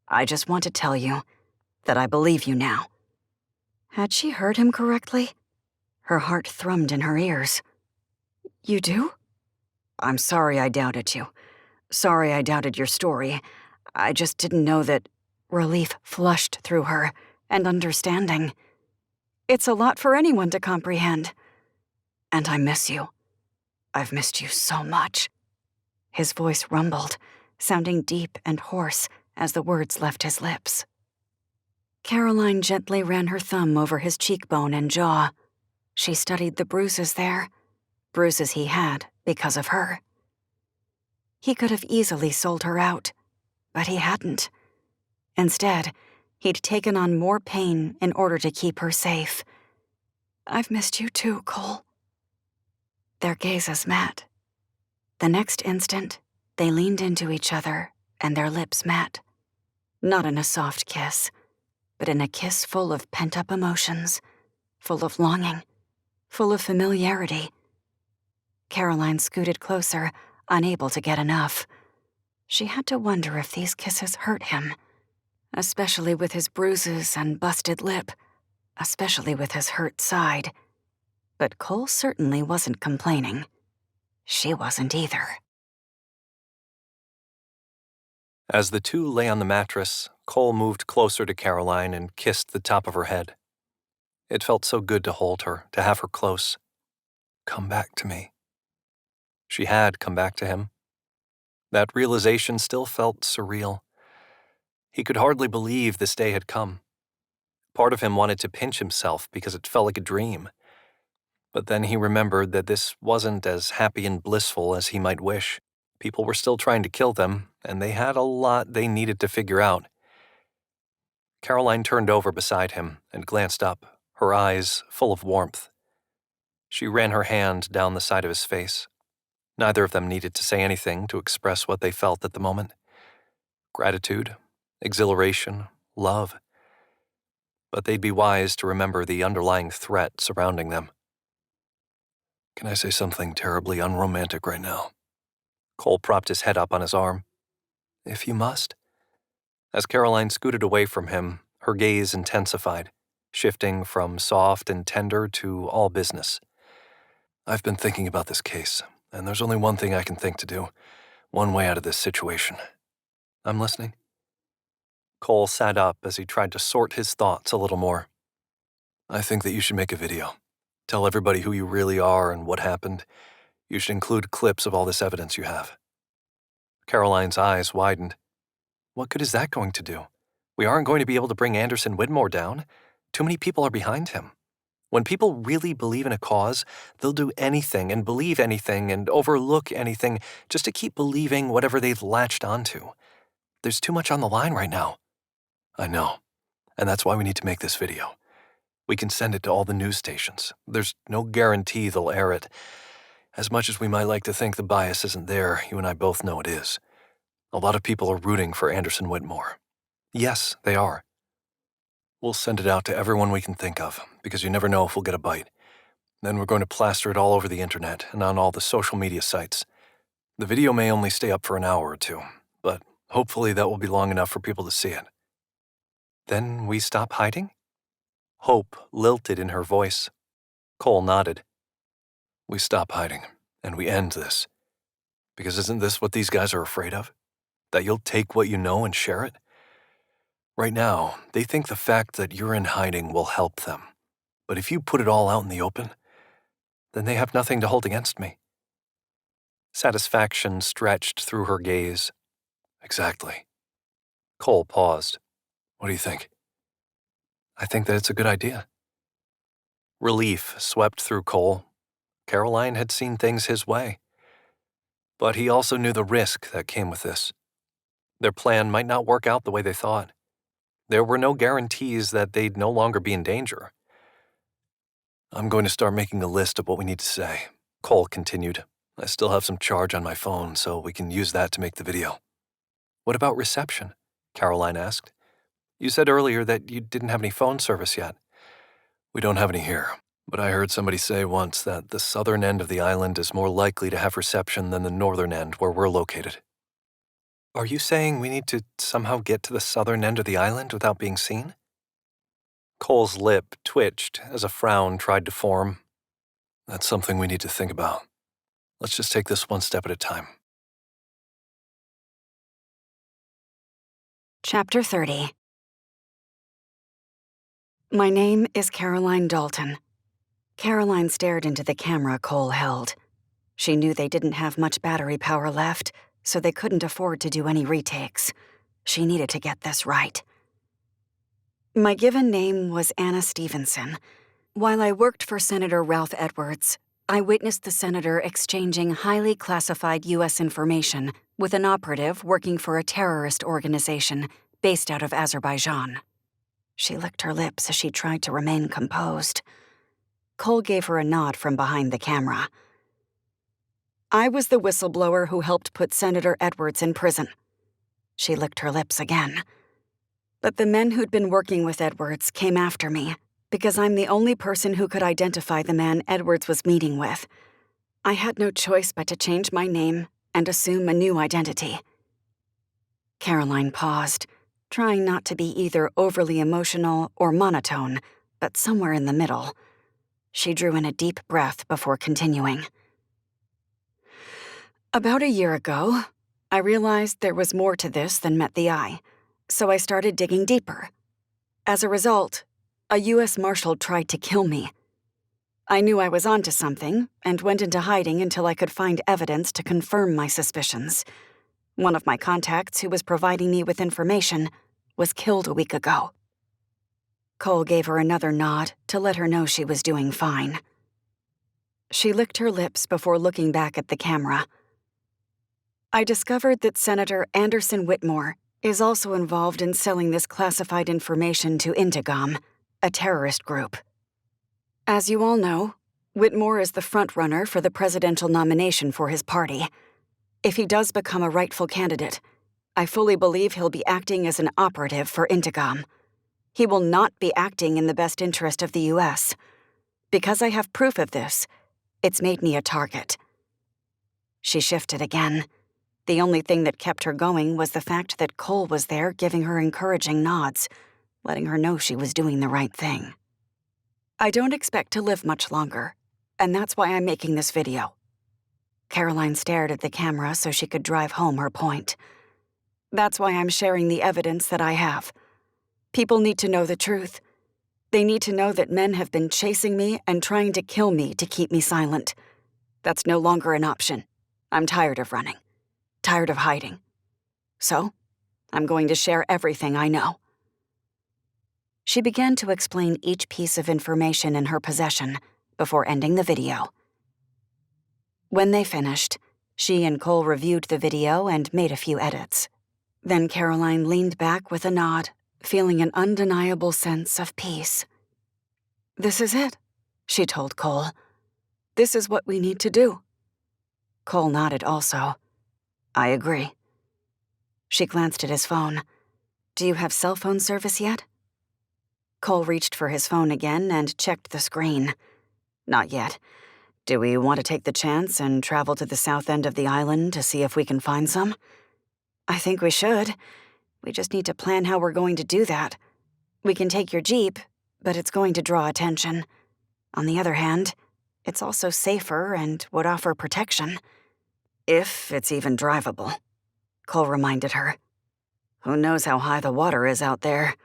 "I just want to tell you that I believe you now." Had she heard him correctly? Her heart thrummed in her ears. "You do?" "I'm sorry I doubted you. Sorry I doubted your story. I just didn't know that..." Relief flushed through her, and understanding. "It's a lot for anyone to comprehend." "And I miss you. I've missed you so much." His voice rumbled, sounding deep and hoarse as the words left his lips. Caroline gently ran her thumb over his cheekbone and jaw. She studied the bruises there, bruises he had because of her. He could have easily sold her out, but he hadn't. Instead, he'd taken on more pain in order to keep her safe. "I've missed you too, Cole." Their gazes met. The next instant, they leaned into each other and their lips met. Not in a soft kiss, but in a kiss full of pent-up emotions, full of longing, full of familiarity. Caroline scooted closer, unable to get enough. She had to wonder if these kisses hurt him, especially with his bruises and busted lip, especially with his hurt side. But Cole certainly wasn't complaining. She wasn't either. As the two lay on the mattress, Cole moved closer to Caroline and kissed the top of her head. It felt so good to hold her, to have her close. Come back to me. She had come back to him. That realization still felt surreal. He could hardly believe this day had come. Part of him wanted to pinch himself because it felt like a dream. But then he remembered that this wasn't as happy and blissful as he might wish. People were still trying to kill them, and they had a lot they needed to figure out. Caroline turned over beside him and glanced up, her eyes full of warmth. She ran her hand down the side of his face. Neither of them needed to say anything to express what they felt at the moment. Gratitude, exhilaration, love. But they'd be wise to remember the underlying threat surrounding them. Can I say something terribly unromantic right now? Cole propped his head up on his arm. If you must. As Caroline scooted away from him, her gaze intensified, shifting from soft and tender to all business. I've been thinking about this case, and there's only one thing I can think to do, one way out of this situation. I'm listening. Cole sat up as he tried to sort his thoughts a little more. I think that you should make a video. Tell everybody who you really are and what happened. You should include clips of all this evidence you have. Caroline's eyes widened. What good is that going to do? We aren't going to be able to bring Anderson Whitmore down. Too many people are behind him. When people really believe in a cause, they'll do anything and believe anything and overlook anything just to keep believing whatever they've latched onto. There's too much on the line right now. I know, and that's why we need to make this video. We can send it to all the news stations. There's no guarantee they'll air it. As much as we might like to think the bias isn't there, you and I both know it is. A lot of people are rooting for Anderson Whitmore. Yes, they are. We'll send it out to everyone we can think of, because you never know if we'll get a bite. Then we're going to plaster it all over the internet and on all the social media sites. The video may only stay up for an hour or two, but hopefully that will be long enough for people to see it. Then we stop hiding? Hope lilted in her voice. Cole nodded. We stop hiding, and we end this. Because isn't this what these guys are afraid of? That you'll take what you know and share it? Right now, they think the fact that you're in hiding will help them. But if you put it all out in the open, then they have nothing to hold against me. Satisfaction stretched through her gaze. Exactly. Cole paused. What do you think? I think that it's a good idea. Relief swept through Cole. Caroline had seen things his way. But he also knew the risk that came with this. Their plan might not work out the way they thought. There were no guarantees that they'd no longer be in danger. I'm going to start making a list of what we need to say, Cole continued. I still have some charge on my phone, so we can use that to make the video. What about reception? Caroline asked. You said earlier that you didn't have any phone service yet. We don't have any here, but I heard somebody say once that the southern end of the island is more likely to have reception than the northern end where we're located. Are you saying we need to somehow get to the southern end of the island without being seen? Cole's lip twitched as a frown tried to form. That's something we need to think about. Let's just take this one step at a time. Chapter 30. My name is Caroline Dalton. Caroline stared into the camera Cole held. She knew they didn't have much battery power left, so they couldn't afford to do any retakes. She needed to get this right. My given name was Anna Stevenson. While I worked for Senator Ralph Edwards, I witnessed the senator exchanging highly classified U.S. information with an operative working for a terrorist organization based out of Azerbaijan. She licked her lips as she tried to remain composed. Cole gave her a nod from behind the camera. I was the whistleblower who helped put Senator Edwards in prison. She licked her lips again. But the men who'd been working with Edwards came after me because I'm the only person who could identify the man Edwards was meeting with. I had no choice but to change my name and assume a new identity. Caroline paused, trying not to be either overly emotional or monotone, but somewhere in the middle. She drew in a deep breath before continuing. About a year ago, I realized there was more to this than met the eye, so I started digging deeper. As a result, a U.S. Marshal tried to kill me. I knew I was onto something and went into hiding until I could find evidence to confirm my suspicions. One of my contacts, who was providing me with information, was killed a week ago. Cole gave her another nod to let her know she was doing fine. She licked her lips before looking back at the camera. I discovered that Senator Anderson Whitmore is also involved in selling this classified information to Intigom, a terrorist group. As you all know, Whitmore is the front-runner for the presidential nomination for his party. If he does become a rightful candidate, I fully believe he'll be acting as an operative for Intigom. He will not be acting in the best interest of the U.S. Because I have proof of this, it's made me a target. She shifted again. The only thing that kept her going was the fact that Cole was there giving her encouraging nods, letting her know she was doing the right thing. I don't expect to live much longer, and that's why I'm making this video. Caroline stared at the camera so she could drive home her point. That's why I'm sharing the evidence that I have. People need to know the truth. They need to know that men have been chasing me and trying to kill me to keep me silent. That's no longer an option. I'm tired of running. Tired of hiding. So, I'm going to share everything I know. She began to explain each piece of information in her possession before ending the video. When they finished, she and Cole reviewed the video and made a few edits. Then Caroline leaned back with a nod, feeling an undeniable sense of peace. This is it, she told Cole. This is what we need to do. Cole nodded also. I agree. She glanced at his phone. Do you have cell phone service yet? Cole reached for his phone again and checked the screen. Not yet. Do we want to take the chance and travel to the south end of the island to see if we can find some? I think we should. We just need to plan how we're going to do that. We can take your Jeep, but it's going to draw attention. On the other hand, it's also safer and would offer protection. If it's even drivable, Cole reminded her. Who knows how high the water is out there?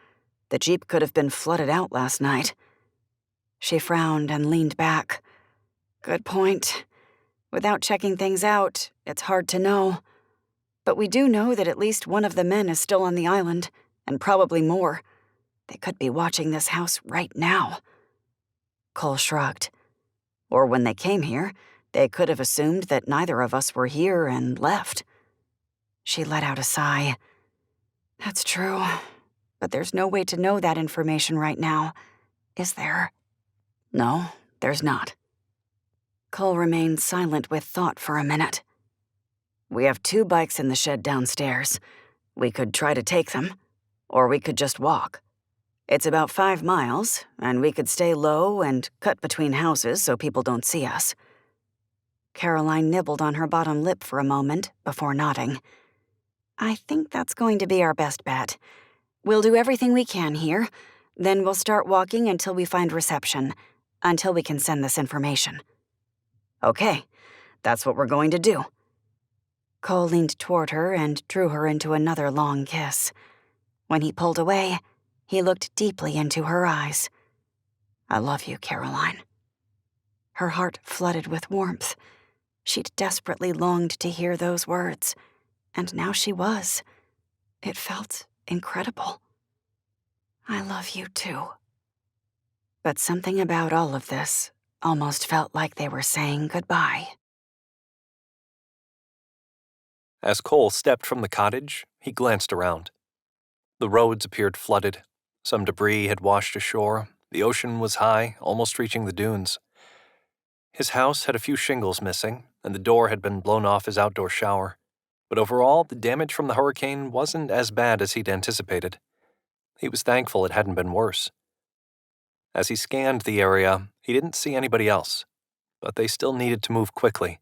The Jeep could have been flooded out last night. She frowned and leaned back. Good point. Without checking things out, it's hard to know. But we do know that at least one of the men is still on the island, and probably more. They could be watching this house right now. Cole shrugged. Or when they came here, they could have assumed that neither of us were here and left. She let out a sigh. That's true, but there's no way to know that information right now, is there? No, there's not. Cole remained silent with thought for a minute. We have 2 bikes in the shed downstairs. We could try to take them, or we could just walk. It's about 5 miles, and we could stay low and cut between houses so people don't see us. Caroline nibbled on her bottom lip for a moment before nodding. I think that's going to be our best bet. We'll do everything we can here, then we'll start walking until we find reception, until we can send this information. Okay, that's what we're going to do. Cole leaned toward her and drew her into another long kiss. When he pulled away, he looked deeply into her eyes. I love you, Caroline. Her heart flooded with warmth. She'd desperately longed to hear those words, and now she was. It felt incredible. I love you too. But something about all of this almost felt like they were saying goodbye. As Cole stepped from the cottage, he glanced around. The roads appeared flooded. Some debris had washed ashore. The ocean was high, almost reaching the dunes. His house had a few shingles missing, and the door had been blown off his outdoor shower. But overall, the damage from the hurricane wasn't as bad as he'd anticipated. He was thankful it hadn't been worse. As he scanned the area, he didn't see anybody else, but they still needed to move quickly.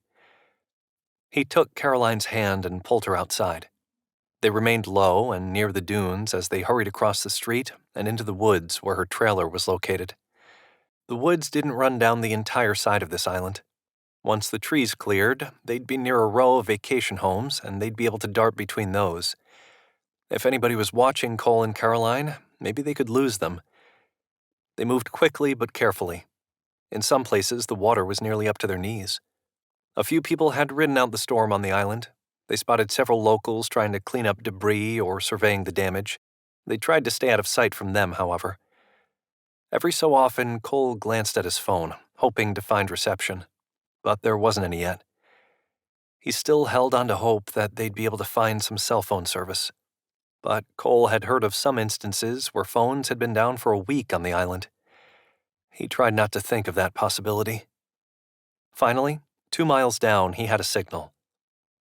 He took Caroline's hand and pulled her outside. They remained low and near the dunes as they hurried across the street and into the woods where her trailer was located. The woods didn't run down the entire side of this island. Once the trees cleared, they'd be near a row of vacation homes, and they'd be able to dart between those. If anybody was watching Cole and Caroline, maybe they could lose them. They moved quickly but carefully. In some places, the water was nearly up to their knees. A few people had ridden out the storm on the island. They spotted several locals trying to clean up debris or surveying the damage. They tried to stay out of sight from them, however. Every so often, Cole glanced at his phone, hoping to find reception. But there wasn't any yet. He still held on to hope that they'd be able to find some cell phone service. But Cole had heard of some instances where phones had been down for a week on the island. He tried not to think of that possibility. Finally, 2 miles down, he had a signal.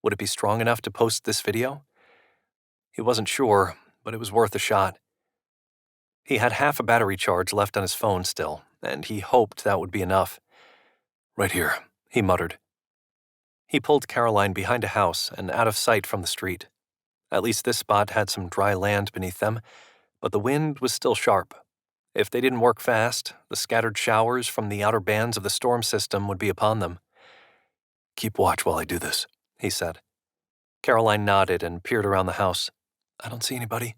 Would it be strong enough to post this video? He wasn't sure, but it was worth a shot. He had half a battery charge left on his phone still, and he hoped that would be enough. Right here, he muttered. He pulled Caroline behind a house and out of sight from the street. At least this spot had some dry land beneath them, but the wind was still sharp. If they didn't work fast, the scattered showers from the outer bands of the storm system would be upon them. Keep watch while I do this, he said. Caroline nodded and peered around the house. I don't see anybody.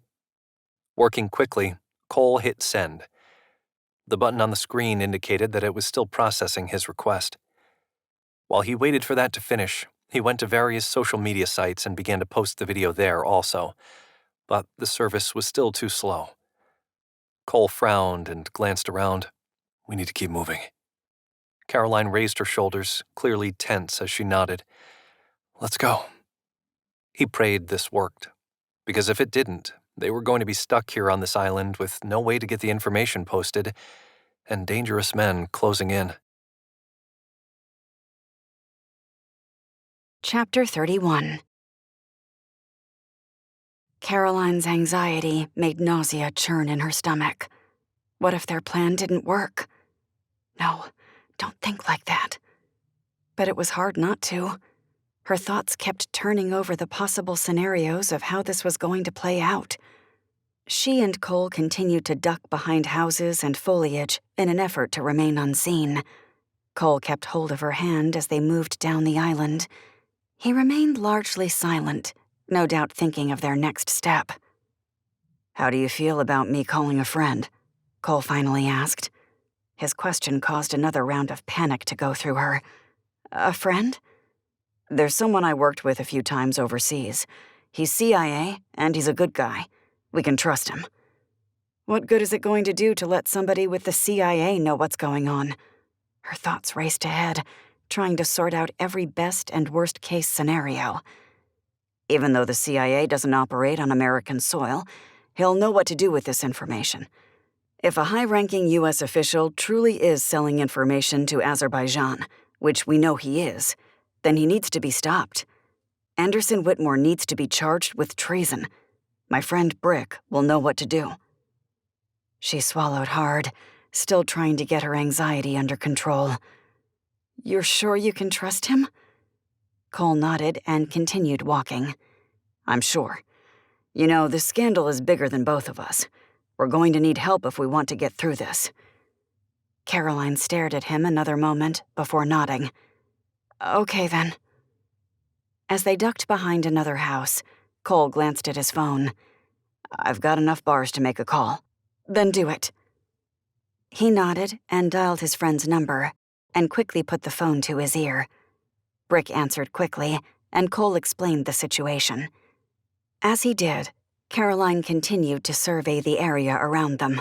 Working quickly, Cole hit send. The button on the screen indicated that it was still processing his request. While he waited for that to finish, he went to various social media sites and began to post the video there also, but the service was still too slow. Cole frowned and glanced around. We need to keep moving. Caroline raised her shoulders, clearly tense as she nodded. Let's go. He prayed this worked, because if it didn't, they were going to be stuck here on this island with no way to get the information posted, and dangerous men closing in. Chapter 31. Caroline's anxiety made nausea churn in her stomach. What if their plan didn't work? No, don't think like that. But it was hard not to. Her thoughts kept turning over the possible scenarios of how this was going to play out. She and Cole continued to duck behind houses and foliage in an effort to remain unseen. Cole kept hold of her hand as they moved down the island. He remained largely silent, no doubt thinking of their next step. "How do you feel about me calling a friend?" Cole finally asked. His question caused another round of panic to go through her. "A friend?" "There's someone I worked with a few times overseas. He's CIA, and he's a good guy. We can trust him." "What good is it going to do to let somebody with the CIA know what's going on?" Her thoughts raced ahead, trying to sort out every best and worst case scenario. "Even though the CIA doesn't operate on American soil, he'll know what to do with this information. If a high-ranking U.S. official truly is selling information to Azerbaijan, which we know he is, then he needs to be stopped. Anderson Whitmore needs to be charged with treason. My friend Brick will know what to do." She swallowed hard, still trying to get her anxiety under control. "You're sure you can trust him?" Cole nodded and continued walking. "I'm sure. You know, this scandal is bigger than both of us. We're going to need help if we want to get through this." Caroline stared at him another moment before nodding. "Okay, then." As they ducked behind another house, Cole glanced at his phone. "I've got enough bars to make a call." "Then do it." He nodded and dialed his friend's number and quickly put the phone to his ear. Brick answered quickly, and Cole explained the situation. As he did, Caroline continued to survey the area around them.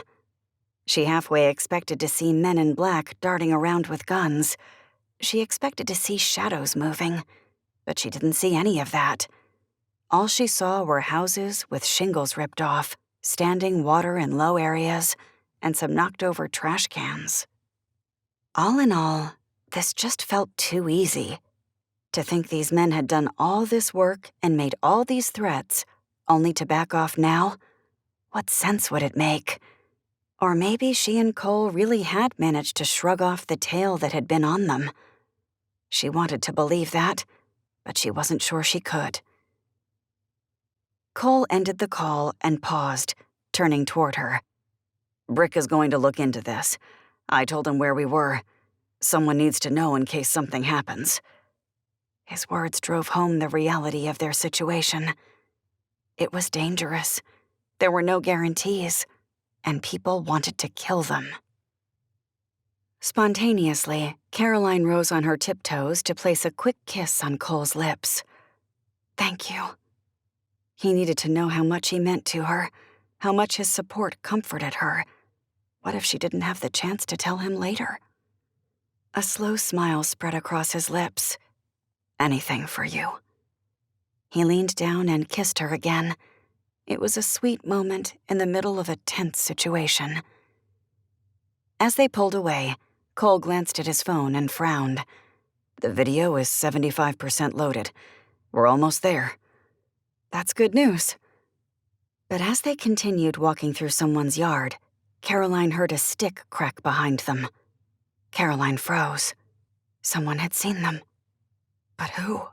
She halfway expected to see men in black darting around with guns. She expected to see shadows moving, but she didn't see any of that. All she saw were houses with shingles ripped off, standing water in low areas, and some knocked-over trash cans. All in all, this just felt too easy. To think these men had done all this work and made all these threats, only to back off now? What sense would it make? Or maybe she and Cole really had managed to shrug off the tail that had been on them. She wanted to believe that, but she wasn't sure she could. Cole ended the call and paused, turning toward her. "Brick is going to look into this. I told him where we were. Someone needs to know in case something happens." His words drove home the reality of their situation. It was dangerous. There were no guarantees, and people wanted to kill them. Spontaneously, Caroline rose on her tiptoes to place a quick kiss on Cole's lips. "Thank you." He needed to know how much he meant to her, how much his support comforted her. What if she didn't have the chance to tell him later? A slow smile spread across his lips. "Anything for you." He leaned down and kissed her again. It was a sweet moment in the middle of a tense situation. As they pulled away, Cole glanced at his phone and frowned. "The video is 75% loaded. We're almost there." "That's good news." But as they continued walking through someone's yard, Caroline heard a stick crack behind them. Caroline froze. Someone had seen them. But who?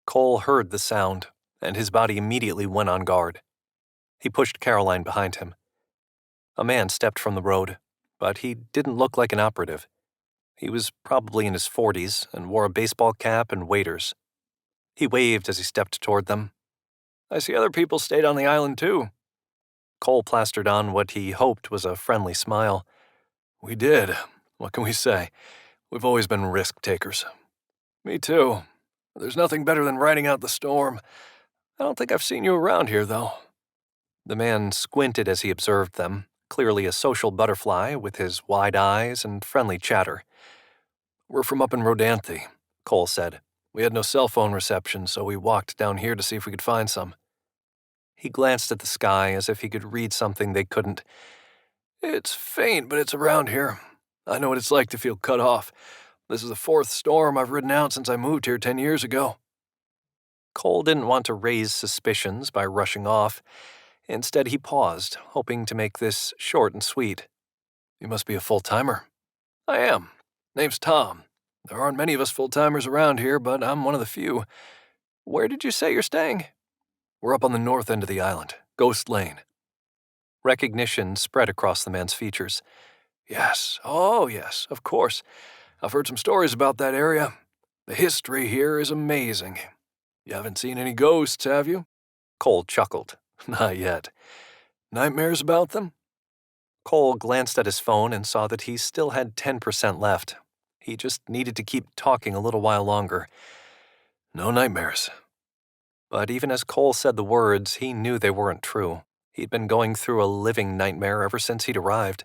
Cole heard the sound, and his body immediately went on guard. He pushed Caroline behind him. A man stepped from the road, but he didn't look like an operative. He was probably in his 40s and wore a baseball cap and waders. He waved as he stepped toward them. "I see other people stayed on the island too." Cole plastered on what he hoped was a friendly smile. "We did. What can we say? We've always been risk takers." "Me too. There's nothing better than riding out the storm. I don't think I've seen you around here, though." The man squinted as he observed them, clearly a social butterfly with his wide eyes and friendly chatter. "We're from up in Rodanthe," Cole said. "We had no cell phone reception, so we walked down here to see if we could find some." He glanced at the sky as if he could read something they couldn't. "It's faint, but it's around here. I know what it's like to feel cut off. This is the 4th storm I've ridden out since I moved here 10 years ago." Cole didn't want to raise suspicions by rushing off. Instead, he paused, hoping to make this short and sweet. "You must be a full-timer." "I am. Name's Tom. There aren't many of us full-timers around here, but I'm one of the few. Where did you say you're staying?" "We're up on the north end of the island, Ghost Lane." Recognition spread across the man's features. "Yes, oh yes, of course. I've heard some stories about that area. The history here is amazing. You haven't seen any ghosts, have you? Cole chuckled. Not yet. Nightmares about them? Cole glanced at his phone and saw that he still had 10% left. He just needed to keep talking a little while longer. No nightmares. But even as Cole said the words, he knew they weren't true. He'd been going through a living nightmare ever since he'd arrived.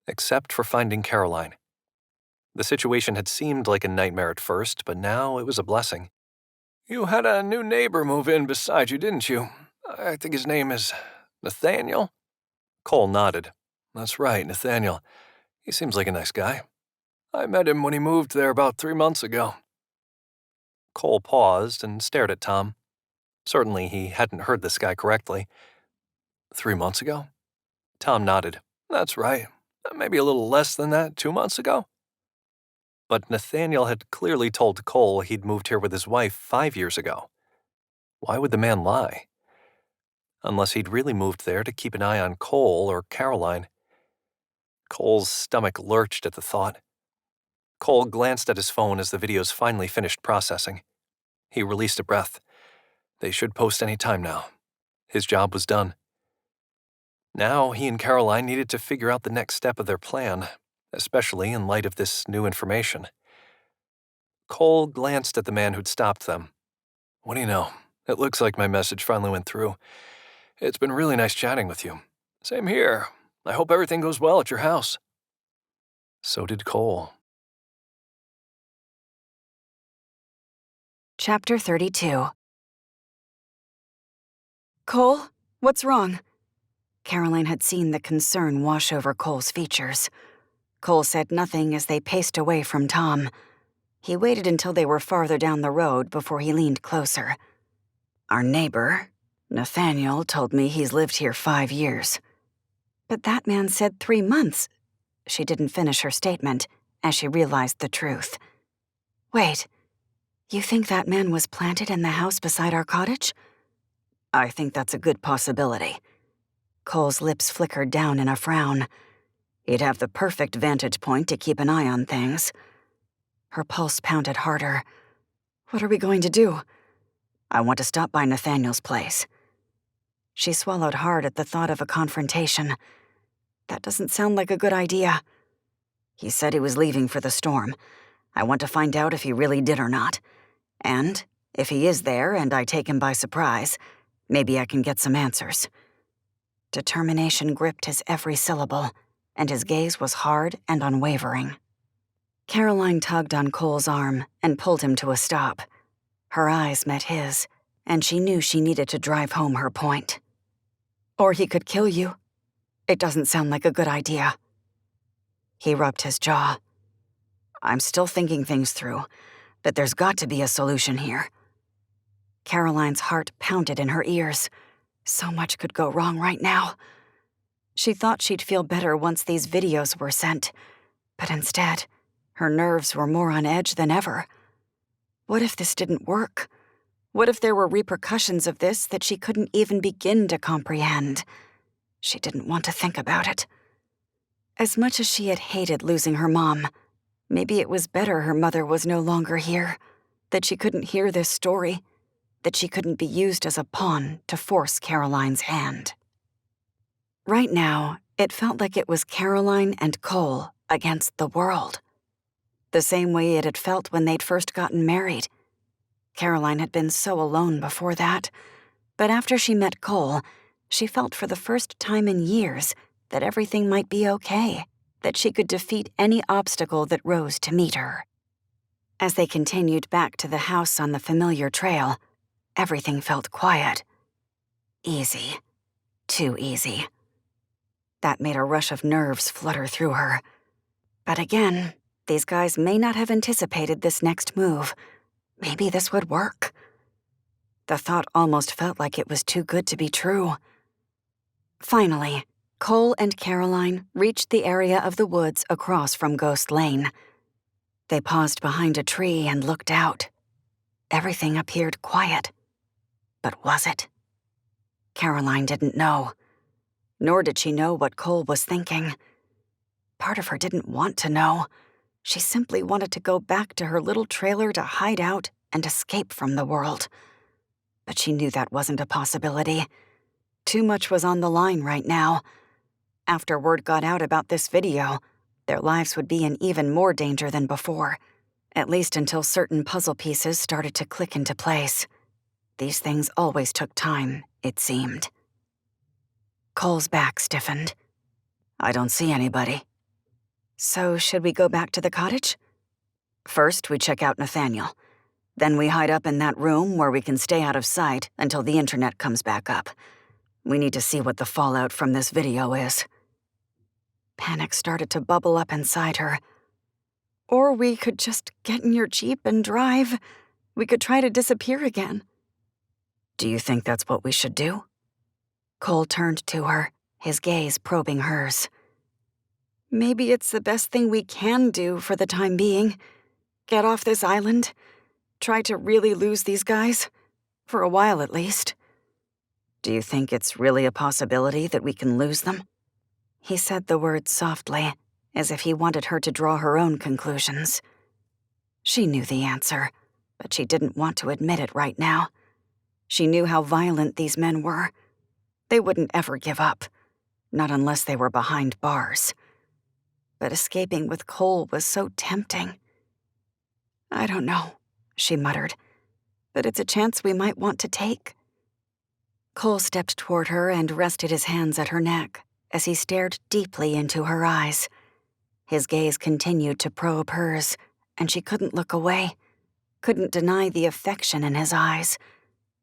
Except for finding Caroline. The situation had seemed like a nightmare at first, but now it was a blessing. You had a new neighbor move in beside you, didn't you? I think his name is Nathaniel? Cole nodded. That's right, Nathaniel. He seems like a nice guy. I met him when he moved there about 3 months ago. Cole paused and stared at Tom. Certainly he hadn't heard this guy correctly. 3 months ago? Tom nodded. That's right. Maybe a little less than that, 2 months ago? But Nathaniel had clearly told Cole he'd moved here with his wife 5 years ago. Why would the man lie? Unless he'd really moved there to keep an eye on Cole or Caroline. Cole's stomach lurched at the thought. Cole glanced at his phone as the videos finally finished processing. He released a breath. They should post any time now. His job was done. Now he and Caroline needed to figure out the next step of their plan, especially in light of this new information. Cole glanced at the man who'd stopped them. What do you know? It looks like my message finally went through. It's been really nice chatting with you. Same here. I hope everything goes well at your house. So did Cole. Chapter 32. Cole, what's wrong? Caroline had seen the concern wash over Cole's features. Cole said nothing as they paced away from Tom. He waited until they were farther down the road before he leaned closer. Our neighbor, Nathaniel, told me he's lived here 5 years. But that man said 3 months. She didn't finish her statement as she realized the truth. Wait, you think that man was planted in the house beside our cottage? I think that's a good possibility. Cole's lips flickered down in a frown. He'd have the perfect vantage point to keep an eye on things. Her pulse pounded harder. What are we going to do? I want to stop by Nathaniel's place. She swallowed hard at the thought of a confrontation. That doesn't sound like a good idea. He said he was leaving for the storm. I want to find out if he really did or not. And if he is there and I take him by surprise, maybe I can get some answers. Determination gripped his every syllable, and his gaze was hard and unwavering. Caroline tugged on Cole's arm and pulled him to a stop. Her eyes met his, and she knew she needed to drive home her point. Or he could kill you. It doesn't sound like a good idea. He rubbed his jaw. I'm still thinking things through, but there's got to be a solution here. Caroline's heart pounded in her ears. So much could go wrong right now. She thought she'd feel better once these videos were sent, but instead, her nerves were more on edge than ever. What if this didn't work? What if there were repercussions of this that she couldn't even begin to comprehend? She didn't want to think about it. As much as she had hated losing her mom, maybe it was better her mother was no longer here, that she couldn't hear this story, that she couldn't be used as a pawn to force Caroline's hand. Right now, it felt like it was Caroline and Cole against the world. The same way it had felt when they'd first gotten married. Caroline had been so alone before that, but after she met Cole, she felt for the first time in years that everything might be okay, that she could defeat any obstacle that rose to meet her. As they continued back to the house on the familiar trail, everything felt quiet. Easy. Too easy. That made a rush of nerves flutter through her. But again, these guys may not have anticipated this next move. Maybe this would work. The thought almost felt like it was too good to be true. Finally, Cole and Caroline reached the area of the woods across from Ghost Lane. They paused behind a tree and looked out. Everything appeared quiet. But was it? Caroline didn't know. Nor did she know what Cole was thinking. Part of her didn't want to know. She simply wanted to go back to her little trailer to hide out and escape from the world. But she knew that wasn't a possibility. Too much was on the line right now. After word got out about this video, their lives would be in even more danger than before, at least until certain puzzle pieces started to click into place. These things always took time, it seemed. Cole's back stiffened. I don't see anybody. So should we go back to the cottage? First, we check out Nathaniel. Then we hide up in that room where we can stay out of sight until the internet comes back up. We need to see what the fallout from this video is. Panic started to bubble up inside her. Or we could just get in your Jeep and drive. We could try to disappear again. Do you think that's what we should do? Cole turned to her, his gaze probing hers. Maybe it's the best thing we can do for the time being. Get off this island. Try to really lose these guys. For a while, at least. Do you think it's really a possibility that we can lose them? He said the words softly, as if he wanted her to draw her own conclusions. She knew the answer, but she didn't want to admit it right now. She knew how violent these men were. They wouldn't ever give up, not unless they were behind bars. But escaping with Cole was so tempting. I don't know, she muttered, but it's a chance we might want to take. Cole stepped toward her and rested his hands at her neck as he stared deeply into her eyes. His gaze continued to probe hers, and she couldn't look away, couldn't deny the affection in his eyes,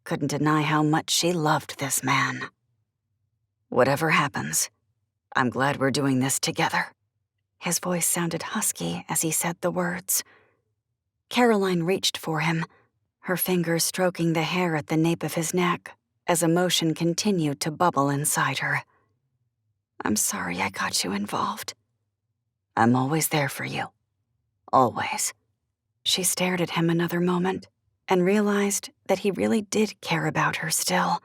couldn't deny how much she loved this man. Whatever happens, I'm glad we're doing this together. His voice sounded husky as he said the words. Caroline reached for him, her fingers stroking the hair at the nape of his neck as emotion continued to bubble inside her. I'm sorry I got you involved. I'm always there for you. Always. She stared at him another moment and realized that he really did care about her still.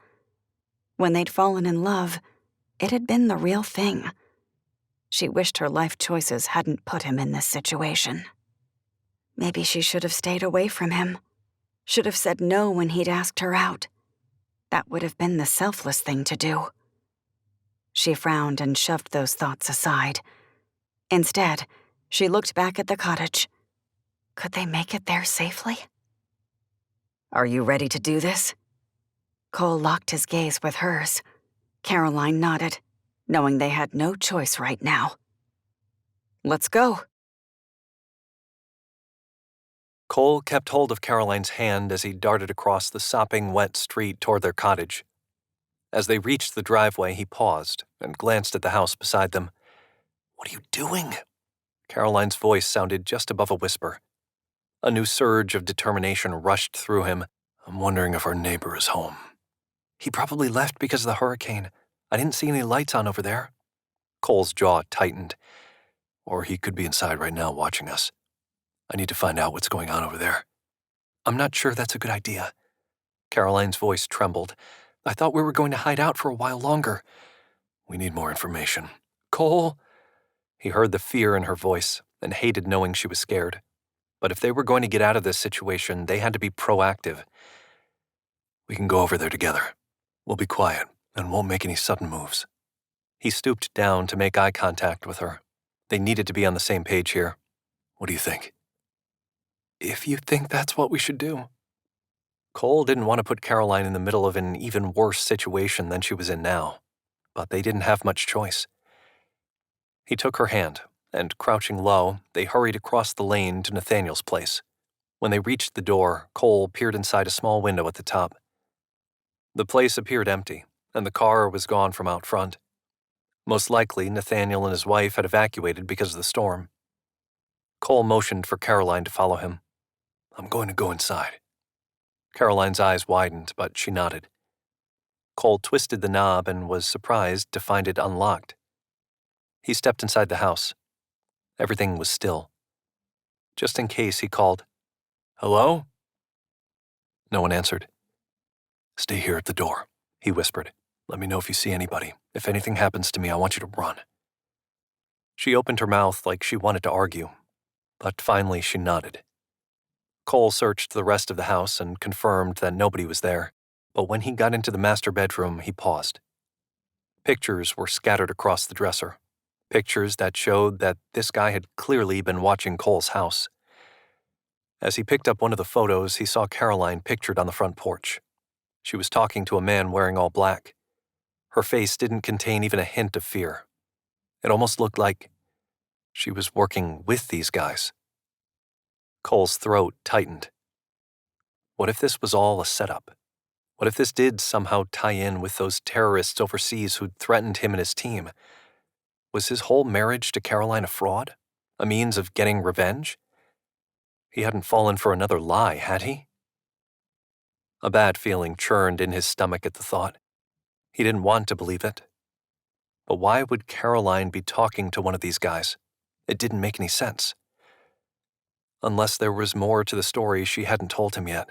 When they'd fallen in love, it had been the real thing. She wished her life choices hadn't put him in this situation. Maybe she should have stayed away from him. Should have said no when he'd asked her out. That would have been the selfless thing to do. She frowned and shoved those thoughts aside. Instead, she looked back at the cottage. Could they make it there safely? Are you ready to do this? Cole locked his gaze with hers. Caroline nodded, knowing they had no choice right now. Let's go. Cole kept hold of Caroline's hand as he darted across the sopping wet street toward their cottage. As they reached the driveway, he paused and glanced at the house beside them. What are you doing? Caroline's voice sounded just above a whisper. A new surge of determination rushed through him. I'm wondering if our neighbor is home. He probably left because of the hurricane. I didn't see any lights on over there. Cole's jaw tightened. Or he could be inside right now watching us. I need to find out what's going on over there. I'm not sure that's a good idea. Caroline's voice trembled. I thought we were going to hide out for a while longer. We need more information. Cole? He heard the fear in her voice and hated knowing she was scared. But if they were going to get out of this situation, they had to be proactive. We can go over there together. We'll be quiet and won't make any sudden moves. He stooped down to make eye contact with her. They needed to be on the same page here. What do you think? If you think that's what we should do. Cole didn't want to put Caroline in the middle of an even worse situation than she was in now, but they didn't have much choice. He took her hand, and crouching low, they hurried across the lane to Nathaniel's place. When they reached the door, Cole peered inside a small window at the top. The place appeared empty, and the car was gone from out front. Most likely, Nathaniel and his wife had evacuated because of the storm. Cole motioned for Caroline to follow him. I'm going to go inside. Caroline's eyes widened, but she nodded. Cole twisted the knob and was surprised to find it unlocked. He stepped inside the house. Everything was still. Just in case, he called, Hello? No one answered. Stay here at the door, he whispered. Let me know if you see anybody. If anything happens to me, I want you to run. She opened her mouth like she wanted to argue. But finally she nodded. Cole searched the rest of the house and confirmed that nobody was there, but when he got into the master bedroom, he paused. Pictures were scattered across the dresser. Pictures that showed that this guy had clearly been watching Cole's house. As he picked up one of the photos, he saw Caroline pictured on the front porch. She was talking to a man wearing all black. Her face didn't contain even a hint of fear. It almost looked like she was working with these guys. Cole's throat tightened. What if this was all a setup? What if this did somehow tie in with those terrorists overseas who'd threatened him and his team? Was his whole marriage to Caroline a fraud? A means of getting revenge? He hadn't fallen for another lie, had he? A bad feeling churned in his stomach at the thought. He didn't want to believe it. But why would Caroline be talking to one of these guys? It didn't make any sense. Unless there was more to the story she hadn't told him yet.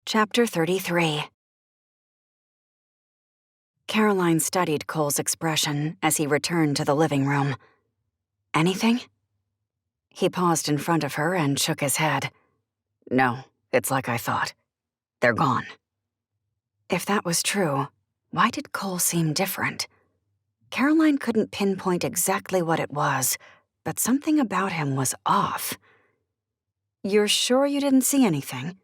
Chapter 33. Caroline studied Cole's expression as he returned to the living room. Anything? He paused in front of her and shook his head. No, it's like I thought. They're gone. If that was true, why did Cole seem different? Caroline couldn't pinpoint exactly what it was, but something about him was off. You're sure you didn't see anything?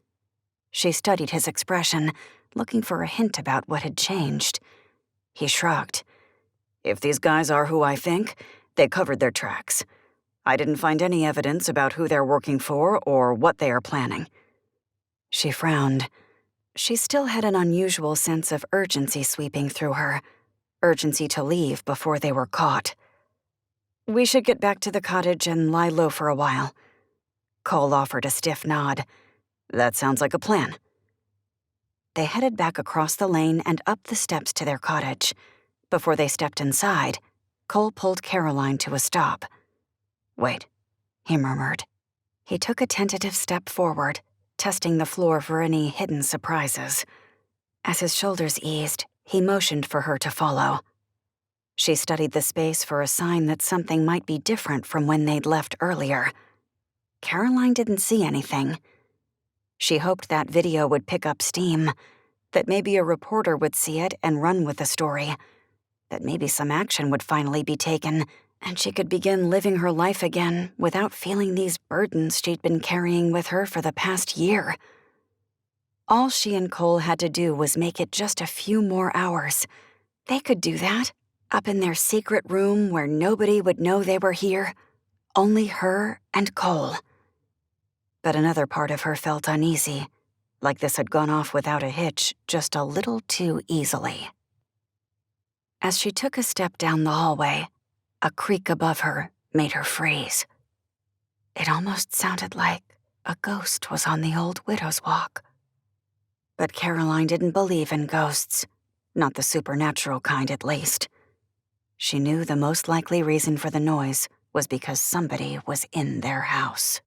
She studied his expression, looking for a hint about what had changed. He shrugged. If these guys are who I think, they covered their tracks. I didn't find any evidence about who they're working for or what they are planning. She frowned. She still had an unusual sense of urgency sweeping through her. Urgency to leave before they were caught. We should get back to the cottage and lie low for a while. Cole offered a stiff nod. That sounds like a plan. They headed back across the lane and up the steps to their cottage. Before they stepped inside, Cole pulled Caroline to a stop. Wait, he murmured. He took a tentative step forward, testing the floor for any hidden surprises. As his shoulders eased, he motioned for her to follow. She studied the space for a sign that something might be different from when they'd left earlier. Caroline didn't see anything. She hoped that video would pick up steam, that maybe a reporter would see it and run with the story, that maybe some action would finally be taken, and she could begin living her life again without feeling these burdens she'd been carrying with her for the past year. All she and Cole had to do was make it just a few more hours. They could do that, up in their secret room where nobody would know they were here. Only her and Cole. But another part of her felt uneasy, like this had gone off without a hitch just a little too easily. As she took a step down the hallway, a creak above her made her freeze. It almost sounded like a ghost was on the old widow's walk. But Caroline didn't believe in ghosts, not the supernatural kind at least. She knew the most likely reason for the noise was because somebody was in their house.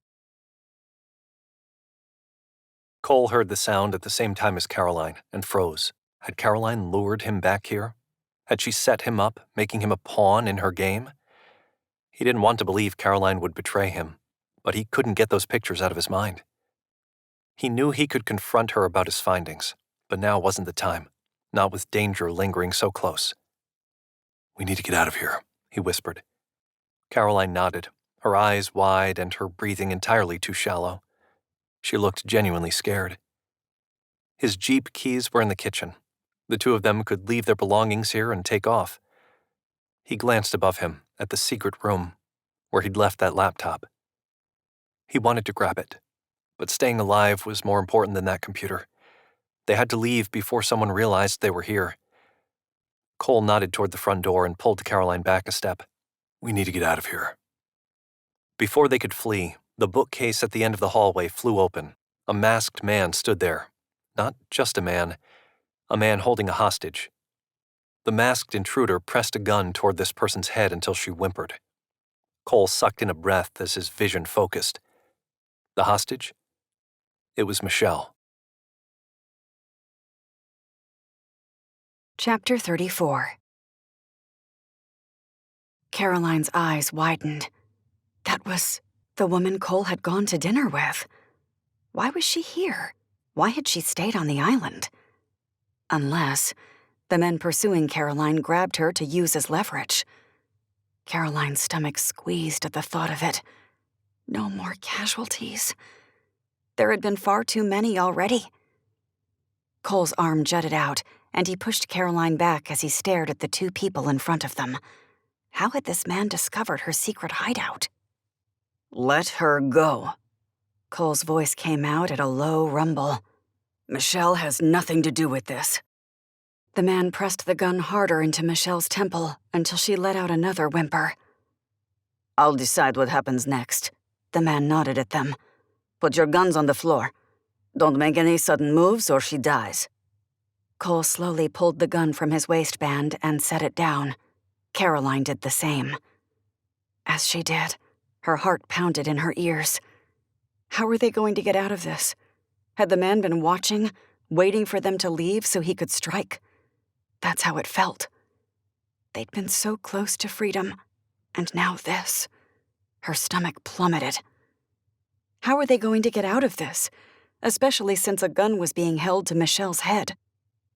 Cole heard the sound at the same time as Caroline and froze. Had Caroline lured him back here? Had she set him up, making him a pawn in her game? He didn't want to believe Caroline would betray him, but he couldn't get those pictures out of his mind. He knew he could confront her about his findings, but now wasn't the time, not with danger lingering so close. We need to get out of here, he whispered. Caroline nodded, her eyes wide and her breathing entirely too shallow. She looked genuinely scared. His Jeep keys were in the kitchen. The two of them could leave their belongings here and take off. He glanced above him at the secret room where he'd left that laptop. He wanted to grab it, but staying alive was more important than that computer. They had to leave before someone realized they were here. Cole nodded toward the front door and pulled Caroline back a step. We need to get out of here. Before they could flee, the bookcase at the end of the hallway flew open. A masked man stood there. Not just a man holding a hostage. The masked intruder pressed a gun toward this person's head until she whimpered. Cole sucked in a breath as his vision focused. The hostage? It was Michelle. Chapter 34. Caroline's eyes widened. That was the woman Cole had gone to dinner with. Why was she here? Why had she stayed on the island? Unless the men pursuing Caroline grabbed her to use as leverage. Caroline's stomach squeezed at the thought of it. No more casualties. There had been far too many already. Cole's arm jutted out, and he pushed Caroline back as he stared at the two people in front of them. How had this man discovered her secret hideout? "Let her go." Cole's voice came out at a low rumble. "Michelle has nothing to do with this." The man pressed the gun harder into Michelle's temple until she let out another whimper. "I'll decide what happens next." The man nodded at them. "Put your guns on the floor. Don't make any sudden moves or she dies." Cole slowly pulled the gun from his waistband and set it down. Caroline did the same. As she did, her heart pounded in her ears. How were they going to get out of this? Had the man been watching, waiting for them to leave so he could strike? That's how it felt. They'd been so close to freedom, and now this. Her stomach plummeted. How were they going to get out of this, especially since a gun was being held to Michelle's head?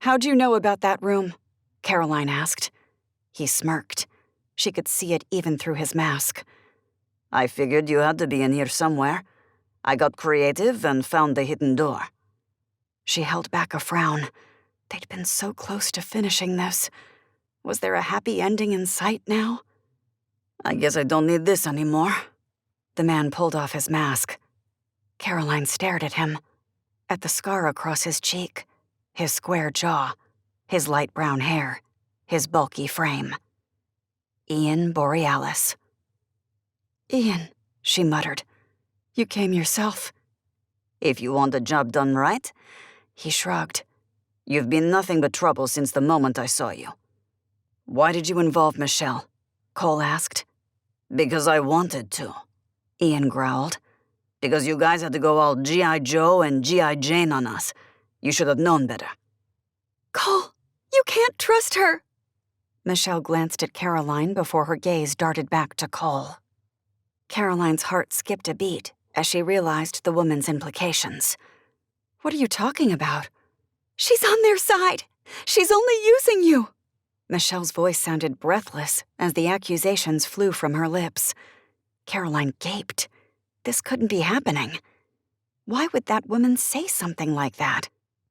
"How'd you know about that room?" Caroline asked. He smirked. She could see it even through his mask. "I figured you had to be in here somewhere. I got creative and found the hidden door." She held back a frown. They'd been so close to finishing this. Was there a happy ending in sight now? "I guess I don't need this anymore." The man pulled off his mask. Caroline stared at him, at the scar across his cheek, his square jaw, his light brown hair, his bulky frame. Ian Borealis. "Ian," she muttered, "you came yourself." "If you want the job done right," he shrugged. "You've been nothing but trouble since the moment I saw you." "Why did you involve Michelle?" Cole asked. "Because I wanted to," Ian growled. "Because you guys had to go all G.I. Joe and G.I. Jane on us. You should have known better." "Cole, you can't trust her." Michelle glanced at Caroline before her gaze darted back to Cole. Caroline's heart skipped a beat as she realized the woman's implications. "What are you talking about?" "She's on their side. She's only using you." Michelle's voice sounded breathless as the accusations flew from her lips. Caroline gaped. This couldn't be happening. Why would that woman say something like that?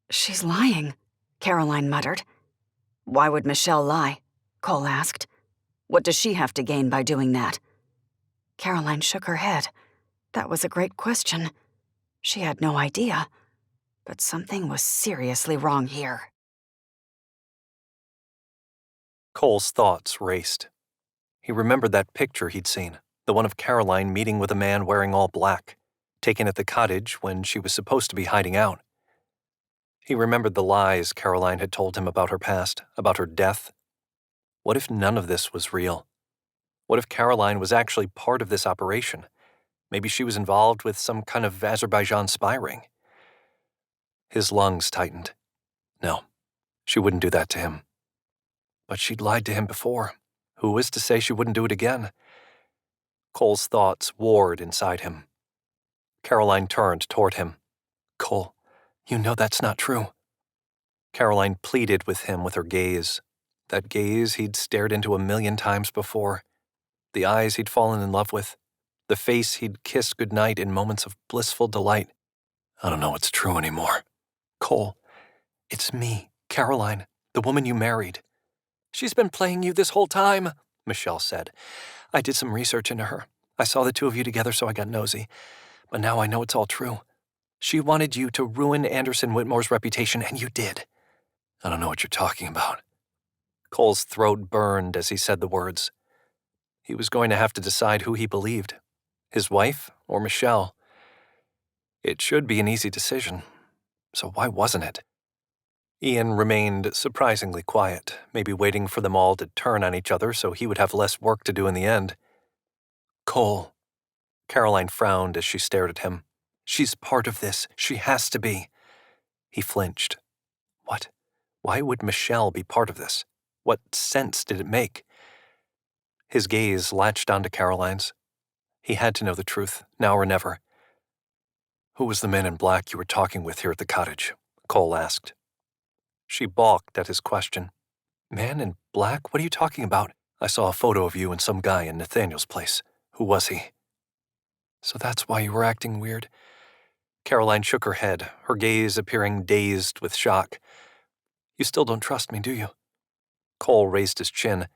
"She's lying," Caroline muttered. "Why would Michelle lie?" Cole asked. "What does she have to gain by doing that?" Caroline shook her head. That was a great question. She had no idea. But something was seriously wrong here. Cole's thoughts raced. He remembered that picture he'd seen, the one of Caroline meeting with a man wearing all black, taken at the cottage when she was supposed to be hiding out. He remembered the lies Caroline had told him about her past, about her death. What if none of this was real? What if Caroline was actually part of this operation? Maybe she was involved with some kind of Azerbaijan spy ring. His lungs tightened. No, she wouldn't do that to him. But she'd lied to him before. Who was to say she wouldn't do it again? Cole's thoughts warred inside him. Caroline turned toward him. "Cole, you know that's not true." Caroline pleaded with him with her gaze, that gaze he'd stared into a million times before, the eyes he'd fallen in love with, the face he'd kissed goodnight in moments of blissful delight. "I don't know what's true anymore. Cole, it's me, Caroline, the woman you married." "She's been playing you this whole time," Michelle said. "I did some research into her. I saw the two of you together, so I got nosy. But now I know it's all true. She wanted you to ruin Anderson Whitmore's reputation, and you did." "I don't know what you're talking about." Cole's throat burned as he said the words. He was going to have to decide who he believed, his wife or Michelle. It should be an easy decision, so why wasn't it? Ian remained surprisingly quiet, maybe waiting for them all to turn on each other so he would have less work to do in the end. "Cole." Caroline frowned as she stared at him. "She's part of this. She has to be." He flinched. What? Why would Michelle be part of this? What sense did it make? His gaze latched onto Caroline's. He had to know the truth, now or never. "Who was the man in black you were talking with here at the cottage?" Cole asked. She balked at his question. "Man in black? What are you talking about? I saw a photo of you and some guy in Nathaniel's place. Who was he?" "So that's why you were acting weird?" Caroline shook her head, her gaze appearing dazed with shock. "You still don't trust me, do you?" Cole raised his chin.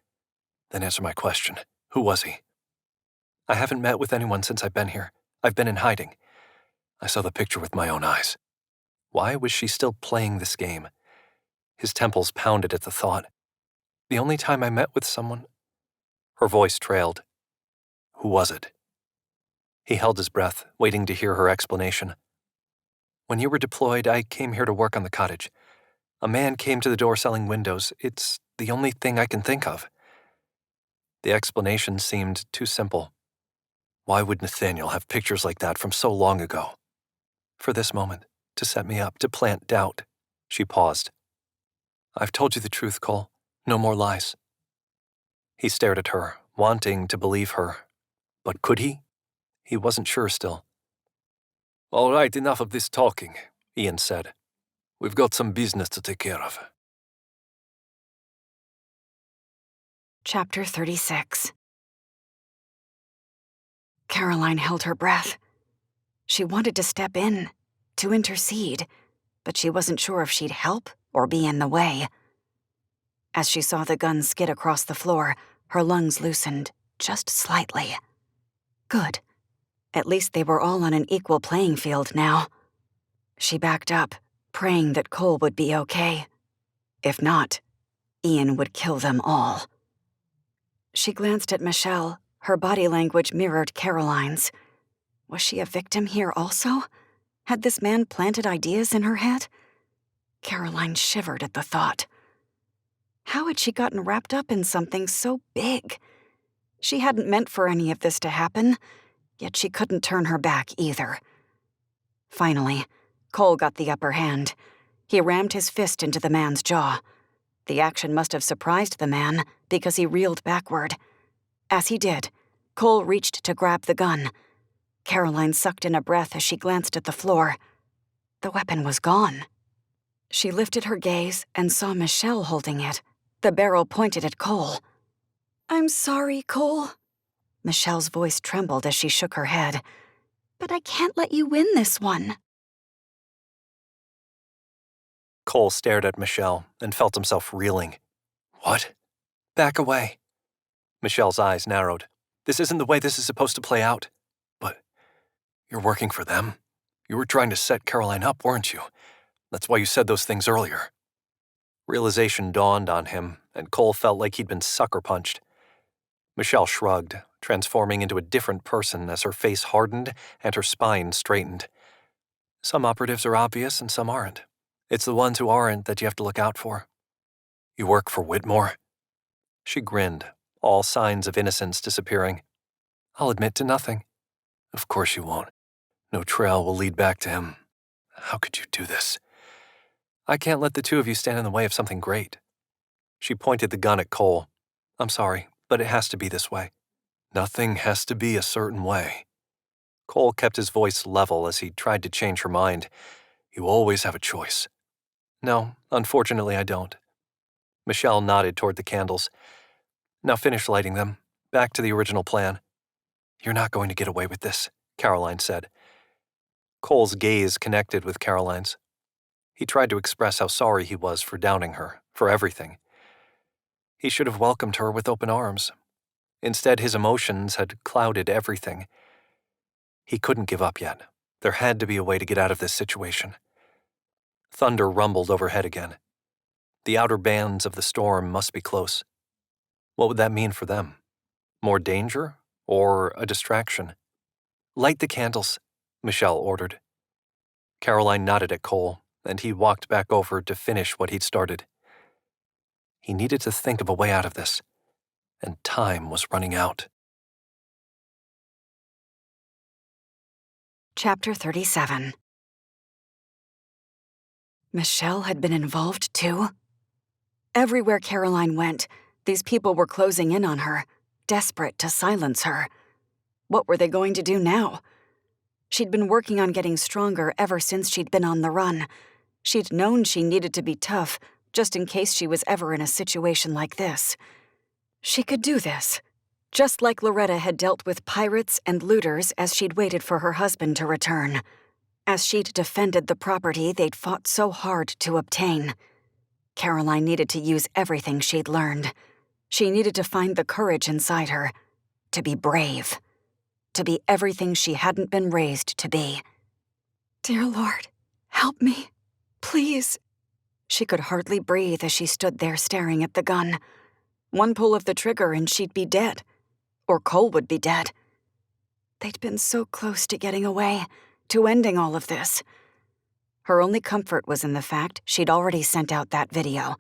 "Then answer my question. Who was he?" "I haven't met with anyone since I've been here. I've been in hiding." "I saw the picture with my own eyes." Why was she still playing this game? His temples pounded at the thought. "The only time I met with someone—" Her voice trailed. "Who was it?" He held his breath, waiting to hear her explanation. "When you were deployed, I came here to work on the cottage. A man came to the door selling windows. It's the only thing I can think of." The explanation seemed too simple. Why would Nathaniel have pictures like that from so long ago? "For this moment, to set me up, to plant doubt." She paused. "I've told you the truth, Cole. No more lies." He stared at her, wanting to believe her. But could he? He wasn't sure still. "All right, enough of this talking," Ian said. "We've got some business to take care of." Chapter 36. Caroline held her breath. She wanted to step in, to intercede, but she wasn't sure if she'd help or be in the way. As she saw the gun skid across the floor, her lungs loosened, just slightly. Good. At least they were all on an equal playing field now. She backed up, praying that Cole would be okay. If not, Ian would kill them all. She glanced at Michelle. Her body language mirrored Caroline's. Was she a victim here also? Had this man planted ideas in her head? Caroline shivered at the thought. How had she gotten wrapped up in something so big? She hadn't meant for any of this to happen, yet she couldn't turn her back either. Finally, Cole got the upper hand. He rammed his fist into the man's jaw. The action must have surprised the man because he reeled backward. As he did, Cole reached to grab the gun. Caroline sucked in a breath as she glanced at the floor. The weapon was gone. She lifted her gaze and saw Michelle holding it, the barrel pointed at Cole. "I'm sorry, Cole." Michelle's voice trembled as she shook her head. "But I can't let you win this one." Cole stared at Michelle and felt himself reeling. "What?" "Back away." Michelle's eyes narrowed. "This isn't the way this is supposed to play out." "But you're working for them? You were trying to set Caroline up, weren't you? That's why you said those things earlier." Realization dawned on him, and Cole felt like he'd been sucker punched. Michelle shrugged, transforming into a different person as her face hardened and her spine straightened. "Some operatives are obvious and some aren't. It's the ones who aren't that you have to look out for." "You work for Whitmore?" She grinned, all signs of innocence disappearing. "I'll admit to nothing." "Of course you won't. No trail will lead back to him. How could you do this?" "I can't let the two of you stand in the way of something great." She pointed the gun at Cole. "I'm sorry, but it has to be this way." "Nothing has to be a certain way." Cole kept his voice level as he tried to change her mind. "You always have a choice." "No, unfortunately I don't." Michelle nodded toward the candles. "Now finish lighting them. Back to the original plan." "You're not going to get away with this," Caroline said. Cole's gaze connected with Caroline's. He tried to express how sorry he was for doubting her, for everything. He should have welcomed her with open arms. Instead, his emotions had clouded everything. He couldn't give up yet. There had to be a way to get out of this situation. Thunder rumbled overhead again. The outer bands of the storm must be close. What would that mean for them? More danger or a distraction? "Light the candles," Michelle ordered. Caroline nodded at Cole, and he walked back over to finish what he'd started. He needed to think of a way out of this, and time was running out. Chapter 37. Michelle had been involved too? Everywhere Caroline went, these people were closing in on her, desperate to silence her. What were they going to do now? She'd been working on getting stronger ever since she'd been on the run. She'd known she needed to be tough, just in case she was ever in a situation like this. She could do this, just like Loretta had dealt with pirates and looters as she'd waited for her husband to return, as she'd defended the property they'd fought so hard to obtain. Caroline needed to use everything she'd learned. She needed to find the courage inside her, to be brave, to be everything she hadn't been raised to be. Dear Lord, help me, please. She could hardly breathe as she stood there staring at the gun. One pull of the trigger and she'd be dead. Or Cole would be dead. They'd been so close to getting away, to ending all of this. Her only comfort was in the fact she'd already sent out that video.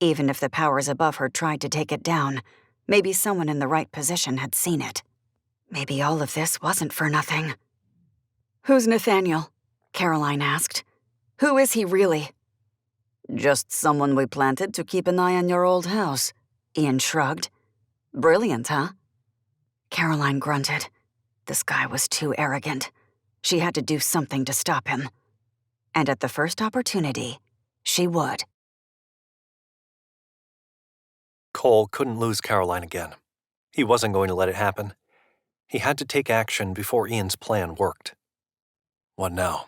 Even if the powers above her tried to take it down, maybe someone in the right position had seen it. Maybe all of this wasn't for nothing. "Who's Nathaniel?" Caroline asked. "Who is he really?" "Just someone we planted to keep an eye on your old house," Ian shrugged. "Brilliant, huh?" Caroline grunted. This guy was too arrogant. She had to do something to stop him. And at the first opportunity, she would. Cole couldn't lose Caroline again. He wasn't going to let it happen. He had to take action before Ian's plan worked. What now?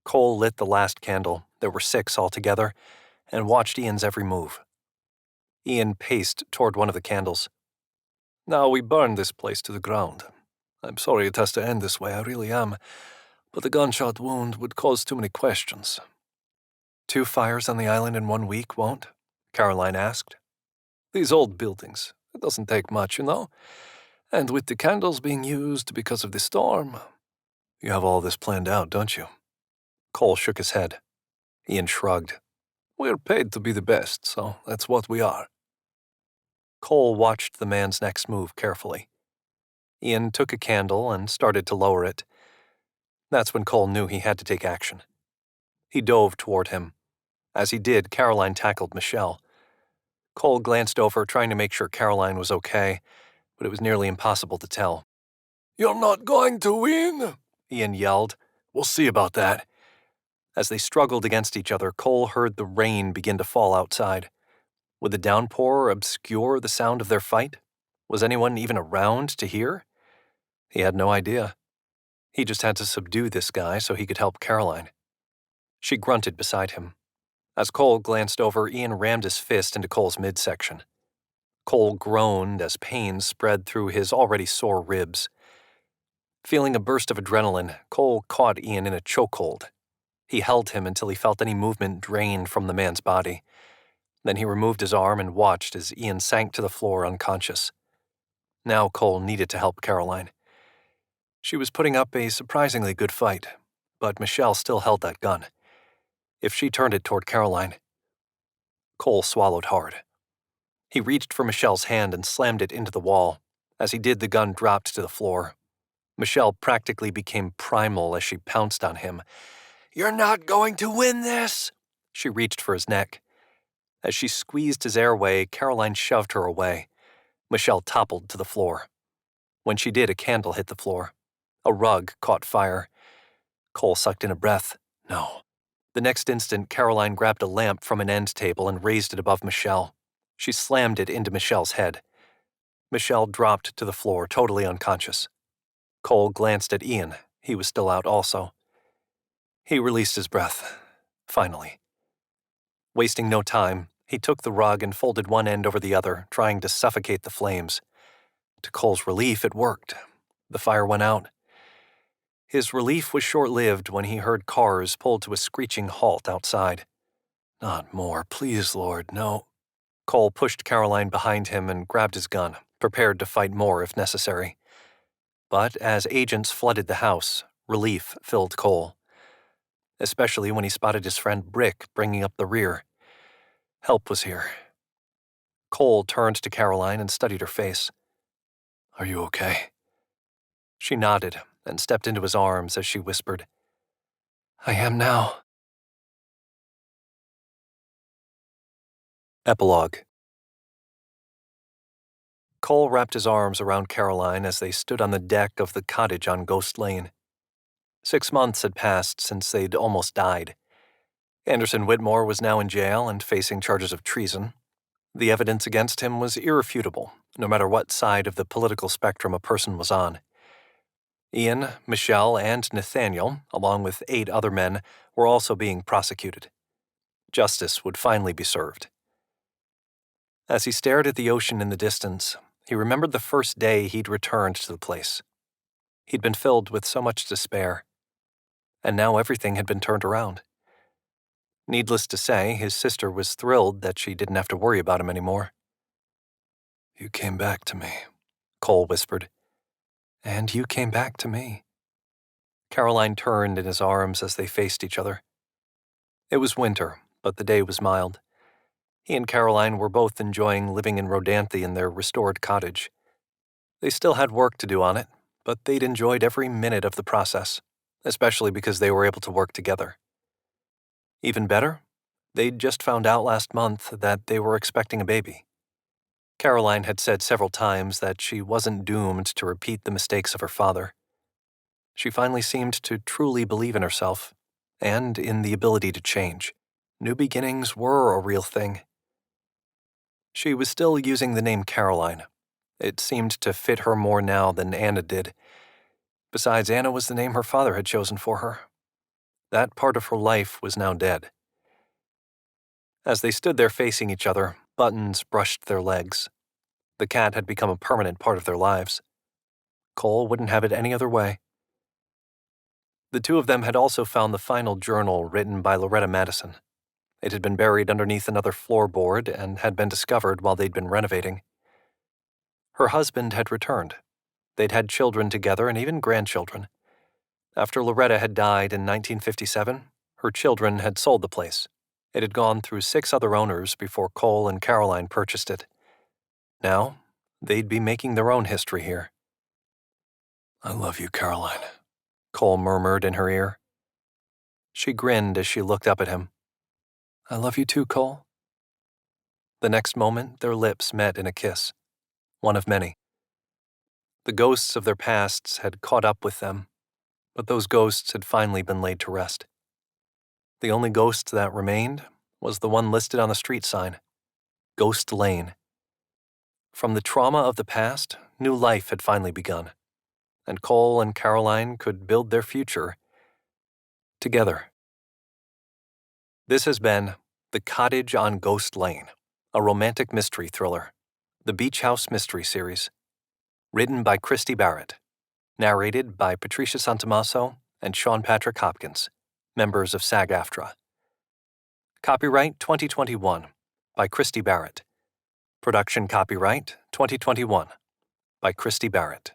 Cole lit the last candle, there were 6 altogether, and watched Ian's every move. Ian paced toward one of the candles. "Now we burn this place to the ground. I'm sorry it has to end this way, I really am, but the gunshot wound would cause too many questions." 2 fires on the island in 1 week won't? Caroline asked. "These old buildings, it doesn't take much, you know. And with the candles being used because of the storm..." "You have all this planned out, don't you?" Cole shook his head. Ian shrugged. "We're paid to be the best, so that's what we are." Cole watched the man's next move carefully. Ian took a candle and started to lower it. That's when Cole knew he had to take action. He dove toward him. As he did, Caroline tackled Michelle. Cole glanced over, trying to make sure Caroline was okay, but it was nearly impossible to tell. "You're not going to win," Ian yelled. "We'll see about that." As they struggled against each other, Cole heard the rain begin to fall outside. Would the downpour obscure the sound of their fight? Was anyone even around to hear? He had no idea. He just had to subdue this guy so he could help Caroline. She grunted beside him. As Cole glanced over, Ian rammed his fist into Cole's midsection. Cole groaned as pain spread through his already sore ribs. Feeling a burst of adrenaline, Cole caught Ian in a chokehold. He held him until he felt any movement drained from the man's body. Then he removed his arm and watched as Ian sank to the floor unconscious. Now Cole needed to help Caroline. She was putting up a surprisingly good fight, but Michelle still held that gun. If she turned it toward Caroline... Cole swallowed hard. He reached for Michelle's hand and slammed it into the wall. As he did, the gun dropped to the floor. Michelle practically became primal as she pounced on him. "You're not going to win this!" She reached for his neck. As she squeezed his airway, Caroline shoved her away. Michelle toppled to the floor. When she did, a candle hit the floor. A rug caught fire. Cole sucked in a breath. No. The next instant, Caroline grabbed a lamp from an end table and raised it above Michelle. She slammed it into Michelle's head. Michelle dropped to the floor, totally unconscious. Cole glanced at Ian. He was still out also. He released his breath. Finally. Wasting no time, he took the rug and folded one end over the other, trying to suffocate the flames. To Cole's relief, it worked. The fire went out. His relief was short-lived when he heard cars pull to a screeching halt outside. "Not more, please, Lord, no." Cole pushed Caroline behind him and grabbed his gun, prepared to fight more if necessary. But as agents flooded the house, relief filled Cole. Especially when he spotted his friend Brick bringing up the rear. Help was here. Cole turned to Caroline and studied her face. "Are you okay?" She nodded and stepped into his arms as she whispered, "I am now." Epilogue. Cole wrapped his arms around Caroline as they stood on the deck of the cottage on Ghost Lane. 6 months had passed since they'd almost died. Anderson Whitmore was now in jail and facing charges of treason. The evidence against him was irrefutable, no matter what side of the political spectrum a person was on. Ian, Michelle, and Nathaniel, along with 8 other men, were also being prosecuted. Justice would finally be served. As he stared at the ocean in the distance, he remembered the first day he'd returned to the place. He'd been filled with so much despair, and now everything had been turned around. Needless to say, his sister was thrilled that she didn't have to worry about him anymore. "You came back to me," Cole whispered. "And you came back to me." Caroline turned in his arms as they faced each other. It was winter, but the day was mild. He and Caroline were both enjoying living in Rodanthe in their restored cottage. They still had work to do on it, but they'd enjoyed every minute of the process, especially because they were able to work together. Even better, they'd just found out last month that they were expecting a baby. Caroline had said several times that she wasn't doomed to repeat the mistakes of her father. She finally seemed to truly believe in herself, and in the ability to change. New beginnings were a real thing. She was still using the name Caroline. It seemed to fit her more now than Anna did. Besides, Anna was the name her father had chosen for her. That part of her life was now dead. As they stood there facing each other, Buttons brushed their legs. The cat had become a permanent part of their lives. Cole wouldn't have it any other way. The two of them had also found the final journal written by Loretta Madison. It had been buried underneath another floorboard and had been discovered while they'd been renovating. Her husband had returned. They'd had children together and even grandchildren. After Loretta had died in 1957, her children had sold the place. It had gone through 6 other owners before Cole and Caroline purchased it. Now, they'd be making their own history here. "I love you, Caroline," Cole murmured in her ear. She grinned as she looked up at him. "I love you too, Cole." The next moment, their lips met in a kiss. One of many. The ghosts of their pasts had caught up with them, but those ghosts had finally been laid to rest. The only ghost that remained was the one listed on the street sign, Ghost Lane. From the trauma of the past, new life had finally begun, and Cole and Caroline could build their future together. This has been The Cottage on Ghost Lane, a romantic mystery thriller, the Beach House Mystery Series. Written by Christy Barritt. Narrated by Patricia Santamasso and Sean Patrick Hopkins, members of SAG-AFTRA. Copyright 2021 by Christy Barritt. Production copyright 2021 by Christy Barritt.